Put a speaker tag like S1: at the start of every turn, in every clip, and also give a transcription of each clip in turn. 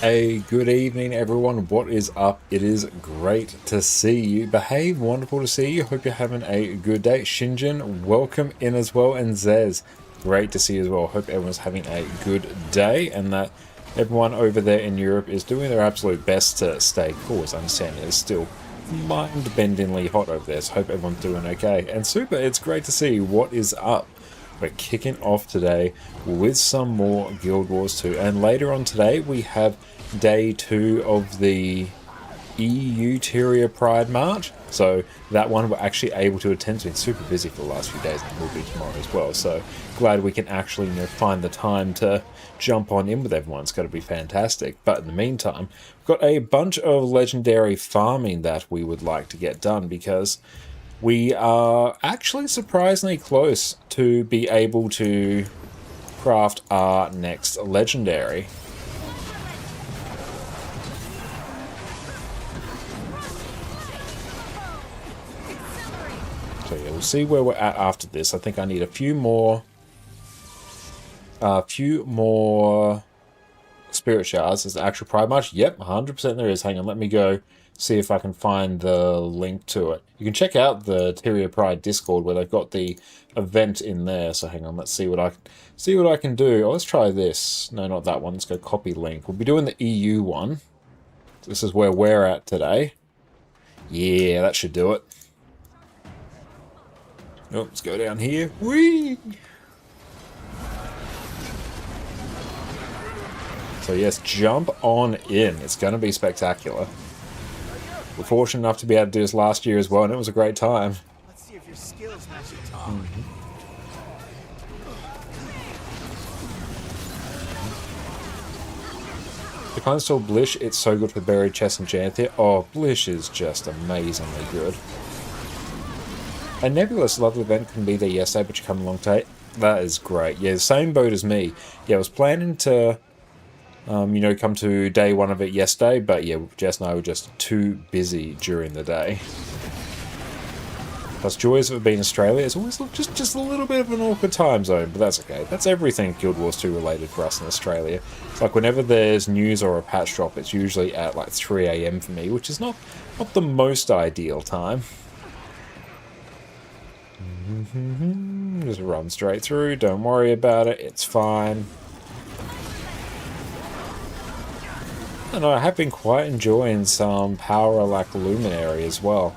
S1: Hey, good evening, everyone. What is up? It is great to see you. Behave, wonderful to see you. Hope you're having a good day. Shinjin, welcome in as well. And Zez, great to see you as well. Hope everyone's having a good day and that everyone over there in Europe is doing their absolute best to stay cool. As I understand it is still mind-bendingly hot over there, so hope everyone's doing okay. And Super, it's great to see you. What is up? We're kicking off today with some more Guild Wars 2. And later on today, we have day 2 of the EU Tyria Pride March. So that one we're actually able to attend. It's been super busy for the last few days and will be tomorrow as well. So glad we can actually find the time to jump on in with everyone. It's got to be fantastic. But in the meantime, we've got a bunch of legendary farming that we would like to get done because we are actually surprisingly close to be able to craft our next legendary. So yeah, we'll see where we're at after this. I think I need a few more spirit shards. Is the actual Pride March? Yep, 100% there is. Hang on, let me go see if I can find the link to it. You can check out the Tyria Pride Discord where they've got the event in there. So hang on, let's see what I can do. Oh, let's try this. No, not that one. Let's go copy link. We'll be doing the EU one. This is where we're at today. Yeah, that should do it. Oh, let's go down here. Whee! So yes, jump on in. It's going to be spectacular. We're fortunate enough to be able to do this last year as well, and it was a great time.
S2: Let's see if your skills match your talk.
S1: The kind of still Blish, it's so good for buried chests and Janthia. Oh, Blish is just amazingly good. And Nebulous lovely event can be there yesterday, but you come along today. That is great. Yeah, the same boat as me. Yeah, I was planning to come to day 1 of it yesterday, but yeah, Jess and I were just too busy during the day. Plus, joys of being in Australia is always just a little bit of an awkward time zone, but that's okay. That's everything Guild Wars 2 related for us in Australia. It's like whenever there's news or a patch drop, it's usually at like 3 AM for me, which is not the most ideal time. Just run straight through, don't worry about it, it's fine. And I have been quite enjoying some Power like Luminary as well.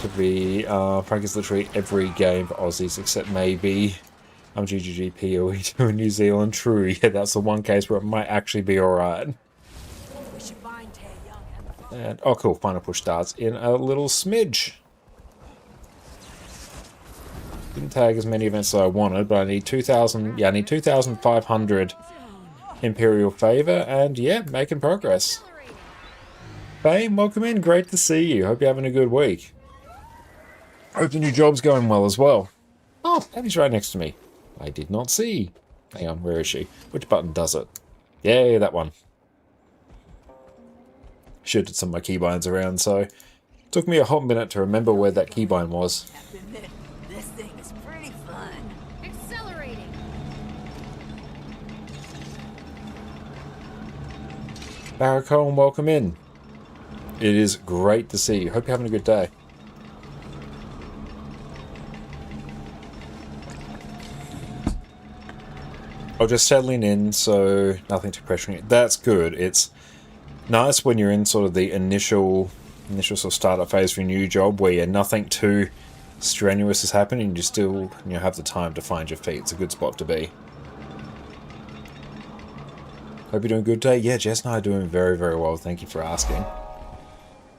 S1: To be frank, it's literally every game for Aussies except maybe GGGP or we do in New Zealand. True, yeah, that's the one case where it might actually be alright. And oh cool, final push starts in a little smidge. Didn't tag as many events as I wanted, but I need 2,000. Yeah, I need 2,500 Imperial Favor, and yeah, making progress. Fame, welcome in. Great to see you. Hope you're having a good week. Hope the new job's going well as well. Oh, Abby's right next to me. I did not see. Hang on, where is she? Which button does it? Yay, that one. Shifted some of my keybinds around, so it took me a hot minute to remember where that keybind was.
S2: This thing is pretty fun.
S3: Accelerating.
S1: Barracone, welcome in. It is great to see you. Hope you're having a good day. I'm just settling in, so nothing too pressuring. That's good. It's nice when you're in sort of the initial sort of startup phase for a new job where nothing too strenuous has happened and you still have the time to find your feet. It's a good spot to be. Hope you're doing a good day. Yeah, Jess and I are doing very, very well. Thank you for asking.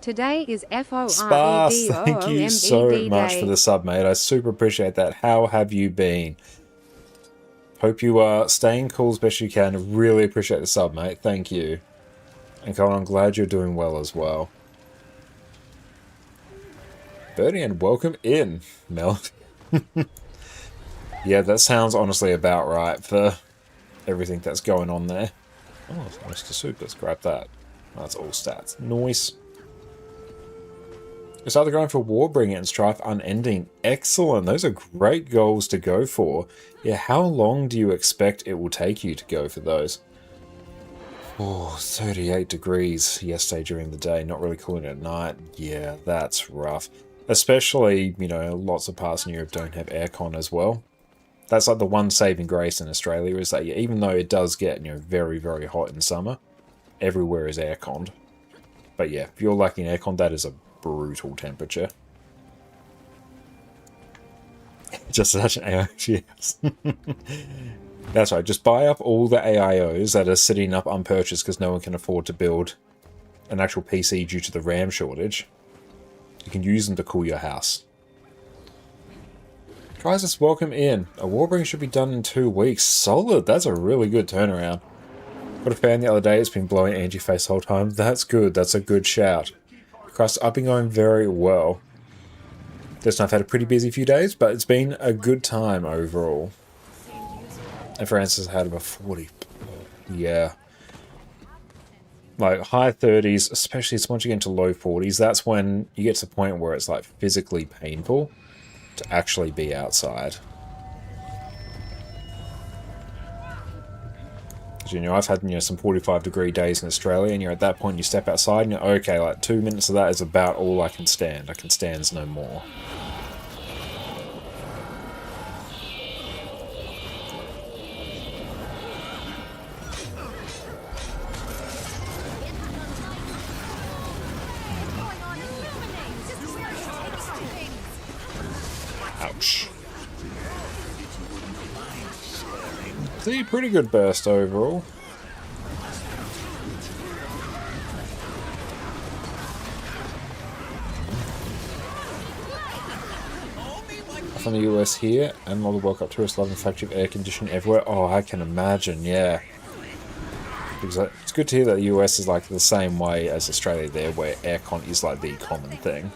S4: Today is
S1: Sparse, thank you so much for the sub, mate. I super appreciate that. How have you been? Hope you are staying cool as best you can. Really appreciate the sub, mate. Thank you. And Colin, I'm glad you're doing well as well. Bernie, and welcome in, Mel. Yeah, that sounds honestly about right for everything that's going on there. Oh, Mr. Soup, let's grab that. That's all stats. Nice. We started going for Warbringer and Strife Unending. Excellent. Those are great goals to go for. Yeah, how long do you expect it will take you to go for those? Oh, 38 degrees yesterday during the day. Not really cooling at night. Yeah, that's rough. Especially, you know, lots of parts in Europe don't have aircon as well. That's like the one saving grace in Australia is that, yeah, even though it does get, you know, very, very hot in summer, everywhere is airconned. But yeah, if you're lacking aircon, that is a brutal temperature. Just such an AI, yes. That's right, just buy up all the AIOs that are sitting up unpurchased because no one can afford to build an actual PC due to the RAM shortage. You can use them to cool your house. Guys, welcome in. A Warbringer should be done in 2 weeks. Solid, that's a really good turnaround. Got a fan the other day, it's been blowing Angie face the whole time. That's good, that's a good shout. Christ, I've been going very well. Just I've had a pretty busy few days, but it's been a good time overall. And Francis had about 40. Yeah. Like high 30s, especially once you get into low 40s, that's when you get to the point where it's like physically painful to actually be outside. You know, I've had, you know, some 45-degree days in Australia, and you're at that point, you step outside, and you're okay, like 2 minutes of that is about all I can stand. I can stand no more. Ouch. See, pretty good burst overall. From the US here, and all the World Cup tourists loving factory air conditioning everywhere. Oh, I can imagine, yeah. Because it's good to hear that the US is like the same way as Australia there, where aircon is like the common thing.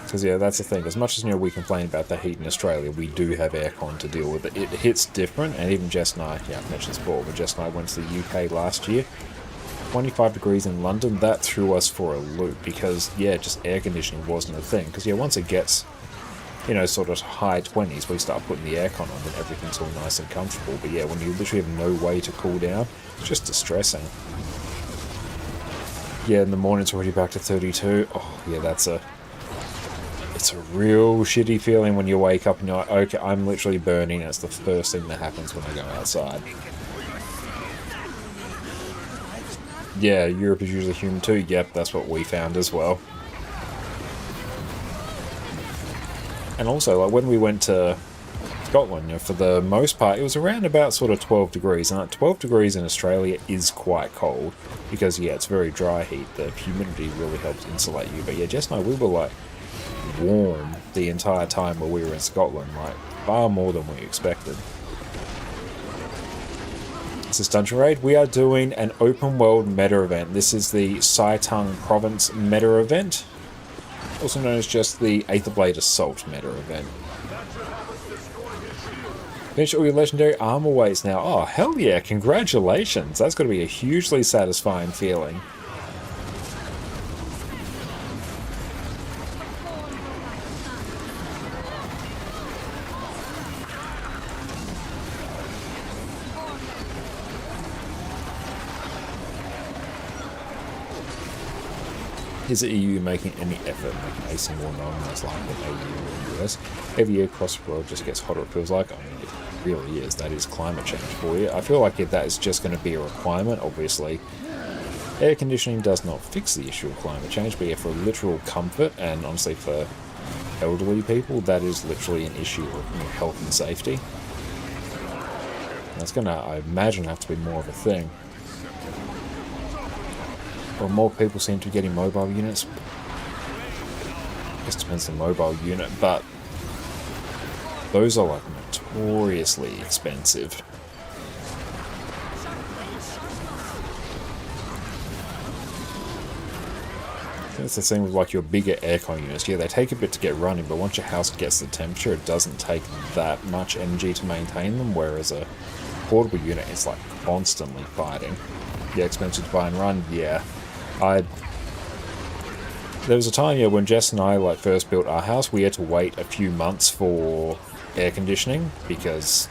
S1: Because yeah, that's the thing. As much as, you know, we complain about the heat in Australia, we do have aircon to deal with it. It hits different, and even Jess and I, yeah, I've mentioned this before, but Jess and I went to the UK last year. 25 degrees in London, that threw us for a loop because, yeah, just air conditioning wasn't a thing. Because, yeah, once it gets, you know, sort of high 20s, we start putting the aircon on, then everything's all nice and comfortable. But yeah, when you literally have no way to cool down, it's just distressing. Yeah, in the morning it's already back to 32. Oh, yeah, it's a real shitty feeling when you wake up and you're like, okay, I'm literally burning. It's the first thing that happens when I go outside. Yeah, Europe is usually humid too. Yep, that's what we found as well. And also, like when we went to Scotland, you know, for the most part, it was around about sort of 12 degrees. And 12 degrees in Australia is quite cold because, yeah, it's very dry heat. The humidity really helps insulate you. But yeah, Jess and I, we were like warm the entire time while we were in Scotland, like far more than we expected. This is Dungeon Raid. We are doing an open world meta event. This is the Saitung Province meta event, also known as just the Aetherblade Assault meta event. Finish all your legendary armor weights now. Oh, hell yeah, congratulations. That's got to be a hugely satisfying feeling. Is the EU making any effort making AC more normalised like the EU or US? Every year across the world just gets hotter, it feels like. I mean, it really is. That is climate change for you. I feel like if that is just going to be a requirement, obviously, air conditioning does not fix the issue of climate change, but yeah, for literal comfort, and honestly for elderly people, that is literally an issue of, you know, health and safety. That's going to, I imagine, have to be more of a thing. Well, more people seem to be getting mobile units. I guess it depends on the mobile unit, but those are like notoriously expensive. That's the same with like your bigger aircon units. Yeah, they take a bit to get running, but once your house gets the temperature, it doesn't take that much energy to maintain them, whereas a portable unit is like constantly fighting. Yeah, expensive to buy and run, yeah. there was a time, yeah, when Jess and I like first built our house, we had to wait a few months for air conditioning because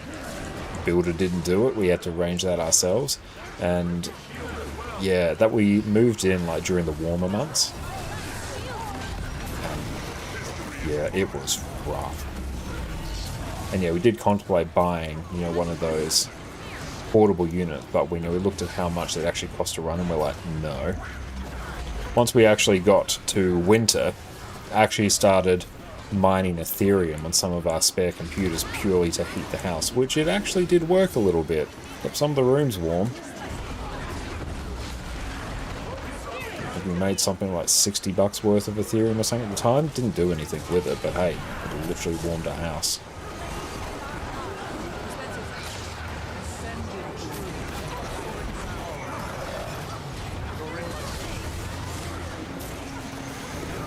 S1: the builder didn't do it. We had to arrange that ourselves, and yeah, that we moved in like during the warmer months. And yeah, it was rough. And yeah, we did contemplate buying, you know, one of those portable units, but we looked at how much it actually cost to run, and we're like, no. Once we actually got to winter, actually started mining Ethereum on some of our spare computers purely to heat the house, which it actually did work a little bit. Kept some of the rooms warm. We made something like $60 worth of Ethereum or something at the time. Didn't do anything with it, but hey, it literally warmed our house.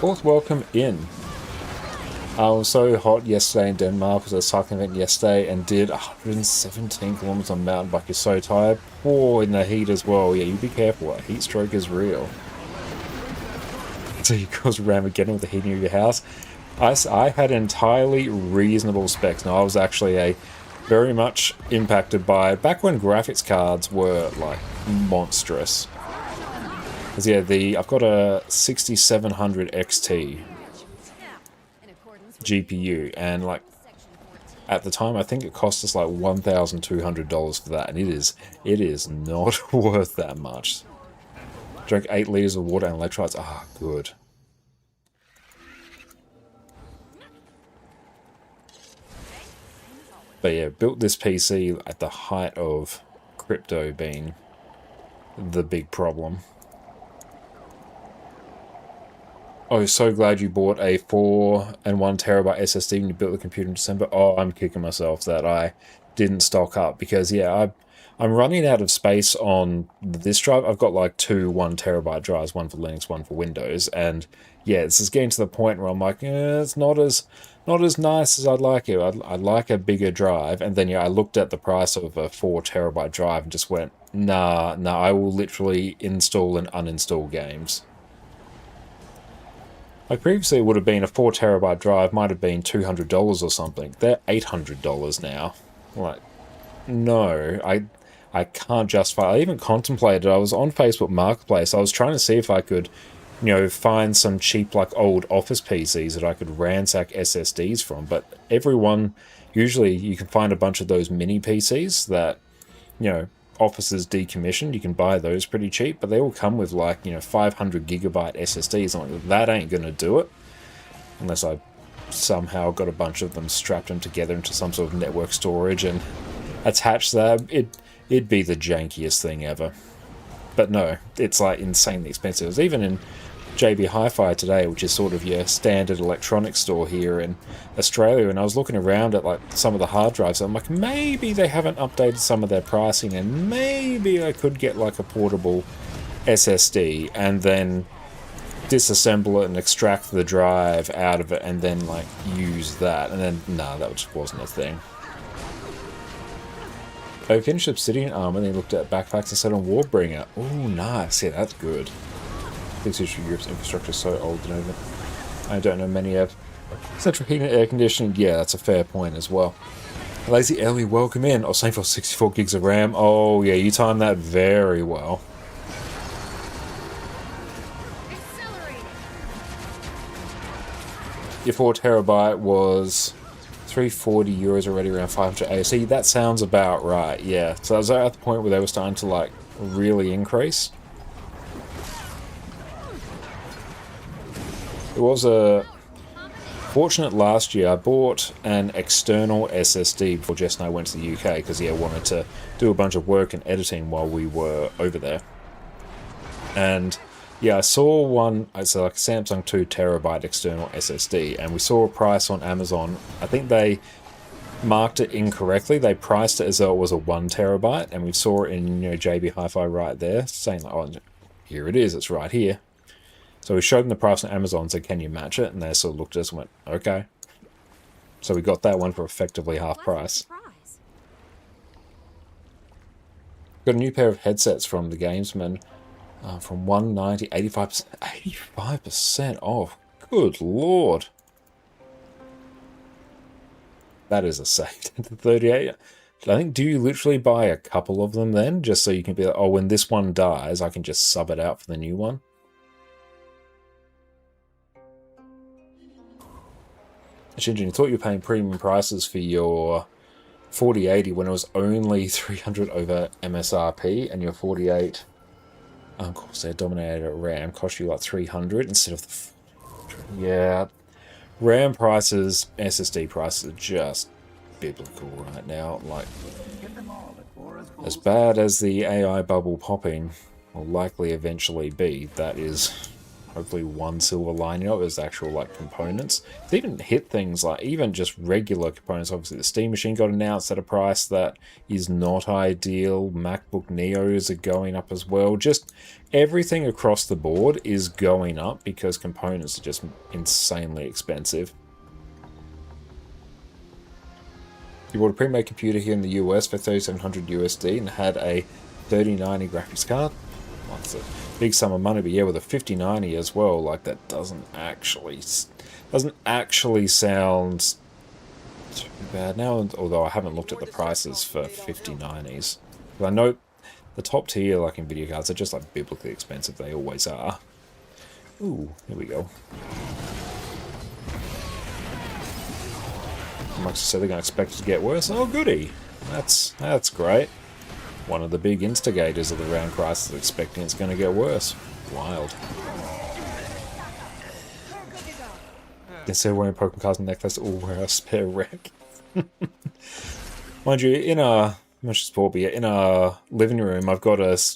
S1: Fourth welcome in. I was so hot yesterday in Denmark because I was cycling event yesterday and did 117 kilometers on mountain bike. You're so tired. Oh, in the heat as well. Yeah, you be careful. A heat stroke is real. So you cause Ramageddon with the heating of your house. I had entirely reasonable specs. Now I was actually very much impacted by back when graphics cards were like monstrous. Because yeah, I've got a 6700 XT GPU, and like at the time I think it cost us like $1,200 for that, and it is not worth that much. Drank 8 liters of water and electrolytes. Ah, good. But yeah, built this PC at the height of crypto being the big problem. Oh, so glad you bought a 4 and 1 terabyte SSD when you built the computer in December. Oh, I'm kicking myself that I didn't stock up, because yeah, I'm running out of space on this drive. I've got like 2 1 terabyte drives, one for Linux, one for Windows, and yeah, this is getting to the point where I'm like, it's not as nice as I'd like it. I'd like a bigger drive. And then yeah, I looked at the price of a 4 terabyte drive and just went, nah, I will literally install and uninstall games. Like previously it would have been a 4 terabyte drive, might have been $200 or something. They're $800 now. Like, no, I can't justify. I even contemplated, I was on Facebook Marketplace, I was trying to see if I could, you know, find some cheap like old office PCs that I could ransack SSDs from, but everyone, usually you can find a bunch of those mini PCs that, you know, offices decommissioned. You can buy those pretty cheap, but they all come with like, you know, 500 gigabyte SSDs. I'm like, that ain't gonna do it unless I somehow got a bunch of them, strapped them together into some sort of network storage and attached that. It'd be the jankiest thing ever. But no, it's like insanely expensive. It was even in JB Hi-Fi today, which is sort of your standard electronics store here in Australia, and I was looking around at like some of the hard drives, and I'm like, maybe they haven't updated some of their pricing, and maybe I could get like a portable SSD and then disassemble it and extract the drive out of it and then like use that. And then no, that just wasn't a thing. I finished Obsidian Armor, and then looked at backpacks and set on Warbringer. Oh, nice. Yeah, that's good. Europe's infrastructure is so old, I don't know many have central heating and air conditioning. Yeah, that's a fair point as well. Lazy Ellie, welcome in. Oh, same for 64 gigs of RAM. Oh, yeah, you timed that very well. Your 4 terabyte was 340 euros already, around 500 ASC. That sounds about right, yeah. So I was at the point where they were starting to like really increase. It was a fortunate last year. I bought an external SSD before Jess and I went to the UK because I wanted to do a bunch of work and editing while we were over there. And yeah, I saw one, it's like a Samsung 2 terabyte external SSD, and we saw a price on Amazon. I think they marked it incorrectly. They priced it as though it was a 1 terabyte, and we saw it in, you know, JB Hi-Fi right there, saying like, oh, here it is, it's right here. So we showed them the price on Amazon and said, can you match it? And they sort of looked at us and went, okay. So we got that one for effectively half price. Got a new pair of headsets from the Gamesman. From 190, 85%, 85% off. Good lord. That is a save. 38. I think, do you literally buy a couple of them then? Just so you can be like, oh, when this one dies, I can just sub it out for the new one? Shinjin, you thought you were paying premium prices for your 4080 when it was only 300 over MSRP, and your 48 Corsair Dominator RAM cost you like 300 instead of the... Yeah, RAM prices, SSD prices are just biblical right now. Like, as bad as the AI bubble popping will likely eventually be, that is hopefully one silver lining of it is actual like components. They even hit things like even just regular components. Obviously the Steam Machine got announced at a price that is not ideal. MacBook Neos are going up as well. Just everything across the board is going up because components are just insanely expensive. You bought a pre-made computer here in the US for $3,700 USD and had a 3090 graphics card. Well, it's a big sum of money, but yeah, with a 5090 as well, like that doesn't actually sound too bad now. Although I haven't looked at the prices for 5090s, but I know the top tier like Nvidia cards are just like biblically expensive. They always are. Ooh, here we go. Microsoft said they're going to expect it to get worse. Oh, goody. That's great. One of the big instigators of the round crisis expecting it's going to get worse. Wild. Instead of wearing ConnorConCarne necklace, or wear a spare rack. Mind you, in our living room, I've got it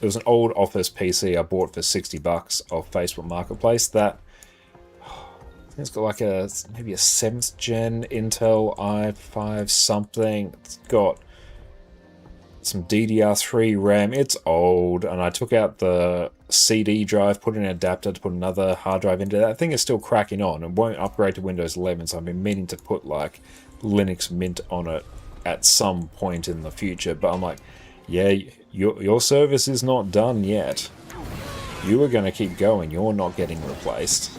S1: was an old Office PC I bought for $60 off Facebook Marketplace. That it's got like maybe a 7th gen Intel i5 something. It's got some DDR3 RAM. It's old, and I took out the CD drive, put in an adapter to put another hard drive into that. Thing is still cracking on and won't upgrade to Windows 11, so I've been meaning to put like Linux Mint on it at some point in the future. But I'm like, yeah, your service is not done yet. You are going to keep going. You're not getting replaced.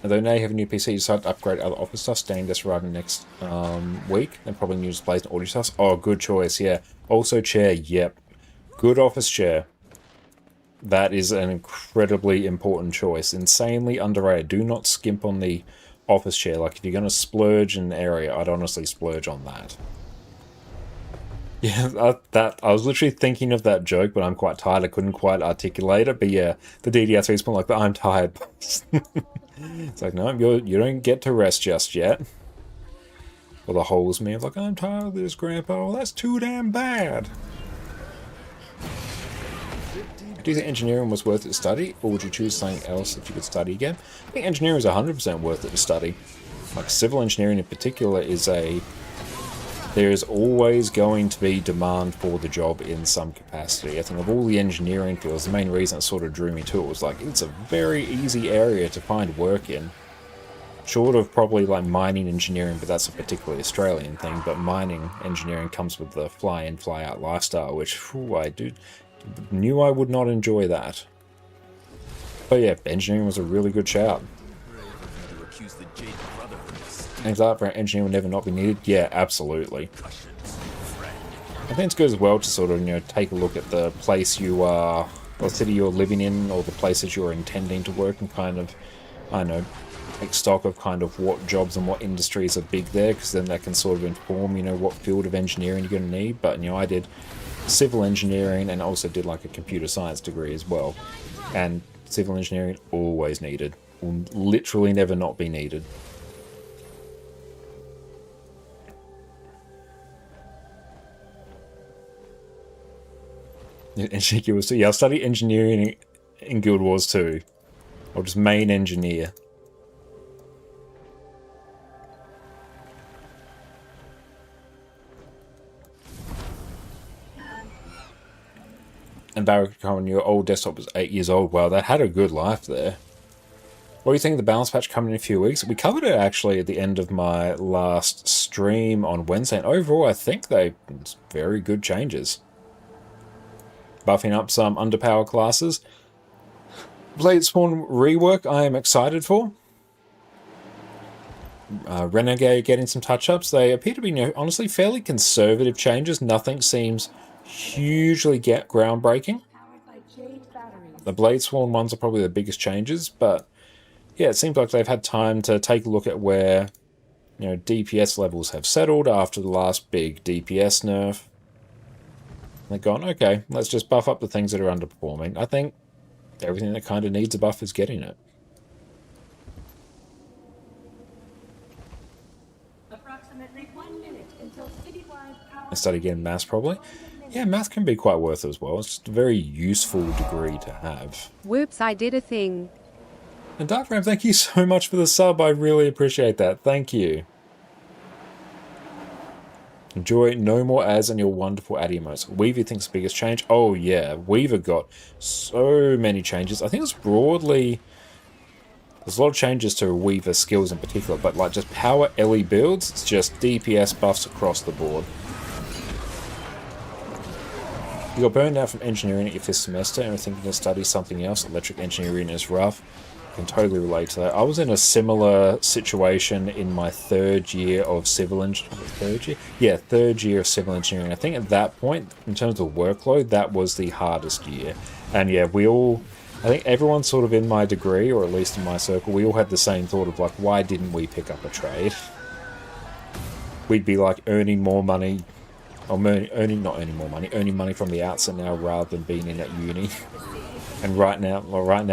S1: Although now you have a new PC, you decide to upgrade other Office stuff. Staying just arriving next week. Then probably new displays and audio stuff. Oh, good choice, yeah. Also chair, yep. Good Office chair. That is an incredibly important choice. Insanely underrated. Do not skimp on the Office chair. Like, if you're going to splurge in an area, I'd honestly splurge on that. Yeah, I was literally thinking of that joke, but I'm quite tired. I couldn't quite articulate it. But yeah, the DDR3 is more like, I'm tired. It's like, no, you don't get to rest just yet. Or the holes me like, I'm tired of this, Grandpa. Well, that's too damn bad. Do you think engineering was worth it to study, or would you choose something else if you could study again? I think engineering is 100% worth it to study. Like, civil engineering in particular is there is always going to be demand for the job in some capacity. I think of all the engineering fields, the main reason it sort of drew me to it was like, it's a very easy area to find work in. Short of probably like mining engineering, but that's a particularly Australian thing, but mining engineering comes with the fly-in, fly-out lifestyle, which, I knew I would not enjoy that. But yeah, engineering was a really good shout. Things like for engineering will never not be needed. Yeah, absolutely. I think it's good as well to sort of, take a look at the place you are, or the city you're living in, or the places you're intending to work, and kind of, I don't know, take stock of kind of what jobs and what industries are big there, because then that can sort of inform, what field of engineering you're going to need. But, I did civil engineering and also did like a computer science degree as well. And civil engineering always needed. Will literally never not be needed. And Shiki was too. Yeah, I'll study engineering in Guild Wars 2. Or just main engineer. And Barrack, your old desktop was 8 years old. Well, that had a good life there. What do you think of the balance patch coming in a few weeks? We covered it actually at the end of my last stream on Wednesday, and overall I think it's very good changes. Buffing up some underpower classes. Blade Spawn rework I am excited for. Renegade getting some touch-ups. They appear to be, honestly, fairly conservative changes. Nothing seems hugely groundbreaking. The Blade Spawn ones are probably the biggest changes, but yeah, it seems like they've had time to take a look at where, DPS levels have settled after the last big DPS nerf. They've gone, okay, let's just buff up the things that are underperforming. I think everything that kind of needs a buff is getting it.
S3: Approximately 1 minute until citywide power.
S1: I study again maths probably. Yeah, math can be quite worth it as well. It's just a very useful degree to have.
S4: Whoops, I did a thing.
S1: And Darkram, thank you so much for the sub. I really appreciate that. Thank you. Enjoy no more ads and your wonderful ad emotes. Weaver thinks the biggest change. Oh yeah, Weaver got so many changes. I think it's broadly... There's a lot of changes to Weaver skills in particular, but like just power LE builds, it's just DPS buffs across the board. You got burned out from engineering at your 5th semester and were thinking to study something else. Electric engineering is rough. I can totally relate to that. I was in a similar situation in my third year of civil engineering. Third year? Yeah, third year of civil engineering. I think at that point, in terms of workload, that was the hardest year. And yeah, I think everyone sort of in my degree, or at least in my circle, we all had the same thought of like, why didn't we pick up a trade? We'd be like earning more money, or earning money from the outset now rather than being in at uni. And right now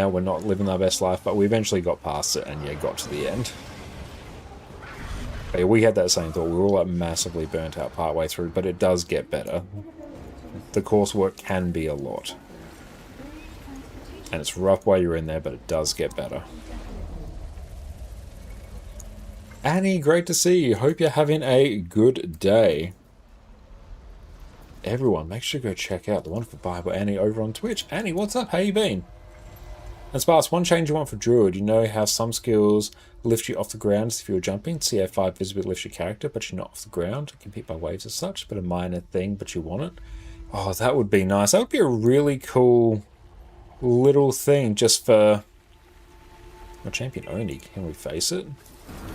S1: we're not living our best life, but we eventually got past it and yeah, got to the end. But yeah, we had that same thought. We were all like massively burnt out partway through, but it does get better. The coursework can be a lot. And it's rough while you're in there, but it does get better. Annie, great to see you. Hope you're having a good day. Everyone, make sure to go check out the wonderful Bible Annie over on Twitch. Annie, what's up? How you been? And Sparks, one change you want for Druid. You know how some skills lift you off the ground if you're jumping. CA5 visibly lifts your character, but you're not off the ground. Compete by waves as such, but a minor thing, but you want it. Oh, that would be nice. That would be a really cool little thing just for... A champion only. Can we face it?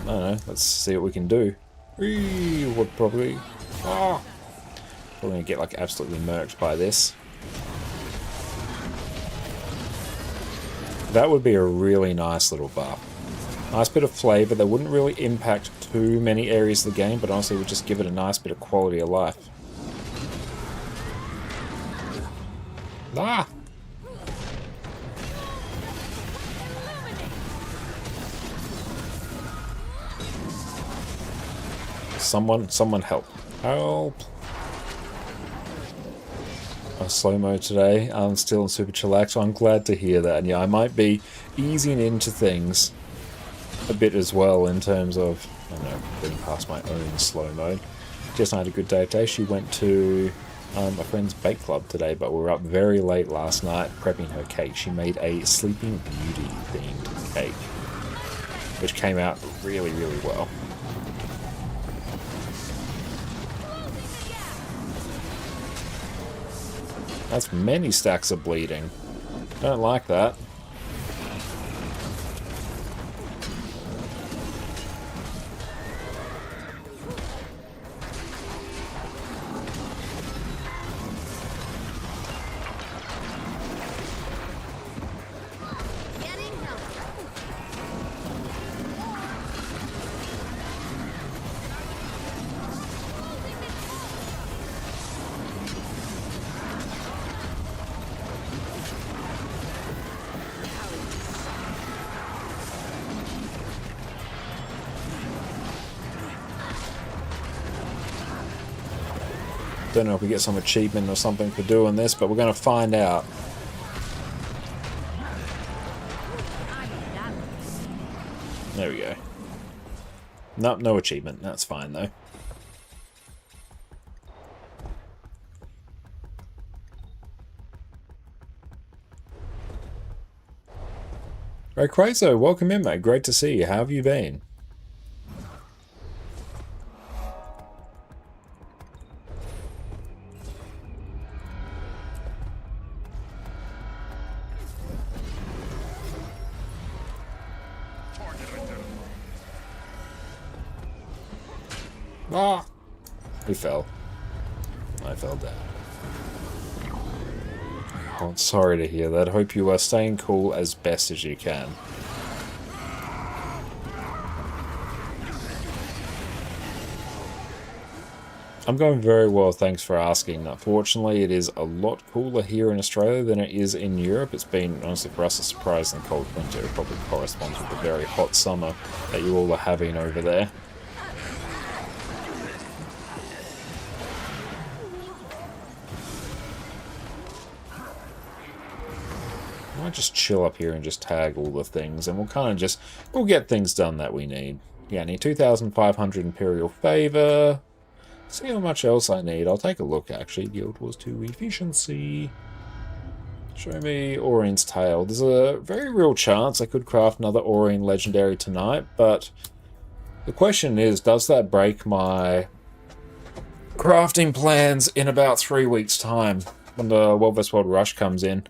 S1: I don't know. Let's see what we can do. We would probably... Oh. We're going to get like absolutely murked by this. That would be a really nice little buff. Nice bit of flavour that wouldn't really impact too many areas of the game, but honestly would just give it a nice bit of quality of life. Ah! Someone help. Help! Slow-mo today. I'm still in super chillax, so I'm glad to hear that. And yeah, I might be easing into things a bit as well in terms of, I don't know, getting past my own slow mode. Jess and I had a good day today. She went to a friend's bake club today, but we were up very late last night prepping her cake. She made a Sleeping Beauty themed cake, which came out really, really well. That's many stacks of bleeding. Don't like that. Don't know if we get some achievement or something for doing this, but we're going to find out. There we go. Nope, no achievement. That's fine, though. Rayquazo, welcome in, mate. Great to see you. How have you been? Ah! He fell. I fell down. Oh, I'm sorry to hear that. Hope you are staying cool as best as you can. I'm going very well, thanks for asking. Unfortunately, it is a lot cooler here in Australia than it is in Europe. It's been, honestly, for us, a surprising cold winter. It probably corresponds with the very hot summer that you all are having over there. I might just chill up here and just tag all the things, and we'll kind of just, we'll get things done that we need. Yeah, I need 2,500 Imperial Favor. See how much else I need. I'll take a look, actually. Guild Wars 2 Efficiency. Show me Aurine's Tail. There's a very real chance I could craft another Aurine Legendary tonight, but the question is, does that break my crafting plans in about 3 weeks' time when the World vs. World Rush comes in?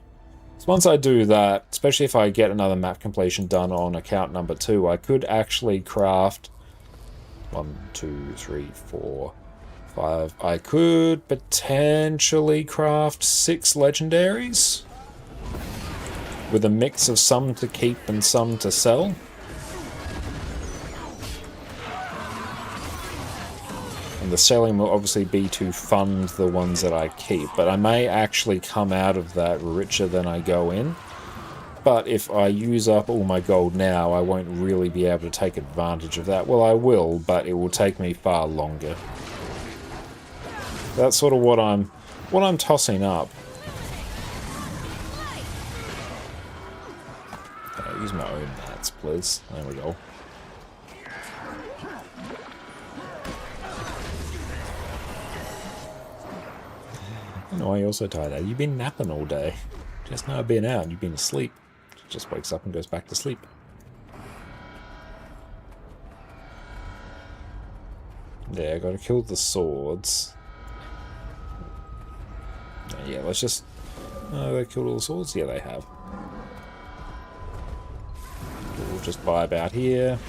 S1: So once I do that, especially if I get another map completion done on account number 2, I could actually craft 1, 2, 3, 4, 5. I could potentially craft 6 legendaries with a mix of some to keep and some to sell. And the selling will obviously be to fund the ones that I keep, but I may actually come out of that richer than I go in. But if I use up all my gold now, I won't really be able to take advantage of that. Well, I will, but it will take me far longer. That's sort of what I'm tossing up. Okay, use my own mats, please. There we go. I know you're so tired. You've been napping all day. Just now been out. You've been asleep. Just wakes up and goes back to sleep. Yeah, I gotta kill the swords. Yeah, let's just... Oh, they killed all the swords? Yeah, they have. We'll just buy about here.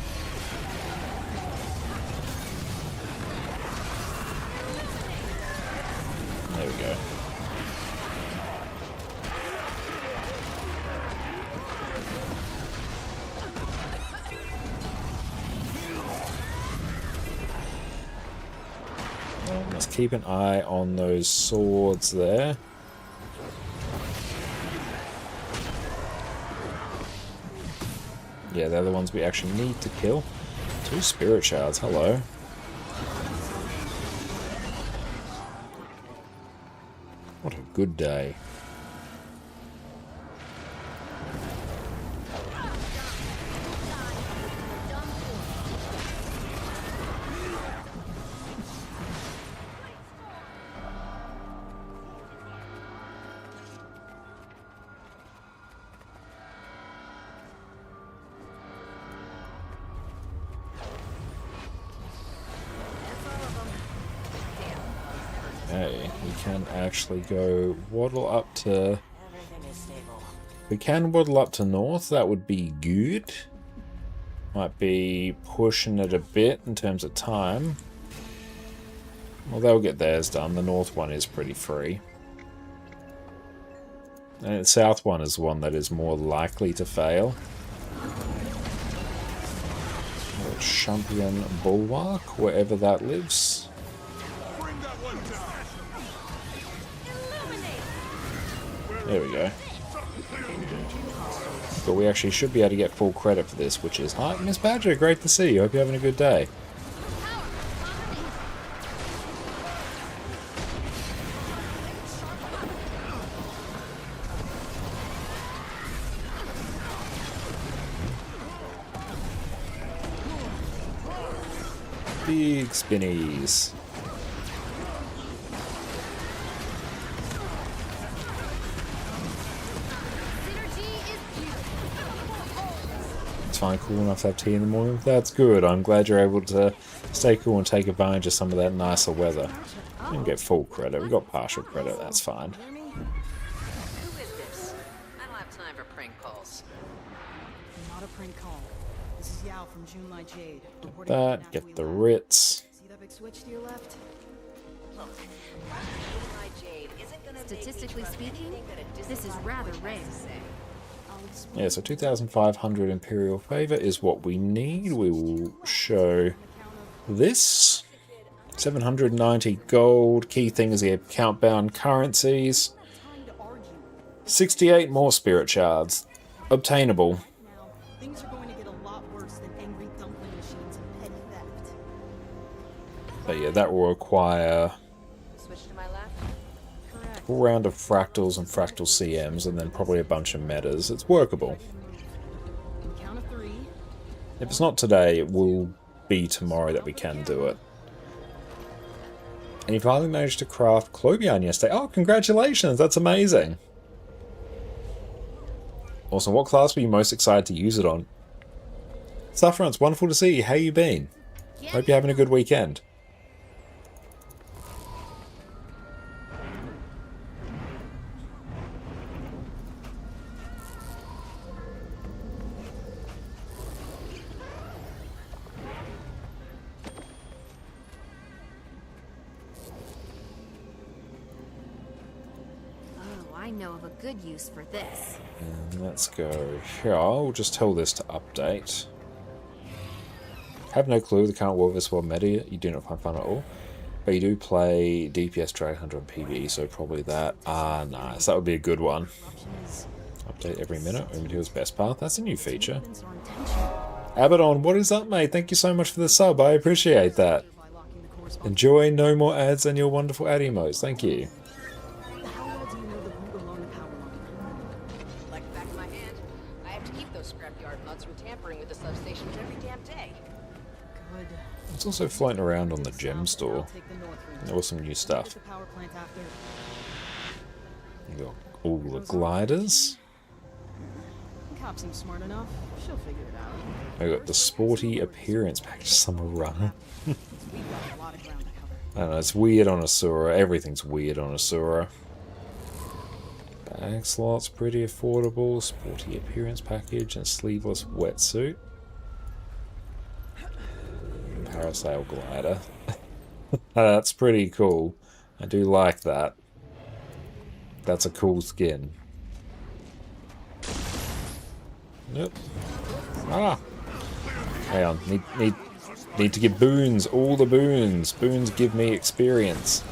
S1: There we go. Let's keep an eye on those swords there. Yeah, they're the ones we actually need to kill. 2 spirit shards, hello. What a good day. Okay, we can actually go waddle up to... We can waddle up to north, that would be good. Might be pushing it a bit in terms of time. Well, they'll get theirs done. The north one is pretty free. And the south one is the one that is more likely to fail. Champion Bulwark, wherever that lives. There we go. But we actually should be able to get full credit for this, which is... Hi, Miss Badger, great to see you. Hope you're having a good day. Big spinnies. It's fine, cool enough to have tea in the morning. That's good. I'm glad you're able to stay cool and take advantage of some of that nicer weather. We didn't get full credit. We got partial credit. That's fine.
S5: Who is this? I don't have time for prank calls.
S6: Not a prank call. This is Yao from Junelai Jade.
S1: Get that. Get the Ritz.
S6: See that big switch to your left?
S5: Look, my Jade isn't gonna
S4: statistically speaking, this is rather rare.
S1: Yeah, so 2,500 Imperial Favor is what we need. We will show this. 790 gold. Key thing is the account-bound currencies. 68 more spirit shards. Obtainable.
S6: Now, things are going to get a lot worse than angry dumpling machines and petty theft.
S1: But yeah, that will require
S5: Switch to my left.
S6: Correct.
S1: a full round of fractals and fractal CMs, and then probably a bunch of metas. It's workable.
S6: Count of 3.
S1: If it's not today, it will be tomorrow that we can do it. And you finally managed to craft Clobion yesterday. Oh, congratulations! That's amazing! Awesome. What class were you most excited to use it on? Saffron, it's wonderful to see you. How you been? Hope you're having a good weekend.
S4: Oh, I know of a good use for this.
S1: And let's go here. I'll just tell this to update. Have no clue the current War vs. World meta. You do not find fun at all. But you do play DPS, Drag Hunter, and PvE, so probably that. Ah, nice. That would be a good one. Update every minute. Material's best path. That's a new feature. Abaddon, what is up, mate? Thank you so much for the sub. I appreciate that. Enjoy no more ads and your wonderful ad emotes. Thank you.
S6: How well do you know the route along the power line?
S5: Like the back of my hand. I have to keep those scrapyard nuts from tampering with the substations every damn day.
S6: Good.
S1: It's also floating around on the gem store.
S6: I'll take the north route.
S1: There was some new
S6: Get
S1: stuff.
S6: the power plant after.
S1: You got all the gliders.
S6: Cop seems smart enough. She'll figure it out.
S1: I got the sporty appearance package. Summer runner.
S6: We've got a lot of ground to cover.
S1: I don't know, it's weird on Asura. Everything's weird on Asura. Bag slots, pretty affordable. Sporty appearance package and sleeveless wetsuit. Parasail glider. That's pretty cool. I do like that. That's a cool skin. Nope. Ah! Hang on. Need to get boons. All the boons. Boons give me experience.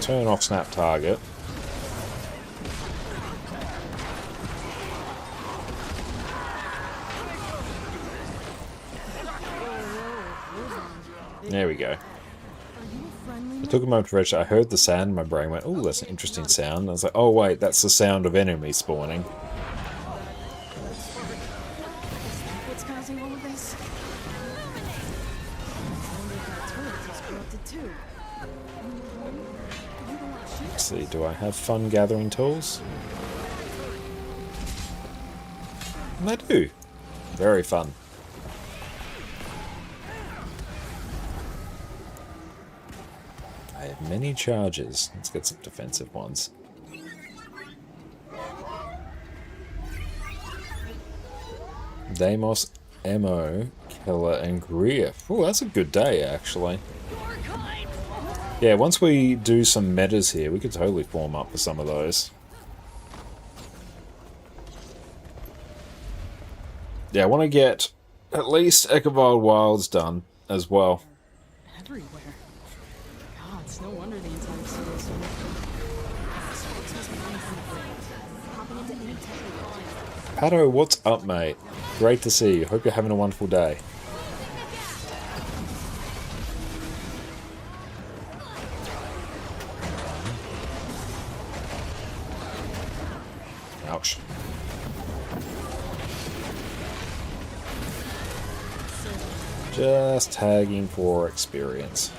S1: Turn off snap target. There we go. I took a moment to register. I heard the sound and my brain went, oh, that's an interesting sound. I was like, oh wait, that's the sound of enemies spawning.
S6: What's causing all of this?
S1: Let's see, do I have fun gathering tools? And I do. Very fun. I have many charges. Let's get some defensive ones. Deimos, Emo, Keller, and Greer. Oh, that's a good day, actually. Yeah, once we do some metas here, we could totally form up for some of those. Yeah, I want to get at least Echovile Wilds done as well.
S6: Everywhere. God, it's no wonder the entire city is so
S1: Pato, what's up, mate? Great to see you. Hope you're having a wonderful day. Ouch. Just tagging for experience.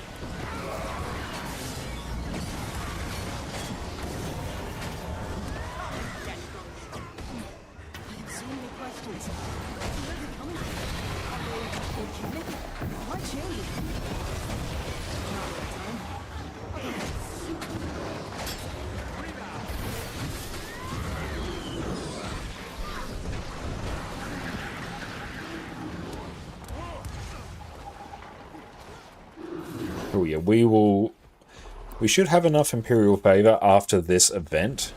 S1: Oh yeah, we should have enough Imperial favor after this event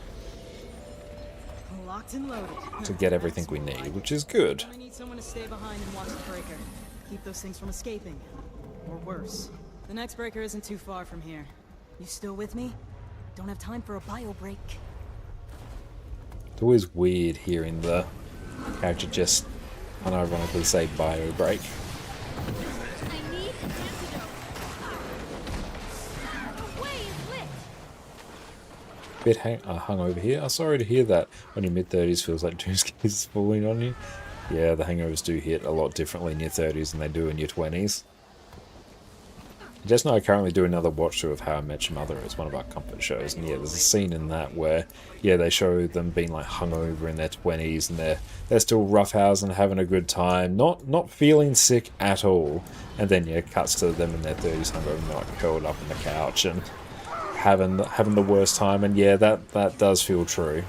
S6: Locked and loaded.
S1: to get everything we need, which is good.
S6: I need someone to stay behind and watch the breaker. Keep those things from escaping. Or worse. The next breaker isn't too far from here. You still with me? Don't have time for a bio break.
S1: It's always weird hearing the character just unironically say bio break.
S4: I need an antidote. The way is lit.
S1: Bit hung over here. I'm sorry to hear that. On your mid-30s feels like Doomsday is falling on you. Yeah, the hangovers do hit a lot differently in your 30s than they do in your 20s. Jess and I are currently doing another watch through of How I Met Your Mother as one of our comfort shows, and yeah, there's a scene in that where, yeah, they show them being like hungover in their 20s, and they're still roughhousing, having a good time, not feeling sick at all, and then yeah, cuts to them in their 30s hungover, and they're like curled up on the couch and having the worst time, and yeah, that does feel true.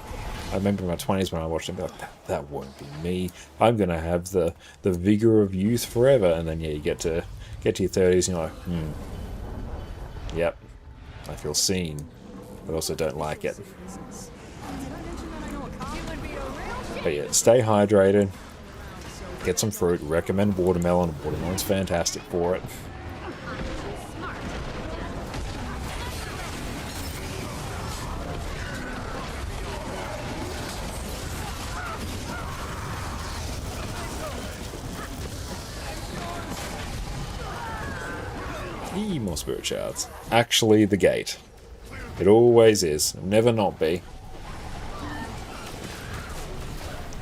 S1: I remember in my 20s when I watched it, I'd be like, that won't be me. I'm gonna have the vigor of youth forever, and then yeah, you get to your 30s and you're like, yep, I feel seen, but also don't like it. But yeah, stay hydrated, get some fruit, recommend watermelon. Watermelon's fantastic for it. More spirit shards. Actually, the gate. It always is. Never not be.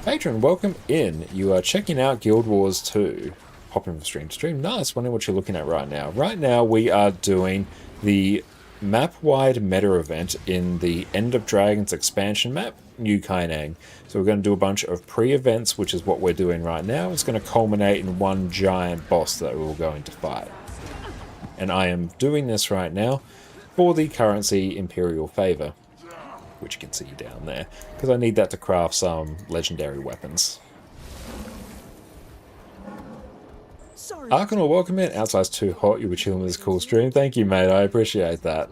S1: Patron, welcome in. You are checking out Guild Wars 2. Hopping from stream to stream. Nice. Wondering what you're looking at right now. Right now, we are doing the map-wide meta event in the End of Dragons expansion map, New Kainang. So we're going to do a bunch of pre-events, which is what we're doing right now. It's going to culminate in one giant boss that we're all going to fight. And I am doing this right now for the currency Imperial Favor, which you can see down there, because I need that to craft some legendary weapons.
S6: Sorry.
S1: Arkanor, welcome in. Outside's too hot. You were chilling with this cool stream. Thank you, mate. I appreciate that.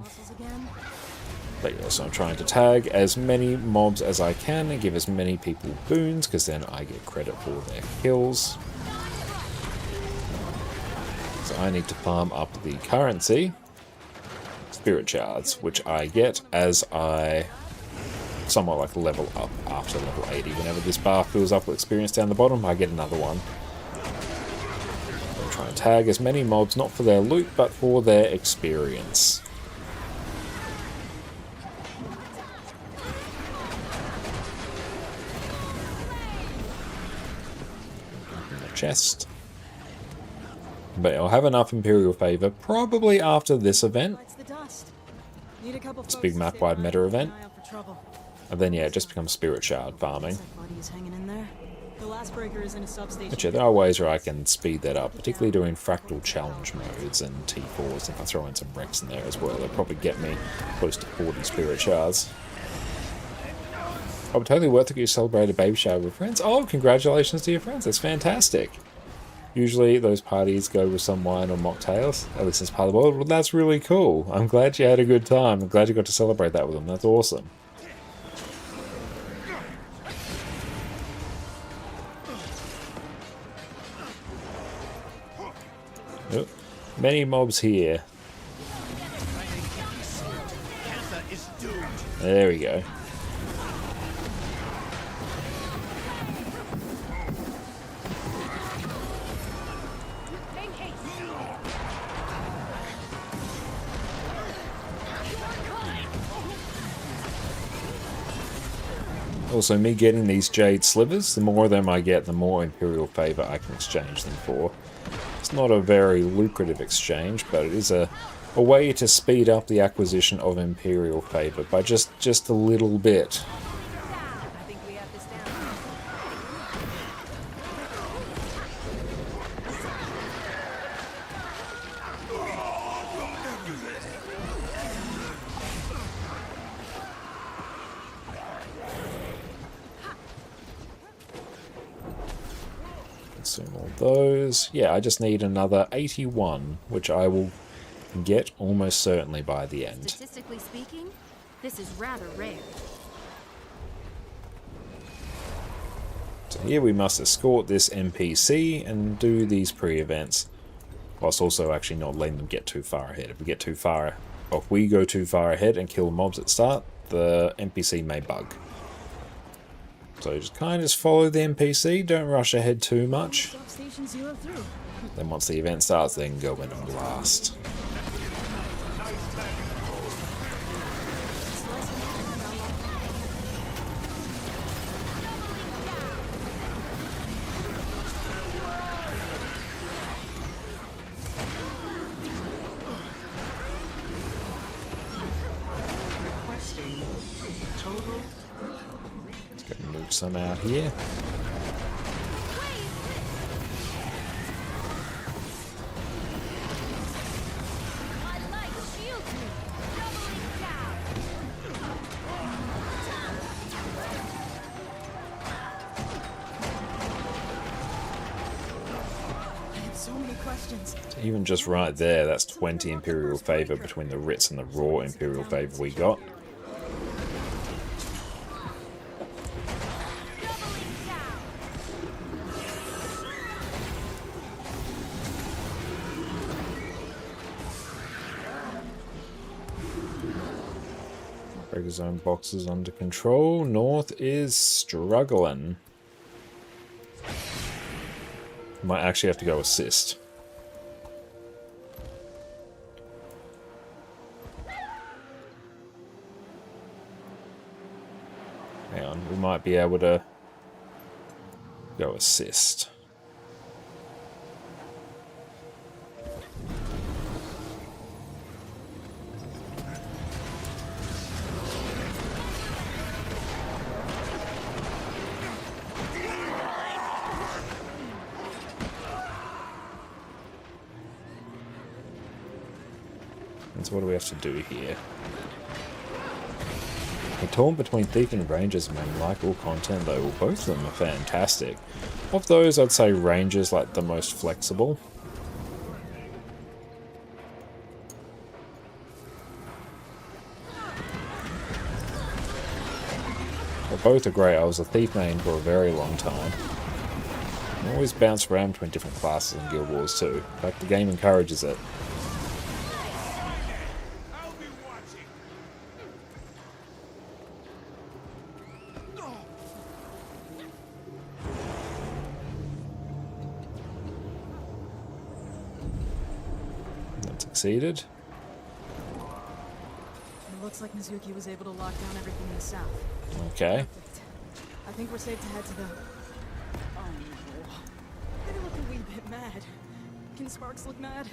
S1: But yeah, so I'm trying to tag as many mobs as I can and give as many people boons, because then I get credit for their kills. So I need to farm up the currency, spirit shards, which I get as I somewhat like level up after level 80. Whenever this bar fills up with experience down the bottom, I get another one. I'm trying to tag as many mobs, not for their loot, but for their experience. In the chest. But I'll have enough Imperial favor probably after this event. It's a big map-wide meta event. And then yeah, it just becomes spirit shard farming. But yeah, there are ways where I can speed that up, particularly doing fractal challenge modes and T4s. If I throw in some Rex in there as well, they'll probably get me close to 40 spirit shards. Oh, totally worth it. You celebrate a baby shower with friends. Oh, congratulations to your friends. That's fantastic. Usually those parties go with some wine or mocktails, at least as part of the world. Well, that's really cool. I'm glad you had a good time. I'm glad you got to celebrate that with them. That's awesome. Oh, many mobs here. There we go. Also, me getting these jade slivers, the more of them I get, the more Imperial favor I can exchange them for. It's not a very lucrative exchange, but it is a way to speed up the acquisition of Imperial favor by just a little bit.
S5: I think we have this down.
S1: Consume all those. Yeah, I just need another 81, which I will get almost certainly by the end.
S4: Statistically speaking, this is rather rare.
S1: So here we must escort this NPC and do these pre-events, whilst also actually not letting them get too far ahead. If we get too far, or if we go too far ahead and kill mobs at start, the NPC may bug. So just kind of just follow the NPC, don't rush ahead too much.
S6: Stop station 0 through.
S1: Then once the event starts, then go in and blast. Let's go and move some out here. Even just right there, that's 20 Imperial favor between the writs and the raw Imperial favor we got. Breaker zone boxes under control. North is struggling. Might actually have to go assist. Hang on, we might be able to go assist. And so what do we have to do here? We're torn between Thief and Rangers, man. Like all content though, both of them are fantastic. Of those, I'd say Ranger's like the most flexible. But both are great. I was a Thief main for a very long time. I always bounce around between different classes in Guild Wars too. In fact, the game encourages it. Succeeded.
S6: It looks like Mizuki was able to lock down everything in the south.
S1: Okay.
S6: Perfect. I think we're safe to head to the... Oh no. They look a wee bit mad. Can Sparks look mad?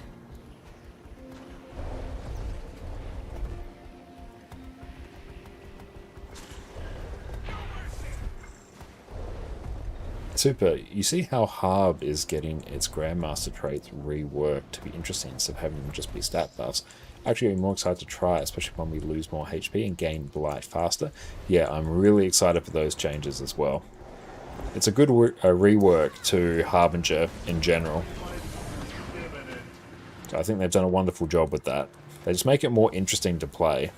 S1: Super. You see how Harb is getting its Grandmaster traits reworked to be interesting instead of having them just be stat buffs. Actually, I'm more excited to try it, especially when we lose more HP and gain Blight faster. Yeah, I'm really excited for those changes as well. It's a good rework to Harbinger in general. So I think they've done a wonderful job with that. They just make it more interesting to play.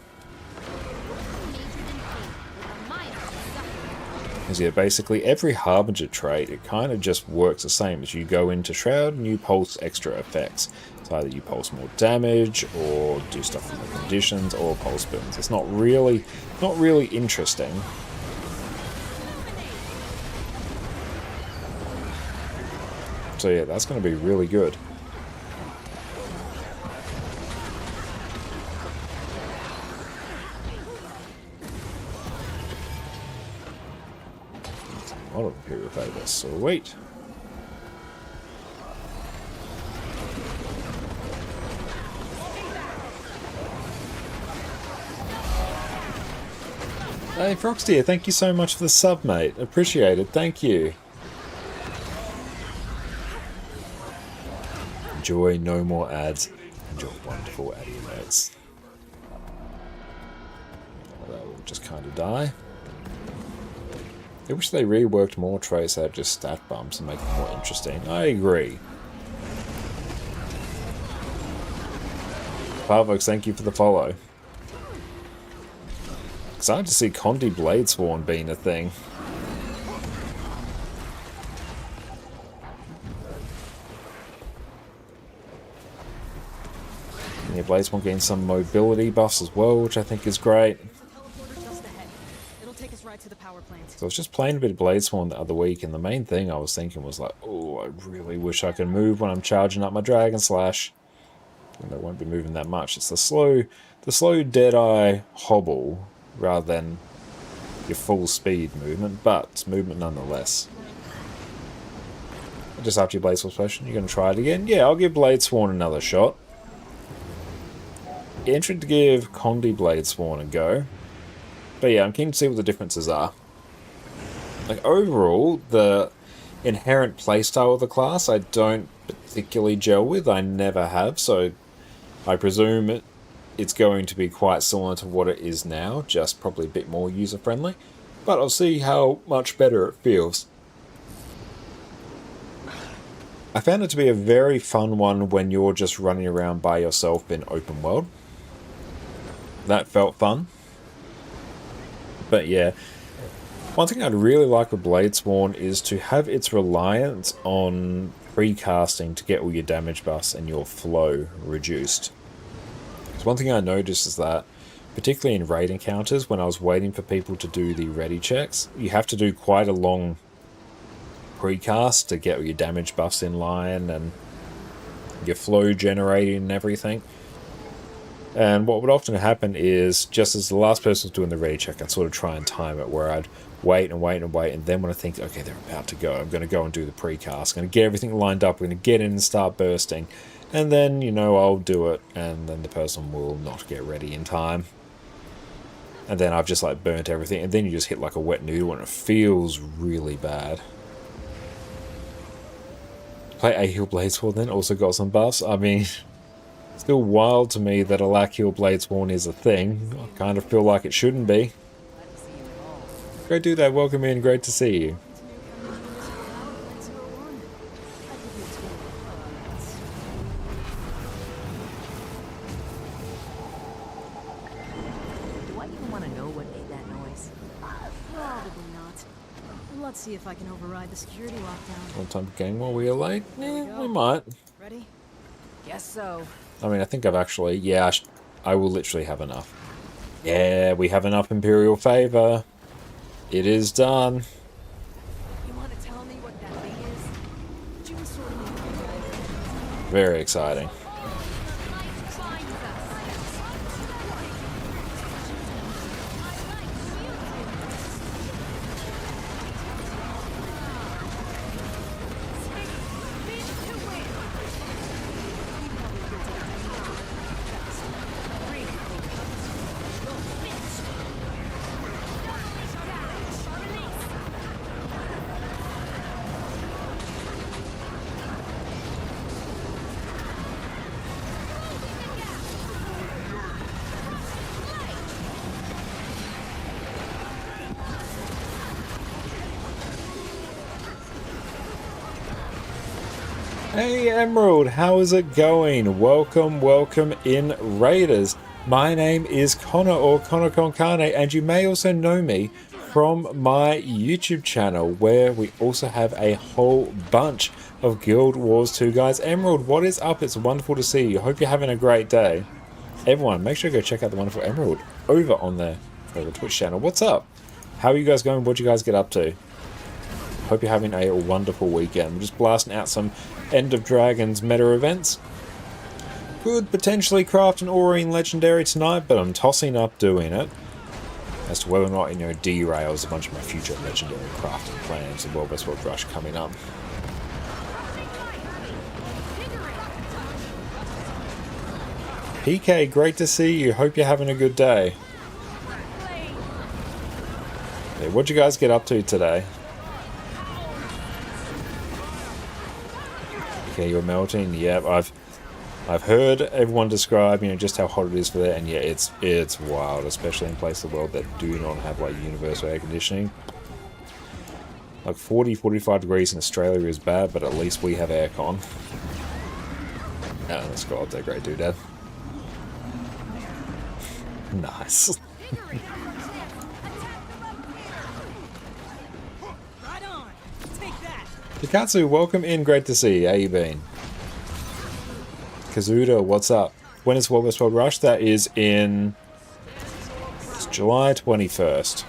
S1: Because yeah, basically every Harbinger trait, it kind of just works the same. As you go into Shroud and you pulse extra effects. It's either you pulse more damage, or do stuff from the conditions, or pulse burns. It's not really interesting. So yeah, that's going to be really good. A lot of Imperial favors, so wait. Hey Froxdeer, thank you so much for the sub, mate. Appreciate it, thank you. Enjoy no more ads. Enjoy wonderful ad alerts. That will just kind of die. I wish they reworked more traits out of just stat bumps and make it more interesting. I agree. Parvox, thank you for the follow. Excited to see Condi Bladesworn being a thing. And your Bladesworn getting some mobility buffs as well, which I think is great.
S6: Teleporter just ahead. It'll take us right to the power plant.
S1: So I was just playing a bit of Bladesworn the other week, and the main thing I was thinking was like, oh, I really wish I could move when I'm charging up my Dragon Slash. And I won't be moving that much. It's the slow Deadeye hobble rather than your full speed movement, but it's movement nonetheless. Just after your Bladesworn special, you're going to try it again? Yeah, I'll give Bladesworn another shot. Interested to give Condi Bladesworn a go. But yeah, I'm keen to see what the differences are. Like, overall, the inherent playstyle of the class I don't particularly gel with. I never have, so I presume it's going to be quite similar to what it is now, just probably a bit more user-friendly. But I'll see how much better it feels. I found it to be a very fun one when you're just running around by yourself in open world. That felt fun. But yeah, one thing I'd really like with Bladesworn is to have its reliance on precasting to get all your damage buffs and your flow reduced. Because one thing I noticed is that, particularly in raid encounters, when I was waiting for people to do the ready checks, you have to do quite a long precast to get all your damage buffs in line and your flow generating and everything. And what would often happen is, just as the last person was doing the ready check, I'd sort of try and time it where I'd wait and wait and wait, and then when I think, okay, they're about to go, I'm going to go and do the precast, I'm going to get everything lined up, we're going to get in and start bursting, and then, you know, I'll do it, and then the person will not get ready in time. And then I've just, like, burnt everything, and then you just hit like a wet noodle, and it feels really bad. Play A-Heal Bladesworn then, also got some buffs. I mean, still wild to me that a Lack-Heal Bladesworn is a thing. I kind of feel like it shouldn't be. Go do that, welcome in, great to see you.
S2: Do I even want to know what made that noise?
S6: Probably not. Let's see if I can override the security lockdown.
S1: One time game while we are late? Yeah, we might.
S6: Ready?
S5: Guess so.
S1: I mean, I think I've actually... Yeah, I will literally have enough. Yeah, we have enough Imperial favor. It is done.
S5: You want to tell me what that thing is? June sort of
S1: Very exciting. Hey Emerald, how is it going? Welcome, welcome in Raiders. My name is Connor or ConnorConCarne, and you may also know me from my YouTube channel where we also have a whole bunch of Guild Wars 2 guys. Emerald, what is up? It's wonderful to see you. Hope you're having a great day. Everyone, make sure to go check out the wonderful Emerald over on the Twitch channel. What's up? How are you guys going? What'd you guys get up to? Hope you're having a wonderful weekend. We're just blasting out some End of Dragons meta events. Could potentially craft an Aurine Legendary tonight, but I'm tossing up doing it. As to whether or not, you know, derails a bunch of my future Legendary crafting plans and World Best World Rush coming up. PK, great to see you. Hope you're having a good day. Yeah, what'd you guys get up to today? Okay, you're melting. Yep, I've heard everyone describe, you know, just how hot it is for there, and yeah, it's wild, especially in places of the world that do not have like universal air conditioning. Like 40-45 degrees in Australia is bad, but at least we have aircon. Oh, that's cool. I'll take great doodad. Nice.
S6: Right on. Take that.
S1: Pikatsu, welcome in. Great to see you. How you been? Kazuda, what's up? When is World West World Rush? That is in... It's July 21st.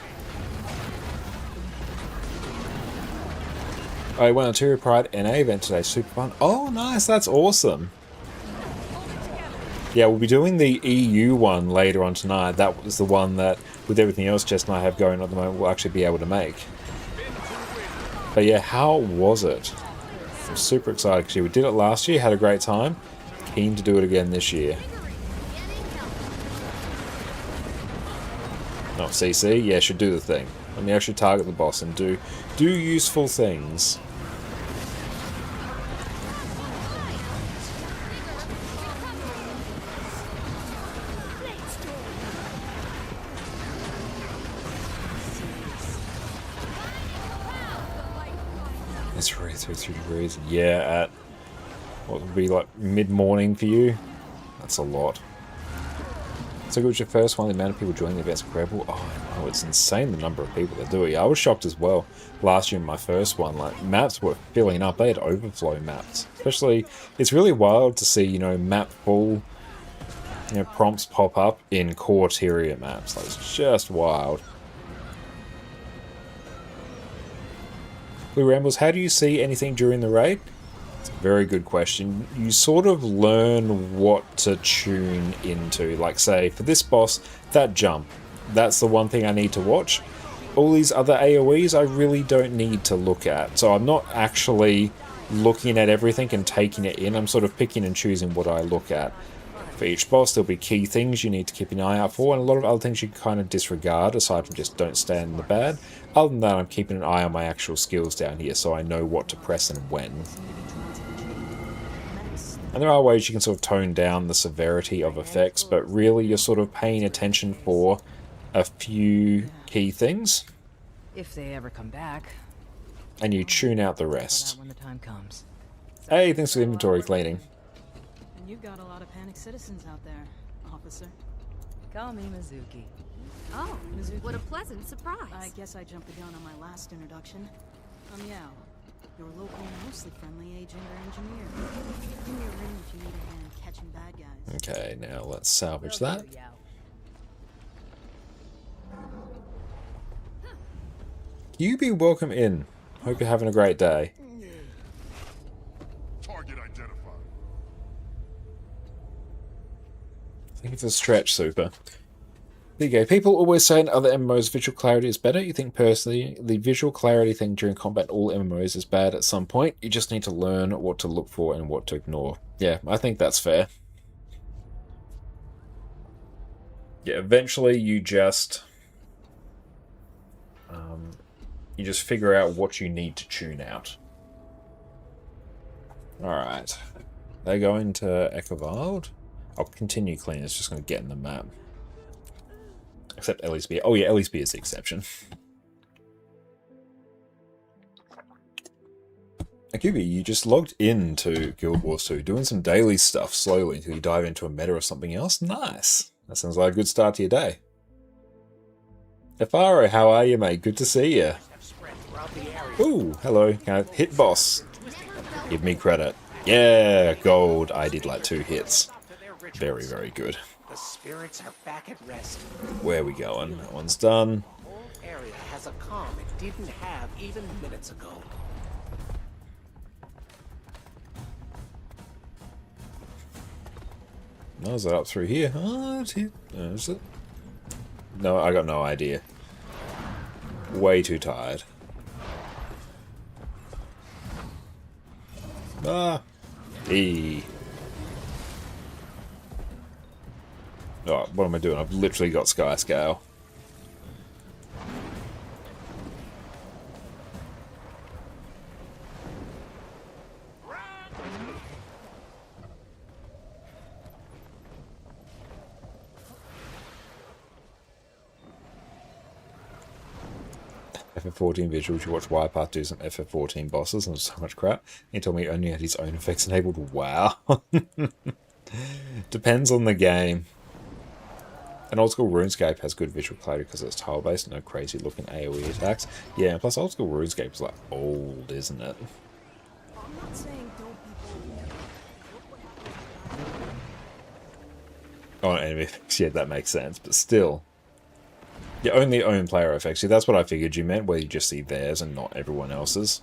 S1: I went on Tyria Pride NA event today. Super fun. Oh, nice. That's awesome. Yeah, we'll be doing the EU one later on tonight. That was the one that, with everything else Jess and I have going on at the moment, we'll actually be able to make. But yeah, how was it? I'm super excited because we did it last year, had a great time. Keen to do it again this year. Not CC? Yeah, should do the thing. Let me actually target the boss and do useful things. It's 33 degrees. Yeah, at what would be like mid-morning for you? That's a lot. So it was your first one, the amount of people joining the event's incredible. Oh, I know, it's insane the number of people that do it. Yeah, I was shocked as well. Last year in my first one, like, maps were filling up. They had overflow maps. Especially, it's really wild to see, you know, map full, you know, prompts pop up in core Tyria maps. Like, it's just wild. Blue Rambles, how do you see anything during the raid? It's a very good question. You sort of learn what to tune into. Like, say, for this boss, that jump. That's the one thing I need to watch. All these other AoEs I really don't need to look at. So I'm not actually looking at everything and taking it in. I'm sort of picking and choosing what I look at. For each boss, there'll be key things you need to keep an eye out for, and a lot of other things you can kind of disregard, aside from just don't stand in the bad. Other than that, I'm keeping an eye on my actual skills down here, so I know what to press and when. And there are ways you can sort of tone down the severity of effects, but really you're sort of paying attention for a few key things.
S2: If they ever come back.
S1: And you tune out the rest.
S2: When the time comes.
S1: Hey, thanks for the inventory cleaning.
S6: And you've got a lot of panicked citizens out there, officer.
S2: Call me Mizuki.
S4: Oh,
S6: Mizuki.
S4: what a pleasant surprise.
S6: I guess I jumped the gun on my last introduction. I'm Yao, your local, mostly friendly agent or engineer. Give me a ring if you need a hand catching bad guys.
S1: Okay, now let's salvage that. You be welcome in. Hope you're having a great day.
S7: Target identified.
S1: Thank you for the stretch, Super. There you go. People always say in other MMOs visual clarity is better. You think personally the visual clarity thing during combat in all MMOs is bad at some point. You just need to learn what to look for and what to ignore. Yeah, I think that's fair. Yeah, eventually you just figure out what you need to tune out. Alright. They're going to Echowild. I'll continue cleaning, it's just going to get in the map. Except Ellie's Beer. Oh yeah, Ellie's Beer is the exception. Akubi, you just logged into Guild Wars 2, doing some daily stuff slowly until you dive into a meta or something else. Nice. That sounds like a good start to your day. Efaro, how are you, mate? Good to see you. Ooh, hello. Hit boss. Give me credit. Yeah, gold. I did like 2 hits. Very, very good.
S8: The spirits are back at rest.
S1: Where are we going? That one's done.
S8: The whole area has a calm it didn't have even minutes ago.
S1: No, is that up through here? Oh, it's here. Is it? No, I got no idea. Way too tired. Ah. E. Oh, what am I doing? I've literally got Sky Scale. FF14 visuals, you watch Wirepath do some FF14 bosses and so much crap. He told me he only had his own effects enabled. Wow. Depends on the game. And old school RuneScape has good visual clarity because it's tile based, no crazy looking AoE attacks. Yeah, and plus old school RuneScape is like old, isn't it?
S6: I'm not saying don't be
S1: Oh, enemy effects, yeah, that makes sense, but still. You only own player effects. See, that's what I figured you meant, where you just see theirs and not everyone else's.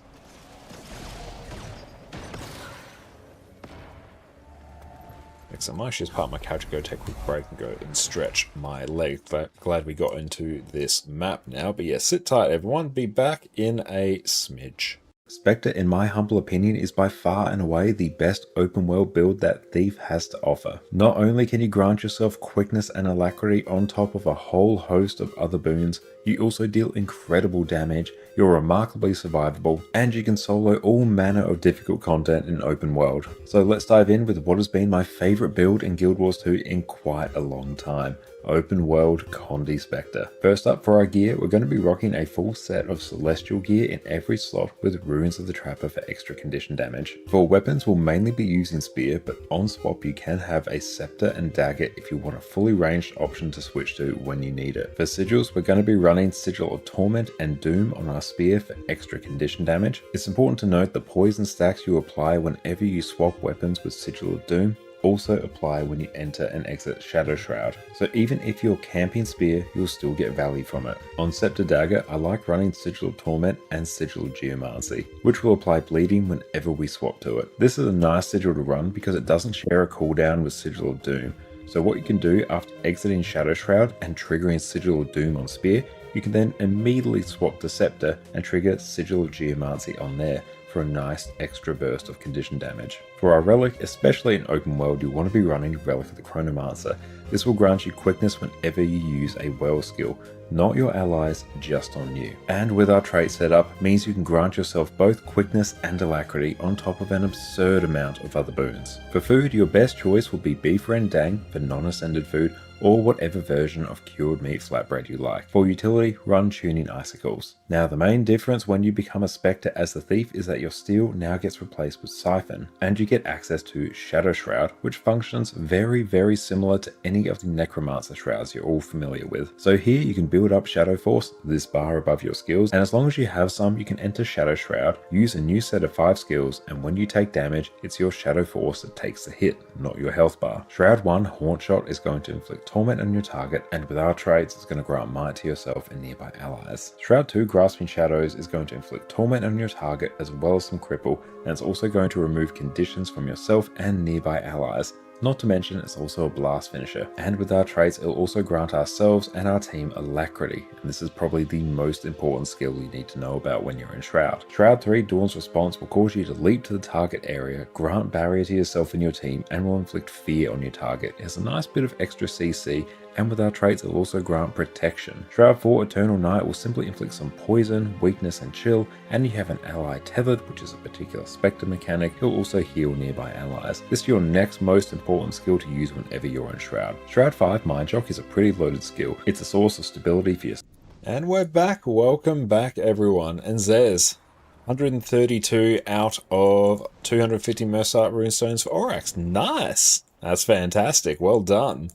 S1: Excellent. I might just park my couch, go take a quick break and go and stretch my leg. Glad we got into this map now. But yeah, sit tight everyone. Be back in a smidge. Spectre, in my humble opinion, is by far and away the best open world build that Thief has to offer. Not only can you grant yourself quickness and alacrity on top of a whole host of other boons, you also deal incredible damage, you're remarkably survivable, and you can solo all manner of difficult content in open world. So let's dive in with what has been my favourite build in Guild Wars 2 in quite a long time. Open World Condi Spectre. First up for our gear, we're going to be rocking a full set of Celestial gear in every slot with Runes of the Trapper for extra condition damage. For weapons, we'll mainly be using Spear, but on swap you can have a Scepter and Dagger if you want a fully ranged option to switch to when you need it. For sigils, we're going to be running Sigil of Torment and Doom on our Spear for extra condition damage. It's important to note that poison stacks you apply whenever you swap weapons with Sigil of Doom also apply when you enter and exit Shadow Shroud, so even if you're camping Spear, you'll still get value from it. On Scepter Dagger, I like running Sigil of Torment and Sigil of Geomancy, which will apply bleeding whenever we swap to it. This is a nice sigil to run because it doesn't share a cooldown with Sigil of Doom, so what you can do after exiting Shadow Shroud and triggering Sigil of Doom on Spear, you can then immediately swap to Scepter and trigger Sigil of Geomancy on there for a nice extra burst of condition damage. For our Relic, especially in open world, you'll want to be running Relic of the Chronomancer. This will grant you quickness whenever you use a well skill, not your allies, just on you. And with our trait setup, means you can grant yourself both quickness and alacrity on top of an absurd amount of other boons. For food, your best choice will be beef rendang for non-ascended food, or whatever version of cured meat flatbread you like. For utility, run Tuning Icicles. Now the main difference when you become a Spectre as the Thief is that your steel now gets replaced with Siphon, and you get access to Shadow Shroud, which functions very similar to any of the Necromancer shrouds you're all familiar with. So here you can build up Shadow Force, this bar above your skills, and as long as you have some, you can enter Shadow Shroud, use a new set of 5 skills, and when you take damage, it's your Shadow Force that takes the hit, not your health bar. Shroud 1 Haunt Shot is going to inflict torment on your target, and with our traits, it's going to grant might to yourself and nearby allies. Shroud 2 Grasping Shadows is going to inflict torment on your target as well as some cripple, and it's also going to remove conditions from yourself and nearby allies. Not to mention, it's also a blast finisher. And with our traits, it'll also grant ourselves and our team alacrity. And this is probably the most important skill you need to know about when you're in Shroud. Shroud 3 Dawn's Response will cause you to leap to the target area, grant barrier to yourself and your team, and will inflict fear on your target. It has a nice bit of extra CC, and with our traits it'll also grant protection. Shroud 4 Eternal Night will simply inflict some poison, weakness and chill, and you have an ally tethered, which is a particular Spectre mechanic. He'll also heal nearby allies. This is your next most important skill to use whenever you're in Shroud. Shroud 5 Mind Shock is a pretty loaded skill. It's a source of stability for your... And we're back. Welcome back everyone. And Zez, 132 out of 250 Mercite runestones for Orax. Nice! That's fantastic. Well done.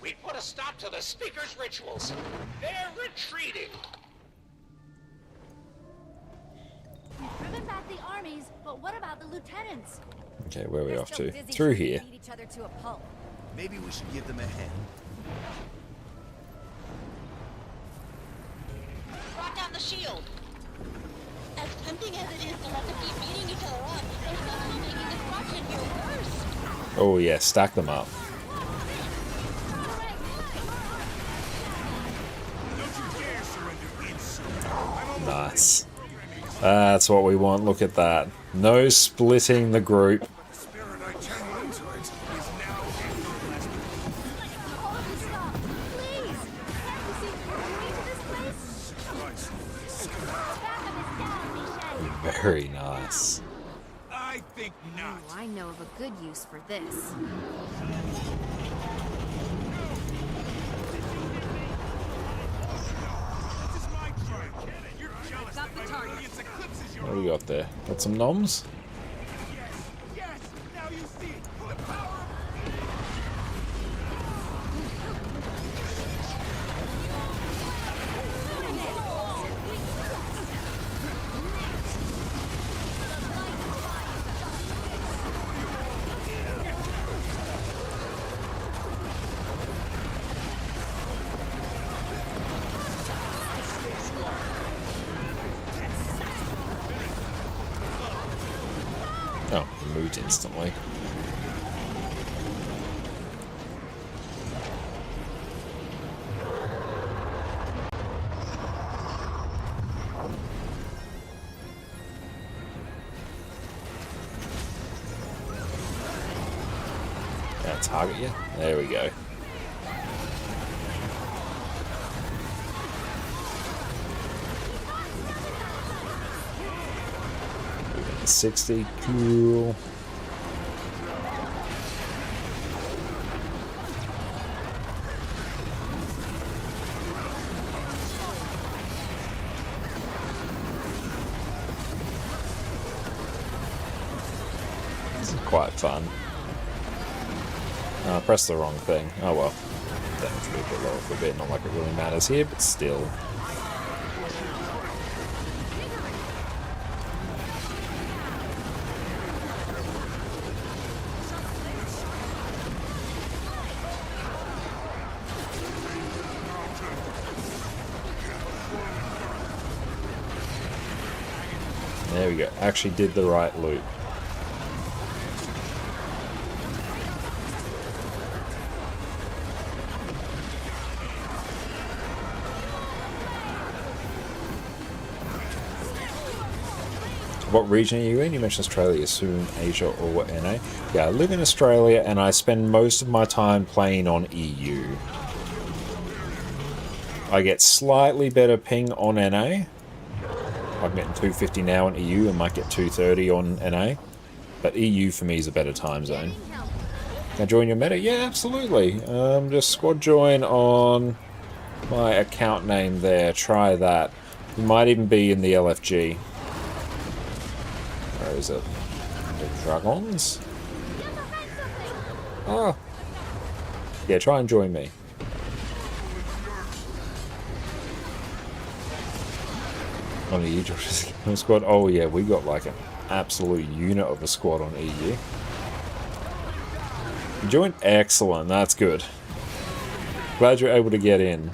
S8: We put a stop to the Speaker's rituals. They're retreating.
S4: We've driven back the armies, but what about the lieutenants?
S1: Okay, where are we
S4: They're
S1: off
S4: still
S1: to?
S4: busy
S1: Through
S4: trying to
S1: here.
S4: beat each other to a pulp.
S7: Maybe we should give them a hand.
S5: Brought down the shield.
S9: As tempting as it is to have to keep beating each other up, they're somehow making destruction feel worse.
S1: Oh yeah, stack them up. Nice. That's what we want. Look at that. No splitting the group. Very nice.
S7: I think not.
S4: Oh, I know of a good use for this.
S1: What do we got there? Got some noms? loot instantly. Target you. There we go. $60, cool. This is quite fun. Press the wrong thing. Oh well. Damage will be a bit lower for a bit. Not like it really matters here, but still. There we go. Actually did the right loop. What region are you in? You mentioned Australia, soon Asia, or NA. Yeah, I live in Australia and I spend most of my time playing on EU. I get slightly better ping on NA. I'm getting 250 now on EU and might get 230 on NA. But EU for me is a better time zone. Can I join your meta? Yeah, absolutely. Just squad join on my account name there. Try that. You might even be in the LFG. Where is it? The dragons? Oh. Yeah, try and join me. On the EU squad? Oh yeah, we got like an absolute unit of a squad on EU. You joined? Excellent, that's good. Glad you're able to get in.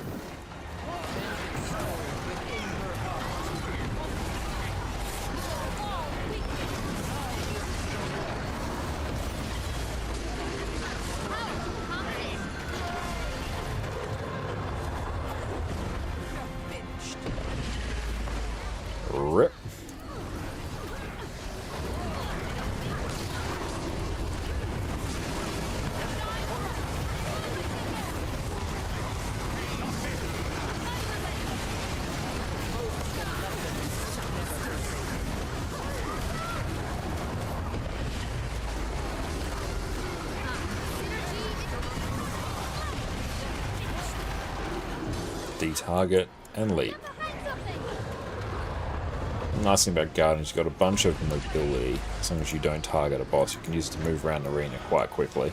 S1: Rip. Detarget and leap. The nice thing about Guardians, you've got a bunch of mobility. As long as you don't target a boss, you can use it to move around the arena quite quickly.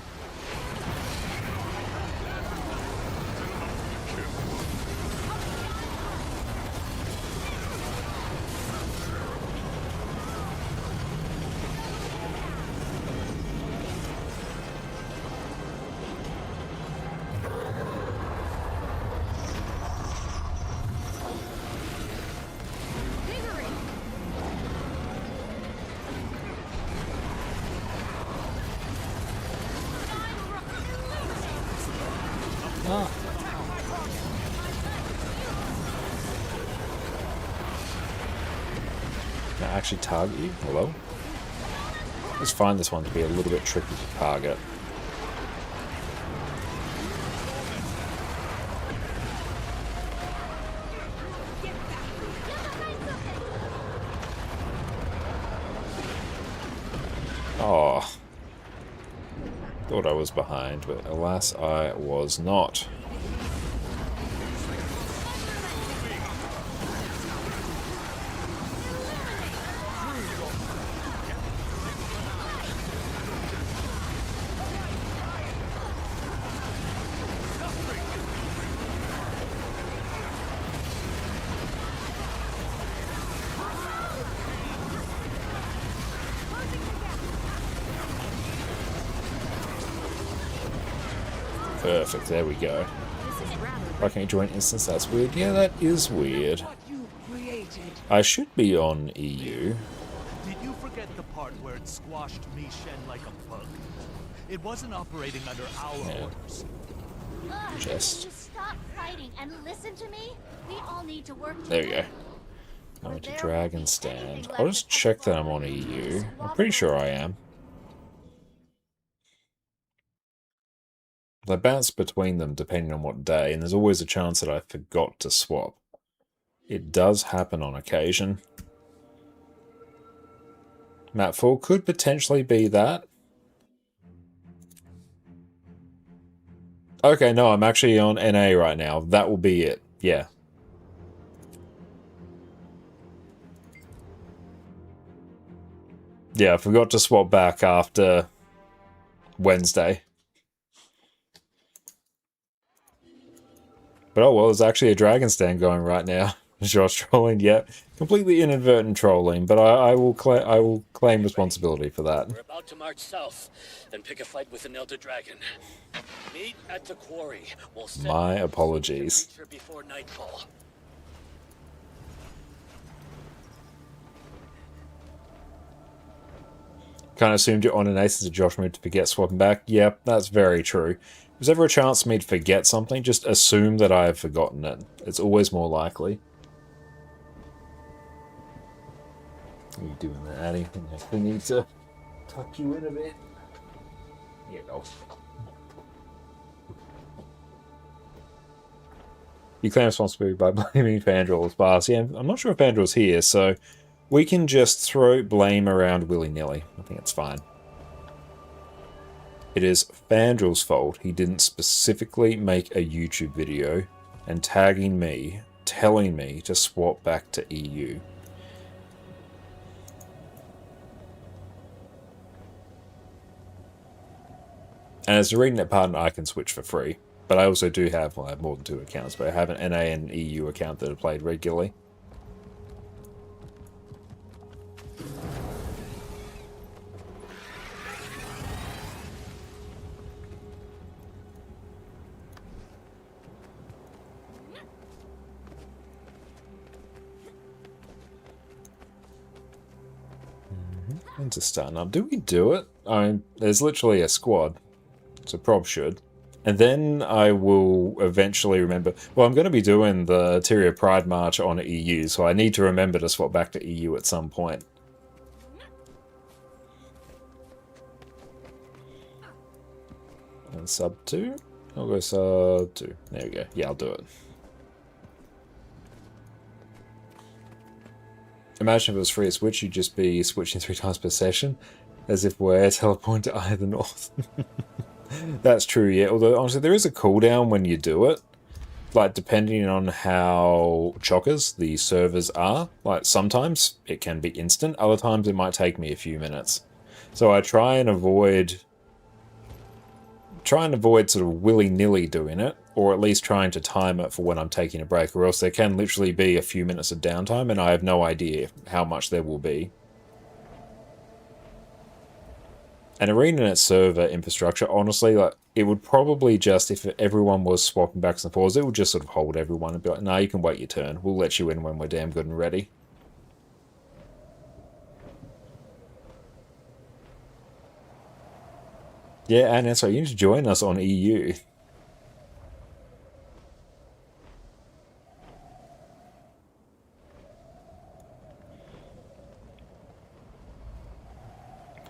S1: Can I actually target you? Hello? Let's find this one to be a little bit tricky to target. Oh. Thought I was behind, but alas, I was not. Perfect, there we go. Why can't you join instance? That's weird. Yeah, that is weird. I should be on EU.
S7: Did you forget the part part where it squashed Mi Shen like a bug. It wasn't operating under our orders.
S4: Ugh,
S1: Just-
S4: can you stop fighting and listen to me? We all need to work
S1: There you
S4: together.
S1: go. Going to
S4: There
S1: Dragon
S4: won't be
S1: Stand.
S4: anything
S1: I'll
S4: left
S1: just
S4: to
S1: check that
S4: fight
S1: I'm on
S4: for.
S1: EU. I'm pretty sure I am. I bounce between them depending on what day, and there's always a chance that I forgot to swap. It does happen on occasion. Map 4 could potentially be that. Okay, no, I'm actually on NA right now. That will be it. Yeah. Yeah, I forgot to swap back after Wednesday. But oh well, there's actually a Dragon Stand going right now. Josh trolling, yeah. Completely inadvertent trolling, but I will claim responsibility for that.
S10: We're about to march south and pick a fight with an Elder Dragon. Meet at the quarry. We'll set
S1: My
S10: up
S1: apologies.
S10: so we can reach her before nightfall.
S1: Kind of assumed you're on an ace as a Josh move to forget swapping back. Yep, that's very true. If there's ever a chance for me to forget something, just assume that I have forgotten it. It's always more likely. What are you doing there, Addy? I think I need to tuck you in a bit. Here you go. You claim responsibility by blaming Fandrel's boss. Yeah, I'm not sure if Fandrel's here, so we can just throw blame around willy-nilly. I think it's fine. It is Fandrel's fault he didn't specifically make a YouTube video and tagging me, telling me to swap back to EU. And as a Readnet partner, I can switch for free. But I also do have, well, I have more than 2 accounts, but I have an NA and EU account that are played regularly. Into starting up. Do we do it? I mean, there's literally a squad, so prob should. And then I will eventually remember... Well, I'm going to be doing the Tyria Pride March on EU, so I need to remember to swap back to EU at some point. And sub 2? I'll go sub 2. There we go. Yeah, I'll do it. Imagine if it was free to switch, you'd just be switching 3 times per session, as if we're teleport to either north. That's true, yeah. Although, honestly, there is a cooldown when you do it. Like, depending on how chockers the servers are. Like, sometimes it can be instant. Other times it might take me a few minutes. So I try and avoid sort of willy-nilly doing it. Or at least trying to time it for when I'm taking a break. Or else there can literally be a few minutes of downtime and I have no idea how much there will be. An ArenaNet server infrastructure, honestly, like it would probably just, if everyone was swapping backs and forwards, it would just sort of hold everyone and be like, nah, you can wait your turn. We'll let you in when we're damn good and ready. Yeah, and that's right, you need to join us on EU.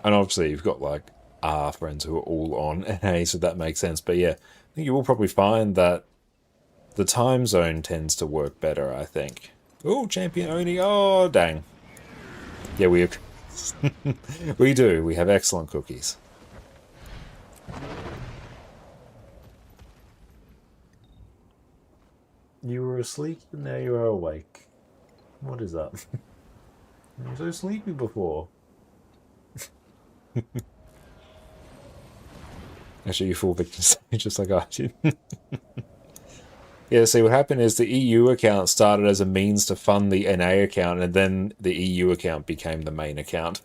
S1: And obviously you've got like our friends who are all on NA, so that makes sense. But yeah, I think you will probably find that the time zone tends to work better, I think. Oh, Champion Oni, oh dang. Yeah, we have we do. We have excellent cookies. You were asleep and now you are awake. What is that? You were so sleepy before. Actually, you fall victim stage just like I did. Yeah, see, what happened is the EU account started as a means to fund the NA account, and then the EU account became the main account.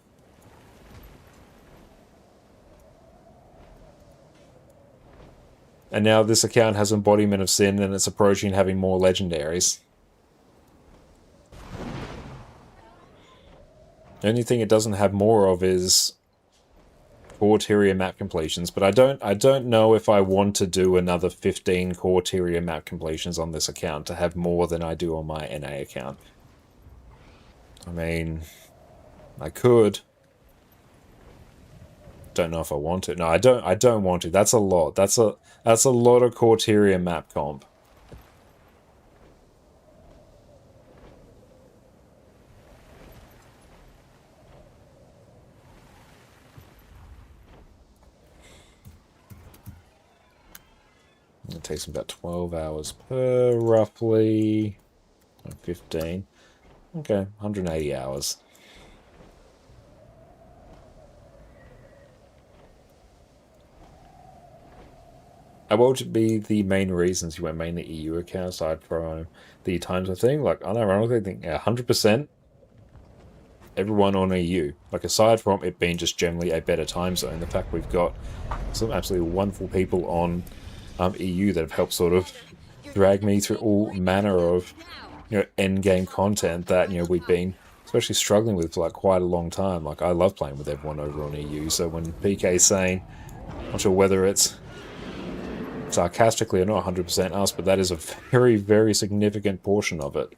S1: And now this account has Embodiment of Sin, and it's approaching having more legendaries. The only thing it doesn't have more of is core Tyria map completions, but I don't know if I want to do another 15 core Tyria map completions on this account to have more than I do on my NA account. I mean, I could. Don't know if I want to. No, I don't want to. That's a lot. That's a lot of core Tyria map comp. It takes about 12 hours per, roughly. 15. Okay, 180 hours. What would be the main reasons you went mainly EU account aside from the times of thing? Like, unironically, I think 100% everyone on EU. Like, aside from it being just generally a better time zone, the fact we've got some absolutely wonderful people on EU that have helped sort of drag me through all manner of, end game content that, we've been especially struggling with for like quite a long time. Like, I love playing with everyone over on EU, so when PK's saying, I'm not sure whether it's sarcastically or not 100% us, but that is a very, very significant portion of it.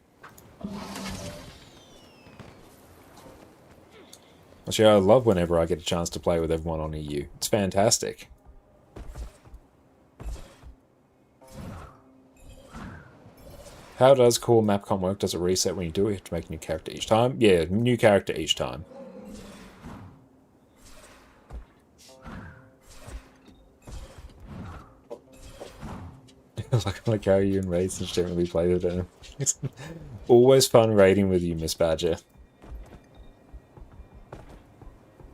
S1: Actually, I love whenever I get a chance to play with everyone on EU. It's fantastic. How does core mapcom work? Does it reset when you do it? You have to make a new character each time? Yeah, new character each time. like how you and raids and generally play with them. It's always fun raiding with you, Miss Badger.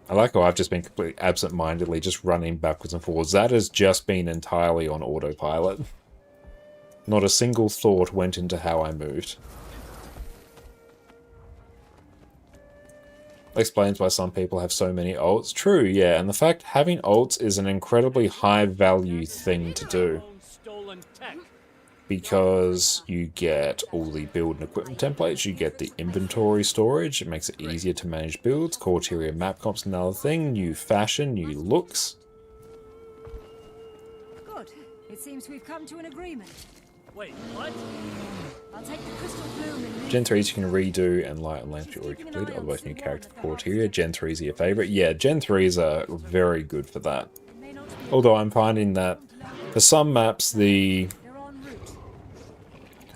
S1: I like how I've just been completely absent-mindedly just running backwards and forwards. That has just been entirely on autopilot. Not a single thought went into how I moved. Explains why some people have so many ults. True, yeah, and the fact having ults is an incredibly high-value thing to do. Because you get all the build and equipment templates, you get the inventory storage, it makes it easier to manage builds, core Tyria map comps another thing, new fashion, new looks.
S3: Good. It seems we've come to an agreement.
S10: Wait, what?
S3: I'll take the crystal bloom and
S1: Gen 3s you can redo and light and lamps you already completed, otherwise new character for core Tyria. Gen 3s are your favourite. Yeah, Gen 3s are very good for that. Although I'm finding that for some maps the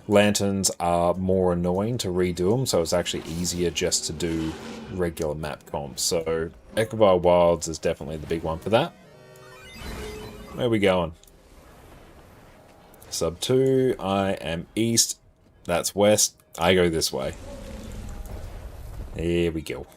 S1: lanterns are more annoying to redo them, so it's actually easier just to do regular map comps. So Echobar Wilds is definitely the big one for that. Where are we going? Sub 2, I am east, that's west, I go this way. Here we go.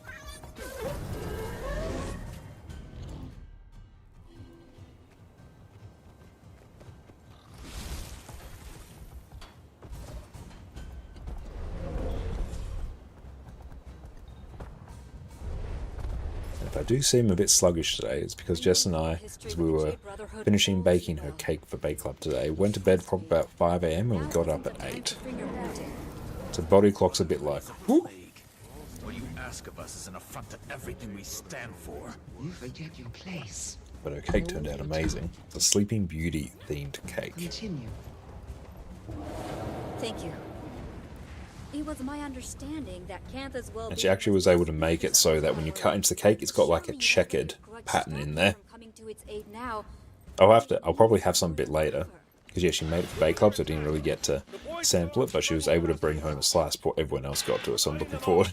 S1: If I do seem a bit sluggish today, it's because Jess and I, as we were finishing baking her cake for Bake Club today, went to bed probably about 5 AM and we got up at 8. So body clock's a bit like, whoop.
S7: What you ask of us is an affront to everything we stand for.
S11: You forget your place.
S1: But her cake turned out amazing. It's a Sleeping Beauty themed cake.
S11: Continue.
S4: Thank you. It was my understanding that Cantha's well.
S1: And she actually was able to make it so that when you cut into the cake, it's got like a checkered pattern in there. I'll probably have some a bit later. Because yeah, she made it for Bake Club, so I didn't really get to sample it, but she was able to bring home a slice before everyone else got to it, so I'm looking forward.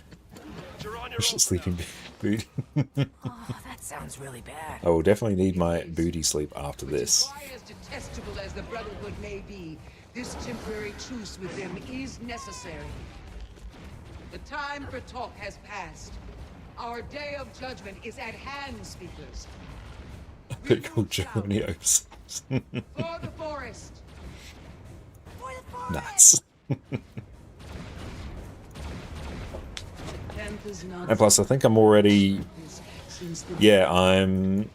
S1: Sleeping Beauty.
S2: Oh, that sounds really bad.
S1: I will definitely need my booty sleep after this.
S11: Why, as detestable as the Brotherhood may be, this temporary truce with them is necessary. The time for talk has passed. Our day of judgment is at hand, speakers.
S1: Pickle Jonios.
S11: For the forest.
S1: Nuts. And plus, I think I'm already... Yeah, I'm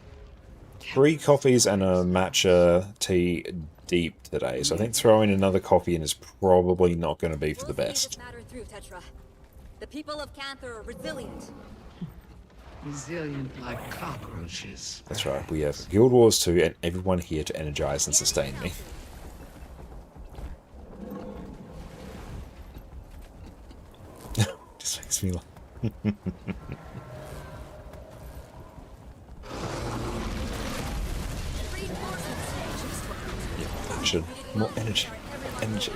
S1: 3 coffees and a matcha tea deep today, so I think throwing another coffee in is probably not going to be for the best.
S4: The people of Cantha are resilient.
S11: Resilient like cockroaches.
S1: That's right, we have Guild Wars 2 and everyone here to energize and sustain me. Just makes me laugh. Yeah, action. More energy. Energy.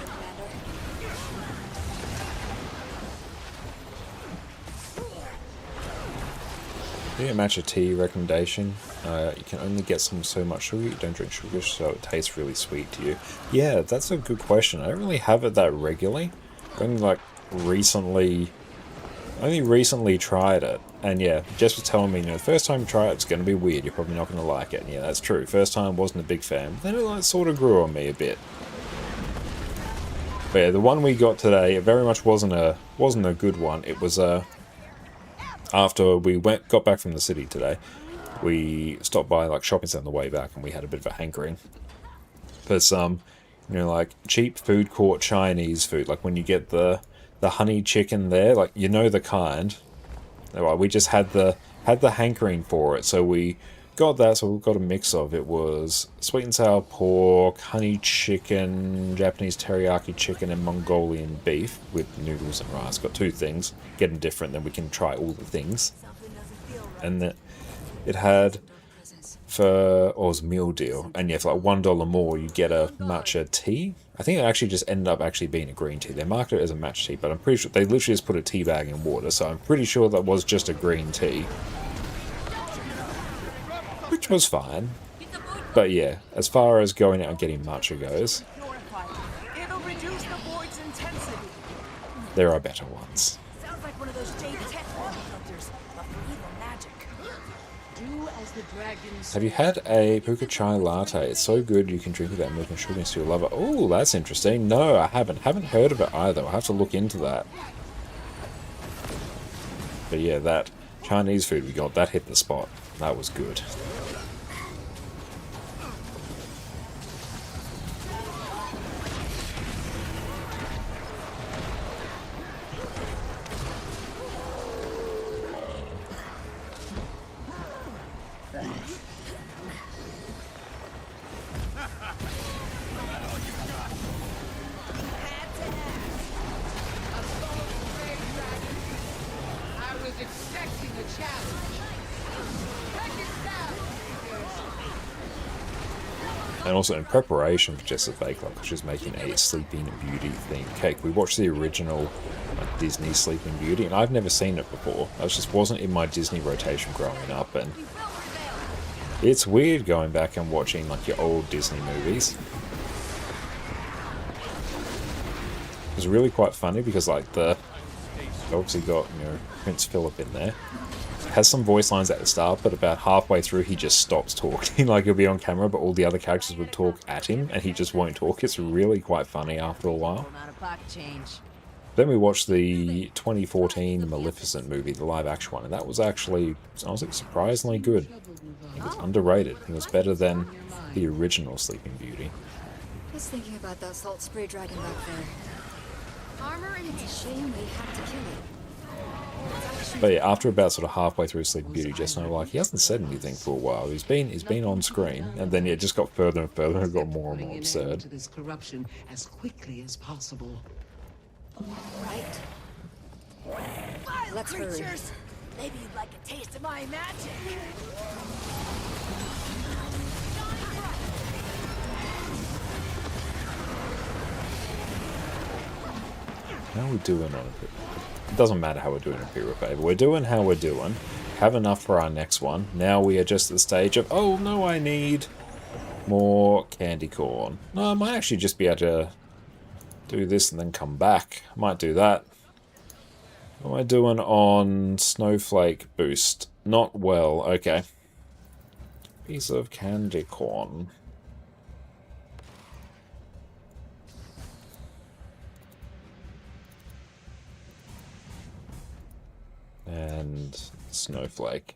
S1: A matcha tea recommendation. You can only get so much sugar. You don't drink sugar, so it tastes really sweet to you. Yeah, that's a good question. I don't really have it that regularly. I only recently tried it. And yeah, Jess was telling me, you know, the first time you try it, it's going to be weird. You're probably not going to like it. And yeah, that's true. First time, wasn't a big fan. But then it like sort of grew on me a bit. But yeah, the one we got today, it very much wasn't a good one. It was after we got back from the city today, we stopped by like shopping centre on the way back, and we had a bit of a hankering for some, you know, like cheap food court Chinese food. Like when you get the honey chicken there, like, you know, the kind. We just had the hankering for it, so we got that. So we got a mix of it. Was sweet and sour pork, honey chicken, Japanese teriyaki chicken, and Mongolian beef with noodles and rice. Got two things. Get them different, then we can try all the things. And it had it was a meal deal, and yeah, for like $1 more, you get a matcha tea. I think it actually just ended up actually being a green tea. They marketed it as a matcha tea, but I'm pretty sure they literally just put a tea bag in water, so I'm pretty sure that was just a green tea. Which was fine. But yeah, as far as going out and getting matcha goes, there are better ones.
S2: Sounds like one of those jade tech filters, but for evil magic.
S11: Do as the dragons.
S1: Have you had a puka chai latte? It's so good you can drink without milk and sugar and still love it. Oh, that's interesting. No, I haven't. Haven't heard of it either. I'll have to look into that. But yeah, that Chinese food we got, that hit the spot. That was good. And also in preparation for Jess's Bake Club, she's making a Sleeping Beauty themed cake. We watched the original Disney Sleeping Beauty, and I've never seen it before. I just wasn't in my Disney rotation growing up, and it's weird going back and watching like your old Disney movies. It was really quite funny because like obviously got, you know, Prince Philip in there. Has some voice lines at the start, but about halfway through he just stops talking. Like he'll be on camera, but all the other characters would talk at him, and he just won't talk. It's really quite funny after a while. Then we watched the 2014 Maleficent movie, the live action one, and that was actually, I was surprisingly good. It was underrated. It was better than the original Sleeping Beauty.
S12: I was thinking about that salt spray dragon back there. Armor, and it's a shame we had to kill it.
S1: But yeah, after about sort of halfway through Sleeping Beauty, just know like he hasn't said anything for a while. He's been on screen, and then it just got further and further and got more and more absurd.
S11: This corruption as quickly as possible.
S12: Right. Let's hurry.
S2: Maybe you'd like a taste of my magic.
S1: How are we doing on it? It doesn't matter how we're doing Imperial Favor. We're doing how we're doing. Have enough for our next one. Now we are just at the stage of, oh no, I need more candy corn. No, I might actually just be able to do this and then come back. I might do that. What am I doing on Snowflake Boost? Not well. Okay. Piece of candy corn. And Snowflake.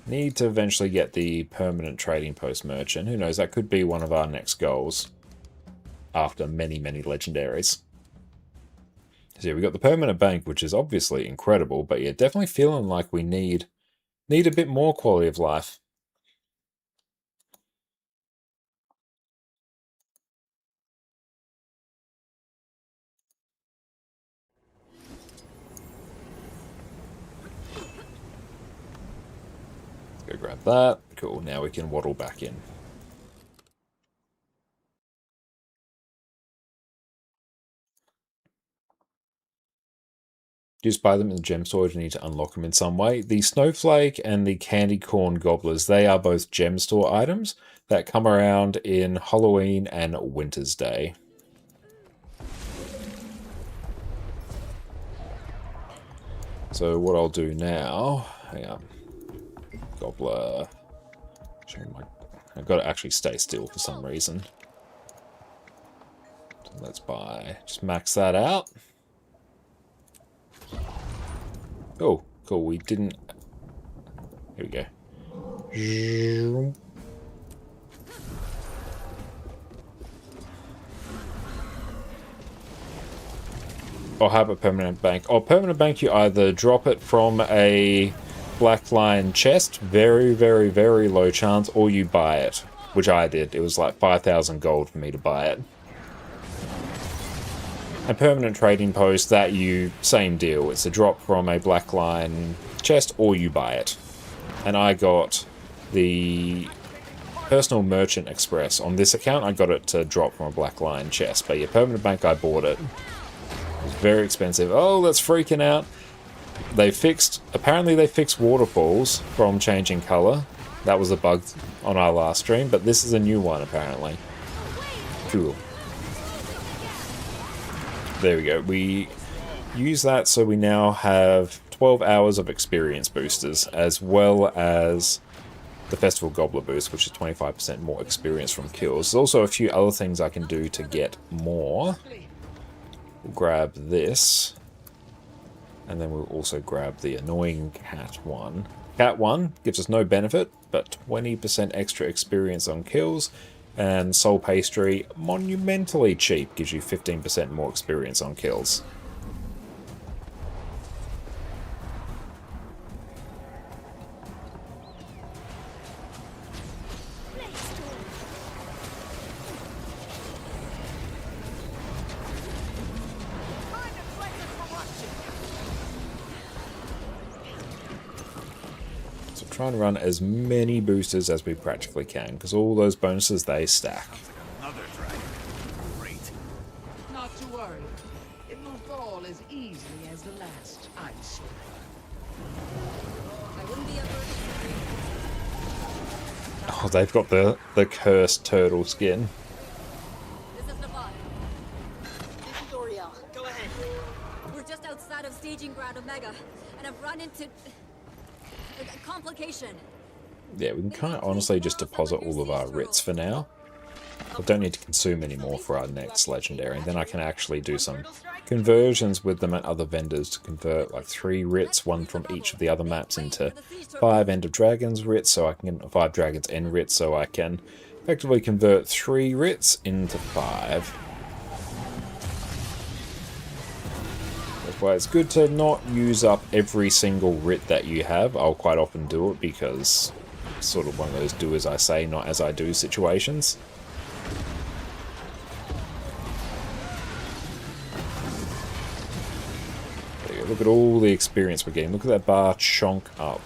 S1: Need to eventually get the permanent trading post merchant. Who knows, that could be one of our next goals. After many, many legendaries. So yeah, we got the permanent bank, which is obviously incredible, but yeah, definitely feeling like we need need a bit more quality of life. Go grab that. Cool, now we can waddle back in. Just buy them in the gem storage, you need to unlock them in some way. The snowflake and the candy corn gobblers, they are both gem store items that come around in Halloween and Winter's Day. So what I'll do now, hang on, gobbler, I've got to actually stay still for some reason. So let's buy, just max that out. Oh, cool, we didn't... Here we go. Or have a permanent bank. Or permanent bank, you either drop it from a black line chest, very, very, very low chance, or you buy it, which I did. It was like 5,000 gold for me to buy it. A permanent trading post, that you, same deal. It's a drop from a black line chest or you buy it. And I got the personal merchant express. On this account, I got it to drop from a black line chest. But yeah, permanent bank, I bought it. It was very expensive. Oh, that's freaking out. Apparently they fixed waterfalls from changing color. That was a bug on our last stream, but this is a new one apparently. Cool. There we go. We use that so we now have 12 hours of experience boosters, as well as the Festival Gobbler boost, which is 25% more experience from kills. There's also a few other things I can do to get more. We'll grab this, and then we'll also grab the annoying cat one. Cat one gives us no benefit, but 20% extra experience on kills. And Soul Pastry, monumentally cheap, gives you 15% more experience on kills. Try and run as many boosters as we practically can, because all those bonuses, they stack.
S7: Another dragon. Great.
S11: Not to worry. It will fall as easily as the last, I'm sure.
S12: I wouldn't be
S1: Oh, they've got the cursed turtle skin.
S12: This is Nevada.
S5: This is Oriel. Go ahead.
S12: We're just outside of staging ground Omega, and I've run into a complication.
S1: Yeah, we can kind of honestly just deposit all of our writs for now. We don't need to consume any more for our next legendary, and then I can actually do some conversions with them at other vendors to convert like 3 writs, 1 from each of the other maps, into 5 End of Dragons writs, so I can 5 Dragons End writs, so I can effectively convert 3 writs into 5. That's why it's good to not use up every single writ that you have. I'll quite often do it because it's sort of one of those do as I say, not as I do situations. Look at all the experience we're getting. Look at that bar chonk up.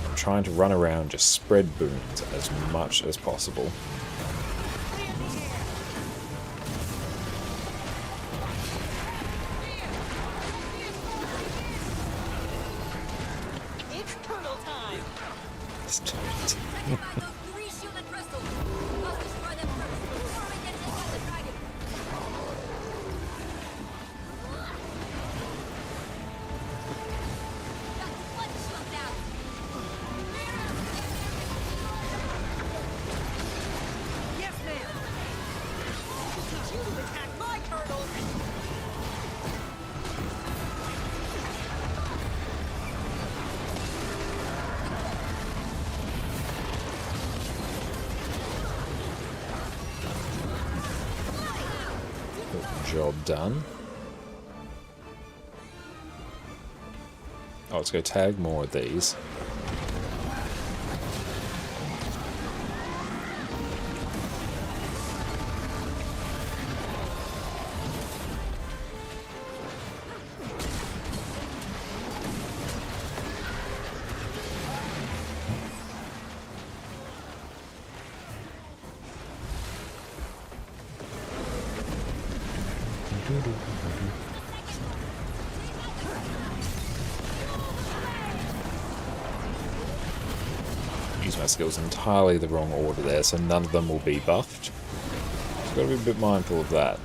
S1: I'm trying to run around, just spread boons as much as possible.
S9: It's turtle time.
S1: It's turtle time. Job done. Oh, let's go tag more of these. Use my skills in entirely the wrong order there, so none of them will be buffed. So gotta be a bit mindful of that.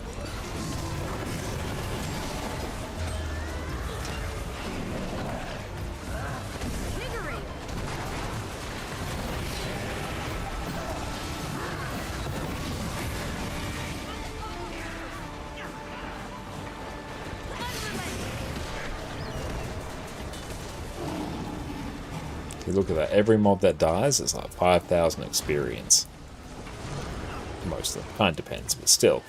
S1: Look at that, every mob that dies is like 5,000 experience. Most of them, kind of depends, but still.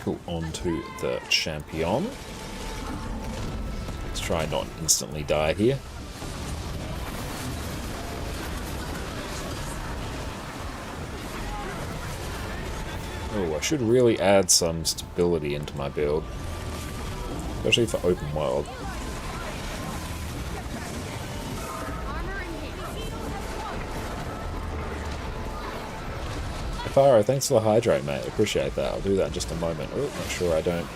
S1: Cool, on to the champion. Let's try not instantly die here. Oh, I should really add some stability into my build, especially for open world. Faro, thanks for the hydrate, mate. Appreciate that. I'll do that in just a moment. Oh, not sure I don't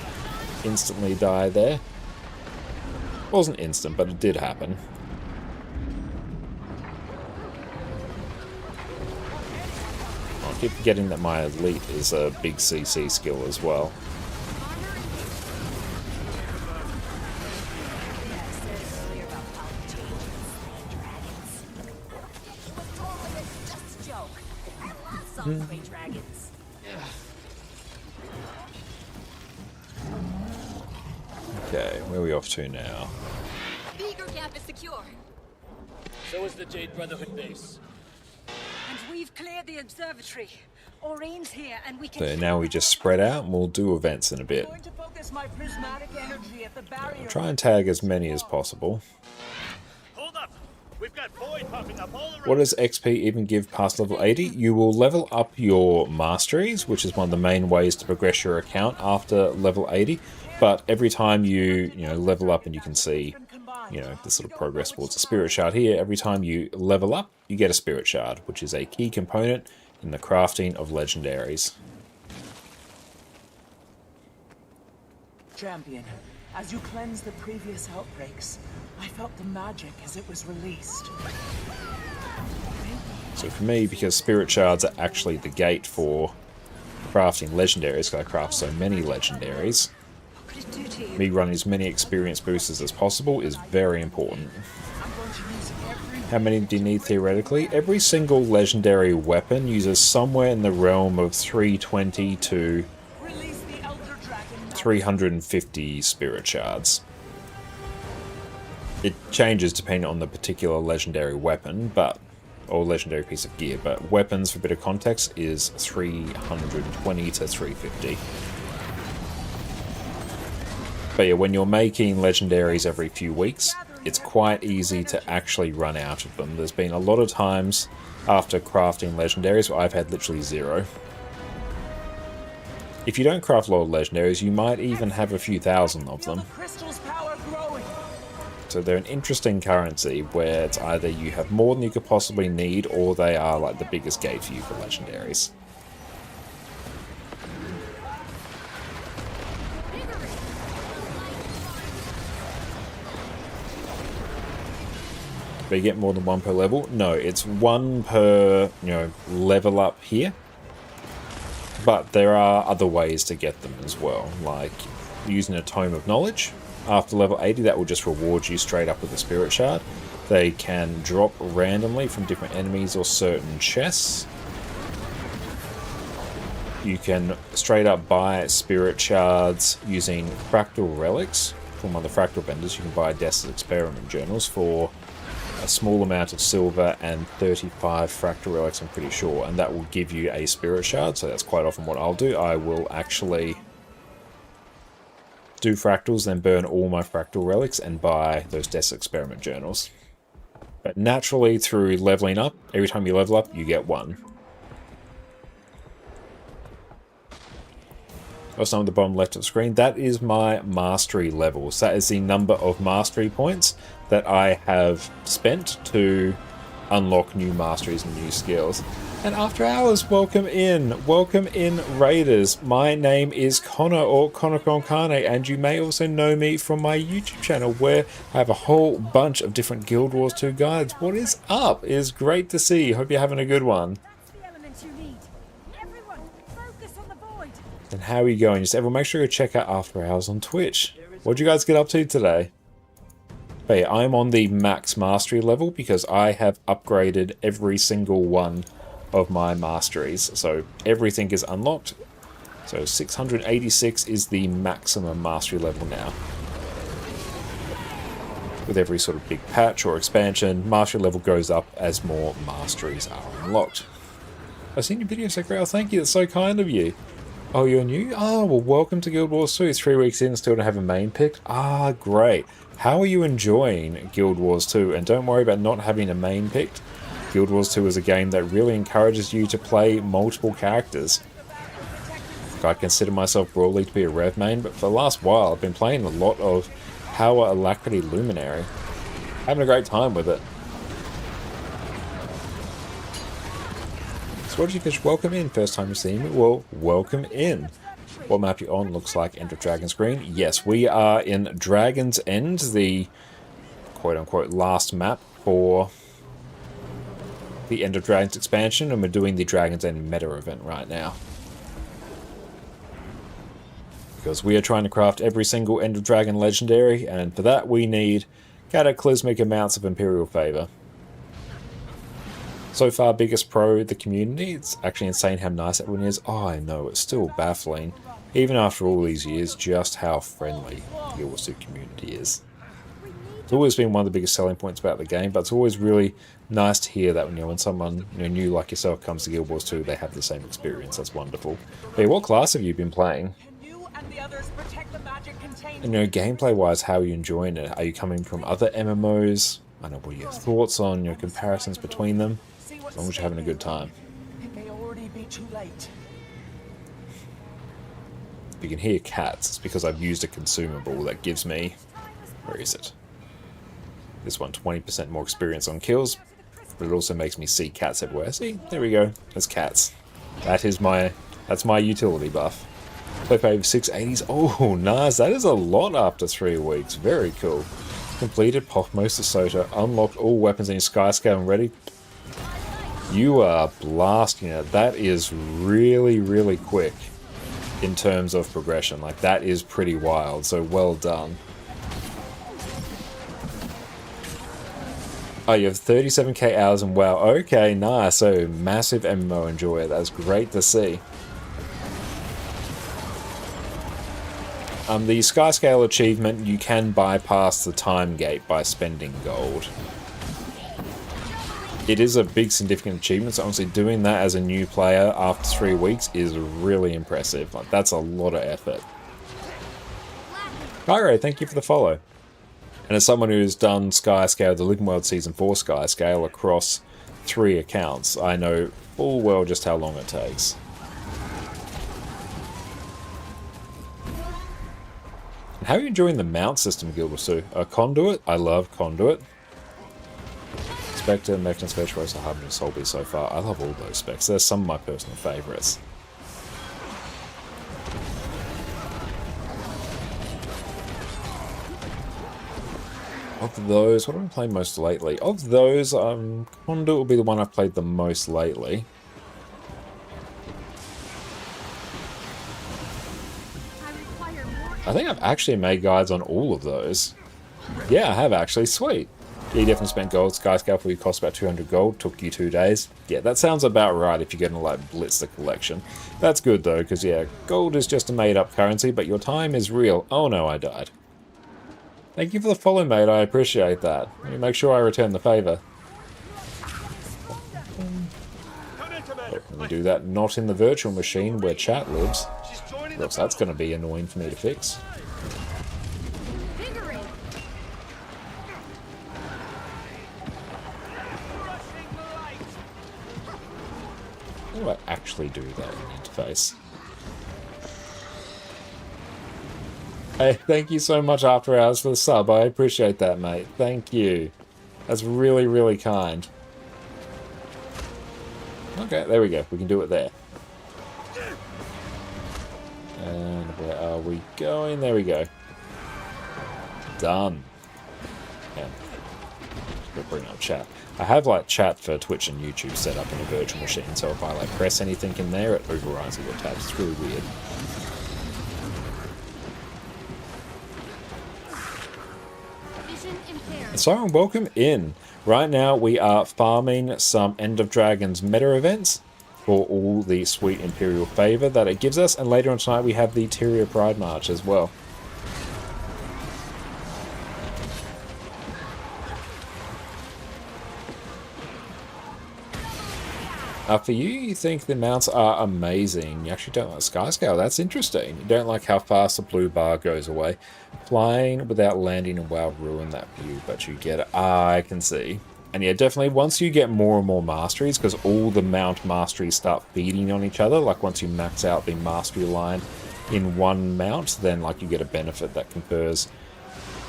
S1: instantly die there. Wasn't instant, but it did happen. I keep forgetting that my elite is a big CC skill as well. Okay, where are we off to now?
S9: The Eager Gap is secure.
S10: So is the Jade Brotherhood base.
S2: And we've cleared the observatory. Orion's here, and we can.
S1: So now we just spread out and we'll do events in a bit.
S2: I'm going to focus my prismatic energy at the barrier.
S1: Try and tag as many as possible.
S7: Hold up! We've got void popping up all around.
S1: What does XP even give past level 80? You will level up your masteries, which is one of the main ways to progress your account after level 80. But every time you level up, and you can see, the sort of progress towards a spirit shard here, every time you level up, you get a spirit shard, which is a key component in the crafting of legendaries.
S2: Champion, as you cleanse the previous outbreaks, I felt the magic as it was released.
S1: So for me, because spirit shards are actually the gate for crafting legendaries, because I craft so many legendaries, me running as many experience boosters as possible is very important. How many do you need theoretically? Every single legendary weapon uses somewhere in the realm of 320 to 350 spirit shards. It changes depending on the particular legendary weapon, or legendary piece of gear, but weapons, for a bit of context, is 320 to 350. But yeah, when you're making legendaries every few weeks, it's quite easy to actually run out of them. There's been a lot of times after crafting legendaries where I've had literally zero. If you don't craft a lot of legendaries, you might even have a few thousand of them. So they're an interesting currency where it's either you have more than you could possibly need, or they are like the biggest gate for you for legendaries. But you get more than one per level? No, it's one per, level up here. But there are other ways to get them as well, like using a Tome of Knowledge. After level 80, that will just reward you straight up with a Spirit Shard. They can drop randomly from different enemies or certain chests. You can straight up buy Spirit Shards using Fractal Relics from one of the Fractal vendors. You can buy Death's Experiment Journals for a small amount of silver and 35 fractal relics, I'm pretty sure, and that will give you a spirit shard. So that's quite often what I'll do. I will actually do fractals, then burn all my fractal relics and buy those desk experiment journals. But naturally, through leveling up, every time you level up, you get one. First time at the bottom left of the screen, that is my mastery levels. That is the number of mastery points that I have spent to unlock new masteries and new skills. And after hours, welcome in Raiders. My name is Connor, or ConnorConCarne, and you may also know me from my YouTube channel where I have a whole bunch of different Guild Wars 2 guides. What is up? It is great to see you. Hope you're having a good one. And how are you going? Just everyone, make sure you check out After Hours on Twitch. What'd you guys get up to today? But yeah, I'm on the max mastery level because I have upgraded every single one of my masteries. So everything is unlocked. So 686 is the maximum mastery level now. With every sort of big patch or expansion, mastery level goes up as more masteries are unlocked. I've seen your video, so great. Oh, thank you. That's so kind of you. Oh, you're new? Oh, well, welcome to Guild Wars 2. 3 weeks in, still don't have a main picked. Ah, great. How are you enjoying Guild Wars 2? And don't worry about not having a main picked. Guild Wars 2 is a game that really encourages you to play multiple characters. I consider myself broadly to be a Rev main, but for the last while I've been playing a lot of Power Alacrity Luminary. Having a great time with it. So what did you fish? Welcome in. First time you've seen me? Well, welcome in. What map you're on looks like End of Dragon's Green. Yes, we are in Dragon's End, the quote-unquote last map for the End of Dragons expansion, and we're doing the Dragon's End meta event right now. Because we are trying to craft every single End of Dragon legendary, and for that we need cataclysmic amounts of Imperial Favor. So far, biggest pro, the community. It's actually insane how nice everyone is. Oh, I know, it's still baffling, even after all these years, just how friendly the Guild Wars 2 community is. It's always been one of the biggest selling points about the game, but it's always really nice to hear that when someone new like yourself comes to Guild Wars 2, they have the same experience. That's wonderful. But what class have you been playing? And gameplay-wise, how are you enjoying it? Are you coming from other MMOs? I know, what are your thoughts on your comparisons between them? As long as you're having a good time.
S2: It may already be too late.
S1: If you can hear cats, it's because I've used a consumable that gives me... Where is it? This one, 20% more experience on kills, but it also makes me see cats everywhere. See, there we go. There's cats. That's my utility buff. Play for 680s. Oh, nice. That is a lot after 3 weeks. Very cool. Completed Pothmosa Sota. Unlocked all weapons in your Sky Scale and ready. You are blasting it. That is really, really quick in terms of progression. Like, that is pretty wild. So well done. Oh, you have 37k hours and wow. Okay, nice. So massive MMO enjoyer. That's great to see. The Sky Scale achievement, you can bypass the time gate by spending gold. It is a big significant achievement, so honestly doing that as a new player after 3 weeks is really impressive. Like, that's a lot of effort. Cairo, thank you for the follow. And as someone who's done Sky Scale, the Living World Season 4 Sky Scale across 3 accounts, I know full well just how long it takes. How are you enjoying the mount system, Guild Wars 2? Conduit? I love Conduit. Spectre, Mechanus, Virtuoso, Harmony, and Soulbeast so far. I love all those specs. They're some of my personal favourites. Of those, what have I been playing most lately? Of those, Conduit will be the one I've played the most lately. I think I've actually made guides on all of those. Yeah, I have actually. Sweet. Yeah, you definitely spent gold. Sky Scale for you cost about 200 gold. Took you 2 days. Yeah, that sounds about right if you're going to like blitz the collection. That's good though, because yeah, gold is just a made-up currency, but your time is real. Oh no, I died. Thank you for the follow, mate. I appreciate that. Let me make sure I return the favor. Let me do that not in the virtual machine where chat lives. Or else that's going to be annoying for me to fix. How do I actually do that in the interface? Hey, thank you so much, After Hours, for the sub. I appreciate that, mate. Thank you. That's really, really kind. Okay, there we go. We can do it there. And where are we going? There we go. Done. Yeah. Just gotta bring up chat. I have like chat for Twitch and YouTube set up in a virtual machine, so if I like press anything in there, it overrides all the tabs. It's really weird. So, welcome in. Right now we are farming some End of Dragons meta events for all the sweet Imperial favor that it gives us, and later on tonight we have the Tyria Pride March as well. For you think the mounts are amazing. You actually don't like Skyscale. That's interesting. You don't like how fast the blue bar goes away. Flying without landing and WoW ruin that view, but you get it. I can see. And yeah, definitely once you get more and more masteries, because all the mount masteries start feeding on each other, like once you max out the mastery line in one mount, then like you get a benefit that confers,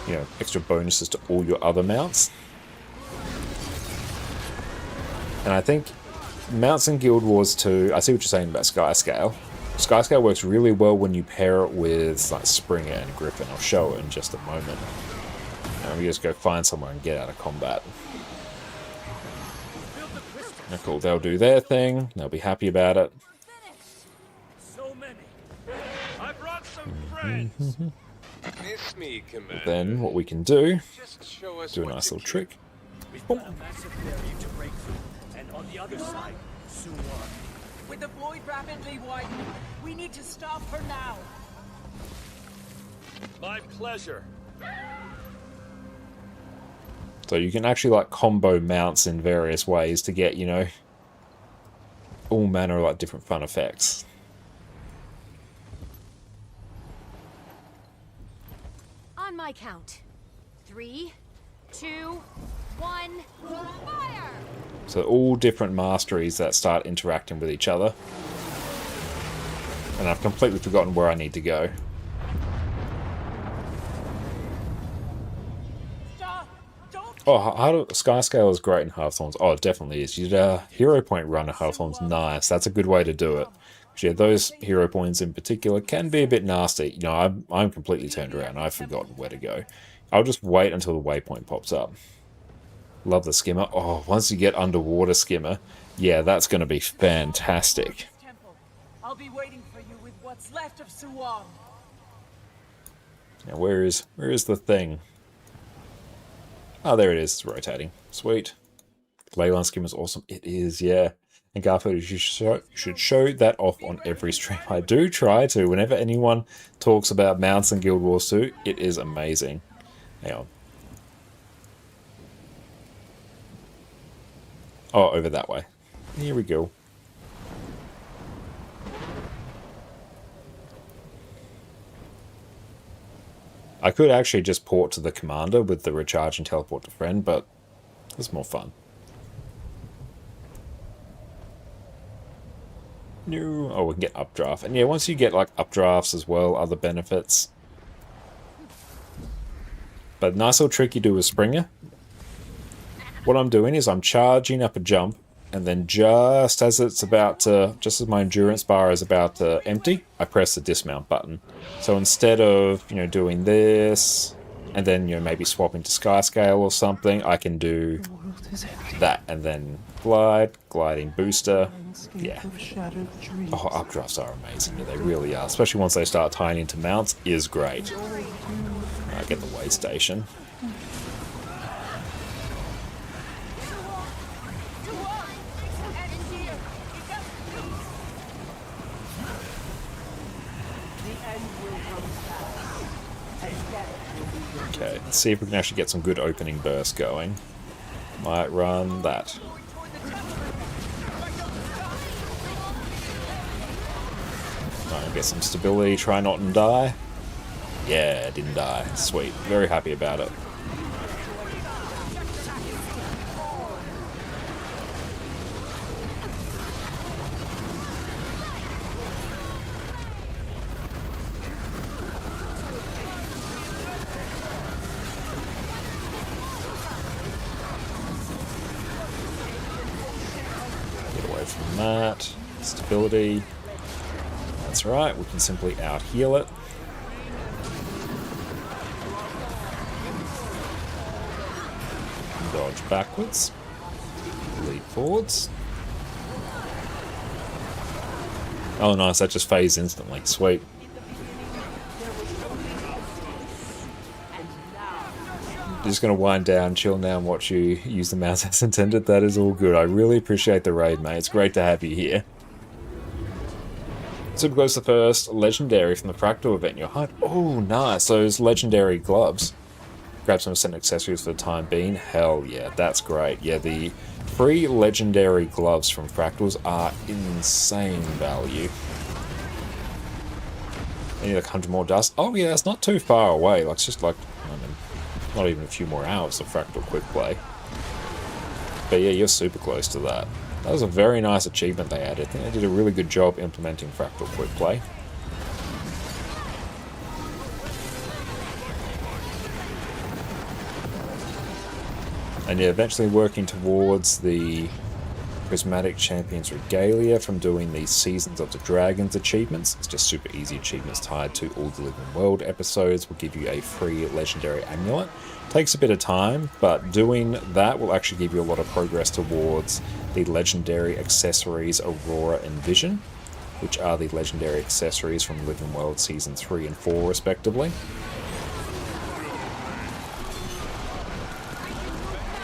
S1: you know, extra bonuses to all your other mounts. And I think mounts in Guild Wars 2, I see what you're saying about Skyscale. Skyscale works really well when you pair it with like Springer and Griffin. I'll show it in just a moment. And we just go find somewhere and get out of combat. Now, cool, they'll do their thing. They'll be happy about it.
S10: So many. I brought some friends.
S13: Miss me, Commander.
S1: Then what we can do,
S13: Just show us
S1: do a
S13: what
S1: nice
S13: you
S1: little trick.
S10: We've got a massive barrier to break through, and on the other side, Suwan.
S2: With the void rapidly widening, we need to stop her now.
S10: My pleasure.
S1: So you can actually like combo mounts in various ways to get, you know, all manner of like different fun effects.
S4: On my count. 3, 2, 1, fire!
S1: So all different masteries that start interacting with each other. And I've completely forgotten where I need to go. Oh, Skyscale is great in Hearthorns. Oh, it definitely is. Hero point run in Hearthorns, nice. That's a good way to do it. Yeah, those hero points in particular can be a bit nasty. You know, I'm completely turned around. I've forgotten where to go. I'll just wait until the waypoint pops up. Love the skimmer. Oh, once you get underwater skimmer, yeah, that's going to be fantastic.
S2: I'll be waiting for you with what's left of Suwan.
S1: Now, where is the thing? Oh, there it is. It's rotating. Sweet. Leyline skimmer is awesome. It is, yeah. And Garfield, you should show that off on every stream. I do try to. Whenever anyone talks about mounts in Guild Wars 2, it is amazing. Hang on. Oh, over that way. Here we go. I could actually just port to the commander with the recharge and teleport to friend, but it's more fun. No. Oh, we can get updraft. And yeah, once you get like updrafts as well, other benefits. But nice little trick you do with Springer. What I'm doing is I'm charging up a jump, and then just as it's about to, just as my endurance bar is about to empty, I press the dismount button. So instead of, you know, doing this, and then, you know, maybe swapping to Skyscale or something, I can do that, and then gliding booster. Yeah. Oh, updrafts are amazing. Yeah, they really are. Especially once they start tying into mounts, is great. I get the way station. Okay, let's see if we can actually get some good opening bursts going. Might run that. Alright, get some stability, try not and die. Yeah, didn't die. Sweet. Very happy about it. Get away from that. Stability. That's right, we can simply out-heal it. Dodge backwards. Leap forwards. Oh nice, that just phased instantly. Sweet. Just going to wind down, chill now, and watch you use the mouse as intended. That is all good. I really appreciate the raid, mate. It's great to have you here. Super close to the first legendary from the Fractal event in your hide. Oh, nice. Those legendary gloves. Grab some ascent accessories for the time being. Hell yeah, that's great. Yeah, the free legendary gloves from Fractals are insane value. I need like 100 more dust. Oh yeah, it's not too far away. Like, it's just like, I mean, not even a few more hours of Fractal Quick Play. But yeah, you're super close to that. That was a very nice achievement they added. I think they did a really good job implementing Fractal Quick Play. And yeah, eventually working towards the Prismatic Champions Regalia from doing the Seasons of the Dragons achievements. It's just super easy achievements tied to all the Living World episodes. Will give you a free legendary amulet. Takes a bit of time, but doing that will actually give you a lot of progress towards the legendary accessories Aurora and Vision, which are the legendary accessories from Living World Season 3 and 4 respectively.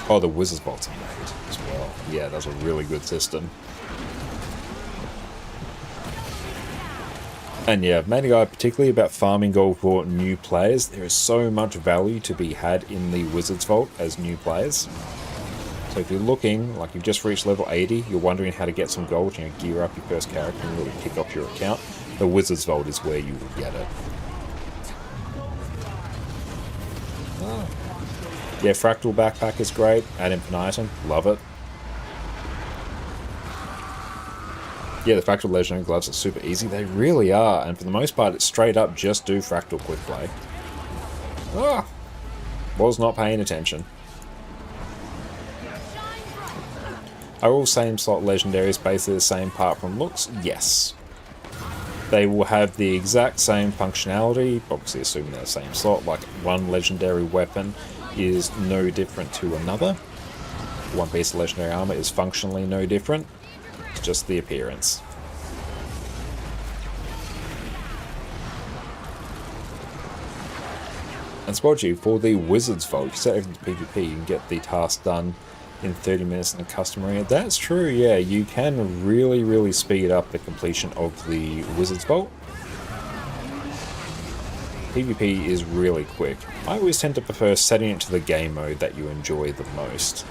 S1: Oh, the Wizard's Vault's made as well. Yeah, that's a really good system. And yeah, I've made a guide particularly about farming gold for new players. There is so much value to be had in the Wizard's Vault as new players. So if you're looking, like you've just reached level 80, you're wondering how to get some gold, you know, gear up your first character and really kick off your account, the Wizard's Vault is where you will get it. Oh. Yeah, Fractal Backpack is great. Ad Infinitum, love it. Yeah, the Fractal Legendary Gloves are super easy. They really are, and for the most part, it's straight up just do Fractal Quick Play. Ah! Was not paying attention. Are all same slot legendaries basically the same apart from looks? Yes. They will have the exact same functionality, obviously assuming they're the same slot, like one legendary weapon is no different to another. One piece of legendary armor is functionally no different. It's just the appearance. And Spodgy, for the Wizard's Vault, if you set everything to PvP, you can get the task done in 30 minutes in the custom area. That's true, yeah, you can really speed up the completion of the Wizard's Vault. PvP is really quick. I always tend to prefer setting it to the game mode that you enjoy the most.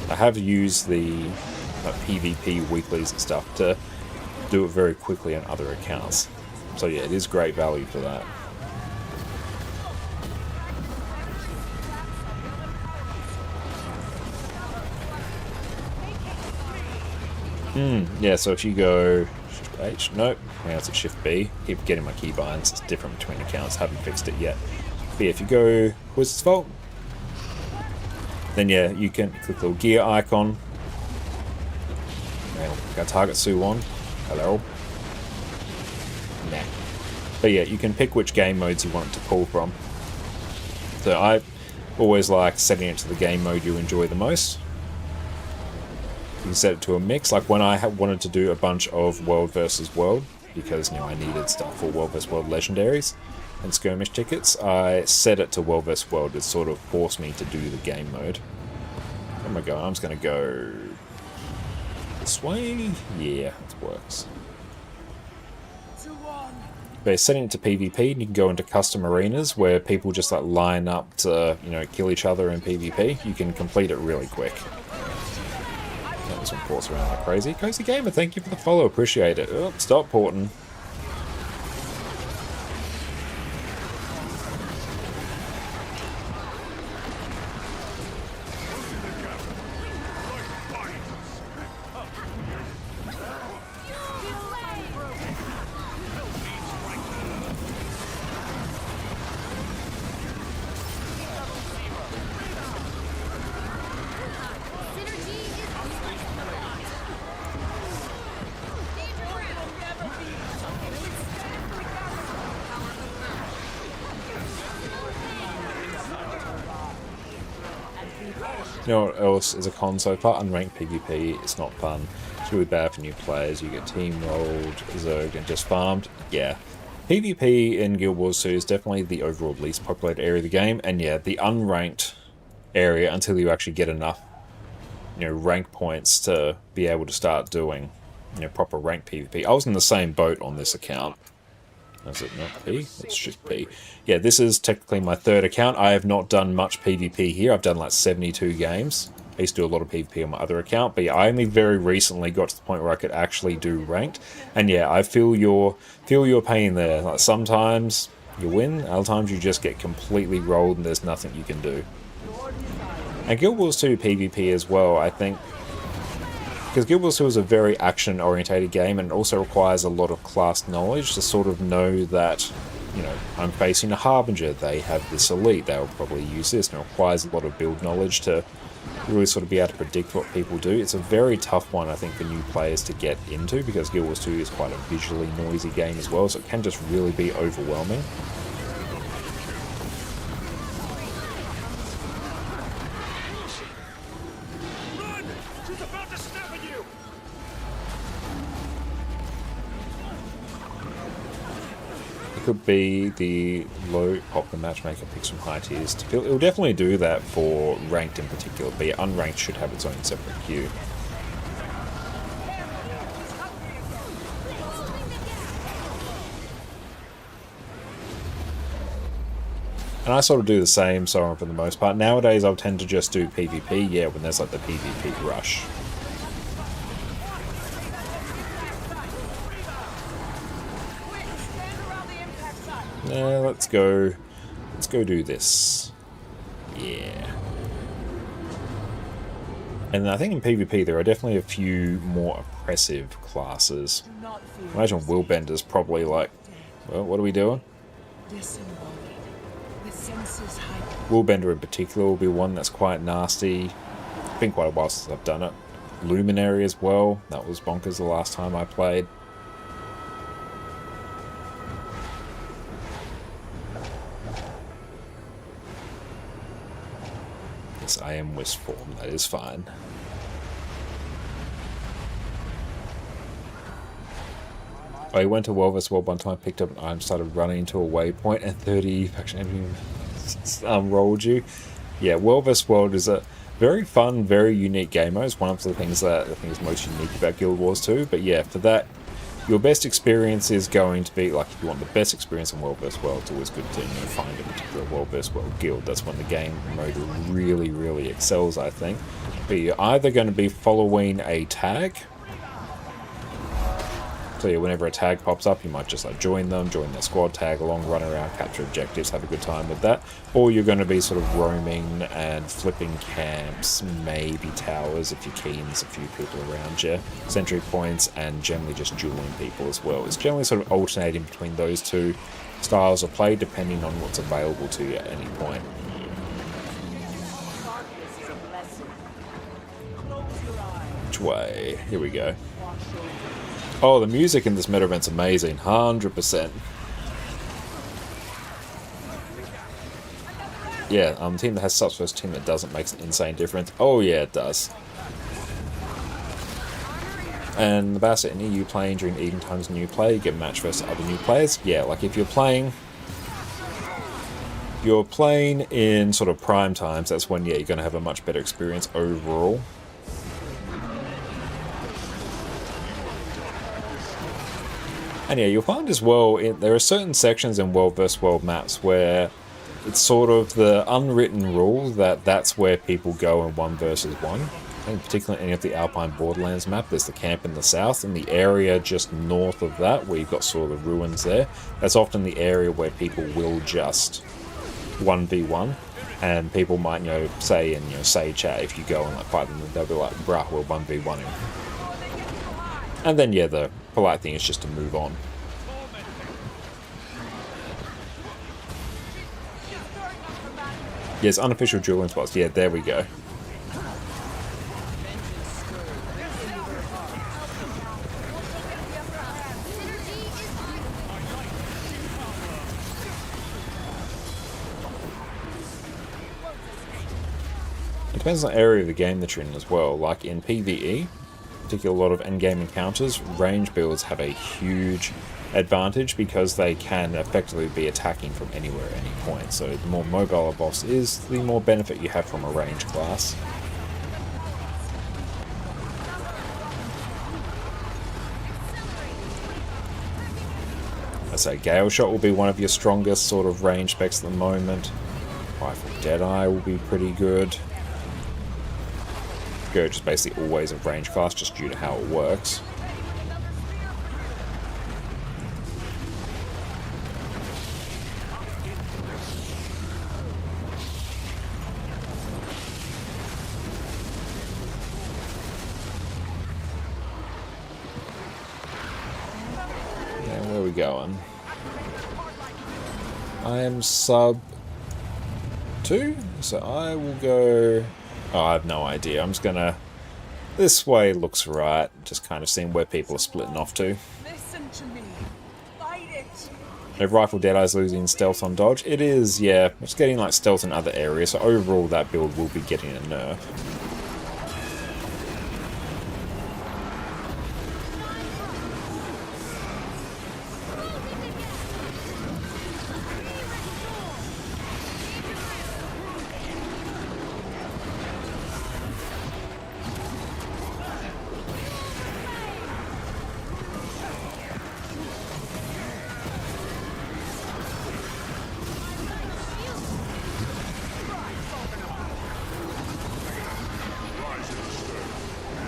S1: I have used the PvP weeklies and stuff to do it very quickly on other accounts. So yeah, it is great value for that. Yeah, so if you go Shift H, nope, now it's at Shift B. Keep getting my keybinds, it's different between accounts, haven't fixed it yet. But yeah, if you go Wizard's Vault, then yeah, you can click the little gear icon. Now, got target Sue on. Hello. Nah. But yeah, you can pick which game modes you want it to pull from. So I always like setting it to the game mode you enjoy the most. You can set it to a mix, like when I wanted to do a bunch of World vs. World, because you know I needed stuff for World vs. World legendaries and skirmish tickets, I set it to World vs. World. It sort of forced me to do the game mode. Where am I going? I'm just going to go this way. Yeah, it works. They're setting it to PvP, and you can go into custom arenas where people just like line up to, you know, kill each other in PvP. You can complete it really quick. That some ports around like crazy. Cozy Gamer, thank you for the follow, appreciate it. Oh, stop porting. You know what else is a con so far? Unranked PvP, it's not fun. It's really bad for new players. You get team rolled, zerged, and just farmed. Yeah. PvP in Guild Wars 2 is definitely the overall least populated area of the game, and yeah, the unranked area until you actually get enough, you know, rank points to be able to start doing, you know, proper ranked PvP. I was in the same boat on this account. Is it not P? It should be. Yeah, this is technically my third account. I have not done much PvP here. I've done like 72 games. I used to do a lot of PvP on my other account, but yeah, I only very recently got to the point where I could actually do ranked. And yeah, I feel your pain there. Like sometimes you win, other times you just get completely rolled and there's nothing you can do. And Guild Wars 2 PvP as well, I think, because Guild Wars 2 is a very action-orientated game, and it also requires a lot of class knowledge to sort of know that, you know, I'm facing a Harbinger, they have this elite, they'll probably use this, and it requires a lot of build knowledge to really sort of be able to predict what people do. It's a very tough one, I think, for new players to get into, because Guild Wars 2 is quite a visually noisy game as well, so it can just really be overwhelming. Could be the low pop the matchmaker picks from high tiers to fill. It will definitely do that for ranked in particular, but unranked should have its own separate queue. And I sort of do the same for the most part. Nowadays I'll tend to just do PvP, yeah, when there's like the PvP rush. Let's go do this. Yeah. And I think in PvP there are definitely a few more oppressive classes. I imagine Willbender's probably like, well, what are we doing? Willbender in particular will be one that's quite nasty. It's been quite a while since I've done it. Luminary as well. That was bonkers the last time I played. I am Wisp form, that is fine. I went to Welvis World one time, picked up an item, started running into a waypoint, and 30 faction enemies rolled you. Yeah, Welvis World is a very fun, very unique game mode. It's one of the things that I think is most unique about Guild Wars 2. But yeah, for that, your best experience is going to be, like, if you want the best experience in World vs. World, it's always good to, you know, find a particular World vs. World guild. That's when the game mode really, really excels, I think. But you're either going to be following a tag. So yeah, whenever a tag pops up, you might just like join them, join their squad, tag along, run around, capture objectives, have a good time with that. Or you're going to be sort of roaming and flipping camps, maybe towers if you're keen, there's a few people around you, sentry points, and generally just dueling people as well. It's generally sort of alternating between those two styles of play depending on what's available to you at any point. Which way? Here we go. Oh, the music in this meta event's amazing, 100%. Yeah, team that has subs versus team that doesn't makes an insane difference. Oh yeah, it does. And the Basset, any you playing during even times when you play, you get matched versus other new players. Yeah, like if you're playing in sort of prime times, that's when, yeah, you're going to have a much better experience overall. And yeah, you'll find as well, there are certain sections in World vs. World maps where it's sort of the unwritten rule that that's where people go in 1 versus 1. In particular, any of the Alpine Borderlands map, there's the camp in the south, and the area just north of that, where you've got sort of the ruins there, that's often the area where people will just 1v1, and people might, say in, say chat, if you go and like fight them, they'll be like, bruh, we're 1v1ing. And then, yeah, the polite thing is just to move on. Yes, unofficial dueling spots, yeah, there we go. It depends on the area of the game that you're in as well. Like in PvE, particularly a lot of endgame encounters, range builds have a huge advantage because they can effectively be attacking from anywhere at any point. So the more mobile a boss is, the more benefit you have from a range class. I say Gale Shot will be one of your strongest sort of range specs at the moment. Rifle Deadeye will be pretty good. Scourge is basically always a range class just due to how it works. And where are we going? I am sub 2, so I will go... Oh, I have no idea. I'm just gonna... This way looks right. Just kind of seeing where people are splitting off to.
S2: Listen to me. Fight it.
S1: If Rifle Deadeye's losing stealth on dodge, it is, yeah. It's getting like stealth in other areas, so overall that build will be getting a nerf.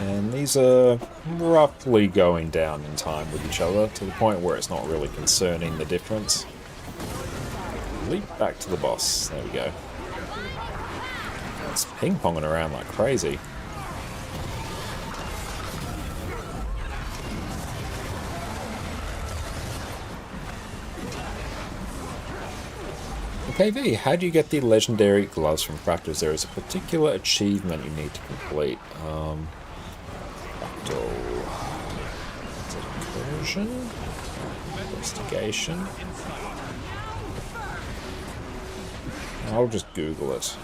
S1: And these are roughly going down in time with each other, to the point where it's not really concerning the difference. Leap back to the boss. There we go. It's ping-ponging around like crazy. Okay, V, how do you get the legendary gloves from Fractals? There is a particular achievement you need to complete. Fractal... Is it incursion? Investigation? I'll just Google it.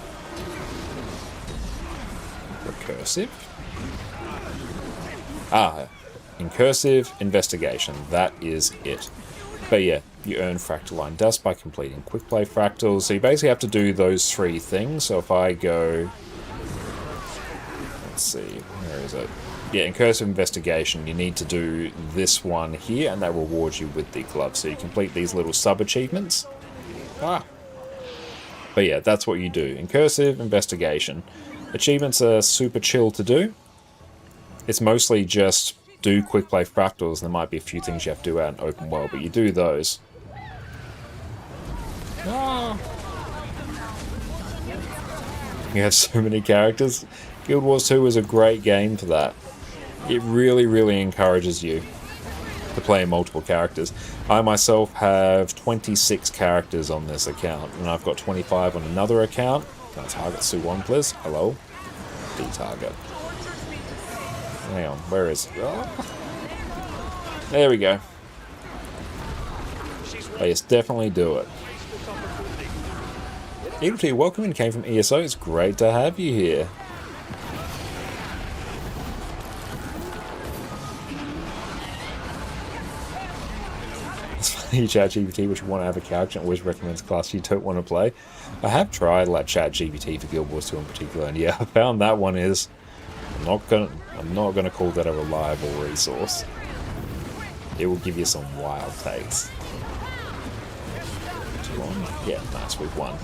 S1: Recursive? Ah, incursive investigation. That is it. But yeah, you earn Fractaline Dust by completing Quick Play Fractals. So you basically have to do those 3 things. So if I go... Let's see, where is it? Yeah, Incursive Investigation, you need to do this one here, and that rewards you with the glove. So you complete these little sub-achievements. Ah! But yeah, that's what you do. Incursive Investigation. Achievements are super chill to do. It's mostly just do Quick Play Fractals, and there might be a few things you have to do out in open world, but you do those. Ah. You have so many characters. Guild Wars 2 is a great game for that. It really, really encourages you to play multiple characters. I myself have 26 characters on this account, and I've got 25 on another account. Can I target Sue1, please? Hello? D-target. Hang on, where is it? Oh. There we go. Oh, yes, definitely do it. Eagle T, welcome in, came from ESO. It's great to have you here. It's funny, ChatGPT, which you want to have a character, and always recommends a class you don't want to play. I have tried like ChatGPT for Guild Wars 2 in particular, and yeah, I found that one is... I'm not gonna call that a reliable resource. it will give you some wild takes. Too long? Yeah, nice, we've won.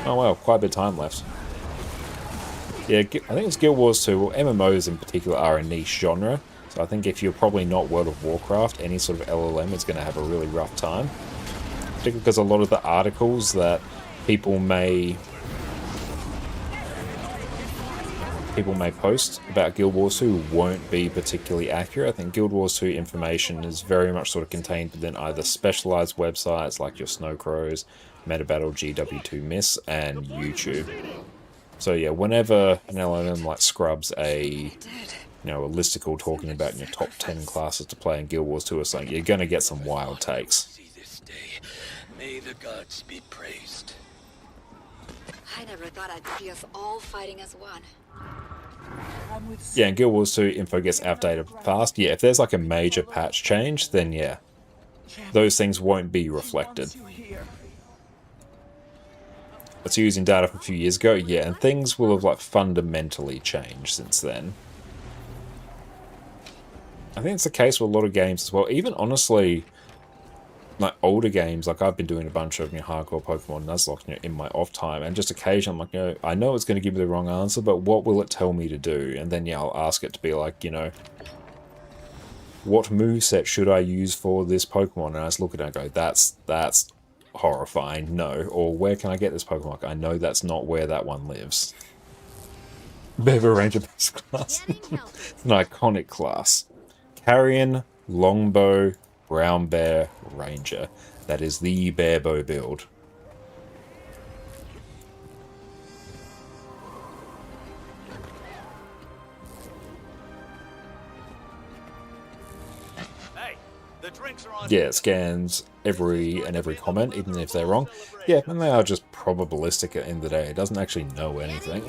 S1: Oh wow, quite a bit of time left. Yeah, I think it's Guild Wars 2. Well, MMOs in particular are a niche genre, so I think if you're probably not World of Warcraft, any sort of LLM is going to have a really rough time. Particularly because a lot of the articles that people may post about Guild Wars 2 won't be particularly accurate. I think Guild Wars 2 information is very much sort of contained within either specialized websites like your Snowcrows, MetaBattle, GW2 Miss, and YouTube. So yeah, whenever an LLM like scrubs a a listicle talking about your top 10 classes to play in Guild Wars 2 or something, you're gonna get some wild takes.
S10: May the gods be praised.
S12: I never thought I'd see us all fighting as one.
S1: Yeah, and Guild Wars 2 info gets outdated fast. Yeah, if there's like a major patch change, then yeah, those things won't be reflected. It's using data from a few years ago, yeah, and things will have like fundamentally changed since then. I think it's the case with a lot of games as well. Even honestly, like older games, like I've been doing a bunch of hardcore Pokemon Nuzlocke in my off time, and just occasionally I'm like, I know it's going to give me the wrong answer, but what will it tell me to do? And then yeah, I'll ask it to be like, what moveset should I use for this Pokemon? And I just look at it and go, that's horrifying, no. Or where can I get this Pokemon? I know that's not where that one lives. Beaver Ranger base class. It's an iconic class. Carrion, Longbow, Brown Bear, Ranger. That is the Bearbow build. Yeah, it scans every comment, even if they're wrong. Yeah, and they are just probabilistic at the end of the day. It doesn't actually know anything.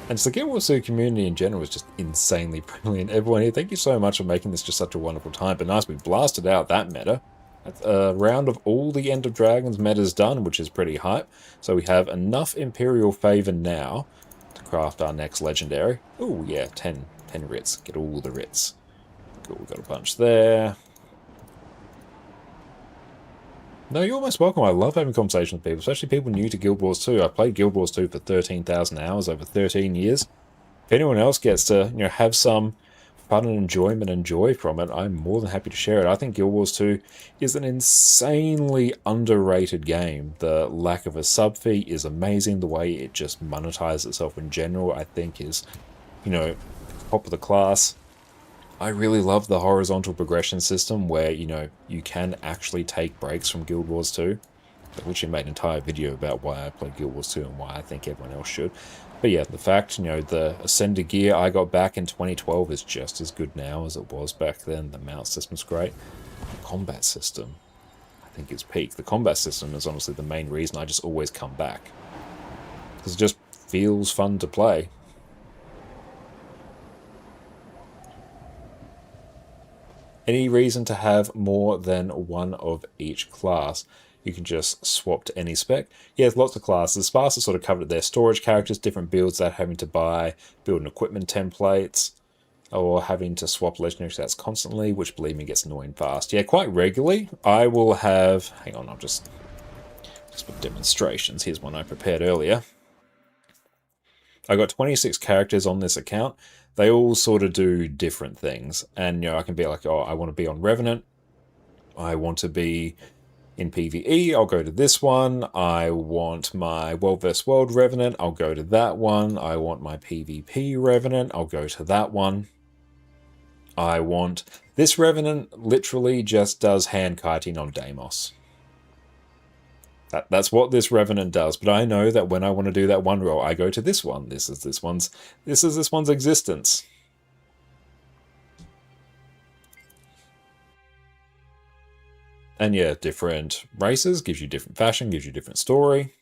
S1: And so the Guild Wars 2 community in general is just insanely brilliant. Everyone here, thank you so much for making this just such a wonderful time. But nice, we blasted out that meta. That's a round of all the End of Dragons metas done, which is pretty hype. So we have enough Imperial Favor now to craft our next legendary. Oh yeah, 10 writs. Get all the writs. Cool, we got a bunch there. No, you're most welcome. I love having conversations with people, especially people new to Guild Wars 2. I played Guild Wars 2 for 13,000 hours over 13 years. If anyone else gets to, have some fun and enjoyment and joy from it, I'm more than happy to share it. I think Guild Wars 2 is an insanely underrated game. The lack of a sub fee is amazing. The way it just monetizes itself in general, I think is, top of the class. I really love the horizontal progression system where, you can actually take breaks from Guild Wars 2. I literally made an entire video about why I play Guild Wars 2 and why I think everyone else should. But yeah, the fact, the Ascender gear I got back in 2012 is just as good now as it was back then. The mount system's great. The combat system, I think it's peak. The combat system is honestly the main reason I just always come back. Because it just feels fun to play. Any reason to have more than one of each class? You can just swap to any spec. Yeah, there's lots of classes. Sparse has sort of covered their storage characters, different builds they're having to buy, build and equipment templates, or having to swap legendary stats constantly, which believe me gets annoying fast. Yeah, quite regularly. I will have, hang on, I'll just for demonstrations. Here's one I prepared earlier. I got 26 characters on this account. They all sort of do different things. And, I can be like, oh, I want to be on Revenant. I want to be in PvE. I'll go to this one. I want my World vs. World Revenant. I'll go to that one. I want my PvP Revenant. I'll go to that one. I want... This Revenant literally just does hand kiting on Deimos. That's what this Revenant does, but I know that when I want to do that one role, I go to this one. This is this one's existence. And yeah, different races gives you different fashion, gives you different story.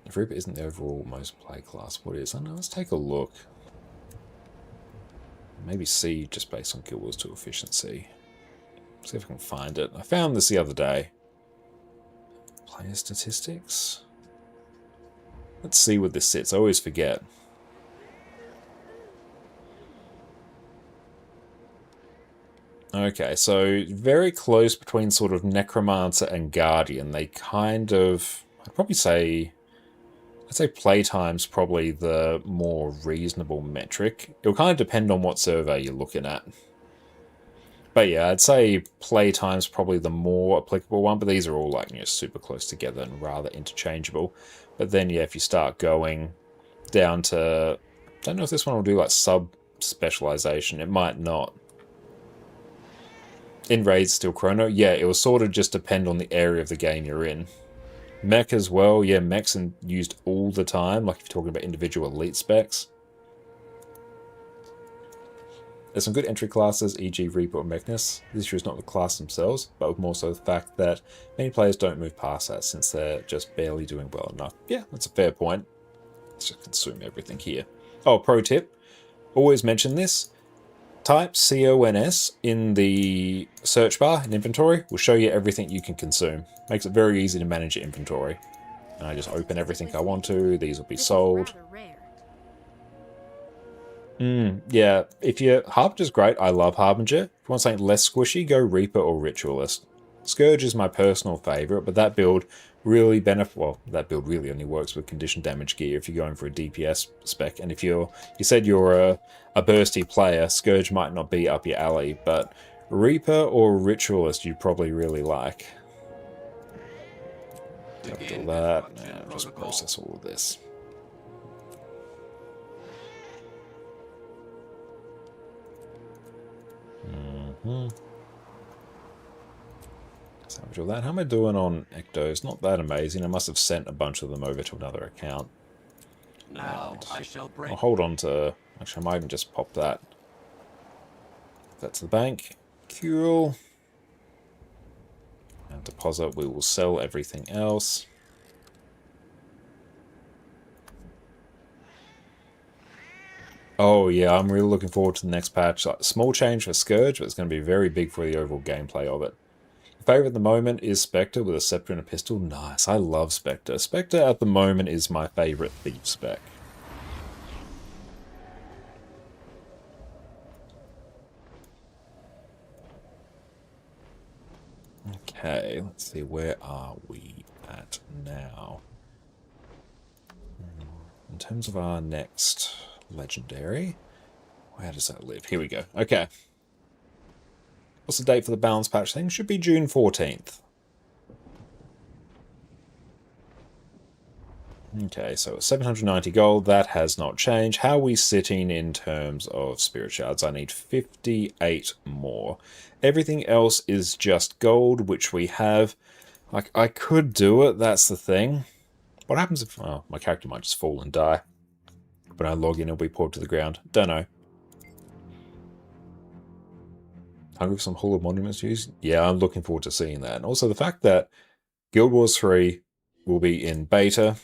S1: If Reaper isn't the overall most played class, what is? I don't know, let's take a look. Maybe C, just based on Guild Wars 2 efficiency. See if I can find it. I found this the other day. Player statistics. Let's see where this sits. I always forget. Okay, so very close between sort of Necromancer and Guardian. They kind of, I'd say playtime's probably the more reasonable metric. It'll kind of depend on what survey you're looking at. But yeah, I'd say playtime's probably the more applicable one, but these are all like, super close together and rather interchangeable. But then yeah, if you start going down to, I don't know if this one will do like sub-specialization, it might not. In Raids still chrono, yeah, it will sort of just depend on the area of the game you're in. Mech as well, yeah, mech's used all the time, like if you're talking about individual elite specs. There's some good entry classes, e.g. Reaper or Mechness. The issue is not the class themselves, but more so the fact that many players don't move past that since they're just barely doing well enough. Yeah, that's a fair point. Let's just consume everything here. Oh, pro tip, always mention this. Type CONS in the search bar in inventory. Will show you everything you can consume. Makes it very easy to manage your inventory. And I just open everything I want to. These will be sold. Yeah, if your Harbinger's great, I love Harbinger. If you want something less squishy, go Reaper or Ritualist. Scourge is my personal favourite, but that build really that build really only works with condition damage gear if you're going for a DPS spec. And if you said you're a bursty player, Scourge might not be up your alley, but Reaper or Ritualist you probably really like. After all that, and just process all of this. Salvage all that. How am I doing on Ectos? Not that amazing. I must have sent a bunch of them over to another account.
S7: Now I shall break.
S1: I'll hold on to... Actually, I might even just pop that. That's the bank. Cool. And deposit. We will sell everything else. Oh yeah, I'm really looking forward to the next patch. Small change for Scourge, but it's going to be very big for the overall gameplay of it. Favorite at the moment is Spectre with a scepter and a pistol. Nice, I love Spectre. Spectre at the moment is my favorite thief spec. Okay, let's see, where are we at now? In terms of our next legendary, where does that live? Here we go. Okay. What's the date for the balance patch thing? Should be June 14th. Okay, so 790 gold. That has not changed. How are we sitting in terms of spirit shards? I need 58 more. Everything else is just gold, which we have. Like, I could do it, that's the thing. What happens if... Oh, my character might just fall and die. When I log in, it'll be poured to the ground. Don't know. Hungry for some Hall of Monuments use? Yeah, I'm looking forward to seeing that. And also the fact that Guild Wars 3 will be in beta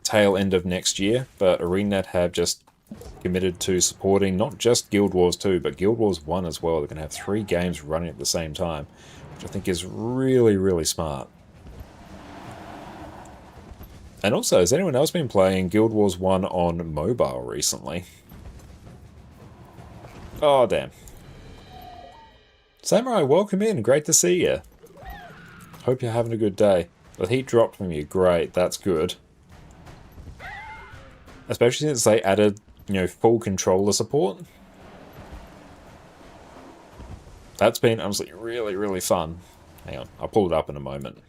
S1: tail end of next year, but ArenaNet have just committed to supporting not just Guild Wars 2, but Guild Wars 1 as well. They're going to have 3 games running at the same time, which I think is really, really smart. And also, has anyone else been playing Guild Wars 1 on mobile recently? Oh, damn. Samurai, welcome in. Great to see you. Hope you're having a good day. The heat dropped from you. Great, that's good. Especially since they added, full controller support. That's been honestly really, really fun. Hang on, I'll pull it up in a moment.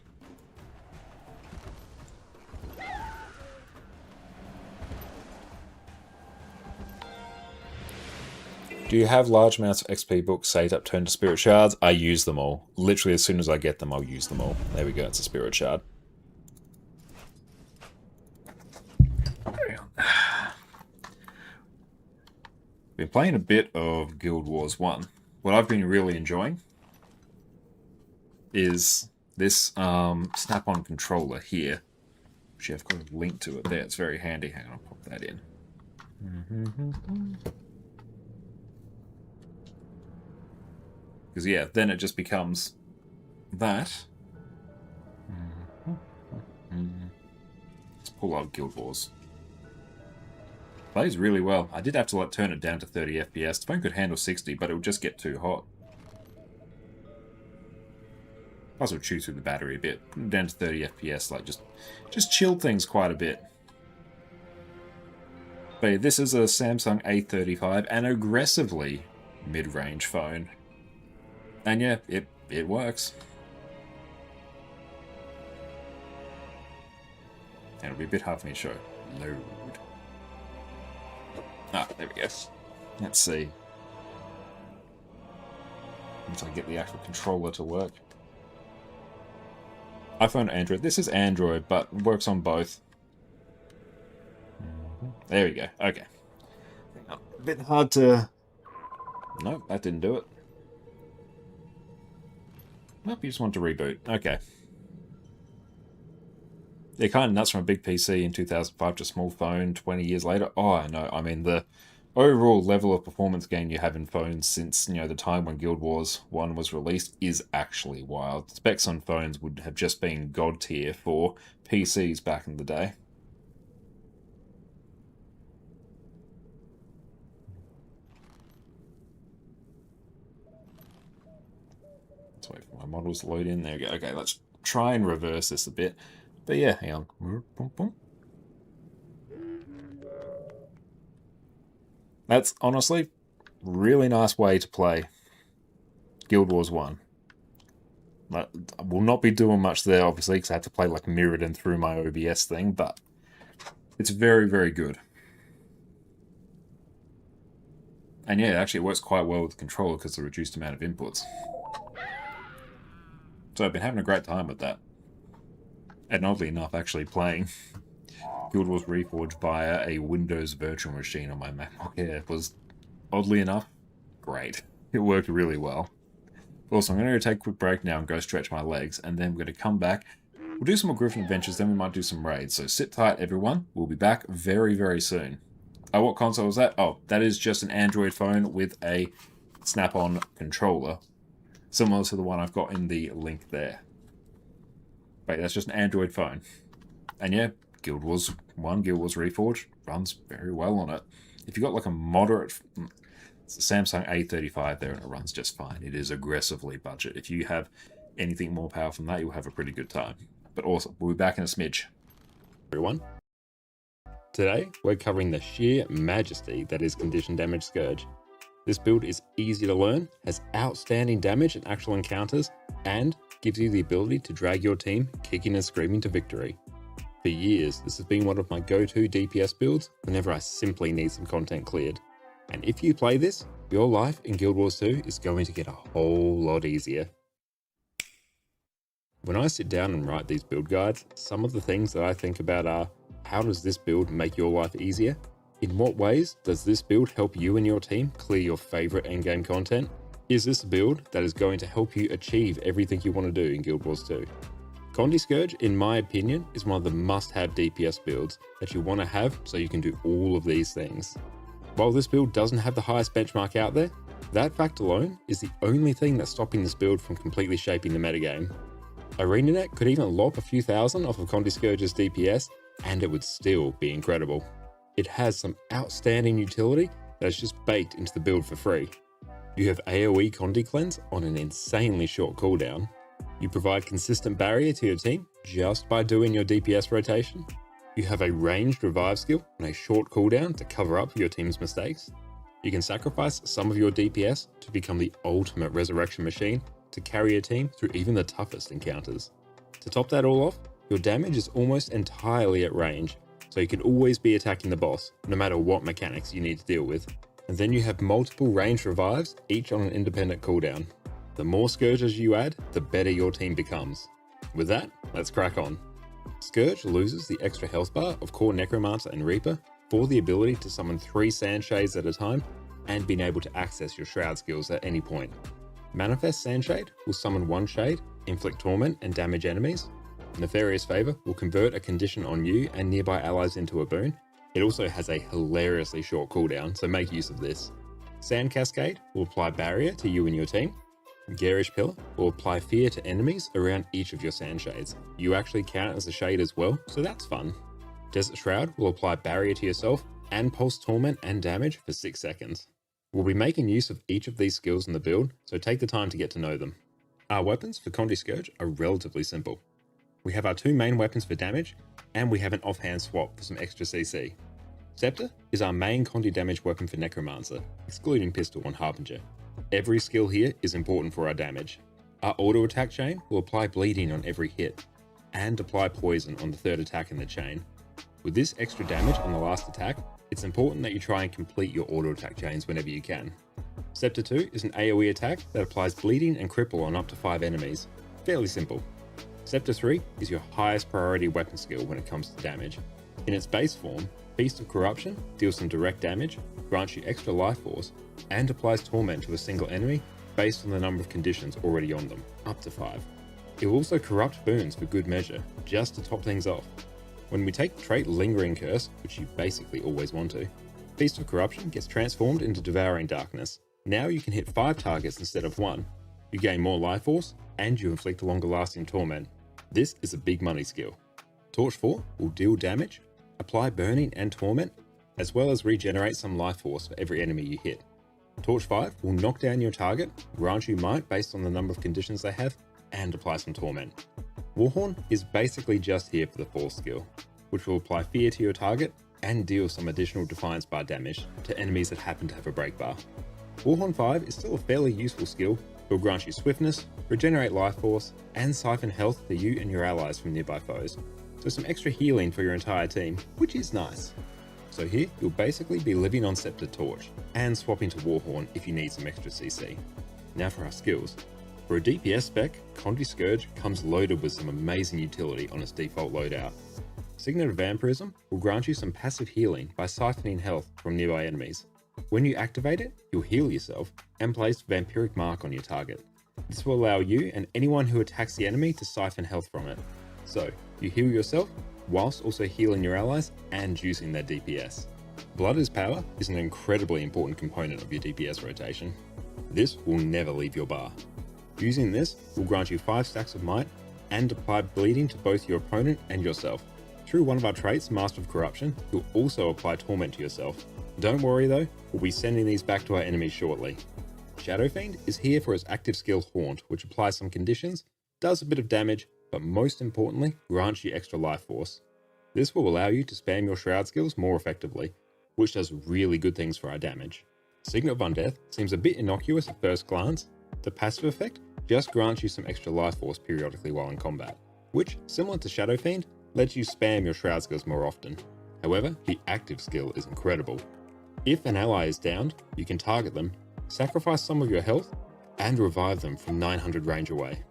S1: Do you have large amounts of XP books saved up turned to spirit shards? I use them all. Literally as soon as I get them, I'll use them all. There we go, it's a spirit shard. Been playing a bit of Guild Wars 1. What I've been really enjoying is this snap-on controller here. Actually, I've got a link to it there. It's very handy. Hang on, I'll pop that in. Because yeah, then it just becomes that. Let's pull out Guild Wars. Plays really well. I did have to turn it down to 30 FPS. The phone could handle 60, but it would just get too hot. Plus it would chew through the battery a bit. Put it down to 30 FPS, like just chilled things quite a bit. But yeah, this is a Samsung A35, an aggressively mid-range phone. And yeah, it works. And it'll be a bit hard for me to show. Load. Ah, there we go. Let's see. Once I get the actual controller to work. iPhone, Android. This is Android, but works on both. There we go. Okay. A bit hard to... Nope, that didn't do it. Nope, you just want to reboot. Okay. They're kind of nuts from a big PC in 2005 to a small phone 20 years later. Oh, I know. I mean, the overall level of performance gain you have in phones since, you know, the time when Guild Wars 1 was released is actually wild. Specs on phones would have just been god tier for PCs back in the day. Let's wait for my models to load in. There we go. Okay, let's try and reverse this a bit. But yeah, hang on. That's honestly really nice way to play Guild Wars 1. I will not be doing much there, obviously, because I have to play like mirrored and through my OBS thing, but it's very, very good. And yeah, actually it works quite well with the controller because of the reduced amount of inputs. So I've been having a great time with that. And oddly enough, actually playing Guild Wars Reforged via a Windows virtual machine on my MacBook Air was, oddly enough, great. It worked really well. Also, I'm going to go take a quick break now and go stretch my legs, and then we're going to come back. We'll do some more Griffin Adventures, then we might do some raids. So sit tight, everyone. We'll be back very, very soon. Oh, what console is that? Oh, that is just an Android phone with a snap-on controller, similar to the one I've got in the link there. Wait, that's just an Android phone. And yeah, Guild Wars 1, Guild Wars Reforged runs very well on it. If you've got like a moderate... It's a Samsung A35 there and it runs just fine. It is aggressively budget. If you have anything more powerful than that, you'll have a pretty good time. But also, we'll be back in a smidge. Everyone. Today, we're covering the sheer majesty that is Condition Damage Scourge. This build is easy to learn, has outstanding damage in actual encounters, and gives you the ability to drag your team kicking and screaming to victory. For years, this has been one of my go-to DPS builds whenever I simply need some content cleared. And if you play this, your life in Guild Wars 2 is going to get a whole lot easier. When I sit down and write these build guides, some of the things that I think about are, how does this build make your life easier? In what ways does this build help you and your team clear your favorite endgame content? Is this a build that is going to help you achieve everything you want to do in Guild Wars 2? Condi Scourge, in my opinion, is one of the must-have DPS builds that you want to have so you can do all of these things. While this build doesn't have the highest benchmark out there, that fact alone is the only thing that's stopping this build from completely shaping the metagame. ArenaNet could even lop a few thousand off of Condi Scourge's DPS, and it would still be incredible. It has some outstanding utility that is just baked into the build for free. You have AoE Condi Cleanse on an insanely short cooldown. You provide consistent barrier to your team just by doing your DPS rotation. You have a ranged revive skill on a short cooldown to cover up your team's mistakes. You can sacrifice some of your DPS to become the ultimate resurrection machine to carry a team through even the toughest encounters. To top that all off, your damage is almost entirely at range, so you can always be attacking the boss, no matter what mechanics you need to deal with. And then you have multiple ranged revives, each on an independent cooldown. The more Scourges you add, the better your team becomes. With that, let's crack on. Scourge loses the extra health bar of Core Necromancer and Reaper for the ability to summon 3 Sandshades at a time and being able to access your Shroud skills at any point. Manifest Sandshade will summon 1 shade, inflict torment and damage enemies. Nefarious Favor will convert a condition on you and nearby allies into a boon. It also has a hilariously short cooldown, so make use of this. Sand Cascade will apply barrier to you and your team. Garish Pillar will apply fear to enemies around each of your sand shades. You actually count as a shade as well, so that's fun. Desert Shroud will apply barrier to yourself and pulse torment and damage for 6 seconds. We'll be making use of each of these skills in the build, so take the time to get to know them. Our weapons for Condi Scourge are relatively simple. We have our 2 main weapons for damage, and we have an offhand swap for some extra CC. Scepter is our main Condi damage weapon for Necromancer, excluding Pistol and Harbinger. Every skill here is important for our damage. Our auto attack chain will apply bleeding on every hit, and apply poison on the 3rd attack in the chain. With this extra damage on the last attack, it's important that you try and complete your auto attack chains whenever you can. Scepter 2 is an AoE attack that applies bleeding and cripple on up to 5 enemies. Fairly simple. Scepter 3 is your highest priority weapon skill when it comes to damage. In its base form, Feast of Corruption deals some direct damage, grants you extra life force, and applies torment to a single enemy based on the number of conditions already on them, up to 5. It will also corrupt boons for good measure, just to top things off. When we take the trait Lingering Curse, which you basically always want to, Feast of Corruption gets transformed into Devouring Darkness. Now you can hit 5 targets instead of 1. You gain more life force, and you inflict longer lasting torment. This is a big money skill. Torch 4 will deal damage, apply burning and torment, as well as regenerate some life force for every enemy you hit. Torch 5 will knock down your target, grant you might based on the number of conditions they have, and apply some torment. Warhorn is basically just here for the 4th skill, which will apply fear to your target and deal some additional Defiance Bar damage to enemies that happen to have a break bar. Warhorn 5 is still a fairly useful skill. It will grant you swiftness, regenerate life force, and siphon health for you and your allies from nearby foes. So some extra healing for your entire team, which is nice. So here, you'll basically be living on Scepter Torch, and swapping to Warhorn if you need some extra CC. Now for our skills. For a DPS spec, Condi Scourge comes loaded with some amazing utility on its default loadout. Signet of Vampirism will grant you some passive healing by siphoning health from nearby enemies. When you activate it, you'll heal yourself and place Vampiric Mark on your target. This will allow you and anyone who attacks the enemy to siphon health from it. So, you heal yourself, whilst also healing your allies and using their DPS. Blood is Power is an incredibly important component of your DPS rotation. This will never leave your bar. Using this will grant you 5 stacks of might and apply bleeding to both your opponent and yourself. Through one of our traits, Master of Corruption, you'll also apply torment to yourself. Don't worry though, we'll be sending these back to our enemies shortly. Shadow Fiend is here for its active skill Haunt, which applies some conditions, does a bit of damage, but most importantly, grants you extra life force. This will allow you to spam your Shroud skills more effectively, which does really good things for our damage. Signet of Undeath seems a bit innocuous at first glance. The passive effect just grants you some extra life force periodically while in combat, which, similar to Shadow Fiend, lets you spam your Shroud skills more often. However, the active skill is incredible. If an ally is downed, you can target them, sacrifice some of your health, and revive them from 900 range away.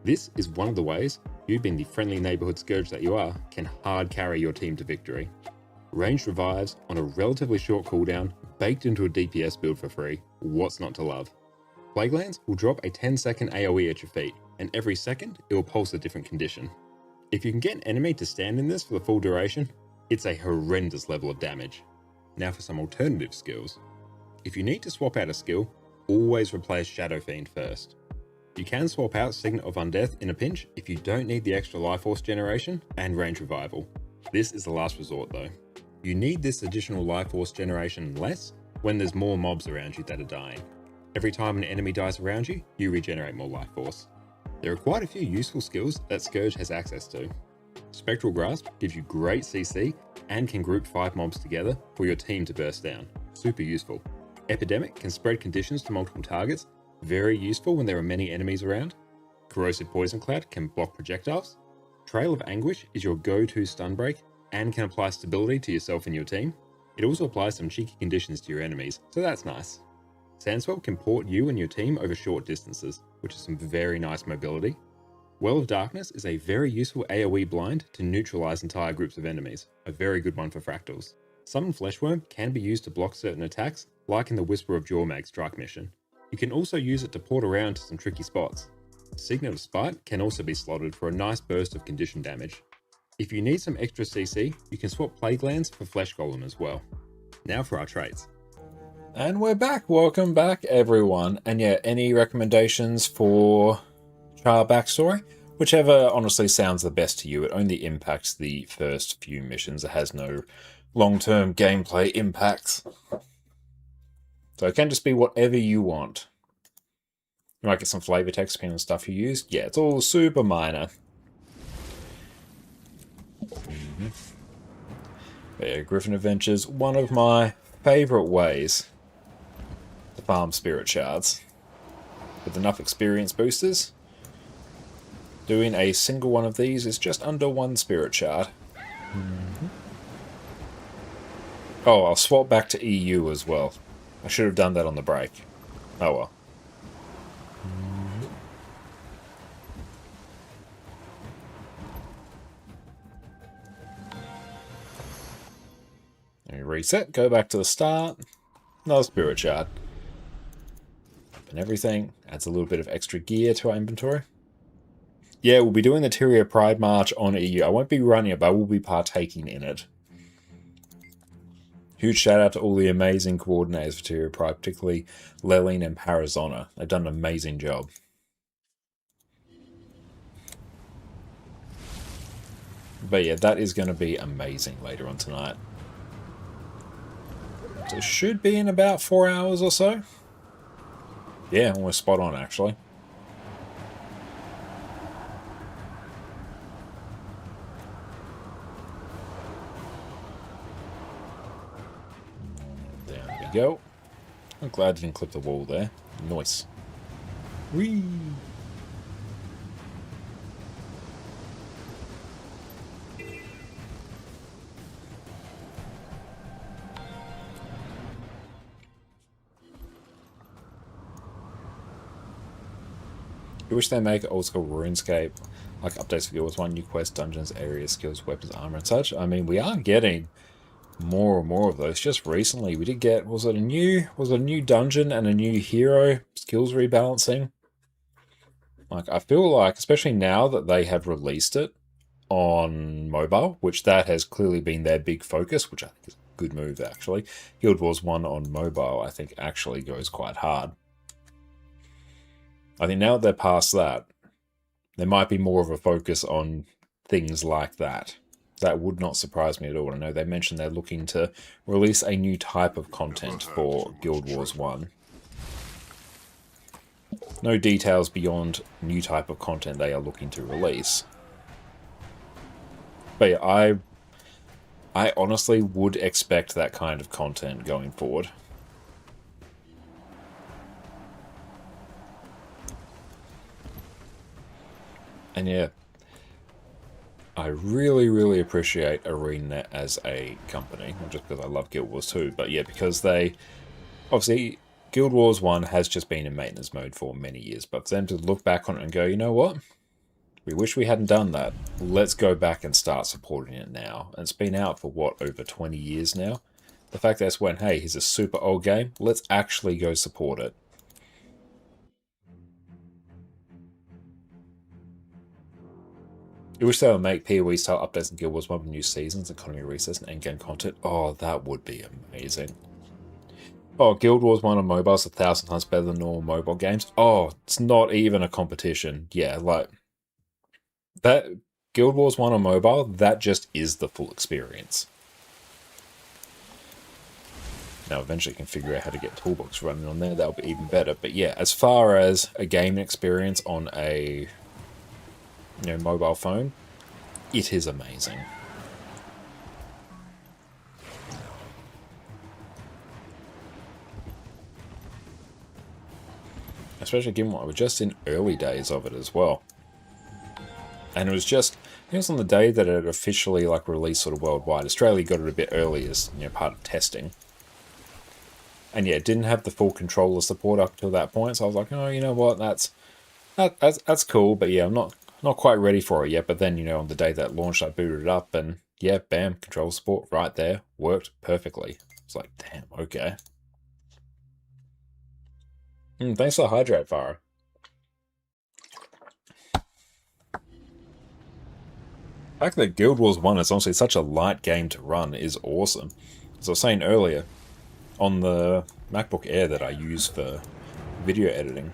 S1: This is one of the ways you, being the friendly neighborhood Scourge that you are, can hard carry your team to victory. Ranged revives on a relatively short cooldown, baked into a DPS build for free. What's not to love? Plaguelands will drop a 10-second AoE at your feet, and every second it will pulse a different condition. If you can get an enemy to stand in this for the full duration, it's a horrendous level of damage. Now for some alternative skills. If you need to swap out a skill, always replace Shadow Fiend first. You can swap out Signet of Undeath in a pinch if you don't need the extra life force generation and range revival. This is the last resort though. You need this additional life force generation less when there's more mobs around you that are dying. Every time an enemy dies around you, you regenerate more life force. There are quite a few useful skills that Scourge has access to. Spectral Grasp gives you great CC and can group 5 mobs together for your team to burst down. Super useful. Epidemic can spread conditions to multiple targets, very useful when there are many enemies around. Corrosive Poison Cloud can block projectiles. Trail of Anguish is your go-to stun break and can apply stability to yourself and your team. It also applies some cheeky conditions to your enemies, so that's nice. Sandswell can port you and your team over short distances, which is some very nice mobility. Well of Darkness is a very useful AoE blind to neutralize entire groups of enemies, a very good one for fractals. Summon Fleshworm can be used to block certain attacks, like in the Whisper of Jormag strike mission. You can also use it to port around to some tricky spots. Signet of Spite can also be slotted for a nice burst of condition damage. If you need some extra CC, you can swap Plaguelands for Flesh Golem as well. Now for our traits. And we're back. Welcome back, everyone. And yeah, any recommendations for Char backstory? Whichever honestly sounds the best to you. It only impacts the first few missions. It has no long-term gameplay impacts. So it can just be whatever you want. You might get some flavor text depending on the stuff you used. Yeah, it's all super minor. But yeah, Griffin Adventures, one of my favorite ways to farm spirit shards. With enough experience boosters, doing a single one of these is just under 1 spirit shard. Oh, I'll swap back to EU as well. I should have done that on the break. Oh well. Let me reset, go back to the start. Another spirit shard. And everything adds a little bit of extra gear to our inventory. Yeah, we'll be doing the Tyria Pride March on EU. I won't be running it, but I will be partaking in it. Huge shout out to all the amazing coordinators for Tyria Pride, particularly Leline and Parazona. They've done an amazing job. But yeah, that is going to be amazing later on tonight. So it should be in about 4 hours or so. Yeah, almost spot on actually. There we go. I'm glad I didn't clip the wall there. Nice. Whee! I wish they make old school RuneScape, like updates for Guild Wars 1, new quests, dungeons, areas, skills, weapons, armor, and such. I mean, we are getting more and more of those. Just recently, we did get, was it a new dungeon and a new hero skills rebalancing? Like, I feel like, especially now that they have released it on mobile, which that has clearly been their big focus, which I think is a good move, actually. Guild Wars 1 on mobile, I think, actually goes quite hard. I think now that they're past that, there might be more of a focus on things like that. That would not surprise me at all. I know they mentioned they're looking to release a new type of content for Guild Wars 1. No details beyond new type of content they are looking to release. But yeah, I honestly would expect that kind of content going forward. And yeah, I really, really appreciate ArenaNet as a company. Not just because I love Guild Wars 2, but yeah, because they... Obviously, Guild Wars 1 has just been in maintenance mode for many years, but for them to look back on it and go, you know what? We wish we hadn't done that. Let's go back and start supporting it now. And it's been out for, what, over 20 years now? The fact that it's when, hey, here's a super old game, let's actually go support it. I wish they would make PoE-style updates in Guild Wars 1 with new seasons, economy resets, and endgame content. Oh, that would be amazing. Oh, Guild Wars 1 on mobile is 1,000 times better than normal mobile games. Oh, it's not even a competition. Yeah, like... that Guild Wars 1 on mobile, that just is the full experience. Now, eventually you can figure out how to get toolbox running on there. That'll be even better. But yeah, as far as a gaming experience on a... mobile phone, it is amazing. Especially given what we're just in early days of it as well. And it was just, I think it was on the day that it officially released sort of worldwide. Australia got it a bit early as part of testing. And yeah, it didn't have the full controller support up till that point. So I was like, oh, you know what, that's cool, but yeah, I'm not quite ready for it yet. But then, on the day that it launched, I booted it up and yeah, bam, control support right there. Worked perfectly. It's like, damn, okay. Thanks for the hydrate, Farah. The fact that Guild Wars 1 is honestly such a light game to run is awesome. As I was saying earlier, on the MacBook Air that I use for video editing,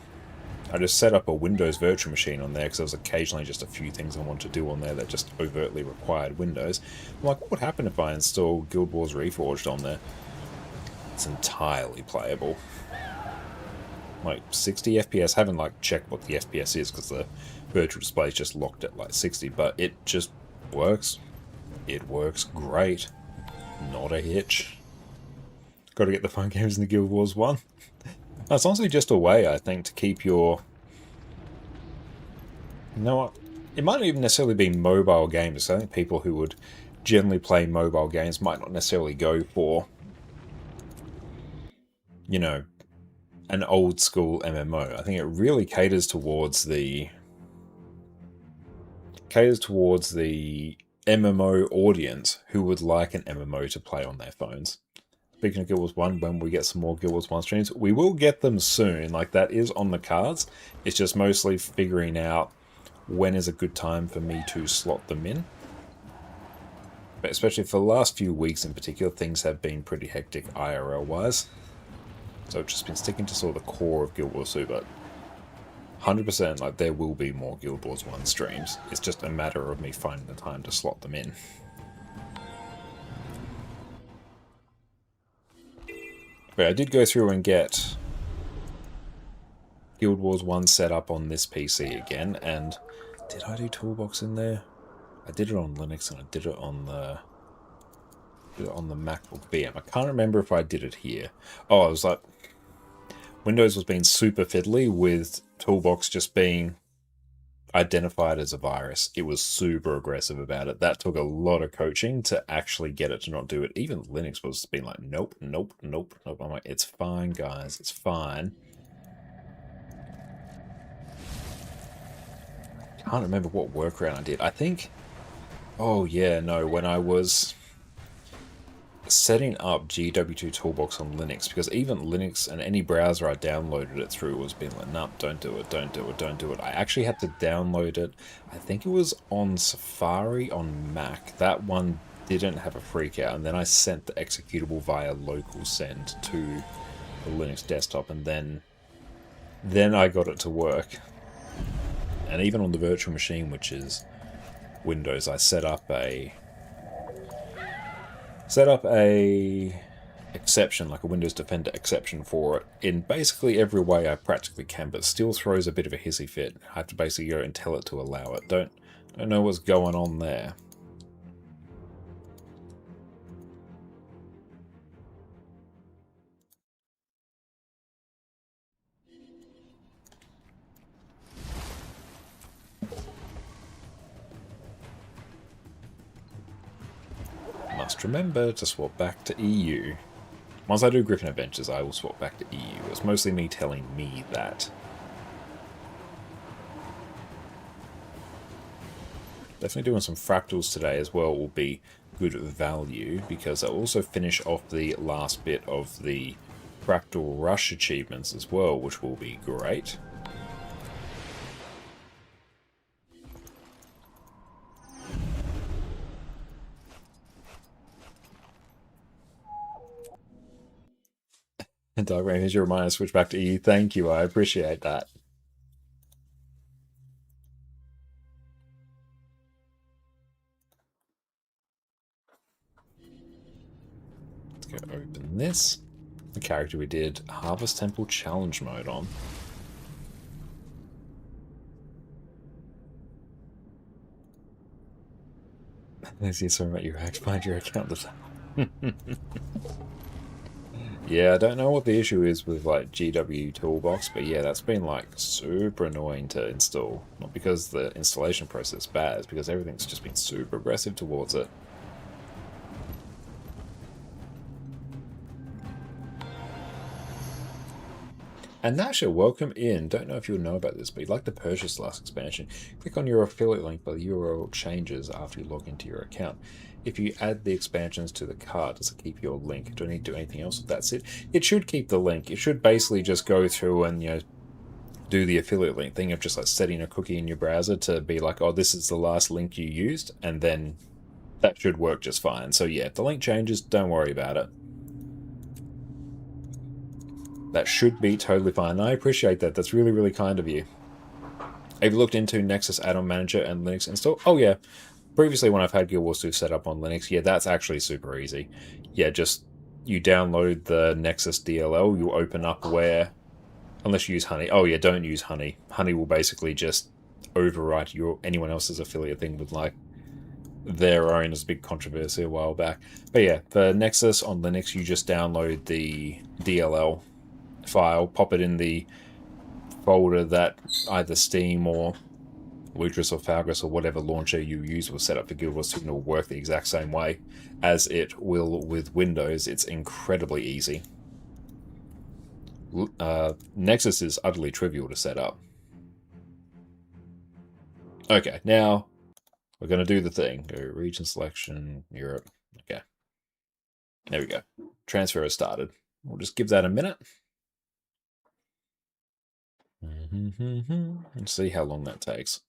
S1: I just set up a Windows virtual machine on there because there was occasionally just a few things I wanted to do on there that just overtly required Windows. I'm like, what would happen if I install Guild Wars Reforged on there? It's entirely playable. Like 60 FPS. I haven't like checked what the FPS is because the virtual display is just locked at like 60, but it just works. It works great. Not a hitch. Got to get the fun games in the Guild Wars 1. It's honestly just a way, I think, to keep your... You know what? It might not even necessarily be mobile games. I think people who would generally play mobile games might not necessarily go for, you know, an old school MMO. I think it really caters towards the MMO audience who would like an MMO to play on their phones. Speaking of Guild Wars 1, when we get some more Guild Wars 1 streams, we will get them soon. Like, that is on the cards. It's just mostly figuring out when is a good time for me to slot them in. But especially for the last few weeks in particular, things have been pretty hectic IRL-wise. So I've just been sticking to sort of the core of Guild Wars 2, but 100%, like, there will be more Guild Wars 1 streams. It's just a matter of me finding the time to slot them in. But I did go through and get Guild Wars 1 set up on this PC again, and did I do Toolbox in there? I did it on Linux and I did it on the MacBook VM. I can't remember if I did it here. Oh, I was like, Windows was being super fiddly with Toolbox just being identified as a virus. It was super aggressive about it. That took a lot of coaching to actually get it to not do it. Even Linux was being like, nope, nope, nope, nope. I'm like, it's fine, guys, it's fine. Can't remember what workaround I did. I think, oh yeah, no, when I was setting up GW2 Toolbox on Linux, because even Linux and any browser I downloaded it through was being like, nope, don't do it, don't do it, don't do it. I actually had to download it. I think it was on Safari on Mac. That one didn't have a freak out, and then I sent the executable via local send to the Linux desktop, and then I got it to work. And even on the virtual machine, which is Windows, I set up a exception, like a Windows Defender exception for it in basically every way I practically can, but still throws a bit of a hissy fit. I have to basically go and tell it to allow it. Don't know what's going on there. Must remember to swap back to EU. Once I do Griffin Adventures, I will swap back to EU. It's mostly me telling me that. Definitely doing some fractals today as well will be good value, because I'll also finish off the last bit of the Fractal Rush achievements as well, which will be great. And Dark Rain, here's your reminder to switch back to EU. Thank you, I appreciate that. Let's go open this. The character we did Harvest Temple Challenge mode on. There's you sorry about your hack. Find your account this time. Yeah, I don't know what the issue is with like GW Toolbox, but yeah, that's been like super annoying to install. Not because the installation process is bad, it's because everything's just been super aggressive towards it. And Nasha, welcome in. Don't know if you'll know about this, but you'd like to purchase the last expansion. Click on your affiliate link, but the URL changes after you log into your account. If you add the expansions to the cart, does it keep your link? Do I need to do anything else? That's it. It should keep the link. It should basically just go through and, you know, do the affiliate link thing of just like setting a cookie in your browser to be like, oh, this is the last link you used, and then that should work just fine. So yeah, if the link changes, don't worry about it. That should be totally fine. I appreciate that. That's really, really kind of you. Have you looked into Nexus add-on manager and Linux install? Oh yeah. Previously when I've had Guild Wars 2 set up on Linux, yeah, that's actually super easy. Yeah, just you download the Nexus DLL, you open up where, unless you use Honey. Oh yeah, don't use Honey. Honey will basically just overwrite anyone else's affiliate thing with like their own. As a big controversy a while back. But yeah, the Nexus on Linux, you just download the DLL file, pop it in the folder that either Steam or Lutris or Falgus or whatever launcher you use will set up for Guild Wars 2 and it will work the exact same way as it will with Windows. It's incredibly easy. Nexus is utterly trivial to set up. Okay, now we're going to do the thing. Go region selection, Europe. Okay. There we go. Transfer has started. We'll just give that a minute. And see how long that takes.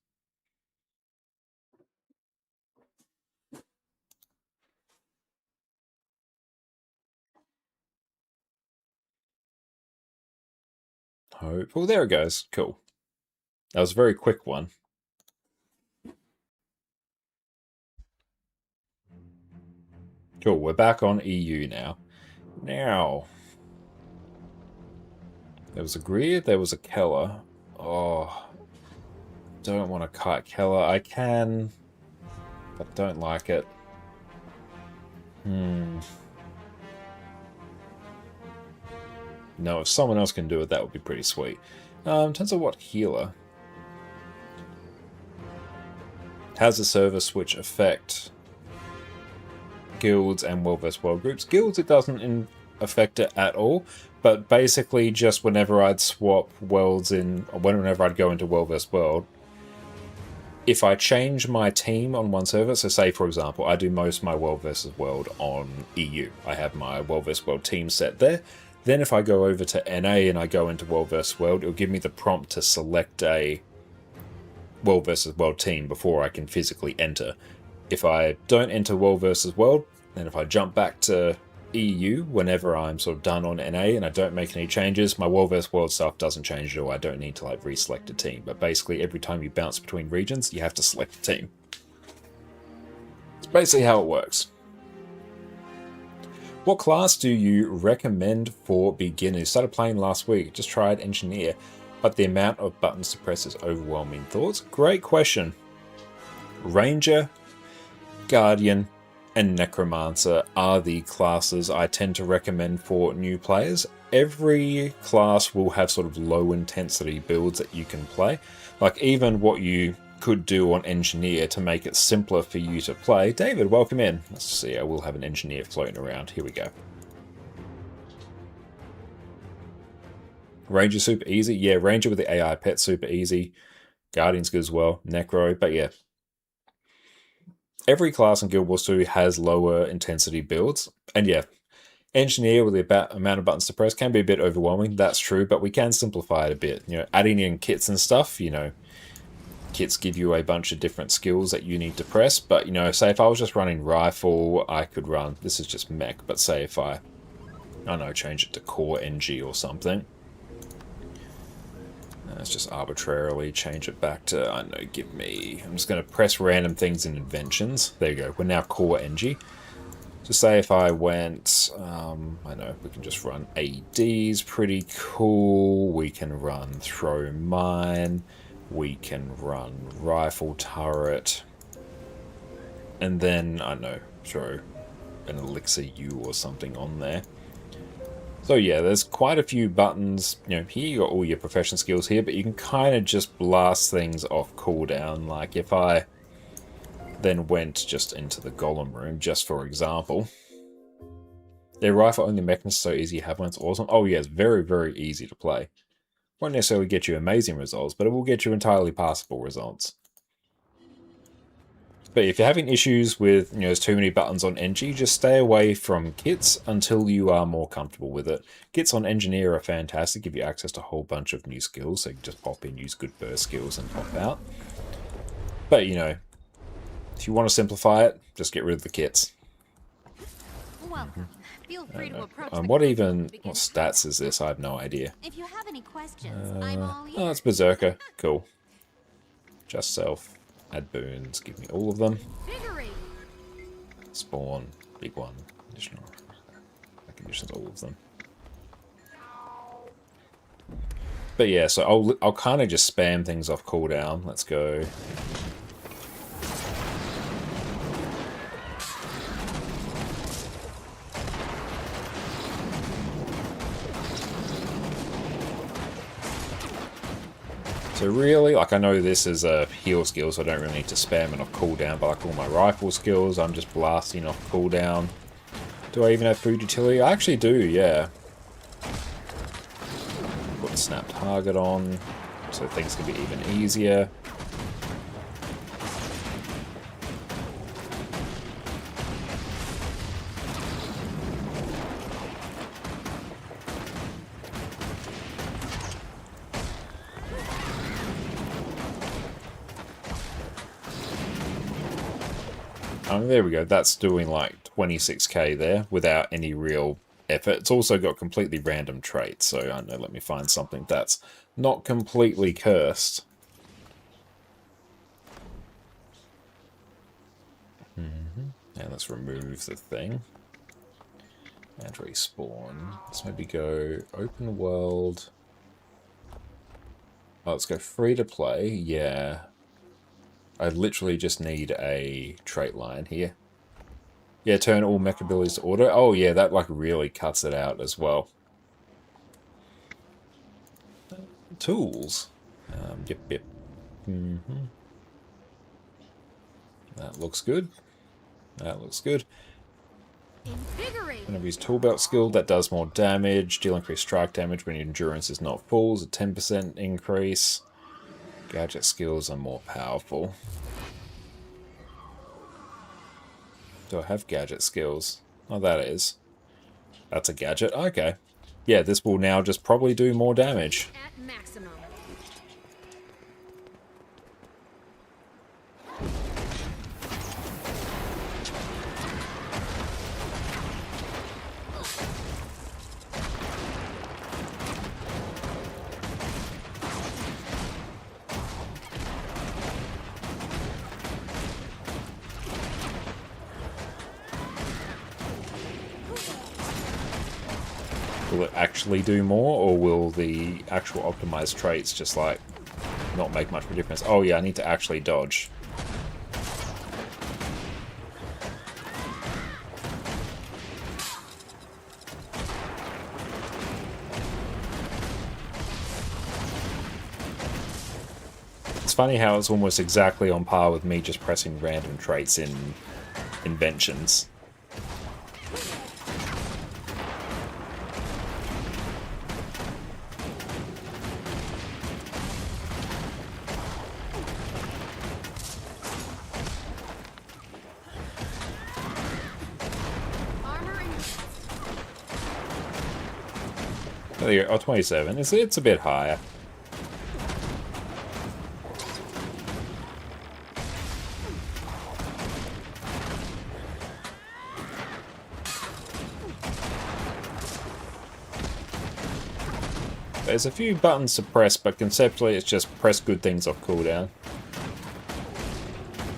S1: Hope. Oh, there it goes. Cool. That was a very quick one. Cool, we're back on EU now. Now, there was a Greer, there was a Keller. Oh, don't want to kite Keller. I can, but don't like it. No, if someone else can do it, that would be pretty sweet. In terms of what healer, has the server switch affect guilds and World vs. World groups? Guilds, it doesn't affect it at all, but basically just whenever I'd swap worlds in, or whenever I'd go into World vs. World, if I change my team on one server, so say for example, I do most of my World vs. World on EU, I have my World vs. World team set there, then if I go over to NA and I go into World vs. World, it'll give me the prompt to select a World vs. World team before I can physically enter. If I don't enter World vs. World, then if I jump back to EU whenever I'm sort of done on NA and I don't make any changes, my World vs. World stuff doesn't change at all. I don't need to like reselect a team. But basically every time you bounce between regions, you have to select a team. It's basically how it works. What class do you recommend for beginners? Started playing last week, just tried Engineer, but the amount of buttons to press is overwhelming. Thoughts? Great question. Ranger, Guardian, and Necromancer are the classes I tend to recommend for new players. Every class will have sort of low intensity builds that you can play. Like even what you could do on Engineer to make it simpler for you to play. David, welcome in. Let's see, I will have an Engineer floating around. Here we go. Ranger super easy. Yeah, Ranger with the AI pet super easy. Guardian's good as well. Necro, but yeah. Every class in Guild Wars 2 has lower intensity builds. And yeah, Engineer with the amount of buttons to press can be a bit overwhelming. That's true, but we can simplify it a bit. You know, adding in kits and stuff, you know, kits give you a bunch of different skills that you need to press. But, you know, say if I was just running Rifle, I could run, this is just Mech, but say if I don't know, change it to Core NG or something. Let's just arbitrarily change it back to, I don't know, give me... I'm just going to press random things in Inventions. There you go. We're now Core NG. So say if I went... I know, we can just run ADs. Pretty cool. We can run Throw Mine. We can run Rifle Turret. And then, I don't know, throw an Elixir U or something on there. So yeah, there's quite a few buttons. You know, here you got all your profession skills here, but you can kind of just blast things off cooldown. Like if I then went just into the Golem room, just for example. Their rifle only mechanism so easy to have when it's awesome. Oh yeah, it's very, very easy to play. Won't necessarily get you amazing results, but it will get you entirely passable results. But if you're having issues with, you know, there's too many buttons on NG, just stay away from kits until you are more comfortable with it. Kits on Engineer are fantastic, give you access to a whole bunch of new skills, so you can just pop in, use good burst skills and pop out. But, you know, if you want to simplify it, just get rid of the kits.
S4: Welcome. Feel free to approach
S1: What stats is this? I have no idea.
S4: If you have any questions, I'm all ears.
S1: Oh, it's Berserker. Cool. Just self. Add boons. Give me all of them. Spawn. Big one. Additional. Conditions, all of them. But yeah, so I'll kind of just spam things off cooldown. Let's go. So really, like I know this is a heal skill, so I don't really need to spam it off cooldown, but like all my rifle skills, I'm just blasting off cooldown. Do I even have food utility? I actually do, yeah. Put the snap target on, so things can be even easier. There we go, that's doing like 26k there without any real effort. It's also got completely random traits, so I don't know, let me find something that's not completely cursed. And let's remove the thing. And respawn. Let's maybe go open world. Oh, let's go free to play, yeah. I literally just need a trait line here. Yeah, turn all mech abilities to auto. Oh yeah, that like really cuts it out as well. Tools. Yep. That looks good. That looks good. Whenever use tool belt skill, that does more damage. Deal increased strike damage when your endurance is not full. Is a 10% increase. Gadget skills are more powerful. Do I have gadget skills? Oh, that is. That's a gadget. Okay. Yeah, this will now just probably do more damage.
S4: At maximum.
S1: Will it actually do more, or will the actual optimized traits just like not make much of a difference? Oh yeah, I need to actually dodge. It's funny how it's almost exactly on par with me just pressing random traits in inventions. Oh, 27. It's a bit higher. There's a few buttons to press, but conceptually it's just press good things off cooldown.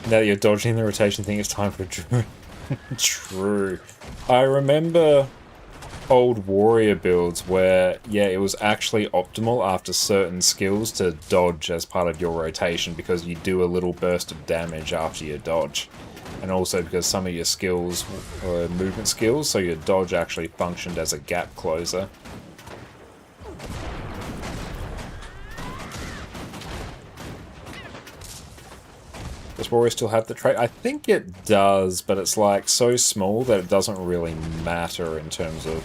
S1: Now that you're dodging the rotation thing, it's time for Drew. True. I remember old warrior builds where, yeah, it was actually optimal after certain skills to dodge as part of your rotation because you do a little burst of damage after your dodge. And also because some of your skills were movement skills, so your dodge actually functioned as a gap closer. Does Warrior still have the trait? I think it does, but it's like so small that it doesn't really matter in terms of,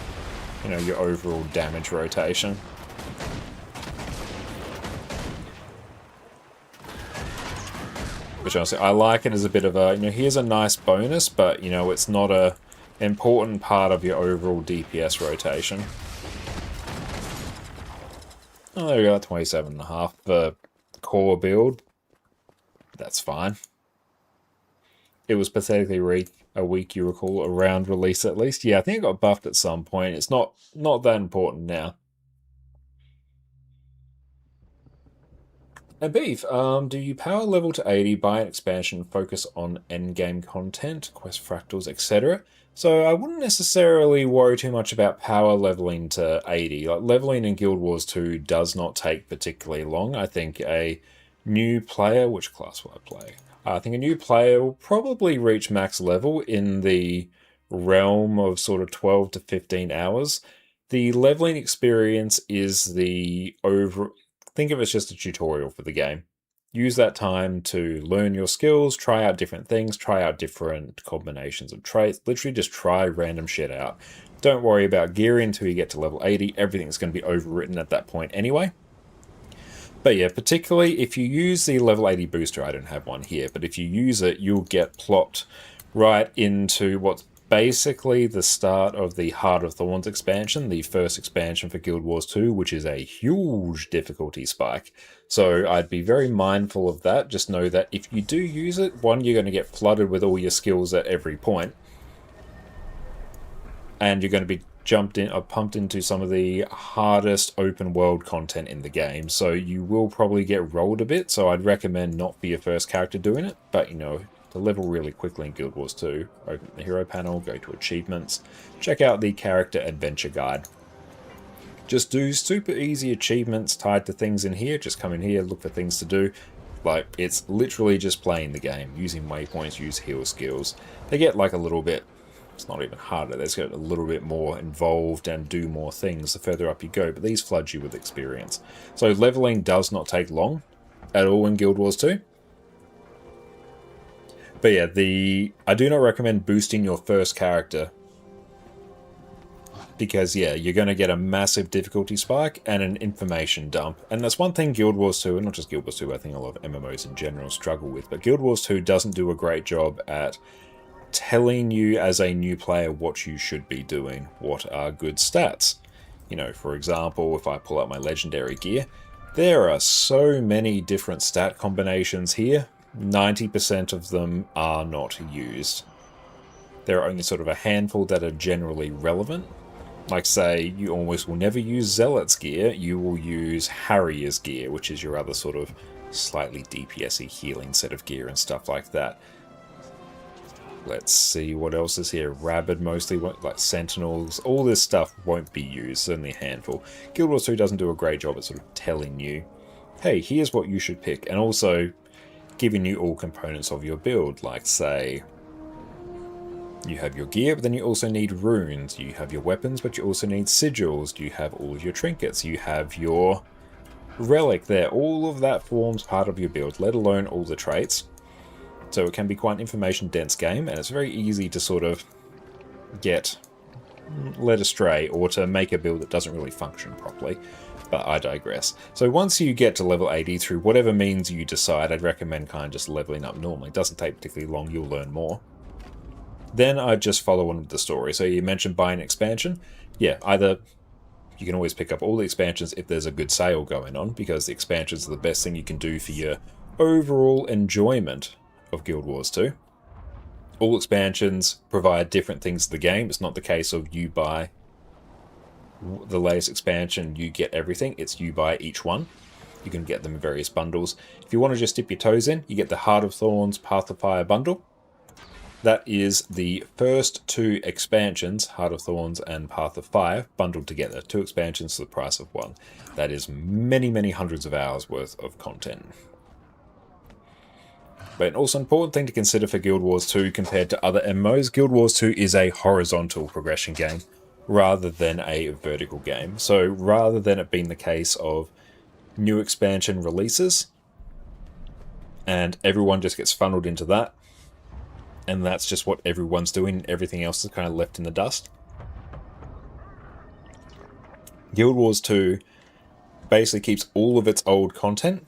S1: you know, your overall damage rotation. Which honestly, I like it as a bit of a, you know, here's a nice bonus, but, you know, it's not a important part of your overall DPS rotation. Oh, there we go, 27.5 for core build. That's fine. it was pathetically weak, you recall, around release at least. Yeah, I think it got buffed at some point. It's not that important now. And Beef, do you power level to 80, buy an expansion, focus on endgame content, quest fractals, etc.? So I wouldn't necessarily worry too much about power leveling to 80. Like, leveling in Guild Wars 2 does not take particularly long. I think a new player, which class will I play? I think a new player will probably reach max level in the realm of sort of 12 to 15 hours. The leveling experience is the think of it as just a tutorial for the game. Use that time to learn your skills, try out different things, try out different combinations of traits. Literally just try random shit out. Don't worry about gear until you get to level 80. Everything's going to be overwritten at that point anyway. But yeah, particularly if you use the level 80 booster, I don't have one here, but if you use it, you'll get plopped right into what's basically the start of the Heart of Thorns expansion, the first expansion for Guild Wars 2, which is a huge difficulty spike. So I'd be very mindful of that. Just know that if you do use it, one, you're going to get flooded with all your skills at every point, and you're going to be pumped into some of the hardest open world content in the game. So you will probably get rolled a bit. So I'd recommend not be your first character doing it, but you know, to level really quickly in Guild Wars 2, open the hero panel, go to achievements, check out the character adventure guide. Just do super easy achievements tied to things in here. Just come in here, look for things to do. Like, it's literally just playing the game, using waypoints, use heal skills. They get like a little bit, it's not even harder, they just get a little bit more involved and do more things the further up you go, but these flood you with experience. So leveling does not take long at all in Guild Wars 2. But yeah, I do not recommend boosting your first character, because yeah, you're going to get a massive difficulty spike and an information dump. And that's one thing Guild Wars 2, and not just Guild Wars 2, I think a lot of MMOs in general struggle with, but Guild Wars 2 doesn't do a great job at telling you as a new player what you should be doing, what are good stats. You know, for example, if I pull out my legendary gear, there are so many different stat combinations here. 90% of them are not used. There are only sort of a handful that are generally relevant. Like, say, you almost will never use Zealot's gear, you will use Harrier's gear, which is your other sort of slightly DPS-y healing set of gear and stuff like that. Let's see what else is here. Rabid mostly, like Sentinels, all this stuff won't be used, only a handful. Guild Wars 2 doesn't do a great job at sort of telling you, hey, here's what you should pick, and also giving you all components of your build, like say, you have your gear, but then you also need runes, you have your weapons, but you also need sigils, you have all of your trinkets, you have your relic there, all of that forms part of your build, let alone all the traits. So it can be quite an information dense game, and it's very easy to sort of get led astray or to make a build that doesn't really function properly. But I digress. So once you get to level 80 through whatever means you decide, I'd recommend kind of just leveling up normally. It doesn't take particularly long, you'll learn more. Then I'd just follow on with the story. So you mentioned buying an expansion. Yeah, either you can always pick up all the expansions if there's a good sale going on, because the expansions are the best thing you can do for your overall enjoyment of Guild Wars 2. All expansions provide different things to the game. It's not the case of you buy the latest expansion, you get everything. It's you buy each one. You can get them in various bundles. If you want to just dip your toes in, you get the Heart of Thorns Path of Fire bundle. That is the first two expansions, Heart of Thorns and Path of Fire, bundled together. 2 expansions for the price of 1. That is many, many hundreds of hours worth of content. But an also important thing to consider for Guild Wars 2 compared to other MMOs, Guild Wars 2 is a horizontal progression game rather than a vertical game. So rather than it being the case of new expansion releases and everyone just gets funneled into that, and that's just what everyone's doing, everything else is kind of left in the dust. Guild Wars 2 basically keeps all of its old content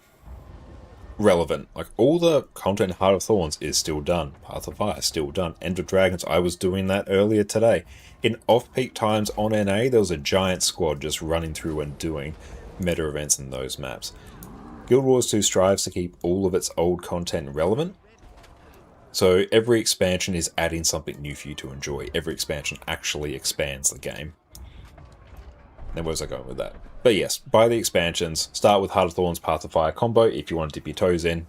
S1: relevant. Like, all the content in Heart of Thorns is still done. Path of Fire is still done. End of Dragons, I was doing that earlier today. In off-peak times on NA, there was a giant squad just running through and doing meta events in those maps. Guild Wars 2 strives to keep all of its old content relevant. So every expansion is adding something new for you to enjoy. Every expansion actually expands the game. Then where's I going with that? But yes, buy the expansions. Start with Heart of Thorns, Path of Fire combo if you want to dip your toes in.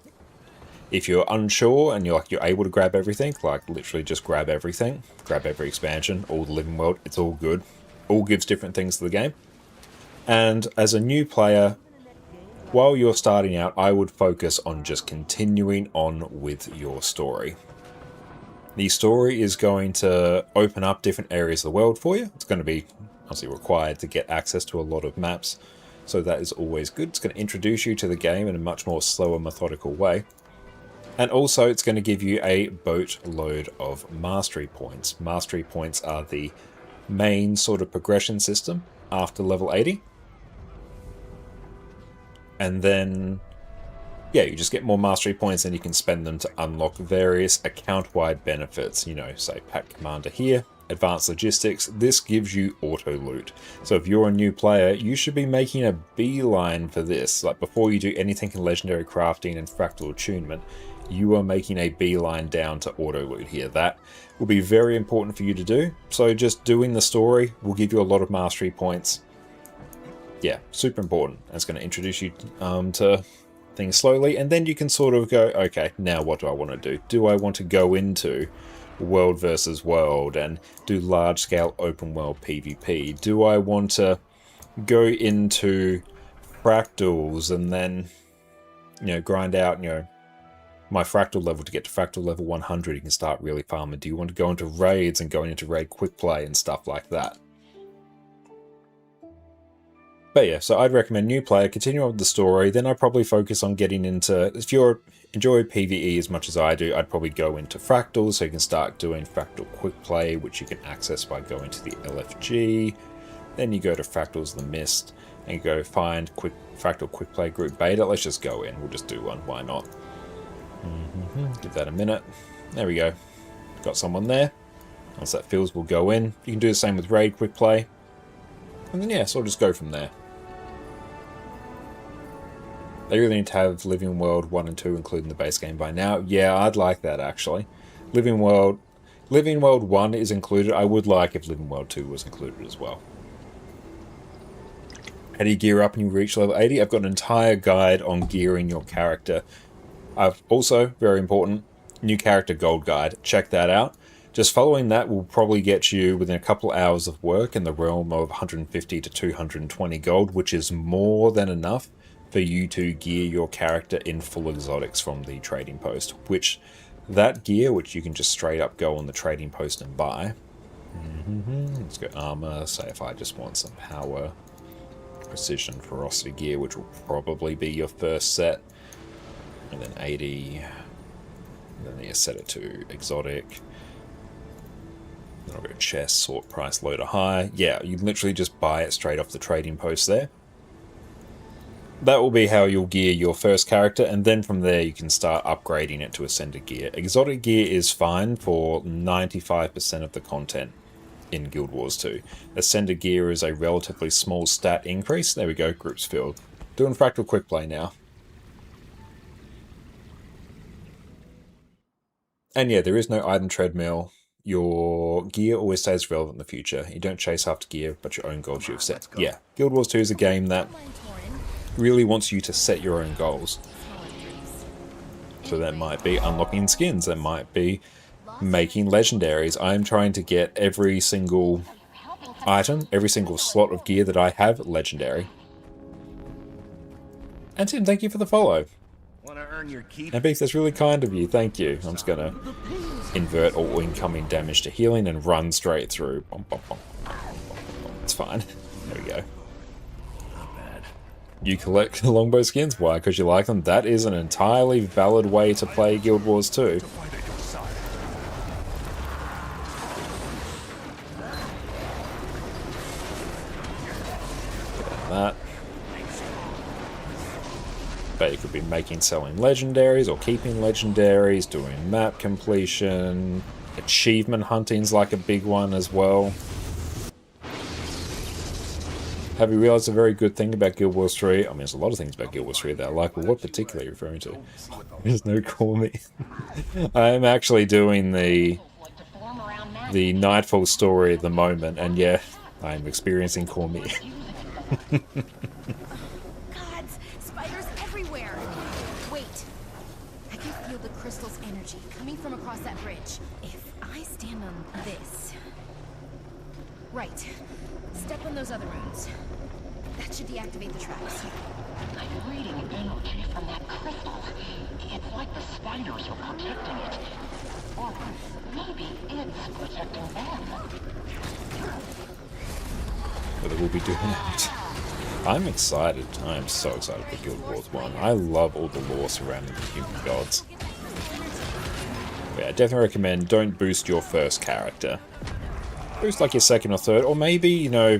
S1: If you're unsure and you're able to grab everything, like literally just grab everything, grab every expansion, all the living world, it's all good. All gives different things to the game. And as a new player, while you're starting out, I would focus on just continuing on with your story. The story is going to open up different areas of the world for you. It's going to be obviously required to get access to a lot of maps, so that is always good. It's going to introduce you to the game in a much more slower, methodical way. And also, it's going to give you a boatload of mastery points. Mastery points are the main sort of progression system after level 80. And then, yeah, you just get more mastery points and you can spend them to unlock various account-wide benefits. You know, say Pack Commander here, Advanced Logistics. This gives you auto loot. So if you're a new player, you should be making a beeline for this. Like before you do anything in Legendary Crafting and Fractal Attunement, you are making a beeline down to auto loot here. That will be very important for you to do. So just doing the story will give you a lot of mastery points. Yeah, super important. It's going to introduce you to things slowly, and then you can sort of go, okay, now what do I want to do? Do I want to go into world versus world and do large-scale open world PvP? Do I want to go into fractals and then, you know, grind out, you know, my fractal level to get to fractal level 100? You can start really farming. Do you want to go into raids and going into raid quick play and stuff like that? But yeah, so I'd recommend new player, continue on with the story, then I'd probably focus on getting into, if you enjoy PvE as much as I do, I'd probably go into fractals, so you can start doing fractal quick play, which you can access by going to the LFG. Then you go to Fractals the Mist, and you go find fractal quick play group beta. Let's just go in, we'll just do one, why not? Give that a minute. There we go. Got someone there. Once that fills, we'll go in. You can do the same with raid quick play. And then yeah, so I'll just go from there. They really need to have Living World 1 and 2 including the base game by now. Yeah, I'd like that actually. Living World 1 is included. I would like if Living World 2 was included as well. How do you gear up when you reach level 80? I've got an entire guide on gearing your character. I've also, very important, new character gold guide. Check that out. Just following that will probably get you within a couple hours of work in the realm of 150 to 220 gold, which is more than enough for you to gear your character in full exotics from the trading post, which that gear, which you can just straight up go on the trading post and buy. Let's go armor, say if I just want some power, precision, ferocity gear, which will probably be your first set, and then 80, and then you set it to exotic. Then I'll go chest, sort price, low to high. Yeah, you literally just buy it straight off the trading post there. That will be how you'll gear your first character, and then from there you can start upgrading it to Ascended gear. Exotic gear is fine for 95% of the content in Guild Wars 2. Ascended gear is a relatively small stat increase. There we go, groups filled. Doing Fractal Quick Play now. And yeah, there is no item treadmill. Your gear always stays relevant in the future. You don't chase after gear, but your own goals you've set. Yeah, Guild Wars 2 is a game that really wants you to set your own goals. So that might be unlocking skins, that might be making legendaries. I'm trying to get every single item, every single slot of gear that I have legendary. And Tim, thank you for the follow. And Beef, that's really kind of you, thank you. I'm just gonna invert all incoming damage to healing and run straight through. It's fine. There we go. You collect longbow skins? Why? Because you like them? That is an entirely valid way to play Guild Wars 2. That. But you could be making, selling legendaries, or keeping legendaries, doing map completion. Achievement hunting's like a big one as well. Have you realised a very good thing about Guild Wars 3? I mean, there's a lot of things about Guild Wars 3 that I like, but what particularly are you referring to? There's no call me. I am actually doing the Nightfall story at the moment, and yeah, I am experiencing call me.
S4: Gods, spiders everywhere. Wait, I can feel the crystal's energy coming from across that bridge. If I stand on this, right, step on those other runes. That should deactivate the traps.
S8: I'm reading energy from that crystal. It's like the spiders are protecting it. Or maybe it's protecting them.
S1: But they will be doing it. I'm excited. I'm so excited for Guild Wars 1. I love all the lore surrounding the human gods. But yeah, I definitely recommend don't boost your first character. Boost like your second or third, or maybe, you know,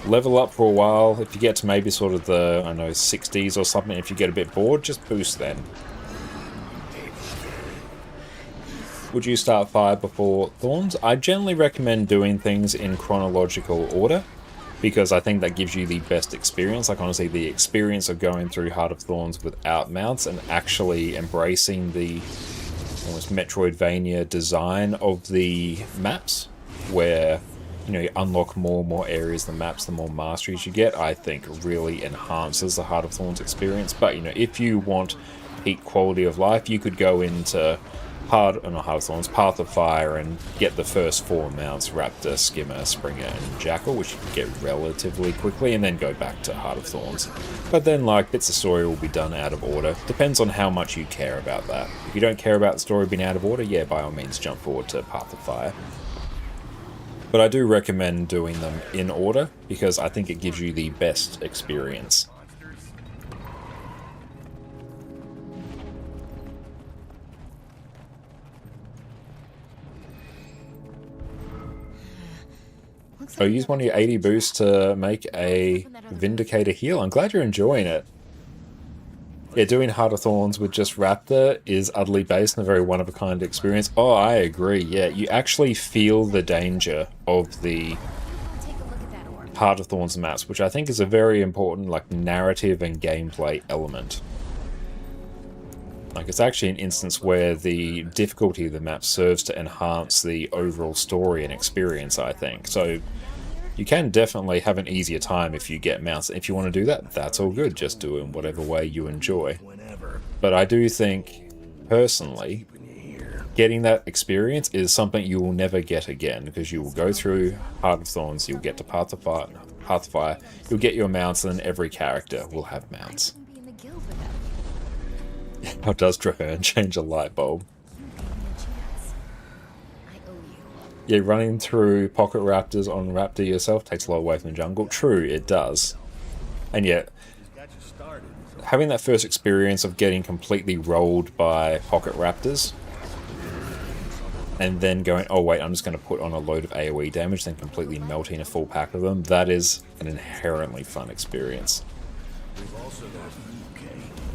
S1: level up for a while. If you get to maybe sort of the, I don't know, 60s or something, if you get a bit bored, just boost them. Would you start Fire before Thorns? I generally recommend doing things in chronological order, because I think that gives you the best experience. Like, honestly, the experience of going through Heart of Thorns without mounts and actually embracing the almost Metroidvania design of the maps, where, you know, you unlock more and more areas of the maps, the more masteries you get, I think really enhances the Heart of Thorns experience. But, you know, if you want peak quality of life, you could go into Path of Fire and get the first 4 mounts, Raptor, Skimmer, Springer, and Jackal, which you can get relatively quickly, and then go back to Heart of Thorns. But then, like, bits of story will be done out of order. Depends on how much you care about that. If you don't care about the story being out of order, yeah, by all means jump forward to Path of Fire. But I do recommend doing them in order, because I think it gives you the best experience. Oh, use one of your 80 boosts to make a Vindicator heal. I'm glad you're enjoying it. Yeah, doing Heart of Thorns with just Raptor is utterly based on a very one-of-a-kind experience. Oh, I agree, yeah. You actually feel the danger of the Heart of Thorns maps, which I think is a very important, like, narrative and gameplay element. Like, it's actually an instance where the difficulty of the map serves to enhance the overall story and experience, I think. So, you can definitely have an easier time if you get mounts. If you want to do that, that's all good. Just do it in whatever way you enjoy. But I do think, personally, getting that experience is something you will never get again, because you will go through Heart of Thorns, you'll get to Path of Fire, you'll get your mounts, and then every character will have mounts. How does Traherne change a light bulb? Yeah, running through Pocket Raptors on Raptor yourself takes a lot away from the jungle. True, it does. And yet, having that first experience of getting completely rolled by Pocket Raptors, and then going, oh wait, I'm just going to put on a load of AoE damage, then completely melting a full pack of them, that is an inherently fun experience.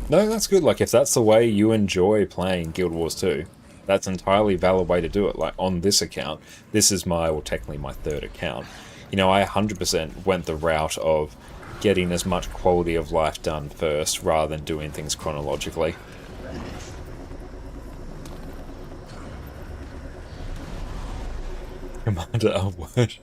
S1: No, that's good. Like, if that's the way you enjoy playing Guild Wars 2, that's an entirely valid way to do it. Like, on this account, this is my, well, technically my third account. You know, I 100% went the route of getting as much quality of life done first, rather than doing things chronologically. Commander Elwood.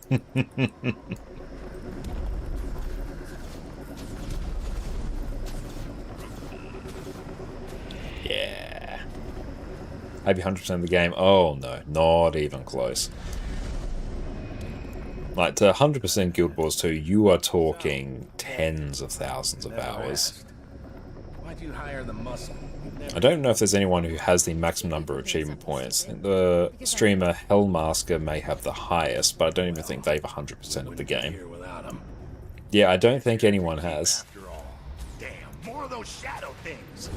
S1: Yeah. Maybe 100% of the game. Oh no, not even close. Like, to 100% Guild Wars 2, you are talking tens of thousands of hours.
S14: Why'd you hire the muscle?
S1: I don't know if there's anyone who has the maximum number of achievement points. I think the streamer Hellmasker may have the highest, but I don't even think they have 100% of the game. Yeah, I don't think anyone has.
S14: More of those shadow things.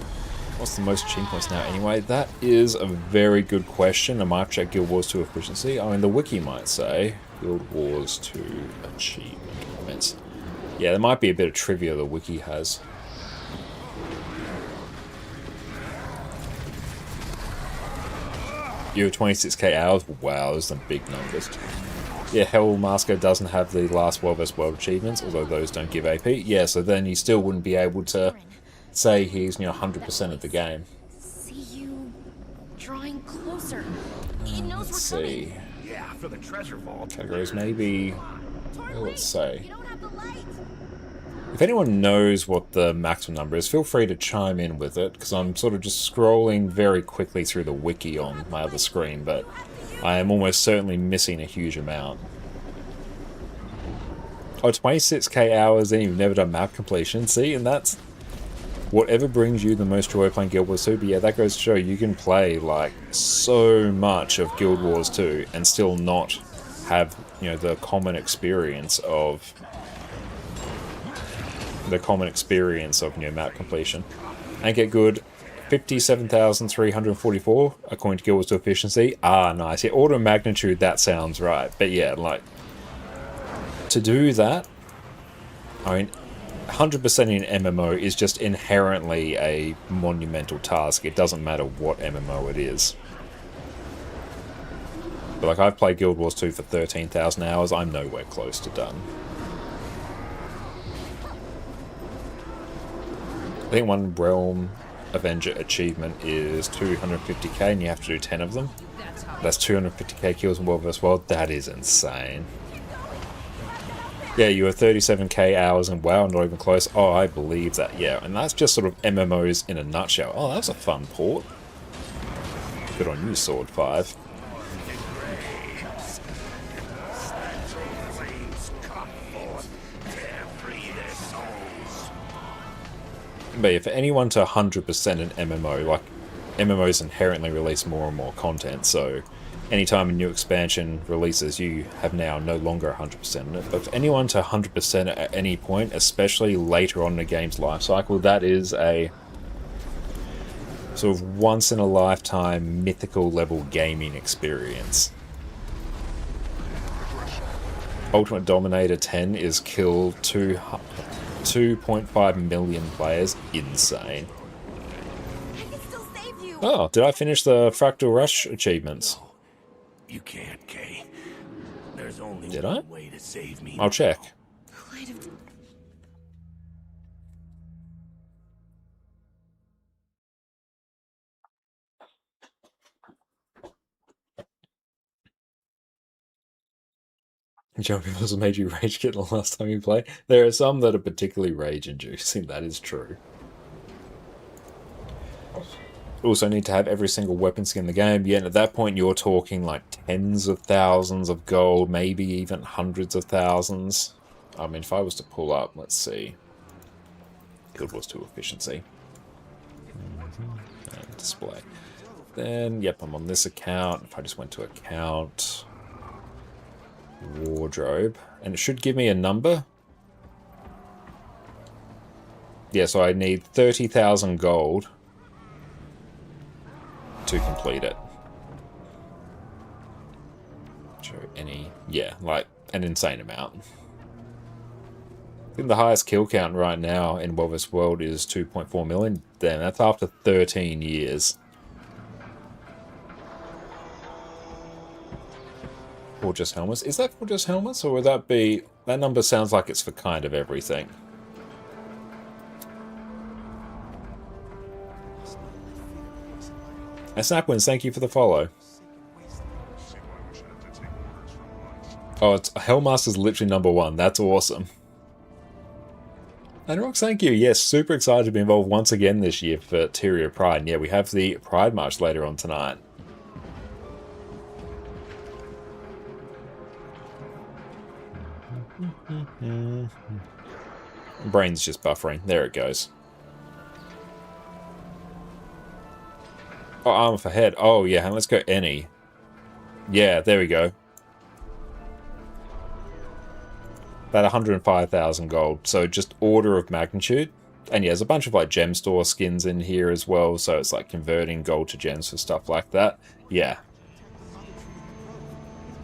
S1: What's the most achievement points now anyway? That is a very good question. I might check Guild Wars 2 efficiency. I mean, the wiki might say Guild Wars 2 achievement points. Yeah, there might be a bit of trivia the wiki has. You have 26k hours? Wow, those are some big numbers. Yeah, Hellmasker doesn't have the last World vs. World achievements, although those don't give AP. Yeah, so then you still wouldn't be able to say he's 100% of the game.
S4: See you drawing closer. It knows
S1: Let's
S4: we're
S1: see.
S4: coming.
S14: Yeah, for the treasure vault.
S1: Categories maybe. Well, let's say. If anyone knows what the maximum number is, feel free to chime in with it, because I'm sort of just scrolling very quickly through the wiki on my other screen, but I am almost certainly missing a huge amount. Oh, 26k hours and you've never done map completion. See, and that's whatever brings you the most joy playing Guild Wars 2. But yeah, that goes to show you can play like so much of Guild Wars 2 and still not have, the common experience of map completion and get good. 57,344 according to Guild Wars 2 efficiency. Ah, nice. Yeah, order of magnitude, that sounds right. But yeah, like, to do that, I mean, 100% in MMO is just inherently a monumental task. It doesn't matter what MMO it is. But like, I've played Guild Wars 2 for 13,000 hours. I'm nowhere close to done. I think one Realm Avenger achievement is 250k and you have to do 10 of them. That's 250k kills in World vs. World. That is insane. Yeah, you were 37k hours and WoW, not even close. Oh, I believe that, yeah. And that's just sort of MMOs in a nutshell. Oh, that was a fun port. Good on you, Sword 5. But yeah, for anyone to 100% an MMO, like, MMOs inherently release more and more content, so anytime a new expansion releases, you have now no longer 100% in it. But for anyone to 100% at any point, especially later on in a game's life cycle, that is a sort of once-in-a-lifetime mythical level gaming experience. Ultimate Dominator 10 is killed 2.5 million players. Insane. Oh, did I finish the Fractal Rush achievements?
S14: You can't, Kay. There's only
S1: Did
S14: one
S1: I?
S14: way to save me.
S1: I'll check. Jumping was made you rage kit the last time you play. There are some that are particularly rage inducing, that is true. Also need to have every single weapon skin in the game. Yeah, and at that point you're talking like tens of thousands of gold, maybe even hundreds of thousands. I mean, if I was to pull up, let's see. Guild Wars 2 efficiency. And display. Then, yep, I'm on this account. If I just went to account, wardrobe, and it should give me a number. Yeah, so I need 30,000 gold to complete it. Show any, yeah, like an insane amount. I think the highest kill count right now in World vs. World is 2.4 million. Then that's after 13 years. Fortress helmets. Is that Fortress helmets, or would that be... That number sounds like it's for kind of everything. And Snapwins, thank you for the follow. Oh, it's Hellmaster's literally #1. That's awesome. And Rox, thank you. Yes, super excited to be involved once again this year for Tyria Pride. And yeah, we have the Pride March later on tonight. Brain's just buffering. There it goes. Oh, armor for head. Oh, yeah, and let's go any. Yeah, there we go. About 105,000 gold. So just order of magnitude. And yeah, there's a bunch of like gem store skins in here as well. So it's like converting gold to gems for stuff like that. Yeah.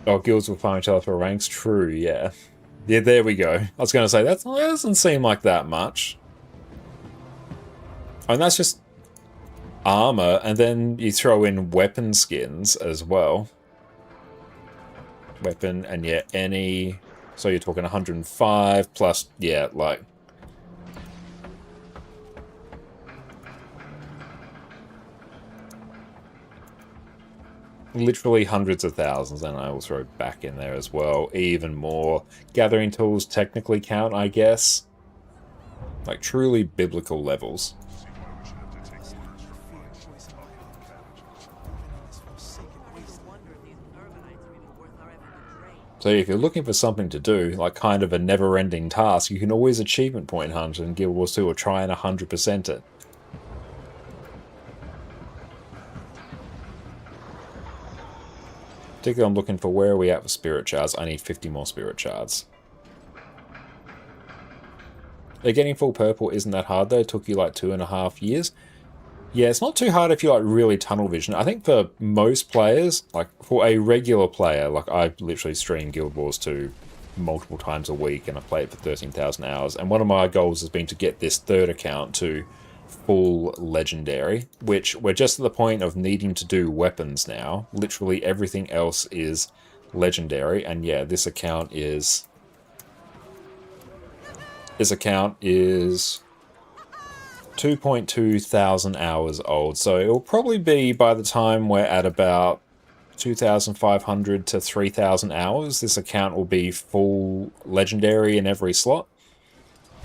S1: Oh, guilds will farm each other for ranks. True, yeah. Yeah, there we go. I was going to say, that doesn't seem like that much. And that's just armor, and then you throw in weapon skins as well. weapon, and yeah, any... So you're talking 105 plus, yeah, like... literally hundreds of thousands, and I will throw back in there as well. Even more. Gathering tools technically count, I guess. Like, truly biblical levels. So if you're looking for something to do, like kind of a never-ending task, you can always achievement point hunt in Guild Wars 2 or try and 100% it. Particularly I'm looking for where are we at for spirit shards. I need 50 more spirit shards. Getting full purple isn't that hard though. It took you like 2.5 years. Yeah, it's not too hard if you like really tunnel vision. I think for most players, like for a regular player, like I literally stream Guild Wars 2 multiple times a week and I play it for 13,000 hours. And one of my goals has been to get this third account to full legendary, which we're just at the point of needing to do weapons now. Literally everything else is legendary. And yeah, this account is 2.2 thousand hours old, so it'll probably be by the time we're at about 2,500 to 3,000 hours, this account will be full legendary in every slot.